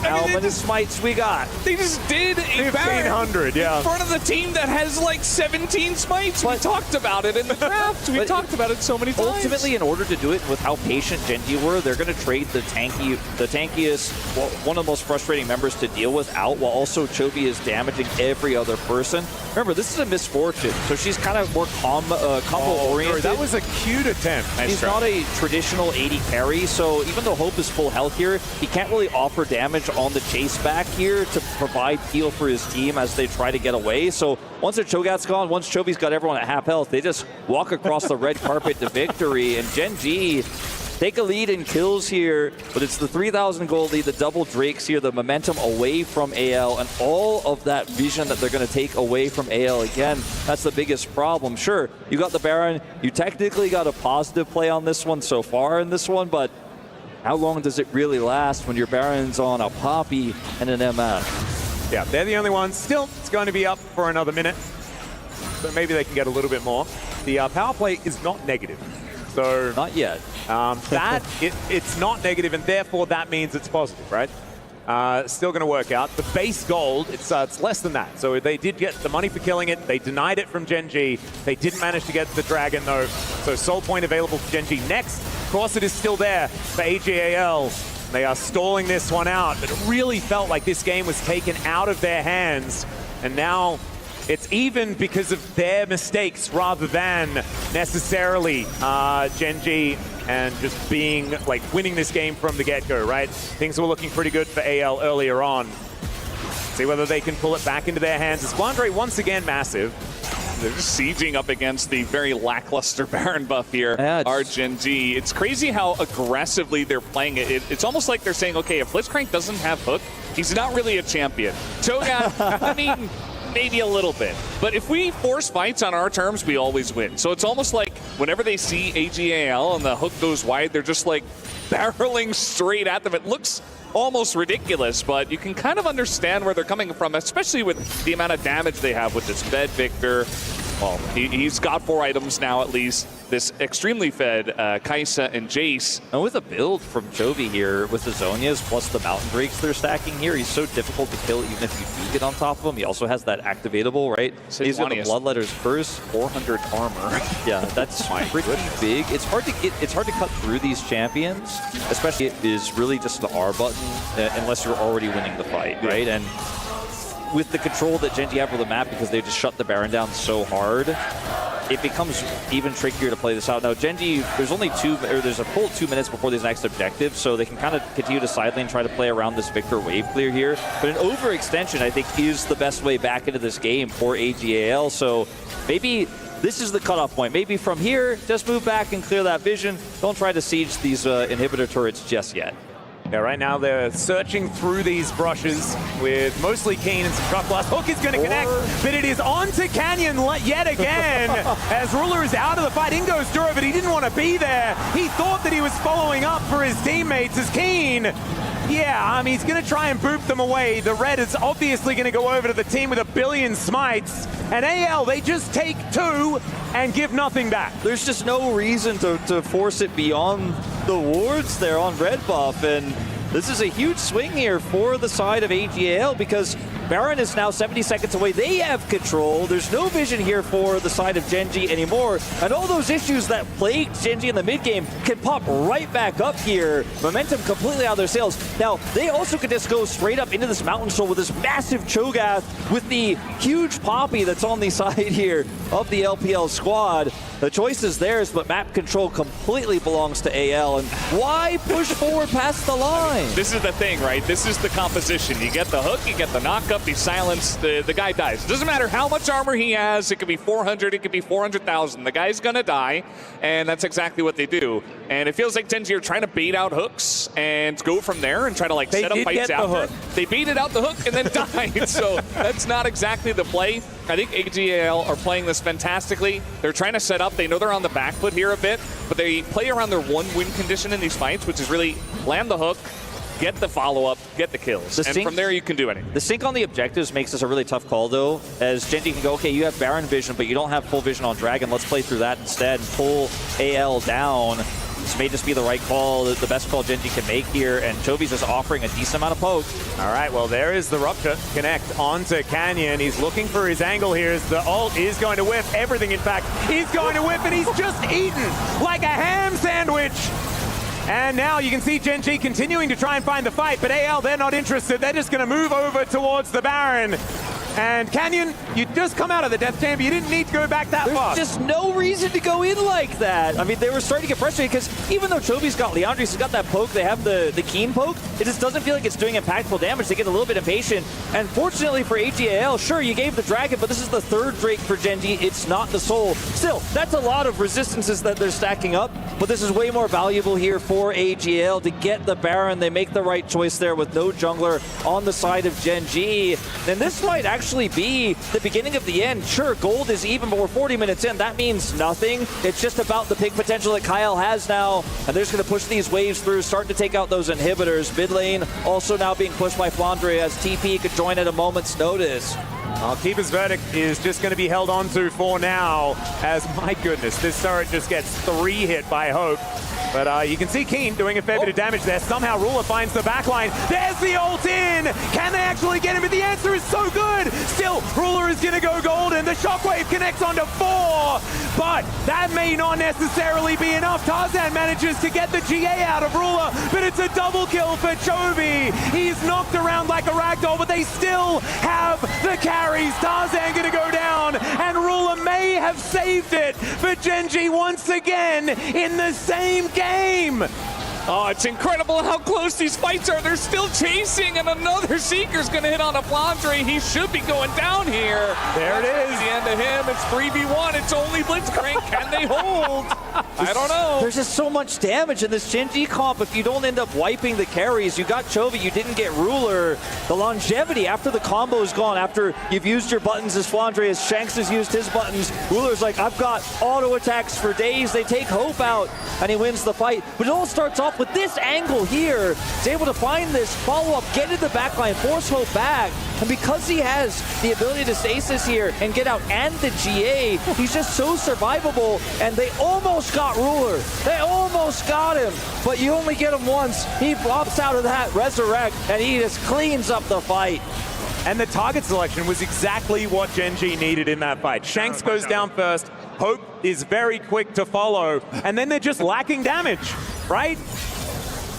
How many smites we got? They just did a 1,500, yeah. in front of the team that has like 17 smites. We talked about it in the draft. We talked about it so many times. Ultimately, in order to do it with how patient Gen G were, they're going to trade the tankiest, well, one of the most frustrating members to deal with out, while also Chovy is damaging every other person. Remember, this is a misfortune, so she's kind of more combo-oriented. That was a cute attempt. He's not a traditional 80 carry, so even though Hope is full health here, he can't really offer damage on the chase back here to provide feel for his team as they try to get away. So once their Cho'Gath's gone, once Chovy's got everyone at half health, they just walk across the red carpet to victory. And Gen G take a lead in kills here, but it's the 3,000 gold lead, the double Drakes here, the momentum away from AL, and all of that vision that they're going to take away from AL again. That's the biggest problem. Sure, you got the Baron. You technically got a positive play on this one so far in this one, but how long does it really last when your Baron's on a Poppy and an MF? Yeah, they're the only ones. Still, it's going to be up for another minute, but maybe they can get a little bit more. The power play is not negative. So not yet. It's not negative, and therefore that means it's positive, right? Still going to work out. The base gold, it's less than that. So they did get the money for killing it. They denied it from Gen G. They didn't manage to get the dragon though. So soul point available for Gen G. Next, of course, it is still there for AGAL. They are stalling this one out, but it really felt like this game was taken out of their hands, and now it's even because of their mistakes rather than necessarily Gen G and just being like winning this game from the get-go, right? Things were looking pretty good for AL earlier on. See whether they can pull it back into their hands. Esquandre once again massive. They're just sieging up against the very lackluster Baron buff here, our Gen G. It's crazy how aggressively they're playing it. It's almost like they're saying, okay, if Blitzcrank doesn't have Hook, he's not really a champion. Cho'Gath, I mean, maybe a little bit. But if we force fights on our terms, we always win. So it's almost like whenever they see AGAL and the Hook goes wide, they're just like barreling straight at them. It looks almost ridiculous, but you can kind of understand where they're coming from, especially with the amount of damage they have with this fed Victor. Well, he's got 4 items now at least. This extremely fed Kai'Sa and Jace. And with a build from Chovy here, with the Zhonyas plus the Mountain Drakes they're stacking here, he's so difficult to kill even if you do get on top of him. He also has that activatable, right? These are the Bloodletters first. 400 armor. Yeah, that's pretty big. It's hard to cut through these champions, especially it is really just the R button unless you're already winning the fight, right? And with the control that Gen G have for the map, because they just shut the Baron down so hard, it becomes even trickier to play this out. Now, Gen G, there's a full 2 minutes before this next objective, so they can kind of continue to side lane, try to play around this Victor wave clear here. But an overextension, I think, is the best way back into this game for AGAL. So maybe this is the cutoff point. Maybe from here, just move back and clear that vision. Don't try to siege these inhibitor turrets just yet. Yeah, right now they're searching through these brushes with mostly Kane and some truck blast. Hook is going to connect, but it is onto Canyon yet again as Ruler is out of the fight. In goes Duro, but he didn't want to be there. He thought that he was following up for his teammates as Keen. Yeah, he's going to try and boop them away. The red is obviously going to go over to the team with 1 billion smites. And AL, they just take 2 and give nothing back. There's just no reason to force it beyond the wards there on red buff. And this is a huge swing here for the side of AGAL because Baron is now 70 seconds away. They have control. There's no vision here for the side of Gen G anymore. And all those issues that plagued Gen G in the mid game can pop right back up here. Momentum completely out of their sails. Now, they also could just go straight up into this Mountain Soul with this massive Cho'Gath with the huge Poppy that's on the side here of the LPL squad. The choice is theirs, but map control completely belongs to AL. And why push forward past the line? This is the thing, right? This is the composition. You get the hook, you get the knockup, he's silenced, the guy dies. It doesn't matter how much armor he has. It could be 400, it could be 400,000. The guy's gonna die, and that's exactly what they do. And it feels like Gen G are trying to bait out hooks and go from there and try to set up fights after. They baited out the hook and then died, so that's not exactly the play. I think AGAL are playing this fantastically. They're trying to set up. They know they're on the back foot here a bit, but they play around their 1-win condition in these fights, which is really land the hook, get the follow-up, get the kills. And from there, you can do anything. The sync on the objectives makes this a really tough call, though, as Gen G can go, okay, you have Baron vision, but you don't have full vision on Dragon. Let's play through that instead and pull AL down. This may just be the right call, the best call Gen G can make here, and Chovy's just offering a decent amount of poke. All right, well, there is the Rupture connect onto Canyon. He's looking for his angle here as the ult is going to whip. Everything, in fact, is going to whip, and he's just eaten like a ham sandwich. And now you can see Gen G continuing to try and find the fight, but AL, they're not interested. They're just going to move over towards the Baron. And Canyon, you just come out of the death chamber. You didn't need to go back that far. There's just no reason to go in like that. I mean, they were starting to get frustrated because even though Chobi's got Leandres, he's got that poke, they have the keen poke, it just doesn't feel like it's doing impactful damage. They get a little bit impatient. And fortunately for AGAL, sure, you gave the Dragon, but this is the third Drake for Gen.G. It's not the Soul. Still, that's a lot of resistances that they're stacking up, but this is way more valuable here for AGAL to get the Baron. They make the right choice there with no jungler on the side of Gen.G. Then this might actually be the beginning of the end. Sure, gold is even, but we're 40 minutes in. That means nothing. It's just about the pick potential that Kyle has now, and they're just going to push these waves through, starting to take out those inhibitors. Mid lane also now being pushed by Flandre as TP could join at a moment's notice. Keeper's Verdict is just going to be held on to for now, as my goodness, this turret just gets 3 hit by Hope. But you can see Keen doing a fair bit of damage there. Somehow Ruler finds the backline. There's the ult in! Can they actually get him? But the answer is so good! Still, Ruler is going to go golden. The Shockwave connects onto 4, but that may not necessarily be enough. Tarzan manages to get the GA out of Ruler, but it's a double kill for Chobi. He's knocked around like a ragdoll, but they still have the carries. Tarzan going to go down, and Ruler may have saved it for Gen.G once again in the same game. Oh, it's incredible how close these fights are. They're still chasing, and another Seeker's going to hit on a Flandre. He should be going down here. There it is. The end of him. It's 3v1. It's only Blitzcrank. Can they hold? I don't know. There's just so much damage in this Gen.G comp. If you don't end up wiping the carries, you got Chovy, you didn't get Ruler. The longevity after the combo is gone, after you've used your buttons as Flandre, as Shanks has used his buttons, Ruler's like, I've got auto attacks for days. They take Hope out, and he wins the fight. But it all starts off with this angle here. He's able to find this follow-up, get into the backline, force Hope back. And because he has the ability to stasis here and get out and the GA, he's just so survivable. And they almost got Ruler. They almost got him. But you only get him once. He flops out of that resurrect, and he just cleans up the fight. And the target selection was exactly what Gen.G needed in that fight. Shanks goes down first. Hope is very quick to follow. And then they're just lacking damage, right?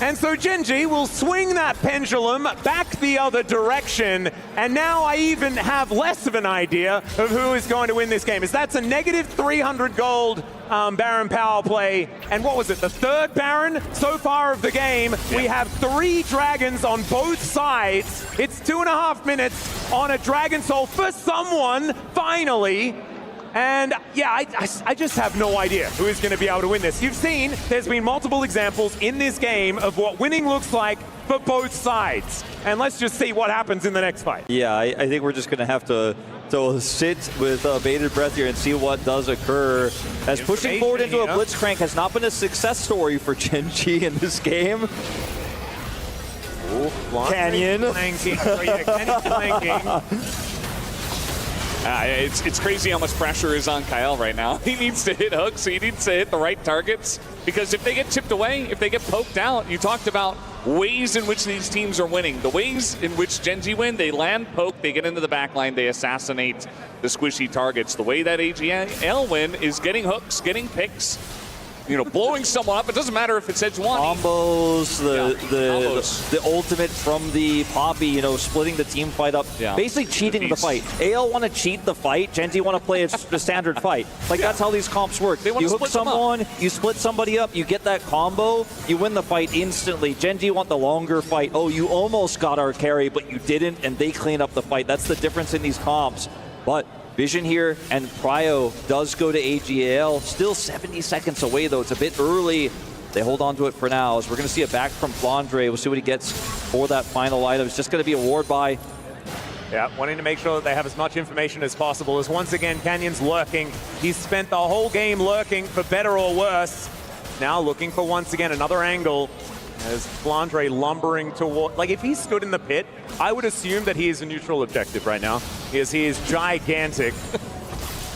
And so Gen.G will swing that pendulum back the other direction, and now I even have less of an idea of who is going to win this game. As that's a negative 300 gold Baron power play, and what was it, the third Baron so far of the game? Yeah. We have 3 dragons on both sides. It's 2.5 minutes on a Dragon Soul for someone, finally. And yeah, I just have no idea who is going to be able to win this. You've seen there's been multiple examples in this game of what winning looks like for both sides. And let's just see what happens in the next fight. Yeah, I think we're just going to have to sit with bated breath here and see what does occur. As pushing forward into a Blitzcrank has not been a success story for Gen.G in this game. Ooh, Canyon. Canyon flanking. It's crazy how much pressure is on Kyle right now. He needs to hit hooks, he needs to hit the right targets, because if they get chipped away, if they get poked out, you talked about ways in which these teams are winning. The ways in which Gen.G win, they land poke, they get into the backline, they assassinate the squishy targets. The way that AGL win is getting hooks, getting picks, you know, blowing someone up. It doesn't matter if it's edge one. Combos, the ultimate from the Poppy, you know, splitting the team fight up, basically cheating the fight. AL want to cheat the fight, Gen.G want to play a standard fight. Like that's how these comps work. You hook someone, you split somebody up, you get that combo, you win the fight instantly. Gen.G want the longer fight. Oh, you almost got our carry, but you didn't, and they clean up the fight. That's the difference in these comps. But Vision here, and Cryo does go to AGAL. Still 70 seconds away, though. It's a bit early. They hold on to it for now, as we're going to see it back from Flandre. We'll see what he gets for that final item. It's just going to be a ward buy. Yeah, wanting to make sure that they have as much information as possible. As once again, Canyon's lurking. He's spent the whole game lurking, for better or worse. Now looking for, once again, another angle. As Flandre lumbering toward, like if he stood in the pit, I would assume that he is a neutral objective right now, because he is gigantic.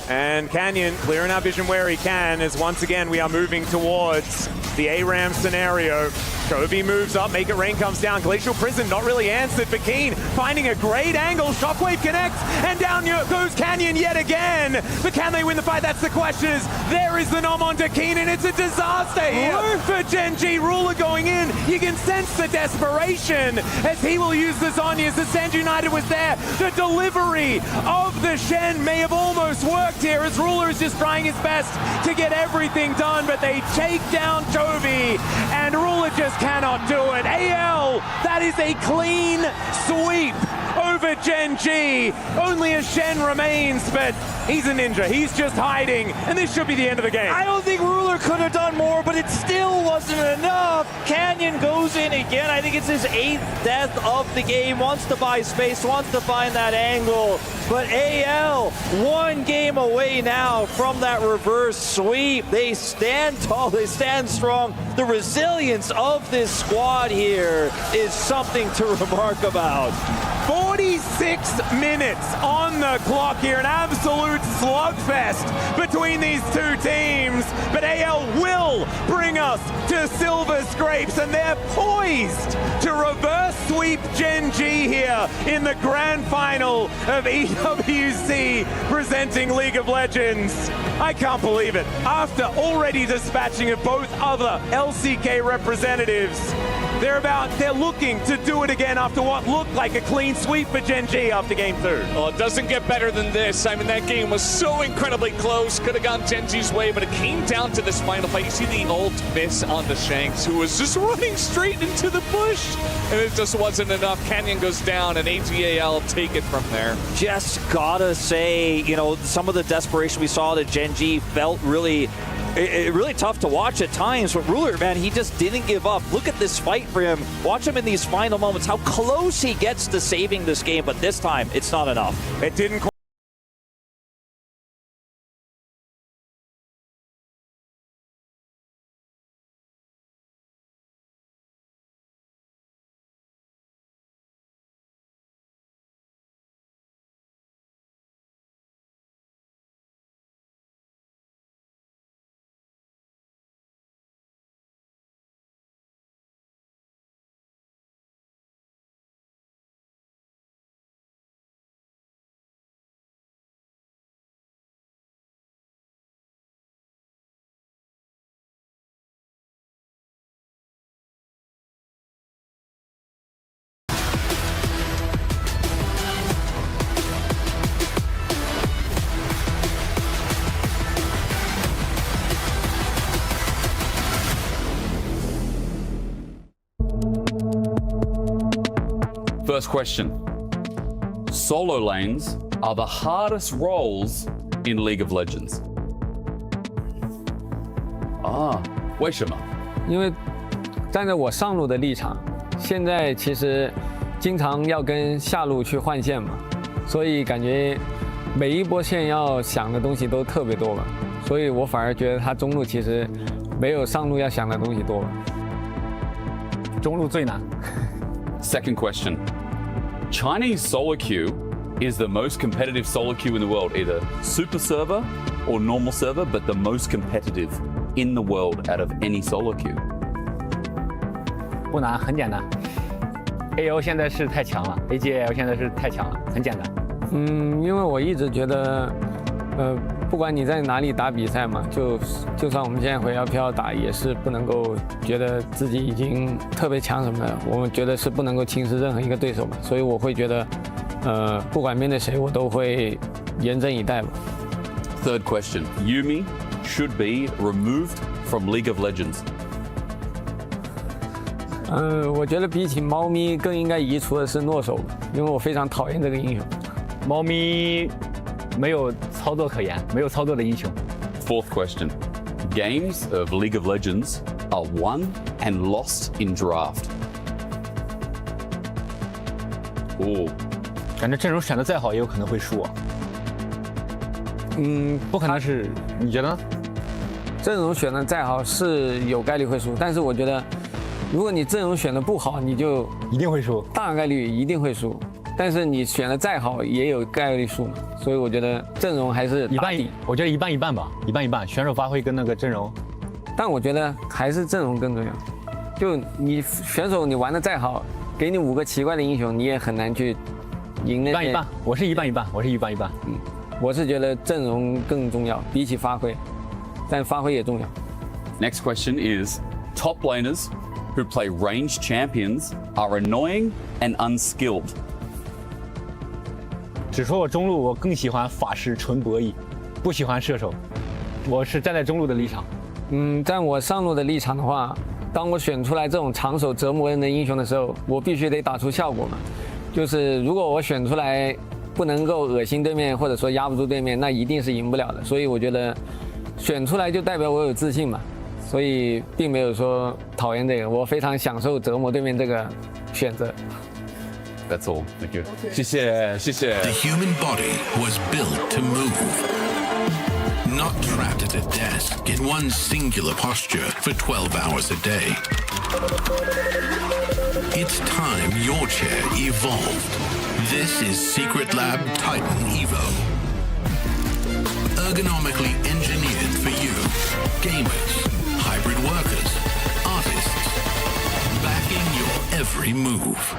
And Canyon clearing our vision where he can, as once again we are moving towards the ARAM scenario. Chovy moves up, Make It Rain comes down. Glacial Prison not really answered for Keen, finding a great angle. Shockwave connects, and down goes Canyon yet again. But can they win the fight? That's the question. There is the nom onto Keen, and it's a disaster here for Gen G. Ruler going in. You can sense the desperation as he will use the Zhonya's. The Send United was there. The delivery of the Shen may have almost worked here as Ruler is just trying his best to get everything done, but they take down Chovy and Ruler just cannot do it. AL, that is a clean sweep over Gen G. Only a Shen remains, but he's a ninja. He's just hiding, and this should be the end of the game. I don't think Ruler could have done more, but it still wasn't enough. Canyon goes in again. I think it's his 8th death of the game. Wants to buy space, wants to find that angle. But AL, 1 game away now from that reverse sweep. They stand tall, they stand strong. The resilience of this squad here is something to remark about. 46 minutes on the clock here, an absolute slugfest between these two teams, but AL will bring us to Silver Scrapes, and they're poised to reverse sweep Gen G here in the grand final of EWC presenting League of Legends. I can't believe it. After already dispatching of both other LCK representatives, they're looking to do it again after what looked like a clean sweep for Gen G after game 2. Well, it doesn't get better than this. I mean, that game was so incredibly close. Could have gone Gen G's way, but it came down to this final fight. You see the ult miss on the Shanks, who was just running straight into the bush, and it just wasn't enough. Canyon goes down, and AGAL take it from there. Just gotta say, you know, some of the desperation we saw that Gen G felt really tough to watch at times, but Ruler, man, he just didn't give up. Look at this fight for him. Watch him in these final moments, how close he gets to saving this game, but this time, it's not enough. It didn't quite. First question. Solo lanes are the hardest roles in League of Legends. 为什么？因为站在我上路的立场，现在其实经常要跟下路去换线嘛，所以感觉每一波线要想的东西都特别多吧，所以我反而觉得他中路其实没有上路要想的东西多吧。中路最难。Second question. Chinese solo queue is the most competitive solo queue in the world, either super server or normal server, but the most competitive in the world out of any solo queue. 不难，很简单。AO 现在是太强了 ，AGL 现在是太强了，很简单。因为我一直觉得，不管你在哪里打比赛嘛，就算我们现在回 LPL 打，也是不能够觉得自己已经特别强什么的。我们觉得是不能够轻视任何一个对手嘛，所以我会觉得，不管面对谁，我都会严阵以待吧。Third question. Yuumi should be removed from League of Legends. 我觉得比起猫咪更应该移除的是诺手，因为我非常讨厌这个英雄。猫咪没有操作可言，没有操作的英雄。Fourth question. Games of League of Legends are won and lost in draft. 感觉阵容选的再好，也有可能会输啊。不可能是，你觉得呢？阵容选的再好是有概率会输，但是我觉得，如果你阵容选的不好，你就一定会输，大概率一定会输。但是你选的再好，也有概率输嘛。所以我觉得阵容还是一半一，我觉得一半一半吧，一半一半，选手发挥跟那个阵容。但我觉得还是阵容更重要。就你选手你玩的再好，给你5个奇怪的英雄，你也很难去赢那些。一半一半，我是一半一半，我是一半一半。我是觉得阵容更重要，比起发挥，但发挥也重要。Next question is top laners who play ranged champions are annoying and unskilled. 只说我中路，我更喜欢法师纯博弈，不喜欢射手。我是站在中路的立场。站我上路的立场的话，当我选出来这种长手折磨人的英雄的时候，我必须得打出效果嘛。就是如果我选出来不能够恶心对面，或者说压不住对面，那一定是赢不了的。所以我觉得选出来就代表我有自信嘛。所以并没有说讨厌这个，我非常享受折磨对面这个选择。That's all. Thank you. 谢谢，谢谢。 The human body was built to move, not trapped at a desk in one singular posture for 12 hours a day. It's time your chair evolved. This is Secret Lab Titan Evo. Ergonomically engineered for you, gamers, hybrid workers, artists, backing your every move.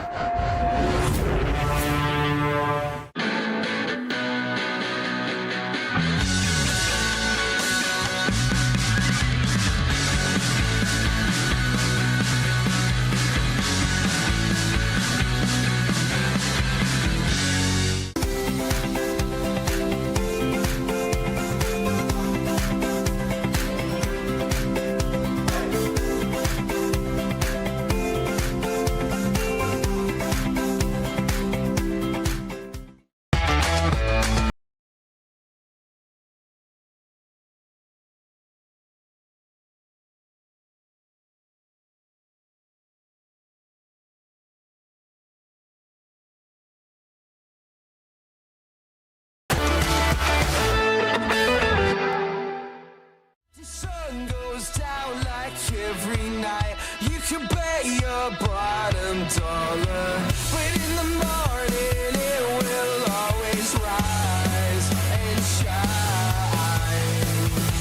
Every night you can pay your bottom dollar, but in the morning it will always rise and shine.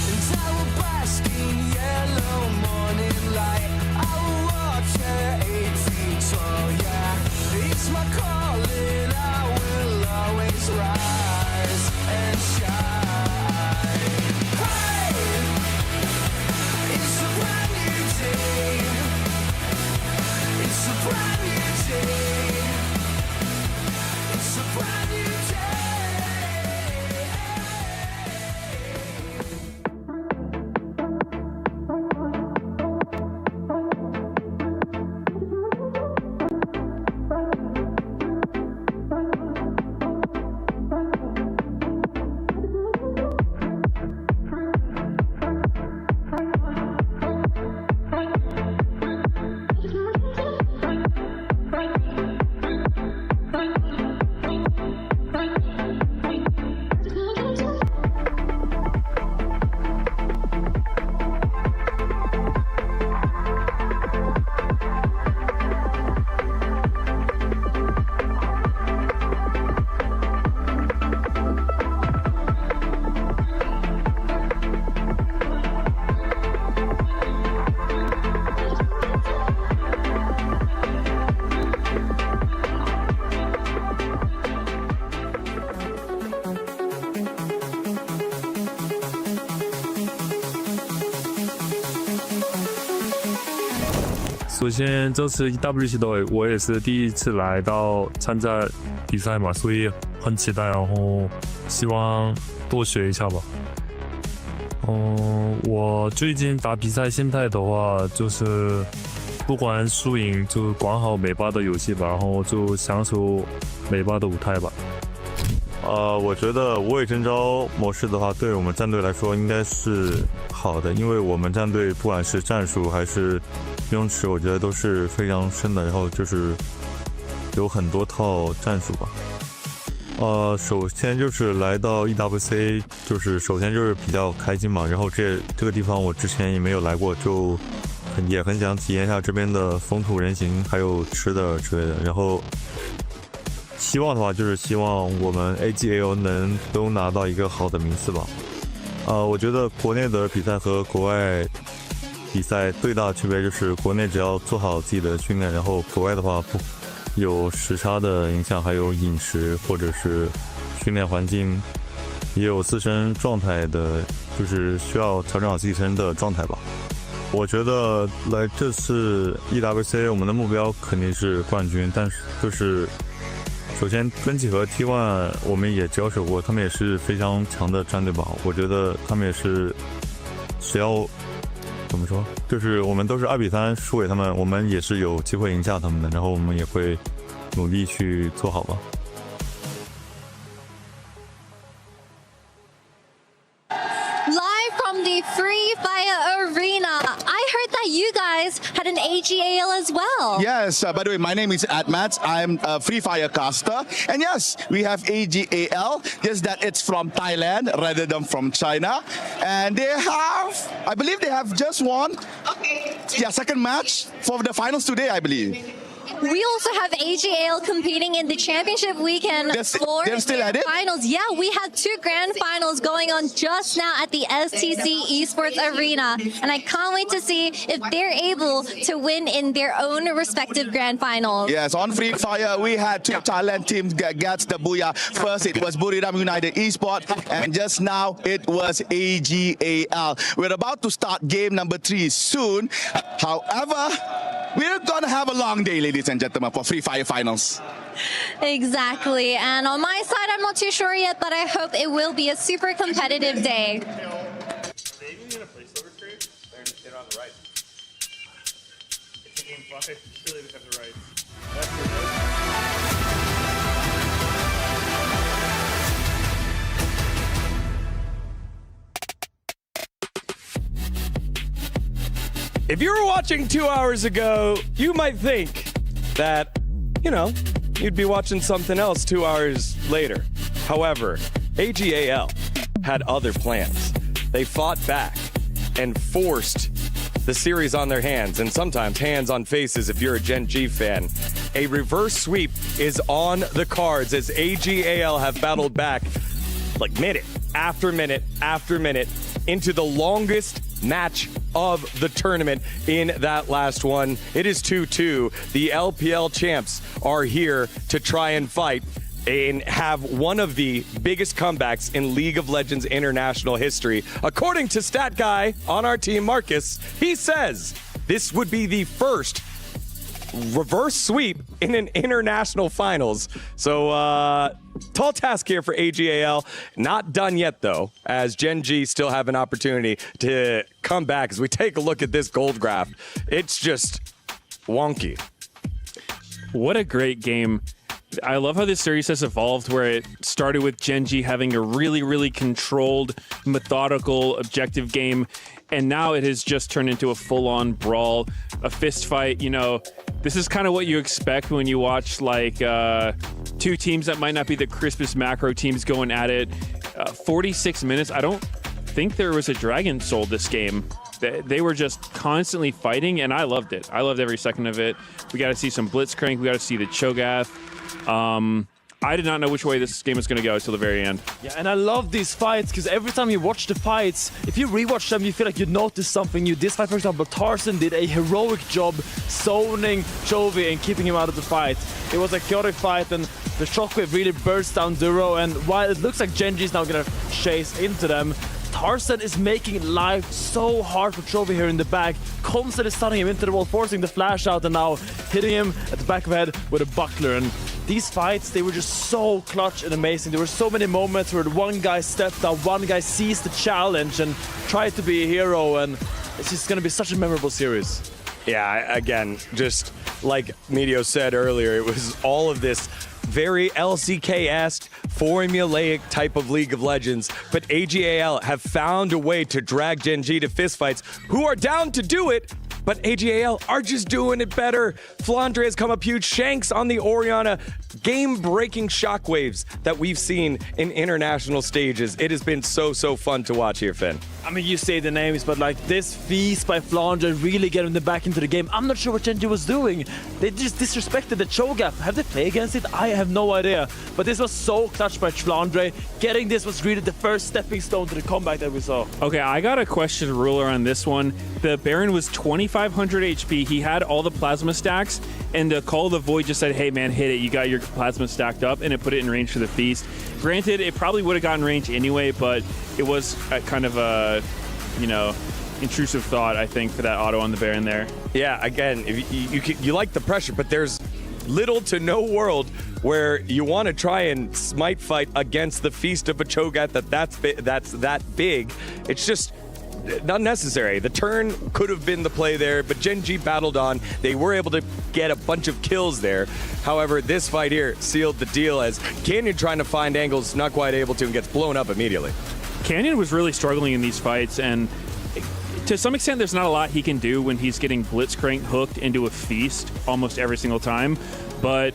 And I will bask in yellow morning light. I will walk here 8 feet tall, yeah. It's my calling. I will always rise and shine. Hey, it's a brand new day. It's a brand new day. It's a brand new首先，这次 EWC 的我也是第一次来到参加比赛嘛，所以很期待，然后希望多学一下吧。我最近打比赛心态的话，就是不管输赢，就管好美巴的游戏吧，然后就享受美巴的舞台吧。我觉得无畏征召模式的话，对我们战队来说应该是好的，因为我们战队不管是战术还是用池，我觉得都是非常深的，然后就是有很多套战术吧。首先就是来到 EWC， 就是首先就是比较开心嘛，然后这个地方我之前也没有来过，就也很想体验一下这边的风土人情，还有吃的之类的。然后希望的话就是希望我们 AGL 能都拿到一个好的名次吧。我觉得国内的比赛和国外比赛最大的区别就是国内只要做好自己的训练，然后国外的话不有时差的影响，还有饮食或者是训练环境，也有自身状态的，就是需要调整好自己身的状态吧。我觉得来这次 EWC 我们的目标肯定是冠军，但是就是首先20和 T1 我们也交手过，他们也是非常强的战队吧。我觉得他们也是只要怎么说，就是我们都是2比3输给他们，我们也是有机会赢下他们的，然后我们也会努力去做好吧。Live from the Free Fire Arena, I heard that you guys had an AGAL as well. Yes, by the way, my name is Atmats. I'm a Free Fire caster. And yes, we have AGAL, just that it's from Thailand rather than from China. And they have, I believe they have just won, second match for the finals today, I believe. We also have AGAL competing in the championship weekend for they're still at it? finals. Yeah, we had 2 grand finals going on just now at the STC Esports Arena. And I can't wait to see if they're able to win in their own respective grand finals. Yes, on Free Fire, we had 2 Thailand teams get the booyah. First, it was Buriram United Esports, and just now, it was AGAL. We're about to start game number 3 soon. However, we're going to have a long day, ladies and gentlemen, for Free Fire finals. Exactly. And on my side, I'm not too sure yet, but I hope it will be a super competitive day. If you were watching 2 hours ago, you might think that, you'd be watching something else 2 hours later. However, AGAL had other plans. They fought back and forced the series on their hands, and sometimes hands on faces if you're a Gen G fan. A reverse sweep is on the cards as AGAL have battled back like minute after minute after minute into the longest match of the tournament in that last one. It is 2-2. The LPL champs are here to try and fight and have one of the biggest comebacks in League of Legends international history. According to Stat Guy on our team, Marcus, he says this would be the first reverse sweep in an international finals. So, tall task here for AGAL. Not done yet, though, as Gen G still have an opportunity to come back. As we take a look at this gold graph, it's just wonky. What a great game. I love how this series has evolved, where it started with Gen G having a really, really controlled, methodical, objective game, and now it has just turned into a full-on brawl, a fist fight. This is kind of what you expect when you watch like 2 teams that might not be the crispest macro teams going at it. 46 minutes. I don't think there was a Dragon Soul this game. They were just constantly fighting, and I loved it. I loved every second of it. We got to see some Blitzcrank. We got to see the Cho'Gath. I did not know which way this game was going to go until the very end. Yeah, and I love these fights because every time you watch the fights, if you rewatch them, you feel like you notice something new. This fight, for example, Tarzan did a heroic job zoning Chovy and keeping him out of the fight. It was a chaotic fight, and the shockwave really burst down Duro, and while it looks like Gen G is now going to chase into them, Tarzan is making life so hard for Chovy here in the back, constantly stunning him into the wall, forcing the flash out, and now hitting him at the back of the head with a buckler. And these fights, they were just so clutch and amazing. There were so many moments where one guy stepped up, one guy seized the challenge and tried to be a hero, and it's just going to be such a memorable series. Yeah, again, just like Medio said earlier, it was all of this very LCK-esque, formulaic type of League of Legends, but AGAL have found a way to drag Gen G to fistfights, who are down to do it, but AGAL are just doing it better. Flandre has come up huge. Shanks on the Orianna. Game-breaking shockwaves that we've seen in international stages. It has been so fun to watch here, Finn. I mean, you say the names, but like this feast by Flandre really getting them back into the game. I'm not sure what Gen G was doing. They just disrespected the Cho'Gath. Have they played against it? I have no idea. But this was so clutch by Flandre. Getting this was really the first stepping stone to the comeback that we saw. Okay, I got a question ruler on this one. The Baron was 2,500 HP. He had all the plasma stacks, and the Call of the Void just said, hey man, hit it. You got your plasma stacked up, and it put it in range for the feast. Granted, it probably would have gotten range anyway, but it was kind of a, intrusive thought, I think, for that auto on the Baron there. Yeah, again, if you like the pressure, but there's little to no world where you want to try and smite fight against the Feast of a Cho'Gath that's that big. It's just not necessary. The turn could have been the play there, but Gen G battled on. They were able to get a bunch of kills there. However, this fight here sealed the deal as Canyon trying to find angles, not quite able to, and gets blown up immediately. Canyon was really struggling in these fights, and to some extent there's not a lot he can do when he's getting blitzcrank hooked into a feast almost every single time. But,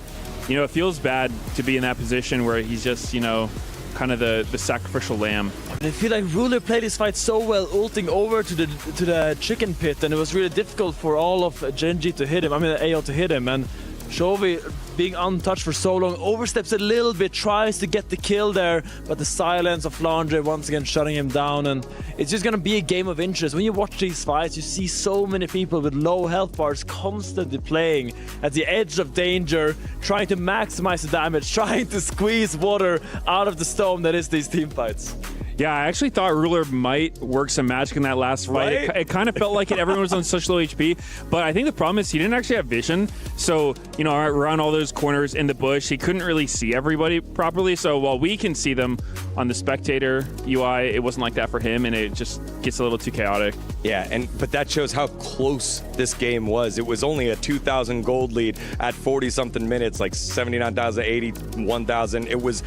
you know, it feels bad to be in that position where he's just, you know, kind of the sacrificial lamb. I feel like Ruler played his fight so well, ulting over to the chicken pit, and it was really difficult for all of Gen G to hit him. I mean, AL to hit him, and Chovy, being untouched for so long, oversteps a little bit, tries to get the kill there, but the silence of Flandre once again shutting him down, and it's just gonna be a game of interest. When you watch these fights, you see so many people with low health bars constantly playing at the edge of danger, trying to maximize the damage, trying to squeeze water out of the stone that is these team fights. Yeah, I actually thought Ruler might work some magic in that last fight. Right? It kind of felt like it. Everyone was on such low HP, but I think the problem is he didn't actually have vision. So, you know, around all those corners in the bush, he couldn't really see everybody properly. So while we can see them on the spectator UI, it wasn't like that for him, and it just gets a little too chaotic. Yeah, but that shows how close this game was. It was only a 2,000 gold lead at 40-something minutes, like 79,000, 81,000. It was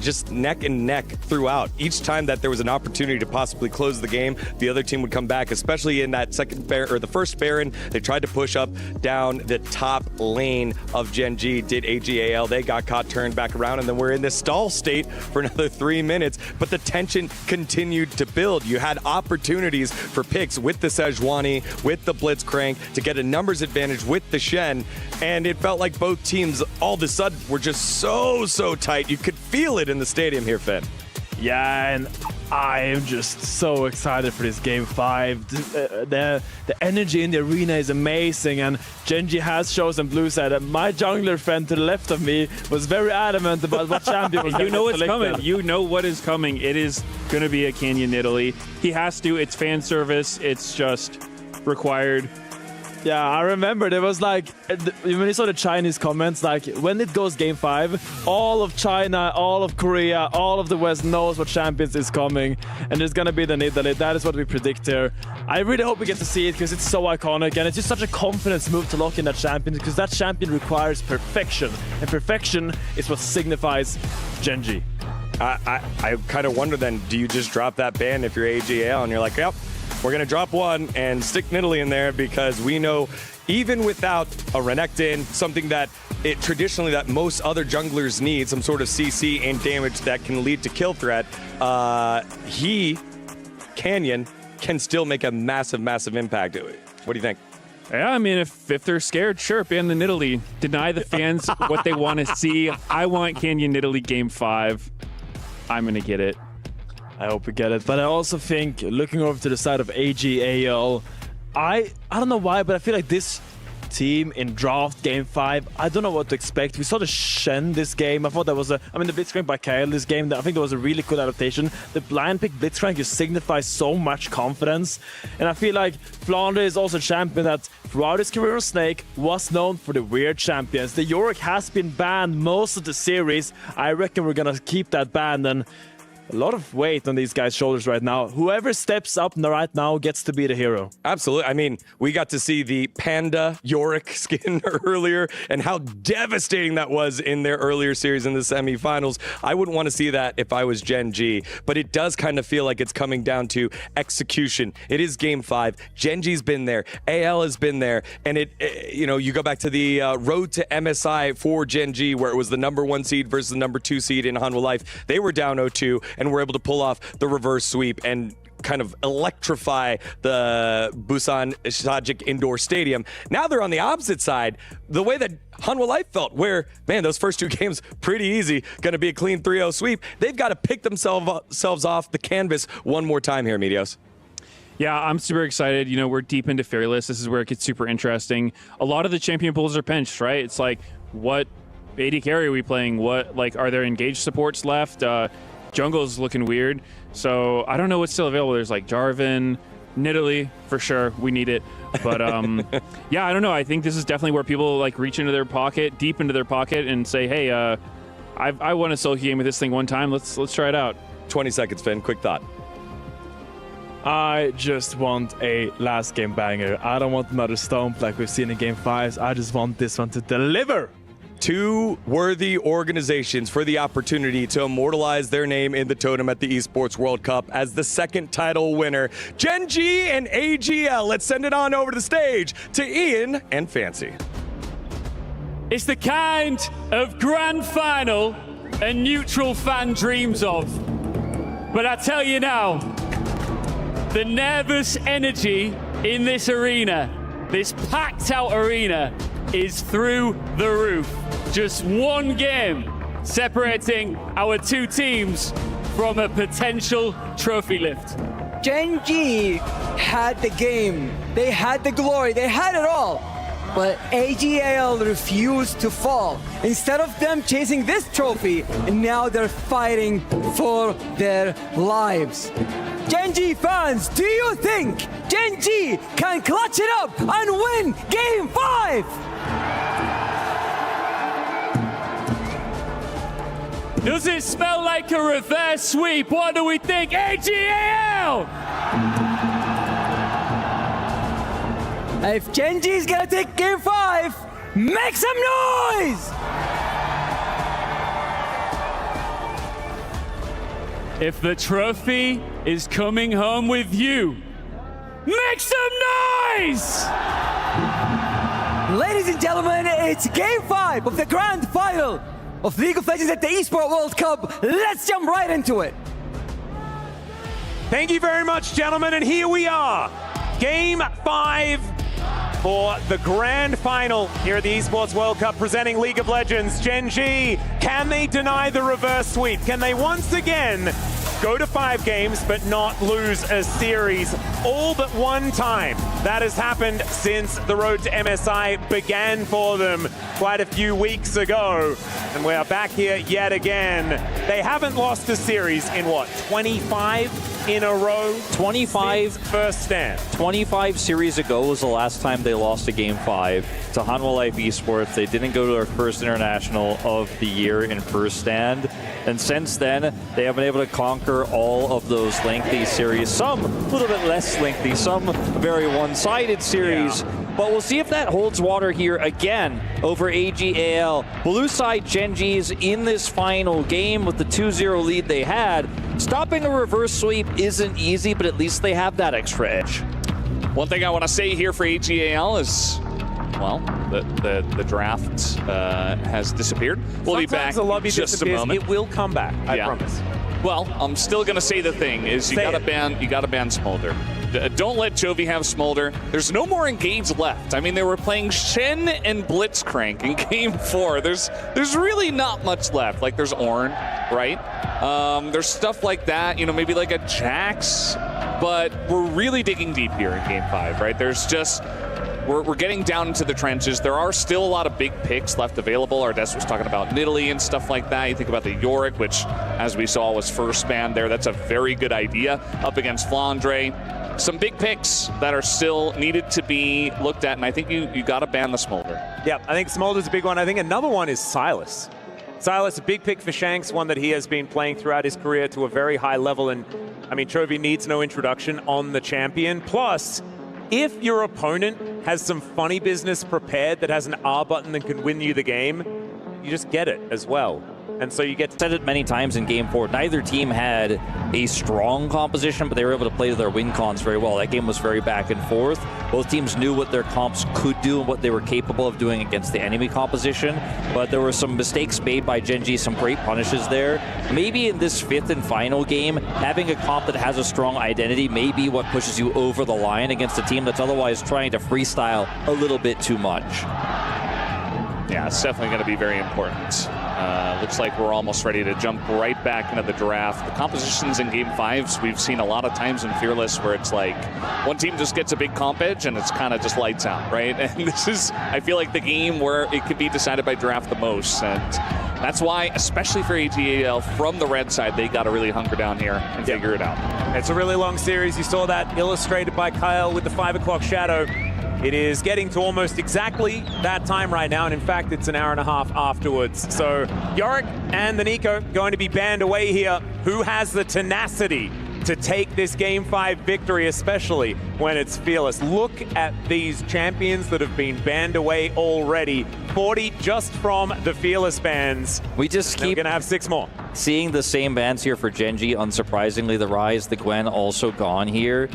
just neck and neck throughout. Each time that there was an opportunity to possibly close the game, the other team would come back, especially in that second Baron, or the first Baron. They tried to push up down the top lane of Gen G, did AGAL. They got caught, turned back around, and then we're in this stall state for another 3 minutes, but the tension continued to build. You had opportunities for picks with the Sejuani, with the Blitzcrank, to get a numbers advantage with the Shen, and it felt like both teams all of a sudden were just so tight. You could feel it in the stadium here, Finn. Yeah, and I am just so excited for this game 5. The energy in the arena is amazing, and Gen G has chosen blue side. And my jungler friend to the left of me was very adamant about what champion was You know what's selected. coming. You know what is coming. It is going to be a Canyon Italy. He has to. It's fan service. It's just required. Yeah, I remember there was like, when you saw the Chinese comments, like when it goes game 5, all of China, all of Korea, all of the West knows what champions is coming, and it's gonna be the Nidalee. That is what we predict here. I really hope we get to see it because it's so iconic, and it's just such a confidence move to lock in that champion, because that champion requires perfection, and perfection is what signifies Gen G. I kind of wonder then, do you just drop that ban if you're AGL and you're like, yep, we're going to drop one and stick Nidalee in there, because we know even without a Renekton, something that traditionally that most other junglers need, some sort of CC and damage that can lead to kill threat, Canyon, can still make a massive impact. What do you think? Yeah, I mean, if they're scared, sure, ban the Nidalee. Deny the fans what they want to see. I want Canyon Nidalee game 5. I'm going to get it. I hope we get it. But I also think, looking over to the side of AGAL, I don't know why, but I feel like this team in draft game 5, I don't know what to expect. We saw the Shen this game. I thought that was the Blitzcrank by Kyle this game. I think that was a really good adaptation. The blind pick Blitzcrank just signifies so much confidence. And I feel like Flandre is also a champion that throughout his career on Snake was known for the weird champions. The Yorick has been banned most of the series. I reckon we're gonna keep that ban, and a lot of weight on these guys' shoulders right now. Whoever steps up right now gets to be the hero. Absolutely. I mean, we got to see the Panda Yorick skin earlier, and how devastating that was in their earlier series in the semifinals. I wouldn't want to see that if I was Gen G, but it does kind of feel like it's coming down to execution. It is game 5. Gen G's been there. AL has been there. And you go back to the road to MSI for Gen G, where it was the #1 seed versus the #2 seed in Hanwha Life. They were down 0-2. And were able to pull off the reverse sweep and kind of electrify the Busan Sajik Indoor Stadium. Now they're on the opposite side, the way that Hanwha Life felt, where, man, those first 2 games, pretty easy, going to be a clean 3-0 sweep. They've got to pick themselves off the canvas one more time here, Medios. Yeah, I'm super excited. You know, we're deep into Fearless. This is where it gets super interesting. A lot of the champion pools are pinched, right? It's like, what AD carry are we playing? What, like, are there engaged supports left? Jungle's looking weird, so I don't know what's still available. There's like Jarvan, Nidalee, for sure. We need it. But yeah, I don't know. I think this is definitely where people like reach into their pocket, deep into their pocket, and say, hey, I won a solo game with this thing one time. Let's try it out. 20 seconds, Finn. Quick thought. I just want a last game banger. I don't want another stomp like we've seen in Game 5s. I just want this one to deliver. Two worthy organizations for the opportunity to immortalize their name in the totem at the Esports World Cup as the second title winner. Gen.G and AGL. Let's send it on over to the stage to Ian and Fancy. It's the kind of grand final a neutral fan dreams of. But I tell you now, the nervous energy in this arena, this packed out arena, is through the roof. Just one game separating our two teams from a potential trophy lift. Gen.G had the game, they had the glory, they had it all. But AGL refused to fall. Instead of them chasing this trophy, and now they're fighting for their lives. Gen.G fans, do you think Gen.G can clutch it up and win Game 5? Does it smell like a reverse sweep? What do we think? AGL! If Gen.G is gonna take Game 5, make some noise! If the trophy is coming home with you, make some noise! Ladies and gentlemen, it's Game 5 of the grand final of League of Legends at the Esports World Cup. Let's jump right into it. Thank you very much, gentlemen, and here we are. Game 5 for the grand final here at the Esports World Cup presenting League of Legends. Gen.G, can they deny the reverse sweep? Can they once again go to 5 games but not lose a series all but one time? That has happened since the road to MSI began for them quite a few weeks ago. And we are back here yet again. They haven't lost a series in what, 25 in a row? 25 first stand. 25 series ago was the last time they lost a Game 5 to Hanwha Life Esports. They didn't go to their first international of the year in first stand. And since then, they have been able to conquer all of those lengthy series. Some a little bit less lengthy, some very one-sided series. Yeah. But we'll see if that holds water here again over AGAL. Blue side Gen.G's in this final game with the 2-0 lead they had. Stopping a reverse sweep isn't easy, but at least they have that extra edge. One thing I want to say here for AGAL is, well, the draft has disappeared. We'll be back in just a moment. It will come back, I promise. Well, I'm still going to say the thing is you got to ban Smolder. Don't let Chovy have Smolder. There's no more Engage left. I mean, they were playing Shen and Blitzcrank in Game 4. There's really not much left. Like, there's Ornn, right? There's stuff like that, you know, maybe like a Jax. But we're really digging deep here in Game 5, right? There's just... We're getting down into the trenches. There are still a lot of big picks left available. Ardes was talking about Nidalee and stuff like that. You think about the Yorick, which, as we saw, was first banned there. That's a very good idea up against Flandre. Some big picks that are still needed to be looked at, and I think you got to ban the Smolder. Yeah, I think Smolder's a big one. I think another one is Sylas. Sylas, a big pick for Shanks, one that he has been playing throughout his career to a very high level, and I mean, Chovy needs no introduction on the champion. Plus, if your opponent has some funny business prepared that has an R button that can win you the game, you just get it as well. And so you get said it many times in Game 4. Neither team had a strong composition, but they were able to play to their win cons very well. That game was very back and forth. Both teams knew what their comps could do and what they were capable of doing against the enemy composition. But there were some mistakes made by Gen.G, some great punishes there. Maybe in this 5th and final game, having a comp that has a strong identity may be what pushes you over the line against a team that's otherwise trying to freestyle a little bit too much. Yeah, it's definitely going to be very important. Looks like we're almost ready to jump right back into the draft. The compositions in Game 5s, we've seen a lot of times in Fearless where it's like one team just gets a big comp edge and it's kind of just lights out, right? And this is, I feel like, the game where it could be decided by draft the most. And that's why, especially for AGAL from the red side, they got to really hunker down here and figure it out. It's a really long series. You saw that illustrated by Kyle with the 5 o'clock shadow. It is getting to almost exactly that time right now, and in fact, it's an hour and a half afterwards. So Yorick and the Nico going to be banned away here. Who has the tenacity to take this Game 5 victory, especially when it's Fearless? Look at these champions that have been banned away already. 40 just from the Fearless bans. We just keep gonna have 6 more. Seeing the same bans here for Gen.G. Unsurprisingly, the Rise, the Gwen also gone here.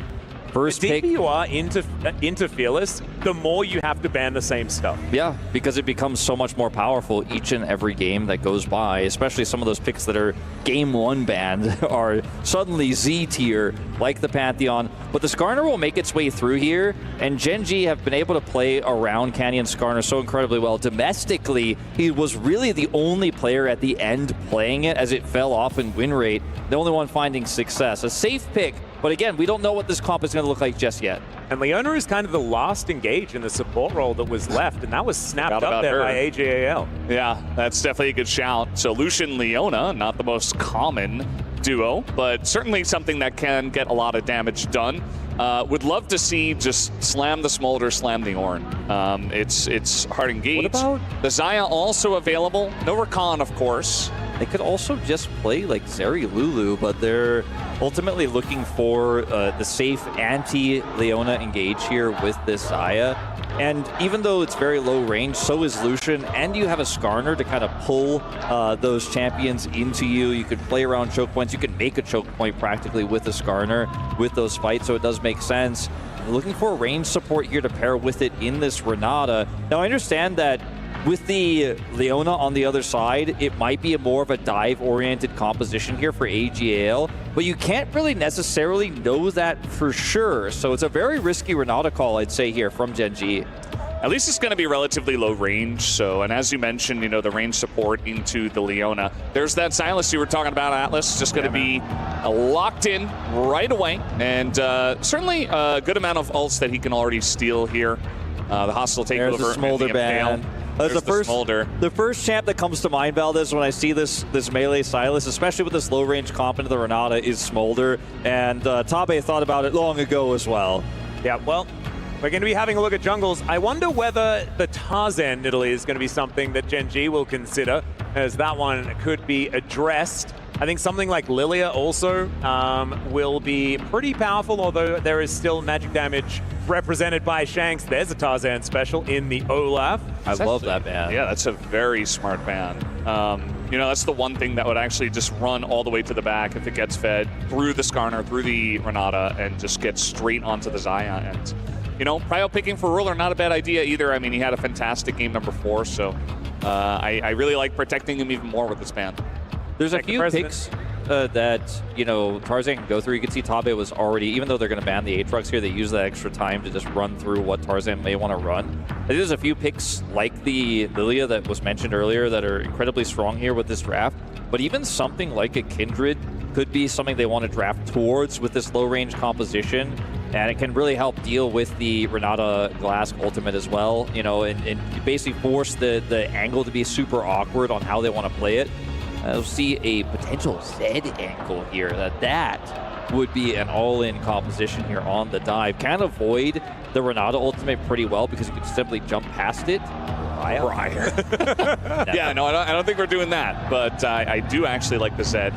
First the pick. deeper you are into Fearless, the more you have to ban the same stuff. Yeah, because it becomes so much more powerful each and every game that goes by, especially some of those picks that are Game 1 banned are suddenly Z tier, like the Pantheon. But the Skarner will make its way through here, and Gen.G have been able to play around Canyon Skarner so incredibly well. Domestically, he was really the only player at the end playing it as it fell off in win rate, the only one finding success. A safe pick, but again, we don't know what this comp is going to look like just yet. And Leona is kind of the last engage in the support role that was left, and that was snapped up there by AGAL. Yeah, that's definitely a good shout. So Lucian, Leona, not the most common duo, but certainly something that can get a lot of damage done. Would love to see just slam the Smolder, slam the Ornn. It's hard engaged. What about the Xayah also available? No Rakan, of course. They could also just play like Zeri Lulu, but they're ultimately looking for the safe anti-Leona engage here with this Xayah. And even though it's very low range, so is Lucian, and you have a Skarner to kind of pull those champions into you. You could play around choke points. You can make a choke point practically with a Skarner with those fights, so it does make sense. Looking for range support here to pair with it in this Renata. Now, I understand that with the Leona on the other side, it might be more of a dive-oriented composition here for AGAL, but you can't really necessarily know that for sure. So it's a very risky Renata call, I'd say, here from Gen.G. At least it's going to be relatively low range. So, and as you mentioned, you know, the range support into the Leona. There's that Silas you were talking about, Atlas, just going to be locked in right away. And certainly a good amount of ults that he can already steal here. The hostile takeover. There's the Smolder ban. The first champ that comes to mind, Valdez, when I see this melee Silas, especially with this low-range comp into the Renata, is Smolder. And Tabe thought about it long ago as well. Yeah, well, we're going to be having a look at jungles. I wonder whether the Tarzan Nidalee is going to be something that Gen.G will consider, as that one could be addressed. I think something like Lilia also will be pretty powerful, although there is still magic damage represented by Shanks. There's a Tarzan special in the Olaf. I love that ban. Yeah, that's a very smart ban. You know, that's the one thing that would actually just run all the way to the back if it gets fed through the Skarner, through the Renata, and just get straight onto the Xayah. And, you know, prio picking for Ruler, not a bad idea either. I mean, he had a fantastic game number 4, so I really like protecting him even more with this ban. There's a few picks that, you know, Tarzan can go through. You can see Tabe was already, even though they're going to ban the Aatrox here, they use that extra time to just run through what Tarzan may want to run. I think there's a few picks like the Lilia that was mentioned earlier that are incredibly strong here with this draft. But even something like a Kindred could be something they want to draft towards with this low-range composition. And it can really help deal with the Renata Glass ultimate as well, you know, and basically force the angle to be super awkward on how they want to play it. We'll see a potential Z angle here. That would be an all-in composition here on the dive. Can avoid the Renata ultimate pretty well because you can simply jump past it. Yeah, no, I don't think we're doing that, but I do actually like the Zed.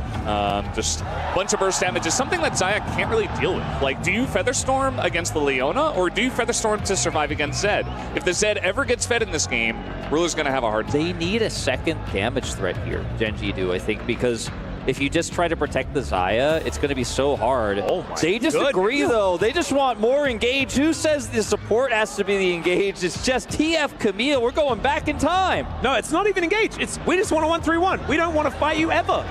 Just a bunch of burst damage is something that Xayah can't really deal with. Like, do you Featherstorm against the Leona, or do you Featherstorm to survive against Zed? If the Zed ever gets fed in this game, Ruler's going to have a hard time. They need a second damage threat here, Gen.G do, I think, because if you just try to protect the Xayah, it's going to be so hard. They disagree, though. They just want more engage. Who says the support has to be the engage? It's just TF Camille. We're going back in time. No, it's not even engage. We just want a 1-3-1. We don't want to fight you ever.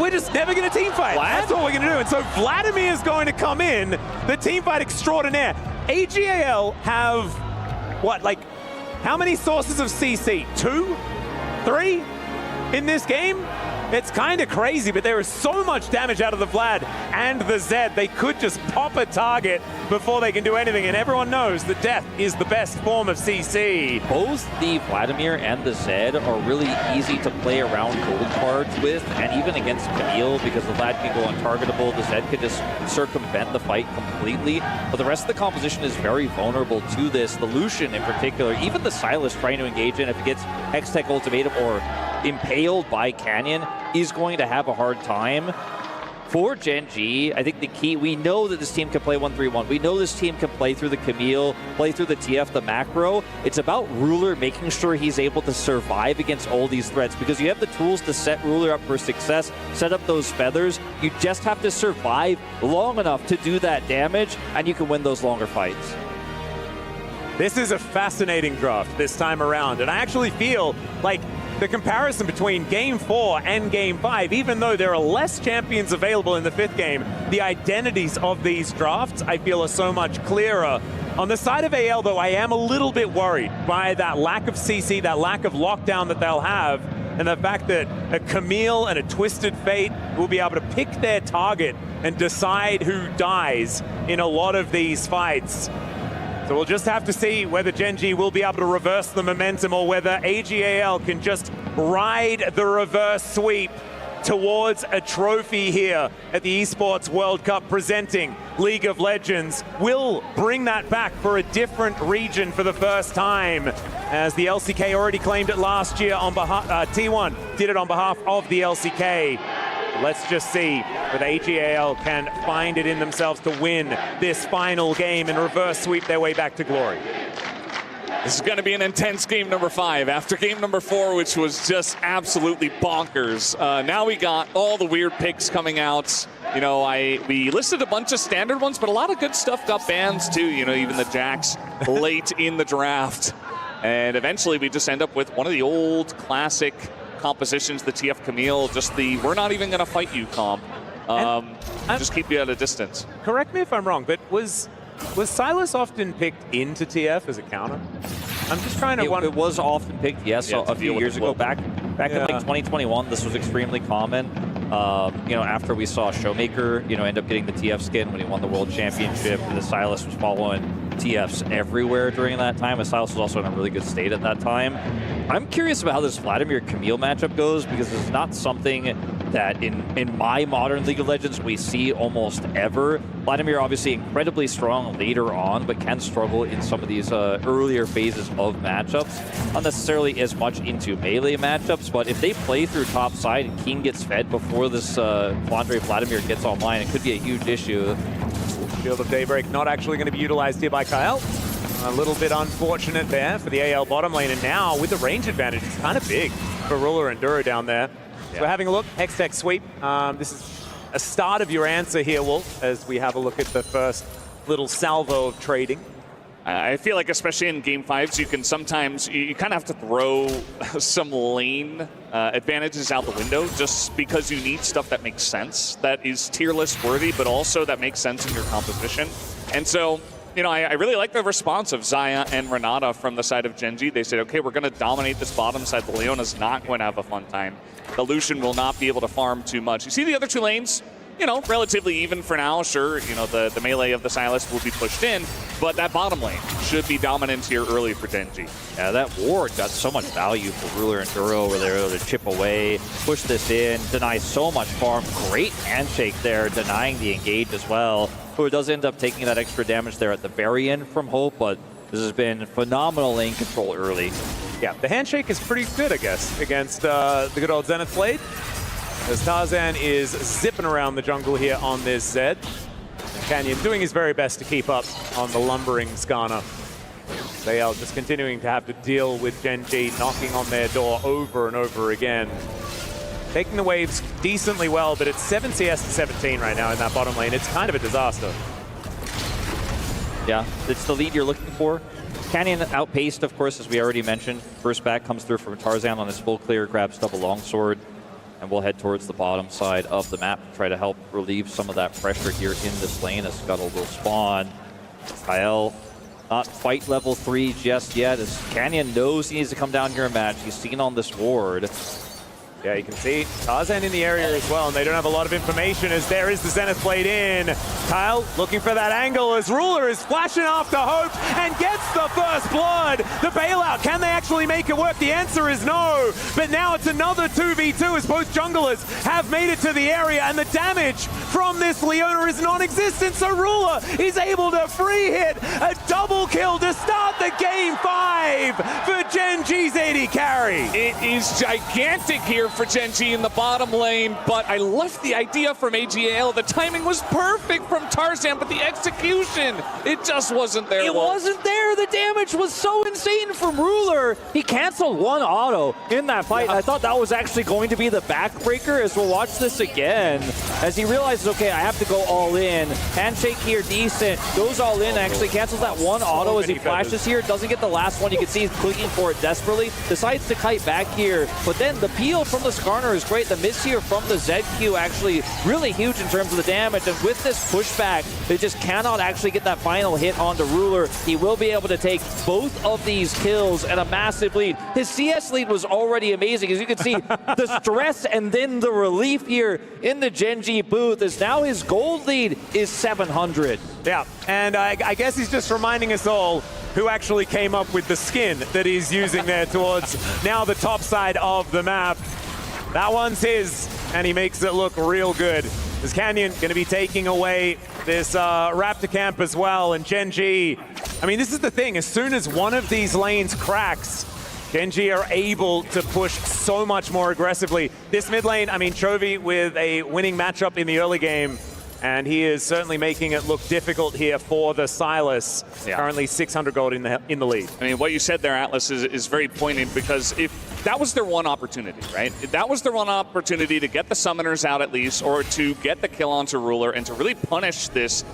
We're just never going to team fight. That's what we're going to do. And so Vladimir is going to come in, the team fight extraordinaire. AGAL have, what, like How many sources of CC? 2? 3? In this game? It's kind of crazy, but there is so much damage out of the Vlad and the Zed. They could just pop a target before they can do anything, and everyone knows that death is the best form of CC. Both the Vladimir and the Zed are really easy to play around gold cards with, and even against Camille, because the Vlad can go untargetable, the Zed can just circumvent the fight completely. But the rest of the composition is very vulnerable to this. The Lucian in particular, even the Sylas trying to engage in, if it gets Hextech Ultimatum or impaled by Canyon, is going to have a hard time. For Gen G, I think the key, we know that this team can play 1-3-1. We know this team can play through the Camille, play through the TF, the macro. It's about Ruler making sure he's able to survive against all these threats, because you have the tools to set Ruler up for success, set up those feathers. You just have to survive long enough to do that damage, and you can win those longer fights. This is a fascinating draft this time around, and I actually feel like the comparison between Game 4 and Game 5, even though there are less champions available in the 5th game, the identities of these drafts, I feel, are so much clearer. On the side of AL, though, I am a little bit worried by that lack of CC, that lack of lockdown that they'll have, and the fact that a Camille and a Twisted Fate will be able to pick their target and decide who dies in a lot of these fights. So we'll just have to see whether Gen G will be able to reverse the momentum, or whether AGAL can just ride the reverse sweep towards a trophy here at the Esports World Cup, presenting League of Legends. Will bring that back for a different region for the first time, as the LCK already claimed it last year on behalf, T1 did it on behalf of the LCK. Let's just see whether AGAL can find it in themselves to win this final game and reverse sweep their way back to glory. This is going to be an intense game number 5 after game number 4, which was just absolutely bonkers. Now we got all the weird picks coming out. You know, we listed a bunch of standard ones, but a lot of good stuff got bans too. You know, even the Jax late in the draft. And eventually we just end up with one of the old classic compositions, the TF Camille, just the we're not even going to fight you comp. Just keep you at a distance. Correct me if I'm wrong, but was Sylas often picked into TF as a counter? I'm just trying to wonder. It was often picked, yes, Yeah, a few years ago. Back in like 2021, this was extremely common. You know, after we saw Showmaker, you know, end up getting the TF skin when he won the World Championship, and the Sylas was following TFs everywhere during that time. And Sylas was also in a really good state at that time. I'm curious about how this Vladimir Camille matchup goes, because it's not something that in my modern League of Legends we see almost ever. Vladimir obviously incredibly strong later on, but can struggle in some of these earlier phases of matchups. Not necessarily as much into melee matchups, but if they play through top side and Keen gets fed before this Flandre Vladimir gets online, it could be a huge issue. Shield of Daybreak not actually going to be utilized here by Kyle. A little bit unfortunate there for the AL bottom lane, and now with the range advantage, it's kind of big for Ruler and Duro down there. Yeah. So we're having a look, Hextech sweep. This is a start of your answer here, Wolf, as we have a look at the first little salvo of trading. I feel like especially in game 5s, you can sometimes, you kind of have to throw some lane advantages out the window, just because you need stuff that makes sense, that is tier list worthy, but also that makes sense in your composition. And so, you know, I really like the response of Zaya and Renata from the side of Gen G. They said, okay, we're going to dominate this bottom side. The Leona's not going to have a fun time. The Lucian will not be able to farm too much. You see the other two lanes? You know, relatively even for now. Sure, you know, the melee of the Sylas will be pushed in, but that bottom lane should be dominant here early for Gen G. Yeah, that ward got so much value for Ruler and Duro, where they were able to chip away, push this in, deny so much farm. Great handshake there, denying the engage as well. Who does end up taking that extra damage there at the very end from Hope, but this has been phenomenal lane control early. Yeah, the handshake is pretty good, I guess, against the good old Zenith Blade. As Tarzan is zipping around the jungle here on this Zed. Canyon doing his very best to keep up on the lumbering Skarner. They are just continuing to have to deal with Gen G knocking on their door over and over again. Taking the waves decently well, but it's 7 CS to 17 right now in that bottom lane. It's kind of a disaster. Yeah, it's the lead you're looking for. Canyon outpaced, of course, as we already mentioned. First back comes through from Tarzan on his full clear, grabs double longsword. And we'll head towards the bottom side of the map to try to help relieve some of that pressure here in this lane as Scuttle will spawn. Kyle Not fight level 3 just yet, as Canyon knows he needs to come down here and match. He's seen on this ward. Yeah, you can see Tarzan in the area as well, and they don't have a lot of information as there is the Zenith Blade in. Kyle looking for that angle as Ruler is flashing after Hope and gets the first blood. The bailout, can they actually make it work? The answer is no, but now it's another 2v2 as both junglers have made it to the area, and the damage from this Leona is non-existent, so Ruler is able to free hit a double kill to start the game 5 for Gen G's AD carry. It is gigantic here for Gen G in the bottom lane, but I love the idea from AGAL. The timing was perfect from Tarzan, but the execution, it just wasn't there. It wasn't there. The damage was so insane from Ruler. He canceled one auto in that fight. I thought that was actually going to be the backbreaker, as we'll watch this again, as he realizes, okay, I have to go all in. Handshake here, decent. Goes all in, actually cancels that one auto as he flashes here. Doesn't get the last one. You can see he's clicking for it desperately. Decides to kite back here, but then the peel from the Skarner is great. The miss here from the ZQ actually really huge in terms of the damage, and with this pushback, they just cannot actually get that final hit onto Ruler. He will be able to take both of these kills and a massive lead. His CS lead was already amazing, as you can see the stress and then the relief here in the Gen G booth, as now his gold lead is 700. Yeah, and I guess he's just reminding us all who actually came up with the skin that he's using there towards now the top side of the map. That one's his, and he makes it look real good. This Canyon going to be taking away this Raptor camp as well, and Gen G, I mean, this is the thing. As soon as one of these lanes cracks, Gen G are able to push so much more aggressively. This mid lane, I mean, Chovy with a winning matchup in the early game, and he is certainly making it look difficult here for the Silas. Yeah. Currently 600 gold in the lead. I mean, what you said there, Atlas, is very poignant, because if that was their one opportunity, right? If that was their one opportunity to get the summoners out at least, or to get the kill onto Ruler and to really punish this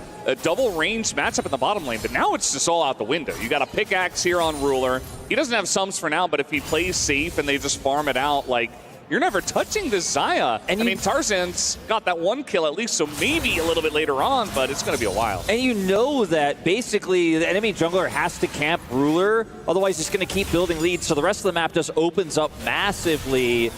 double range matchup in the bottom lane. But now it's just all out the window. You got a pickaxe here on Ruler. He doesn't have sums for now, but if he plays safe and they just farm it out, like, you're never touching this Xayah. And I mean, Tarzan's got that one kill at least, so maybe a little bit later on, but it's going to be a while. And you know that basically the enemy jungler has to camp Ruler, otherwise he's going to keep building leads, so the rest of the map just opens up massively.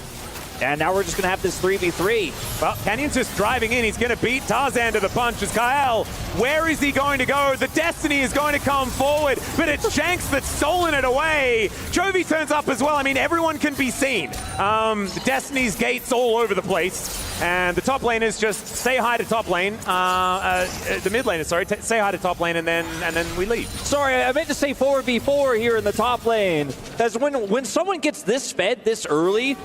And now we're just going to have this 3v3. Well, Canyon's just driving in. He's going to beat Tarzan to the punch. As Kyle, where is he going to go? The Destiny is going to come forward, but it's Shanks that's stolen it away. Chovy turns up as well. I mean, everyone can be seen. The Destiny's gates all over the place. And the top laners just say hi to top lane. The mid laners, sorry, say hi to top lane, and then we leave. Sorry, I meant to say 4v4 here in the top lane. As when someone gets this fed this early,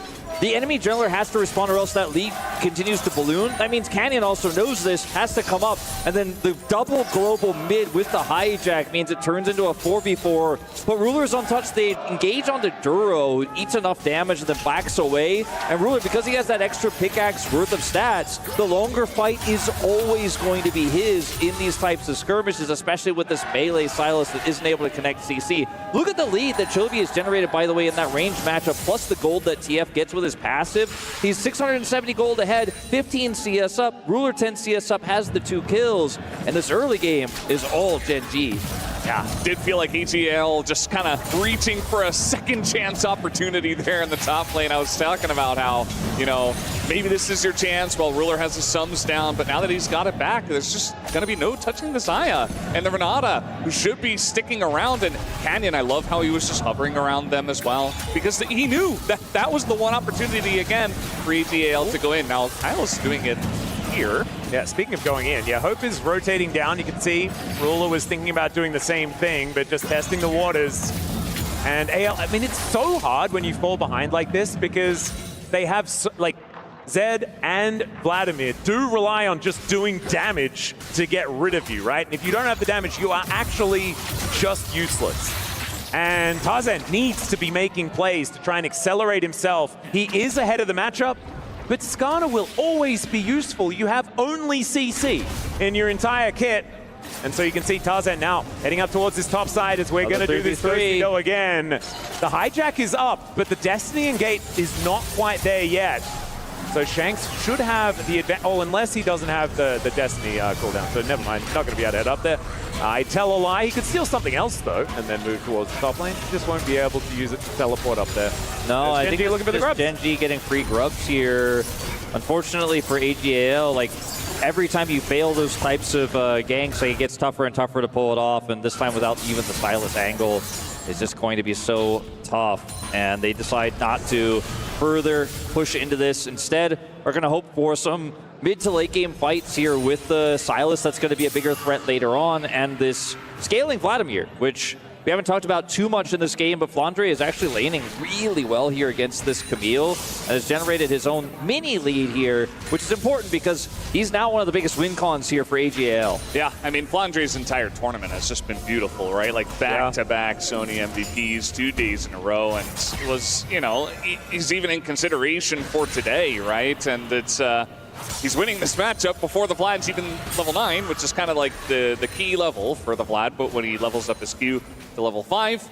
the enemy jungler has to respond, or else that lead continues to balloon. That means Canyon also knows this, has to come up, and then the double global mid with the hijack means it turns into a 4v4. But Ruler's untouched. They engage onto Duro, eats enough damage, and then backs away. And Ruler, because he has that extra pickaxe worth of stats, the longer fight is always going to be his in these types of skirmishes, especially with this melee Silas that isn't able to connect CC. Look at the lead that Chovy has generated, by the way, in that range matchup, plus the gold that TF gets with his passive. He's 670 gold ahead, 15 CS up, Ruler 10 CS up, has the 2 kills, and this early game is all Gen G. Yeah, did feel like AGL just kind of reaching for a second chance opportunity there in the top lane. I was talking about how, you know, maybe this is your chance while Ruler has his sums down, but now that he's got it back, there's just going to be no touching the Xayah and the Renata, who should be sticking around. And Canyon, I love how he was just hovering around them as well, because he knew that that was the one opportunity again for AGL to go in. Now Kyle's doing it here. Yeah, speaking of going in, yeah, Hope is rotating down. You can see Ruler was thinking about doing the same thing, but just testing the waters. And AL, I mean, it's so hard when you fall behind like this, because they have, like, Zed and Vladimir do rely on just doing damage to get rid of you, right? And if you don't have the damage, you are actually just useless. And Tarzan needs to be making plays to try and accelerate himself. He is ahead of the matchup, but Skarner will always be useful. You have only CC in your entire kit. And so you can see Tarzan now heading up towards this top side as we're going to do this 3v3 again. The hijack is up, but the Destiny and Gate is not quite there yet. So Shanks should have the advantage, oh, unless he doesn't have the Destiny cooldown. So never mind, not going to be able to head up there. I tell a lie, he could steal something else though, and then move towards the top lane. He just won't be able to use it to teleport up there. No, I think looking for the grubs. Genji getting free grubs here. Unfortunately for AGAL, like every time you fail those types of ganks, like, it gets tougher and tougher to pull it off, and this time without even the Sylas angle is just going to be so tough. And they decide not to further push into this. Instead, are going to hope for some mid to late game fights here with the Sylas. That's going to be a bigger threat later on, and this scaling Vladimir, which we haven't talked about too much in this game, but Flandre is actually laning really well here against this Camille and has generated his own mini lead here, which is important because he's now one of the biggest win cons here for AGAL. Yeah, I mean, Flandre's entire tournament has just been beautiful, right? Like back-to-back Sony MVPs 2 days in a row, and it was, you know, he's even in consideration for today, right? And it's he's winning this matchup before the Vlad's even level 9, which is kind of like the key level for the Vlad, but when he levels up his Q to level 5,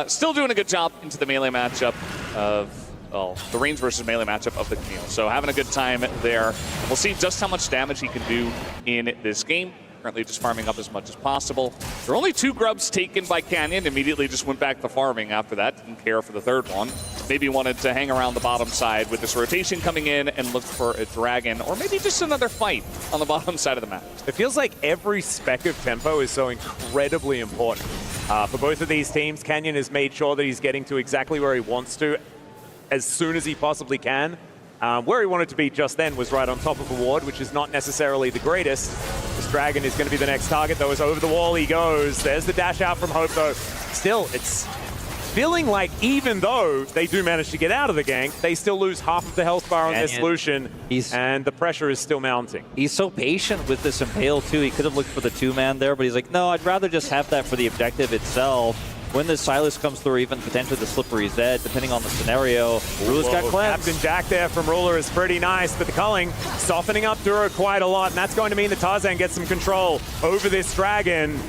still doing a good job into the melee matchup of, well, the range versus melee matchup of the Camille. So having a good time there. We'll see just how much damage he can do in this game. Currently just farming up as much as possible. There were only 2 grubs taken by Canyon, immediately just went back to farming after that. Didn't care for the third one. Maybe wanted to hang around the bottom side with this rotation coming in and look for a dragon, or maybe just another fight on the bottom side of the map. It feels like every speck of tempo is so incredibly important. For both of these teams, Canyon has made sure that he's getting to exactly where he wants to as soon as he possibly can. Where he wanted to be just then was right on top of a ward, which is not necessarily the greatest. This dragon is going to be the next target, though, as over the wall he goes. There's the dash out from Hope, though. Still, it's feeling like even though they do manage to get out of the gank, they still lose half of the health bar on their solution, and the pressure is still mounting. He's so patient with this Impale, too. He could have looked for the 2-man there, but he's like, no, I'd rather just have that for the objective itself. When the Sylas comes through, even potentially the Slippery Zed, depending on the scenario. Ruler's got cleansed. Captain Jack there from Ruler is pretty nice, but the culling softening up Duro quite a lot, and that's going to mean that Tarzan gets some control over this dragon.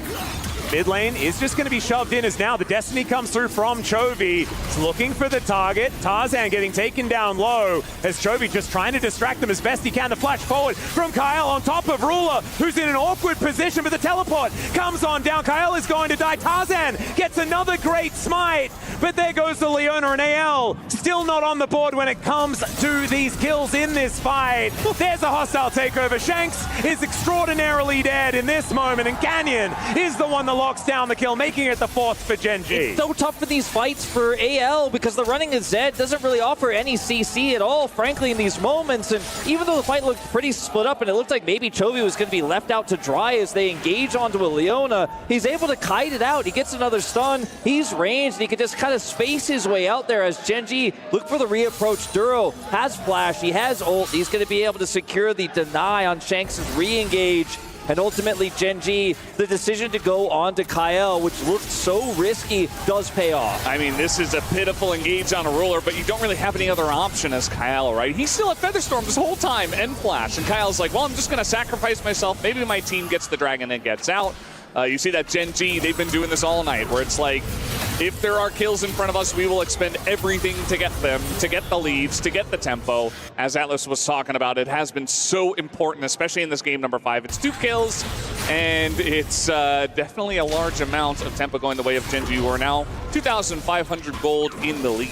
Mid lane is just going to be shoved in as now the Destiny comes through from Chovy. He's looking for the target. Tarzan getting taken down low as Chovy just trying to distract them as best he can. The flash forward from Kyle on top of Ruler, who's in an awkward position, but the teleport comes on down. Kyle is going to die. Tarzan gets another great smite, but there goes the Leona, and AL still not on the board when it comes to these kills in this fight. There's a hostile takeover. Shanks is extraordinarily dead in this moment, and Canyon is the one that locks down the kill, making it the 4th for Gen.G. It's so tough for these fights for AL because the running of Zed doesn't really offer any CC at all, frankly, in these moments. And even though the fight looked pretty split up and it looked like maybe Chovy was going to be left out to dry as they engage onto a Leona, he's able to kite it out. He gets another stun. He's ranged, and he can just kind of space his way out there as Gen.G look for the reapproach. Duro has flash. He has ult. He's going to be able to secure the deny on Shanks' re-engage. And ultimately, Gen.G, the decision to go on to Kyle, which looked so risky, does pay off. I mean, this is a pitiful engage on a Ruler, but you don't really have any other option as Kyle, right? He's still at Featherstorm this whole time and Flash. And Kyle's like, well, I'm just going to sacrifice myself. Maybe my team gets the dragon and gets out. You see that Gen.G, they've been doing this all night, where it's like, if there are kills in front of us, we will expend everything to get them, to get the leads, to get the tempo. As Atlas was talking about, it has been so important, especially in this game number 5. It's 2 kills, and it's definitely a large amount of tempo going the way of Gen.G, who are now 2,500 gold in the lead.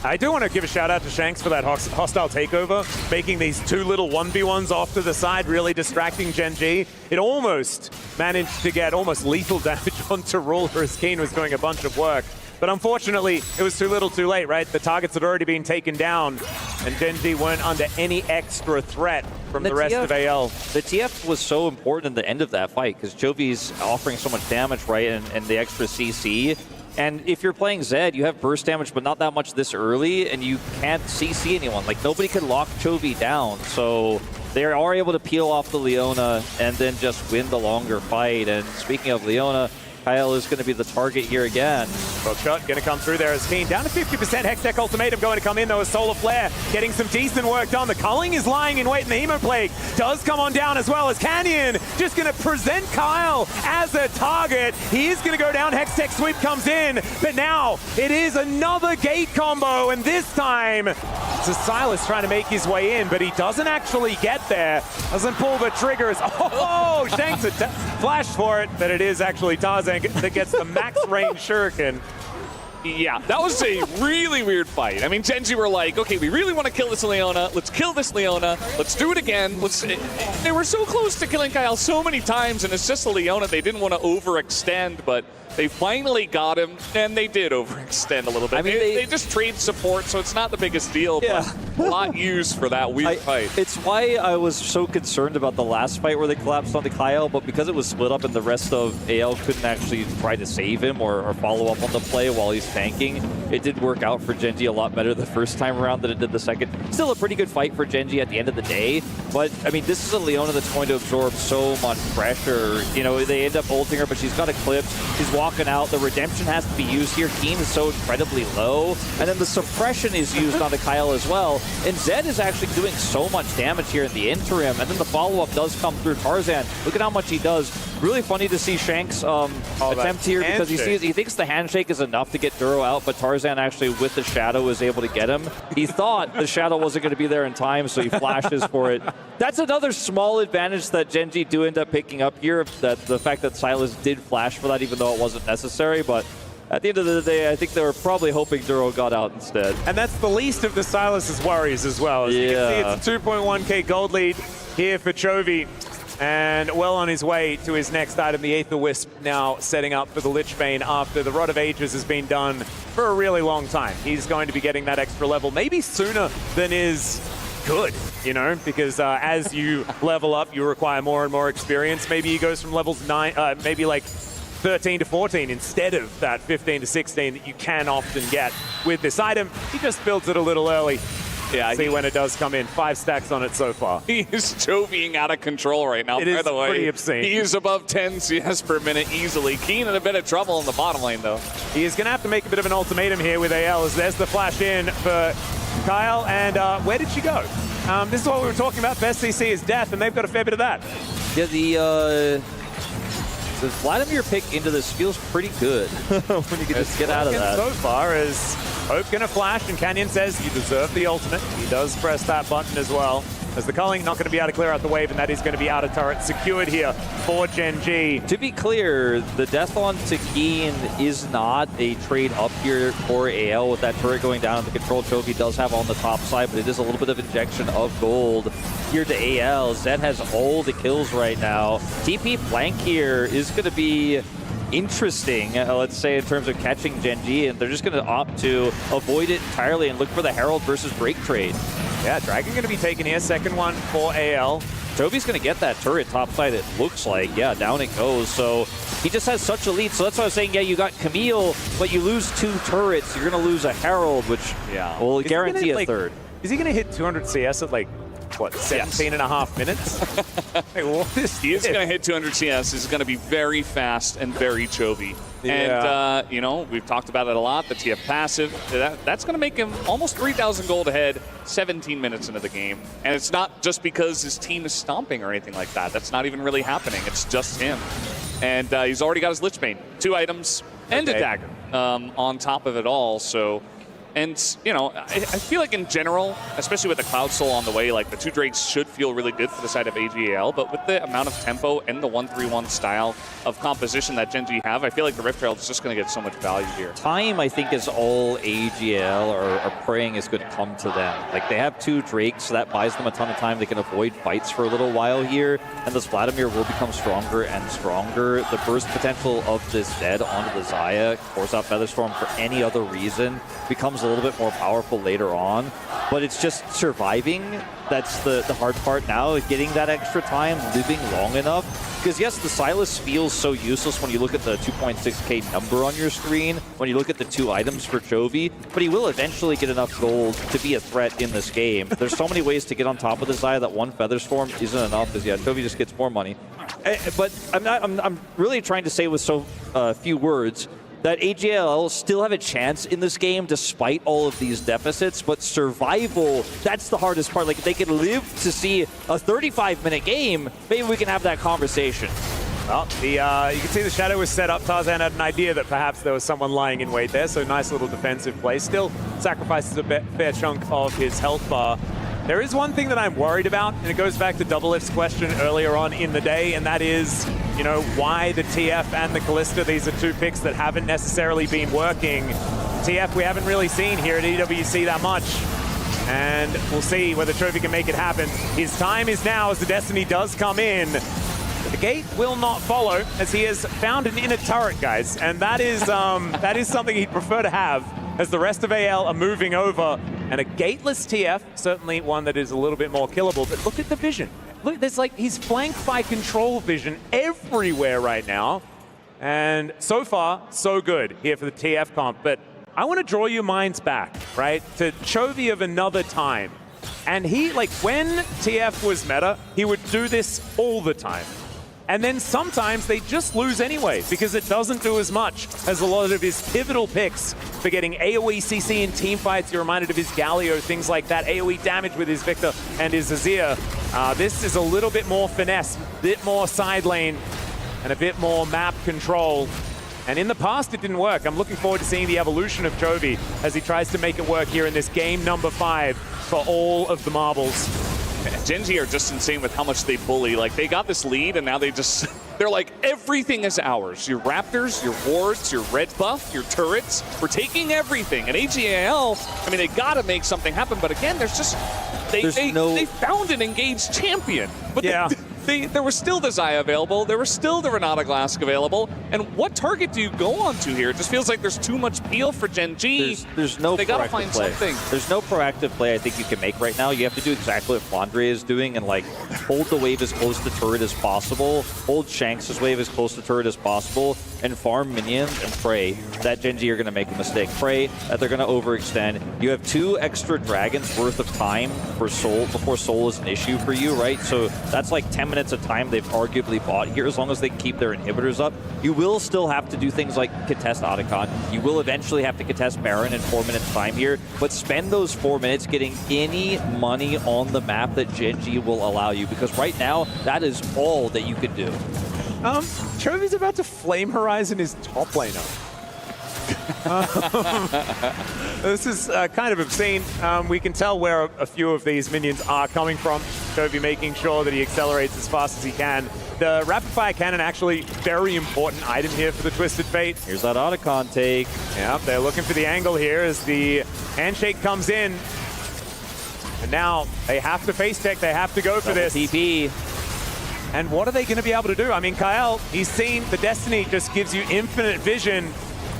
I do want to give a shout out to Shanks for that hostile takeover, making these 2 little 1v1s off to the side, really distracting Gen.G. It almost managed to get almost lethal damage onto Ruler as Keen was doing a bunch of work. But unfortunately, it was too little too late, right? The targets had already been taken down, and Gen.G weren't under any extra threat from the rest of AL. The TF was so important in the end of that fight, because Jovi's offering so much damage, right, and the extra CC. And if you're playing Zed, you have burst damage, but not that much this early, and you can't CC anyone. Like, nobody can lock Chovy down, so they are able to peel off the Leona and then just win the longer fight. And speaking of Leona, Kyle is going to be the target here again. Hook shot going to come through there as Keen. Down to 50%. Hextech Ultimatum going to come in though as Solar Flare getting some decent work done. The culling is lying in wait, and the Hemoplague does come on down as well as Canyon just going to present Kyle as a target. He is going to go down. Hextech Sweep comes in, but now it is another gate combo, and this time it's a Silas trying to make his way in, but he doesn't actually get there. Doesn't pull the triggers. Oh, Shanks flashed for it, but it is actually Tarzan that gets the max range shuriken. Yeah, that was a really weird fight. I mean, Gen G were like, okay, we really want to kill this Leona. Let's kill this Leona. Let's do it again. They were so close to killing Kyle so many times, and it's just a Leona. They didn't want to overextend, but they finally got him, and they did overextend a little bit. I mean, they just trade support, so it's not the biggest deal, but a lot used for that weird fight. It's why I was so concerned about the last fight where they collapsed onto Kyle, but because it was split up and the rest of AL couldn't actually try to save him or follow up on the play while he's tanking, it did work out for Gen G a lot better the first time around than it did the second. Still a pretty good fight for Gen G at the end of the day, but I mean, this is a Leona that's going to absorb so much pressure. You know, they end up ulting her, but she's got Eclipse. She's walking out. The redemption has to be used here. Keen is so incredibly low, and then the suppression is used onto Kyle as well. And Zed is actually doing so much damage here in the interim, and then the follow-up does come through Tarzan. Look at how much he does. Really funny to see Shanks attempt here because he thinks the handshake is enough to get Duro out, but Tarzan actually with the Shadow is able to get him. He thought the Shadow wasn't going to be there in time, so he flashes for it. That's another small advantage that Gen G do end up picking up here, that the fact that Silas did flash for that even though it wasn't necessary, but at the end of the day, I think they were probably hoping Duro got out instead. And that's the least of the Silas's worries as well. As you can see, it's a 2.1k gold lead here for Chovy. And well on his way to his next item, the Aether Wisp now setting up for the Lich Bane after the Rod of Ages has been done for a really long time. He's going to be getting that extra level, maybe sooner than is good, you know, because as you level up, you require more and more experience. Maybe he goes from levels 9, maybe like 13 to 14 instead of that 15 to 16 that you can often get with this item. He just builds it a little early. Yeah, see when it does come in. 5 stacks on it so far. He is Jovying out of control right now, by the way. Pretty obscene. He is above 10 CS per minute easily. Keen in a bit of trouble in the bottom lane, though. He is going to have to make a bit of an ultimatum here with AL, as there's the flash in for Kyle. And where did she go? This is what we were talking about. Best CC is death, and they've got a fair bit of that. Yeah, the Vladimir pick into this feels pretty good when you can just get out of that. So far as Hope gonna flash, and Canyon says you deserve the ultimate. He does press that button as well. As the culling not going to be able to clear out the wave, and that is going to be out of turret secured here for Gen G. To be clear, the death on to Keen is not a trade up here for AL with that turret going down and the control Chovy does have on the top side, but it is a little bit of injection of gold here to AL. Zed has all the kills right now. TP flank here is going to be interesting, let's say, in terms of catching Gen G, and they're just going to opt to avoid it entirely and look for the Herald versus Break trade. Yeah, Dragon going to be taken here. Second one for AL. Jovy's going to get that turret topside, it looks like. Yeah, down it goes. So he just has such a lead. So that's why I was saying, yeah, you got Camille, but you lose 2 turrets. You're going to lose a Herald, which will guarantee a third. Is he going to hit 200 CS at like, what, 17 and a half minutes? Hey, what is he is going to hit 200 CS. He's going to be very fast and very Chovy. Yeah. And, you know, we've talked about it a lot, the TF passive. That's going to make him almost 3,000 gold ahead 17 minutes into the game. And it's not just because his team is stomping or anything like that. That's not even really happening. It's just him. And he's already got his Lich Bane. 2 items and a dagger on top of it all. So... And, you know, I feel like in general, especially with the Cloud Soul on the way, like the 2 Drakes should feel really good for the side of AGAL, but with the amount of tempo and the 1-3-1 style of composition that Gen G have, I feel like the Rift Herald is just going to get so much value here. Time, I think, is all AGL are praying is going to come to them. Like, they have 2 Drakes, so that buys them a ton of time. They can avoid fights for a little while here, and this Vladimir will become stronger and stronger. The burst potential of this Zed onto the Xayah, force out Featherstorm for any other reason, becomes a little bit more powerful later on, but it's just surviving. That's the hard part now, getting that extra time, living long enough. Because yes, the Silas feels so useless when you look at the 2.6k number on your screen, when you look at the 2 items for Chovy, but he will eventually get enough gold to be a threat in this game. There's so many ways to get on top of the Xayah that 1 Featherstorm isn't enough, because yeah, Chovy just gets more money. But I'm really trying to say with so few words, that AGL still have a chance in this game despite all of these deficits, but survival, that's the hardest part. Like, if they can live to see a 35-minute game, maybe we can have that conversation. Well, you can see the shadow was set up. Tarzan had an idea that perhaps there was someone lying in wait there, so nice little defensive play. Still sacrifices a fair chunk of his health bar. There is one thing that I'm worried about, and it goes back to Double F's question earlier on in the day, and that is, you know, why the TF and the Callista. These are two picks that haven't necessarily been working. TF we haven't really seen here at EWC that much, and we'll see whether Trophy can make it happen. His time is now as the Destiny does come in. The gate will not follow as he has found an inner turret, guys, and that is something he'd prefer to have as the rest of AL are moving over. And a gateless TF, certainly one that is a little bit more killable, but look at the vision. Look, there's like, he's flanked by control vision everywhere right now. And so far, so good here for the TF comp. But I want to draw your minds back, right, to Chovy of another time. And he, like, when TF was meta, he would do this all the time. And then sometimes they just lose anyway because it doesn't do as much as a lot of his pivotal picks for getting AoE CC in team fights. You're reminded of his Galio, things like that. AoE damage with his Victor and his Azir. This is a little bit more finesse, a bit more side lane, and a bit more map control. And in the past, it didn't work. I'm looking forward to seeing the evolution of Chovy as he tries to make it work here in this game number 5 for all of the marbles. Gen G are just insane with how much they bully. Like, they got this lead, and now they're like, everything is ours. Your Raptors, your wards, your red buff, your turrets. We're taking everything. And AGL, I mean, they got to make something happen. But again, they found an engaged champion. But yeah. There was still the Xayah available. There was still the Renata Glask available. And what target do you go on to here? It just feels like there's too much peel for Gen G. There's no They gotta find play. something. There's no proactive play I think you can make right now. You have to do exactly what Flandre is doing and, like, hold the wave as close to turret as possible, hold Shanks' wave as close to turret as possible, and farm minions and pray that Gen G are going to make a mistake. Pray that they're going to overextend. You have 2 extra dragons worth of time for Soul before Soul is an issue for you, right? So that's like 10 minutes of time they've arguably bought here as long as they keep their inhibitors up. You will still have to do things like contest Otacon. You will eventually have to contest Baron in 4 minutes time here, but spend those 4 minutes getting any money on the map that Gen G will allow you, because right now that is all that you can do. Chovy's about to flame Horizon his top laner. This is kind of obscene. We can tell where a few of these minions are coming from. Chovy making sure that he accelerates as fast as he can. The rapid fire cannon, actually very important item here for the Twisted Fate. Here's that Otacon take. Yeah, they're looking for the angle here as the handshake comes in. And now they have to face tech. They have to go for this. TP. And what are they going to be able to do? I mean, Kyle, he's seen the Destiny just gives you infinite vision.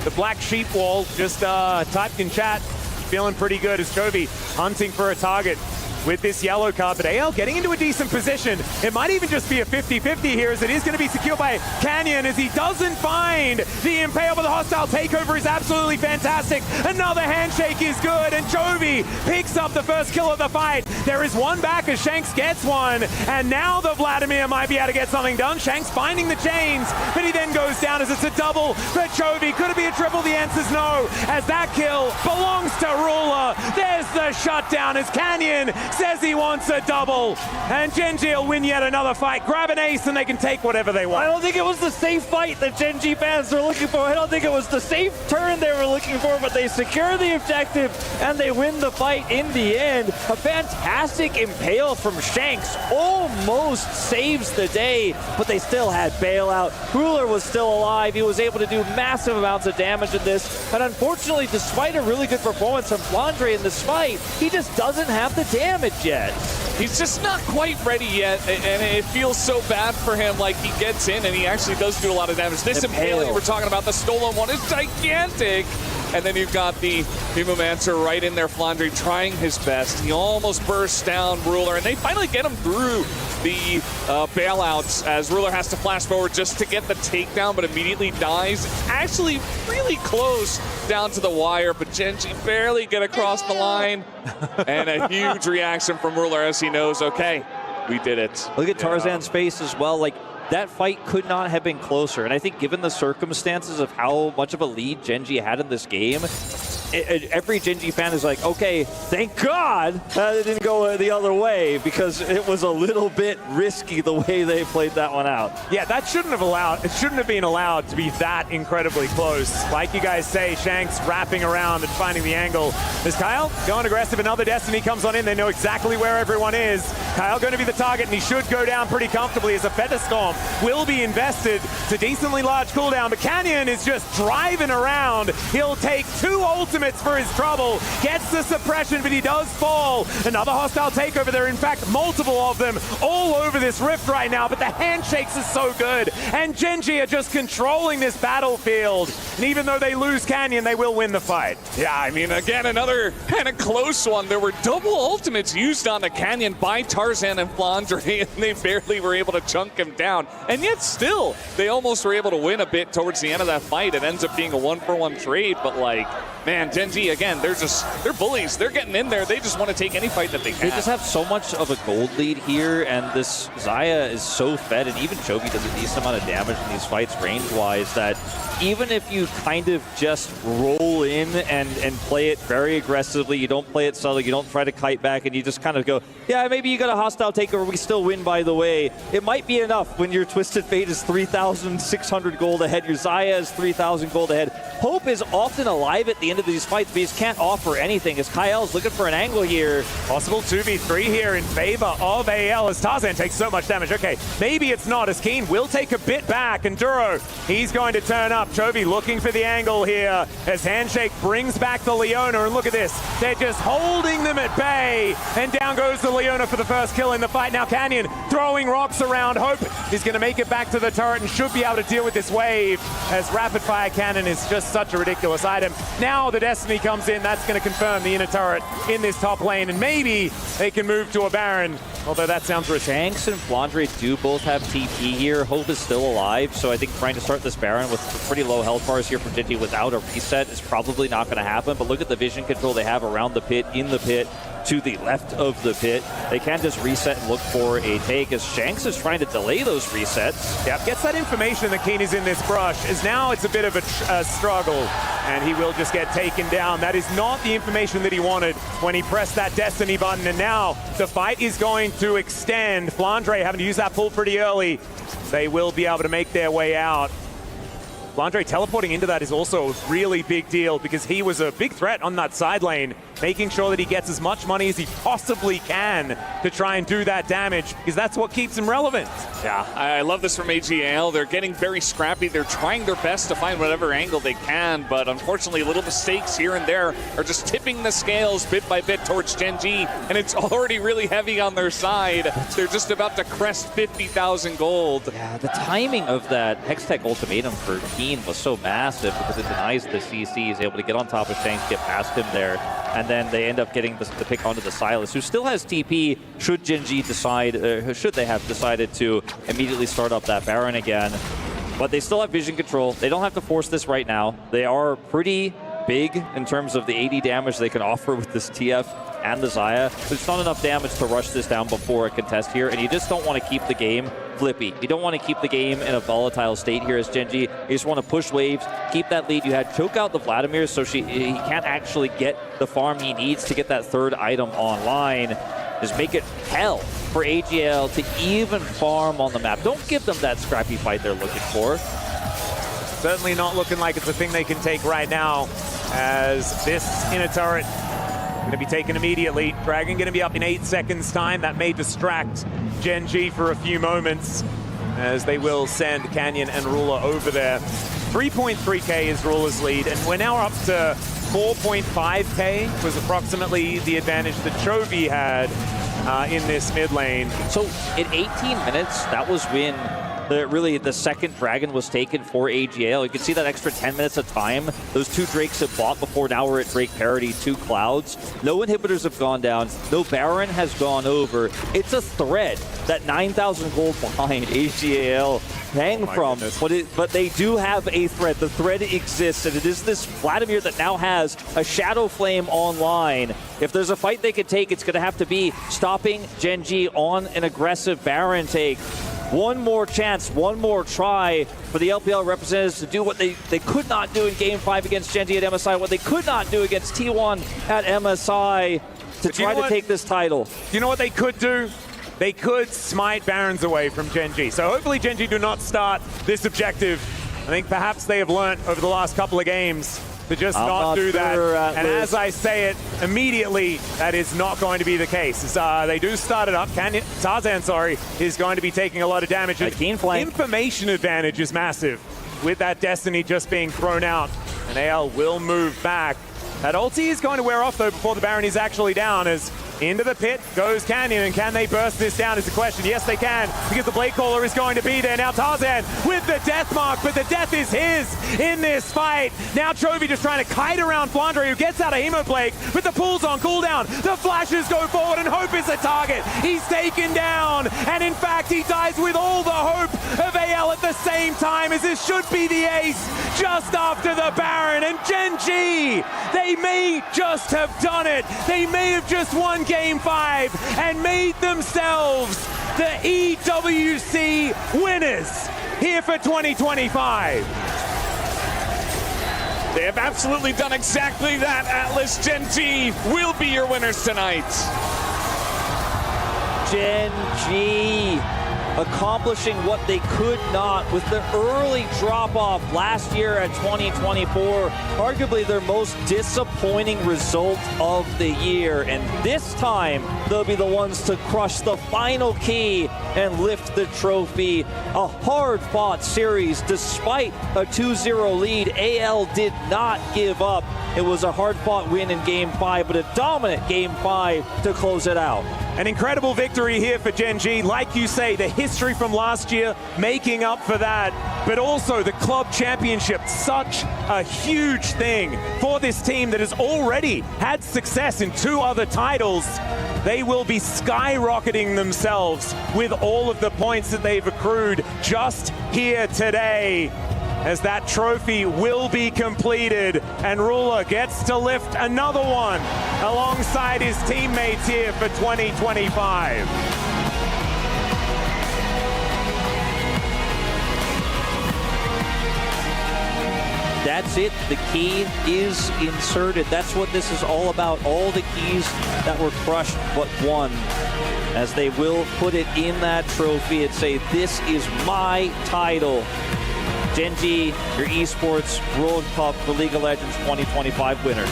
The black sheep wall just typed in chat, feeling pretty good as Chovy hunting for a target with this yellow card, but AL getting into a decent position. It might even just be a 50-50 here, as it is going to be secured by Canyon as he doesn't find the Impale, but the hostile takeover is absolutely fantastic. Another handshake is good, and Chovy picks up the first kill of the fight. There is one back as Shanks gets one, and now the Vladimir might be able to get something done. Shanks finding the chains, but he then goes down as it's a double for Chovy. Could it be a triple? The answer's no, as that kill belongs to Ruler. There's the shutdown as Canyon says he wants a double, and Gen G will win yet another fight. Grab an ace and they can take whatever they want. I don't think it was the safe fight that Gen G fans are looking for. I don't think it was the safe turn they were looking for, but they secure the objective and they win the fight in the end. A fantastic impale from Shanks almost saves the day, but they still had bailout. Ruler was still alive. He was able to do massive amounts of damage in this, and unfortunately, despite a really good performance from Flandre in this fight, he just doesn't have the damage yet. He's just not quite ready yet, and it feels so bad for him. Like, he gets in and he actually does do a lot of damage. This Impale you were talking about, the stolen one, is gigantic. And then you've got the Humomancer right in there, Flandre trying his best. He almost bursts down Ruler, and they finally get him through the bailouts as Ruler has to flash forward just to get the takedown, but immediately dies. Actually really close down to the wire, but Gen G barely get across the line. And a huge reaction from Ruler as he knows, okay, we did it. Look at Tarzan's face as well. Like, that fight could not have been closer. And I think given the circumstances of how much of a lead Gen G had in this game, every Gen G fan is like, okay, thank God it didn't go the other way, because it was a little bit risky the way they played that one out. Yeah, that shouldn't have been allowed to be that incredibly close. Like you guys say, Shanks wrapping around and finding the angle. Is Kyle going aggressive? Another Destiny comes on in. They know exactly where everyone is. Kyle going to be the target, and he should go down pretty comfortably as a Feather Storm will be invested. It's a decently large cooldown, but Canyon is just driving around. He'll take 2 ultimates for his trouble, gets the suppression, but he does fall. Another hostile takeover. There are in fact multiple of them all over this rift right now, but the handshakes are so good, and Gen G are just controlling this battlefield. And even though they lose Canyon, they will win the fight. Yeah, I mean, again, another kind of close one. There were double ultimates used on the Canyon by Tarzan and Flandre, and they barely were able to chunk him down. And yet still, they almost were able to win a bit towards the end of that fight. It ends up being a 1-for-1 trade, but like, man, Gen G, again, they're bullies. They're getting in there. They just want to take any fight that they can. They just have so much of a gold lead here, and this Xayah is so fed, and even Chovy does a decent amount of damage in these fights range-wise, that even if you kind of just roll in and play it very aggressively, you don't play it subtly, you don't try to kite back, and you just kind of go, yeah, maybe you got a hostile takeover, we still win, by the way. It might be enough when your Twisted Fate is 3,600 gold ahead, your Xayah is 3,000 gold ahead. Hope is often alive at the end of these fights, but he just can't offer anything, as Kyle's looking for an angle here. Possible 2v3 here in favor of AL, as Tarzan takes so much damage. Okay, maybe it's not, as Keen will take a bit back, and Duro, he's going to turn up. Chovy looking for the angle here, as Handshake brings back the Leona, and look at this. They're just holding them at bay, and down goes the Leona for the first kill in the fight. Now Canyon throwing rocks around. Hope is going to make it back to the turret and should be able to deal with this wave, as Rapid Fire Cannon is just such a ridiculous item. Now the Destiny comes in. That's going to confirm the inner turret in this top lane, and maybe they can move to a Baron, although that sounds risky. Shanks and Flandre do both have TP here. Hope is still alive, so I think trying to start this Baron with pretty low health bars here for Gen G without a reset is probably not going to happen, but look at the vision control they have around the pit, in the pit, to the left of the pit. They can just reset and look for a take, as Shanks is trying to delay those resets. Yep, gets that information that Keen is in this brush, as now it's a bit of a struggle, and he will just get taken down. That is not the information that he wanted when he pressed that Destiny button, and now the fight is going to extend. Flandre having to use that pull pretty early. They will be able to make their way out. Flandre teleporting into that is also a really big deal, because he was a big threat on that side lane, making sure that he gets as much money as he possibly can to try and do that damage, because that's what keeps him relevant. Yeah, I love this from AGL. They're getting very scrappy. They're trying their best to find whatever angle they can, but unfortunately little mistakes here and there are just tipping the scales bit by bit towards Gen G, and it's already really heavy on their side. They're just about to crest 50,000 gold. Yeah, the timing of that Hextech ultimatum for Keen was so massive, because it denies the CC. He's able to get on top of Shanks, get past him there, and then they end up getting the pick onto the Silas, who still has TP should Gen G decide, should they have decided to immediately start up that Baron again. But they still have vision control. They don't have to force this right now. They are pretty big in terms of the 80 damage they can offer with this TF and the Xayah. There's not enough damage to rush this down before a contest here, and you just don't want to keep the game flippy. You don't want to keep the game in a volatile state here as Gen G. You just want to push waves, keep that lead you had, choke out the Vladimir so he can't actually get the farm he needs to get that third item online. Just make it hell for AGL to even farm on the map. Don't give them that scrappy fight they're looking for. Certainly not looking like it's a thing they can take right now, as this inner turret going to be taken immediately. Dragon going to be up in 8 seconds time. That may distract Gen G for a few moments, as they will send Canyon and Ruler over there. 3.3k is Ruler's lead, and we're now up to 4.5k, was approximately the advantage that Chovy had in this mid lane. So in 18 minutes, that was when really the second Dragon was taken for AGL. You can see that extra 10 minutes of time. Those 2 Drakes have bought before. Now we're at Drake parity, 2 Clouds. No inhibitors have gone down. No Baron has gone over. It's a thread that 9,000 gold behind AGL hang from. But they do have a thread. The thread exists, and it is this Vladimir that now has a Shadow Flame online. If there's a fight they could take, it's going to have to be stopping Gen G on an aggressive Baron take. one more chance, one more try for the LPL representatives to do what they could not do in Game 5 against Gen G at MSI, what they could not do against T1 at MSI to try to take this title. You know what they could do? They could smite Barons away from Gen G. So hopefully Gen G do not start this objective. I think perhaps they have learnt over the last couple of games to just not do that. And as I say it, immediately, that is not going to be the case. They do start it up. Tarzan, is going to be taking a lot of damage. Information advantage is massive with that Destiny just being thrown out. And AL will move back. That ulti is going to wear off, though, before the Baron is actually down, as into the pit goes Canyon, and can they burst this down is the question. Yes, they can, because the Blade Caller is going to be there. Now Tarzan with the death mark, but the death is his in this fight. Now Chovy just trying to kite around Flandre, who gets out of Hemoplague, but the pool's on cooldown. The flashes go forward, and Hope is the target. He's taken down, and in fact, he dies with all the hope of AL at the same time, as this should be the ace just after the Baron. And Gen G, they may just have done it. They may have just won Game 5 and made themselves the EWC winners here for 2025. They have absolutely done exactly that, Atlas. Gen G will be your winners tonight. Gen G accomplishing what they could not with the early drop-off last year at 2024, arguably their most disappointing result of the year. And this time, they'll be the ones to crush the final key and lift the trophy. A hard-fought series despite a 2-0 lead. AL did not give up. It was a hard-fought win in Game 5, but a dominant Game 5 to close it out. An incredible victory here for Gen G. Like you say, the history from last year making up for that, but also the club championship, such a huge thing for this team that has already had success in 2 other titles. They will be skyrocketing themselves with all of the points that they've accrued just here today, as that trophy will be completed, and Ruler gets to lift another one alongside his teammates here for 2025. That's it. The key is inserted. That's what this is all about. All the keys that were crushed but one, as they will put it in that trophy and say, this is my title. Gen G, your esports World Cup for League of Legends 2025 winners.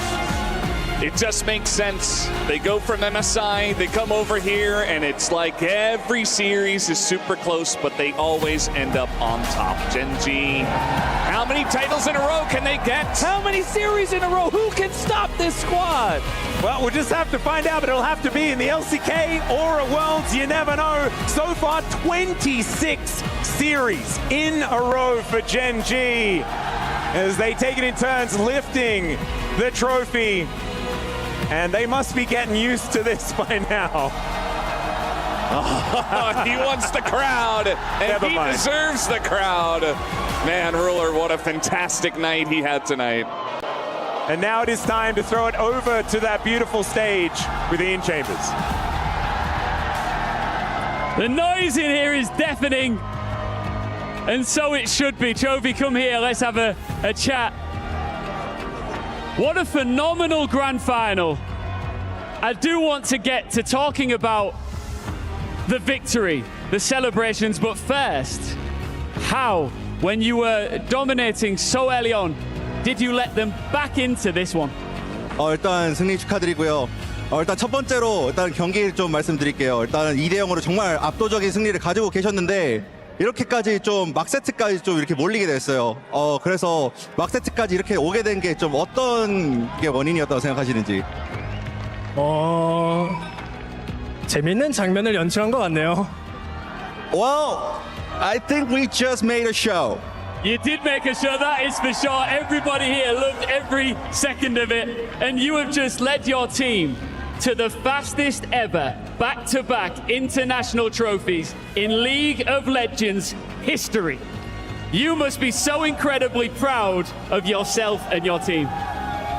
It just makes sense. They go from MSI, they come over here, and it's like every series is super close, but they always end up on top. Gen G, how many titles in a row can they get? How many series in a row? Who can stop this squad? Well, we'll just have to find out, but it'll have to be in the LCK or at Worlds. You never know. So far, 26 series in a row for Gen G, as they take it in turns lifting the trophy. And they must be getting used to this by now. He wants the crowd, and he deserves the crowd. Man, Ruler, what a fantastic night he had tonight. And now it is time to throw it over to that beautiful stage with Ian Chambers. The noise in here is deafening, and so it should be. Chovy, come here, let's have a chat. What a phenomenal grand final. I do want to get to talking about the victory, the celebrations, but first, how, when you were dominating so early on, did you let them back into this one? 일단 승리 축하드리고요. 일단 첫 번째로 일단 경기 좀 말씀드릴게요. 일단 2대0으로 정말 압도적인 승리를 가지고 계셨는데 이렇게까지 좀 막세트까지 좀 이렇게 몰리게 됐어요. 그래서 막세트까지 이렇게 오게 된 게 좀 어떤 게 원인이었다고 생각하시는지? 재밌는 장면을 연출한 것 같네요. Well, I think we just made a show. You did make a show, that is for sure. Everybody here loved every second of it, and you have just led your team to the fastest ever back-to-back international trophies in League of Legends history. You must be so incredibly proud of yourself and your team.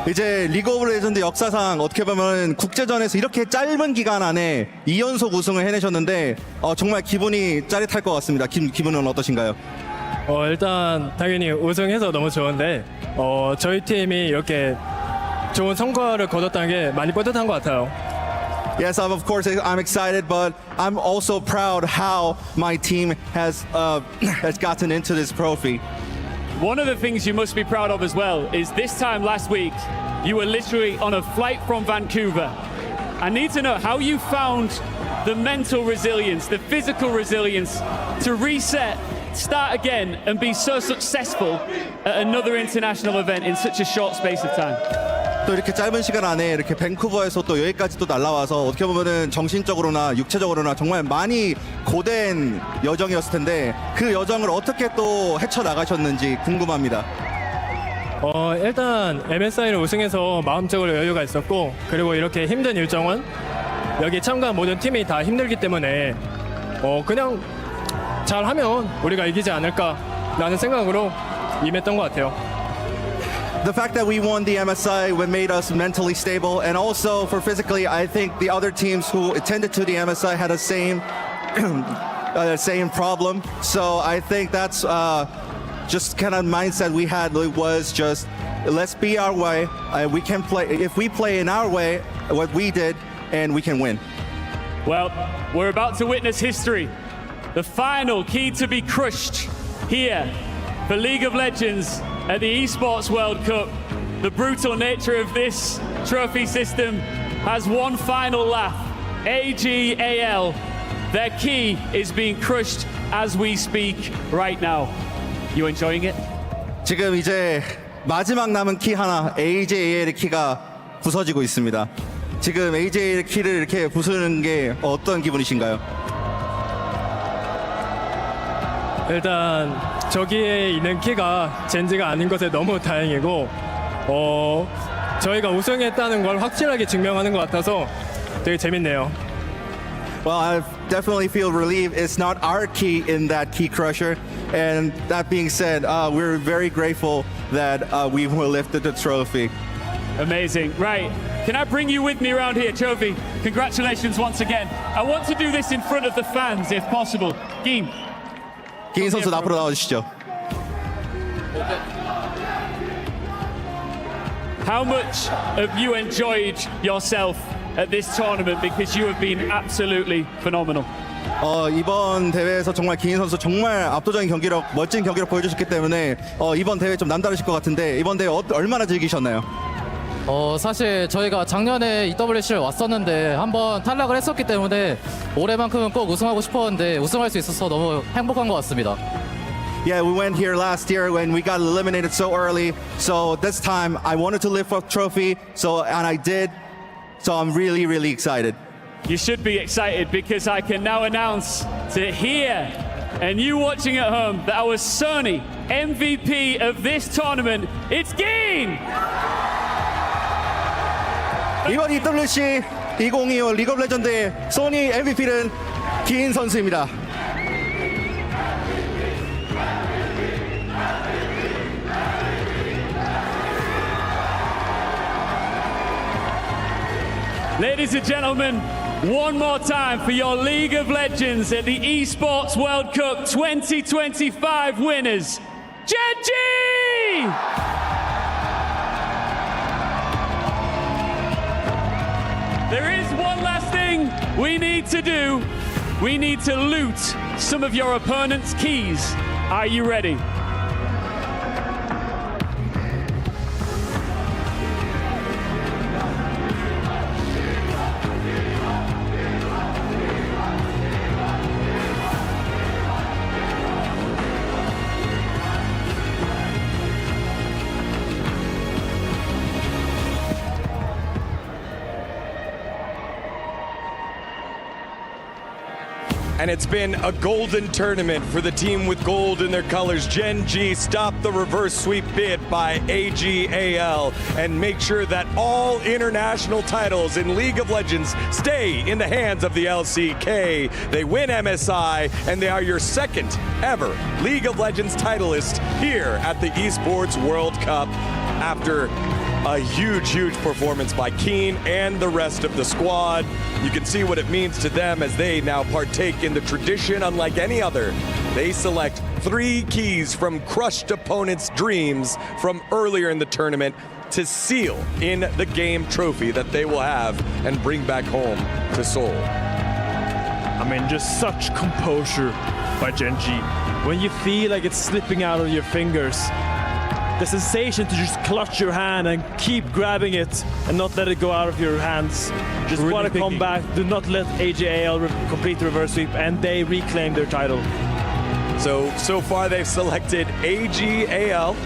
이제 리그 오브 레전드 역사상 어떻게 보면 국제전에서 이렇게 짧은 기간 안에 2연속 우승을 해내셨는데 정말 기분이 짜릿할 것 같습니다. 기분은 어떠신가요? 일단 당연히 우승해서 너무 좋은데 저희 팀이 이렇게 좋은 성과를 거뒀다는 게 많이 뿌듯한 것 같아요. Yes, of course I'm excited, but I'm also proud how my team has gotten into this trophy. One of the things you must be proud of as well is this time last week, you were literally on a flight from Vancouver. I need to know how you found the mental resilience, the physical resilience to reset, start again, and be so successful at another international event in such a short space of time. 또 이렇게 짧은 시간 안에 이렇게 밴쿠버에서 또 여기까지 또 날라와서 어떻게 보면은 정신적으로나 육체적으로나 정말 많이 고된 여정이었을 텐데 그 여정을 어떻게 또 헤쳐나가셨는지 궁금합니다. 일단 MSI를 우승해서 마음적으로 여유가 있었고 그리고 이렇게 힘든 일정은 여기 참가한 모든 팀이 다 힘들기 때문에 그냥 잘하면 우리가 이기지 않을까라는 생각으로 임했던 것 같아요. The fact that we won the MSI made us mentally stable, and also for physically, I think the other teams who attended to the MSI had the same problem. So I think that's just kind of mindset we had was just let's be our way. We can play if we play in our way, what we did, and we can win. Well, we're about to witness history. The final key to be crushed here for League of Legends at the Esports World Cup. The brutal nature of this trophy system has one final laugh. AGAL, their key is being crushed as we speak right now. You enjoying it? 지금 이제 마지막 남은 키 하나, AJAL의 키가 부서지고 있습니다. 지금 AJAL의 키를 이렇게 부수는 게 어떤 기분이신가요? 일단 저기에 있는 키가 젠지가 아닌 것에 너무 다행이고 저희가 우승했다는 걸 확실하게 증명하는 것 같아서 되게 재밌네요. Well, I definitely feel relieved it's not our key in that key crusher. And that being said, we're very grateful that we lifted the trophy. Amazing. Right. Can I bring you with me around here, Trophy? Congratulations once again. I want to do this in front of the fans if possible. Game. 기인 선수 앞으로 나와주시죠. How much have you enjoyed yourself at this tournament because you have been absolutely phenomenal? 이번 대회에서 정말 기인 선수 정말 압도적인 경기력, 멋진 경기력 보여주셨기 때문에 이번 대회 좀 남다르실 것 같은데 이번 대회 얼마나 즐기셨나요? 사실 저희가 작년에 EWC를 왔었는데 한번 탈락을 했었기 때문에 올해만큼은 꼭 우승하고 싶었는데 우승할 수 있어서 너무 행복한 것 같습니다. Yeah, we went here last year when we got eliminated so early. So this time I wanted to lift up trophy, and I did. So I'm really, really excited. You should be excited because I can now announce to here and you watching at home that our Sony MVP of this tournament, it's Gin! 이번 EWC 2025 리그 오브 레전드의 소니 MVP는 기인 선수입니다. Ladies and gentlemen, one more time for your League of Legends at the Esports World Cup 2025 winners, Genji! There is one last thing we need to do. We need to loot some of your opponent's keys. Are you ready? And it's been a golden tournament for the team with gold in their colors. Gen G stopped the reverse sweep bid by AGAL and make sure that all international titles in League of Legends stay in the hands of the LCK. They win MSI, and they are your second ever League of Legends titleist here at the Esports World Cup after a huge performance by Keen and the rest of the squad. You can see what it means to them as they now partake in the tradition unlike any other. They select 3 keys from crushed opponents' dreams from earlier in the tournament to seal in the game trophy that they will have and bring back home to Seoul. I mean, just such composure by Gen.G. When you feel like it's slipping out of your fingers, the sensation to just clutch your hand and keep grabbing it and not let it go out of your hands. Just Really want to come picky. back, do not let AJAL complete the reverse sweep, and they reclaim their title. So far they've selected AGAL,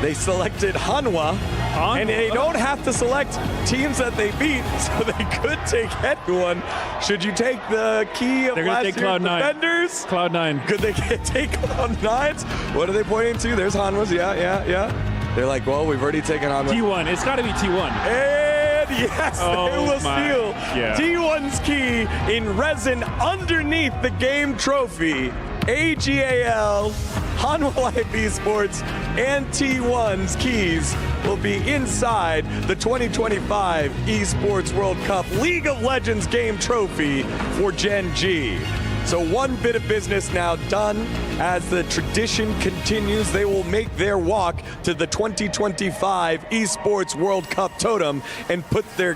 they selected Hanwha, and they don't have to select teams that they beat, so they could take anyone. Should you take the key of They're gonna last take year's Cloud9. defenders? Cloud9. Could they take Cloud9s? What are they pointing to? There's Hanwha's, yeah. They're like, well, we've already taken Hanwha. T1. It's got to be T1. And yes, Oh they will my. steal Yeah. T1's key in resin underneath the game trophy. AGAL, Hanwha Life Esports, and T1's keys will be inside the 2025 Esports World Cup League of Legends game trophy for Gen.G. So one bit of business now done. As the tradition continues, they will make their walk to the 2025 Esports World Cup totem and put their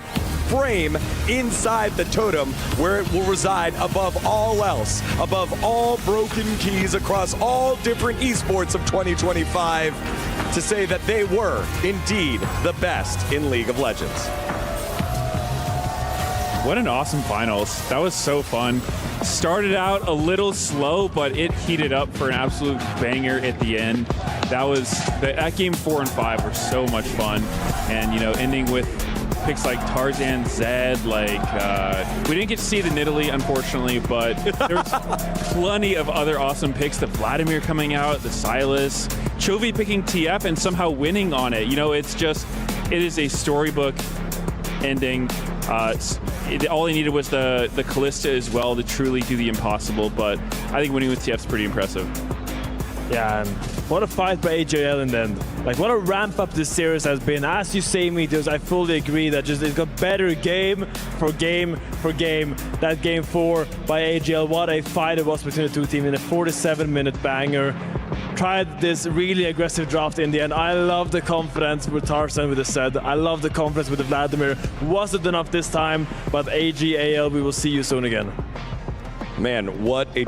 frame inside the totem where it will reside above all else, above all broken keys across all different esports of 2025 to say that they were indeed the best in League of Legends. What an awesome finals. That was so fun. Started out a little slow, but it heated up for an absolute banger at the end. That game 4 and 5 were so much fun. And, ending with picks like Tarzan Zed, we didn't get to see the Nidalee, unfortunately, but there was plenty of other awesome picks. The Vladimir coming out, the Silas, Chovy picking TF and somehow winning on it. It is a storybook ending. All he needed was the Callista as well to truly do the impossible, but I think winning with TF is pretty impressive. Yeah, and what a fight by AJL in the end. What a ramp up this series has been. As you say, Meteos, I fully agree that it got better game for game for game. That game 4 by AJL, what a fight it was between the two teams in a 47-minute banger. Tried this really aggressive draft in the end. I love the confidence with Tarzan with the Zed. I love the confidence with the Vladimir. Wasn't enough this time, but AGAL, we will see you soon again. Man, what a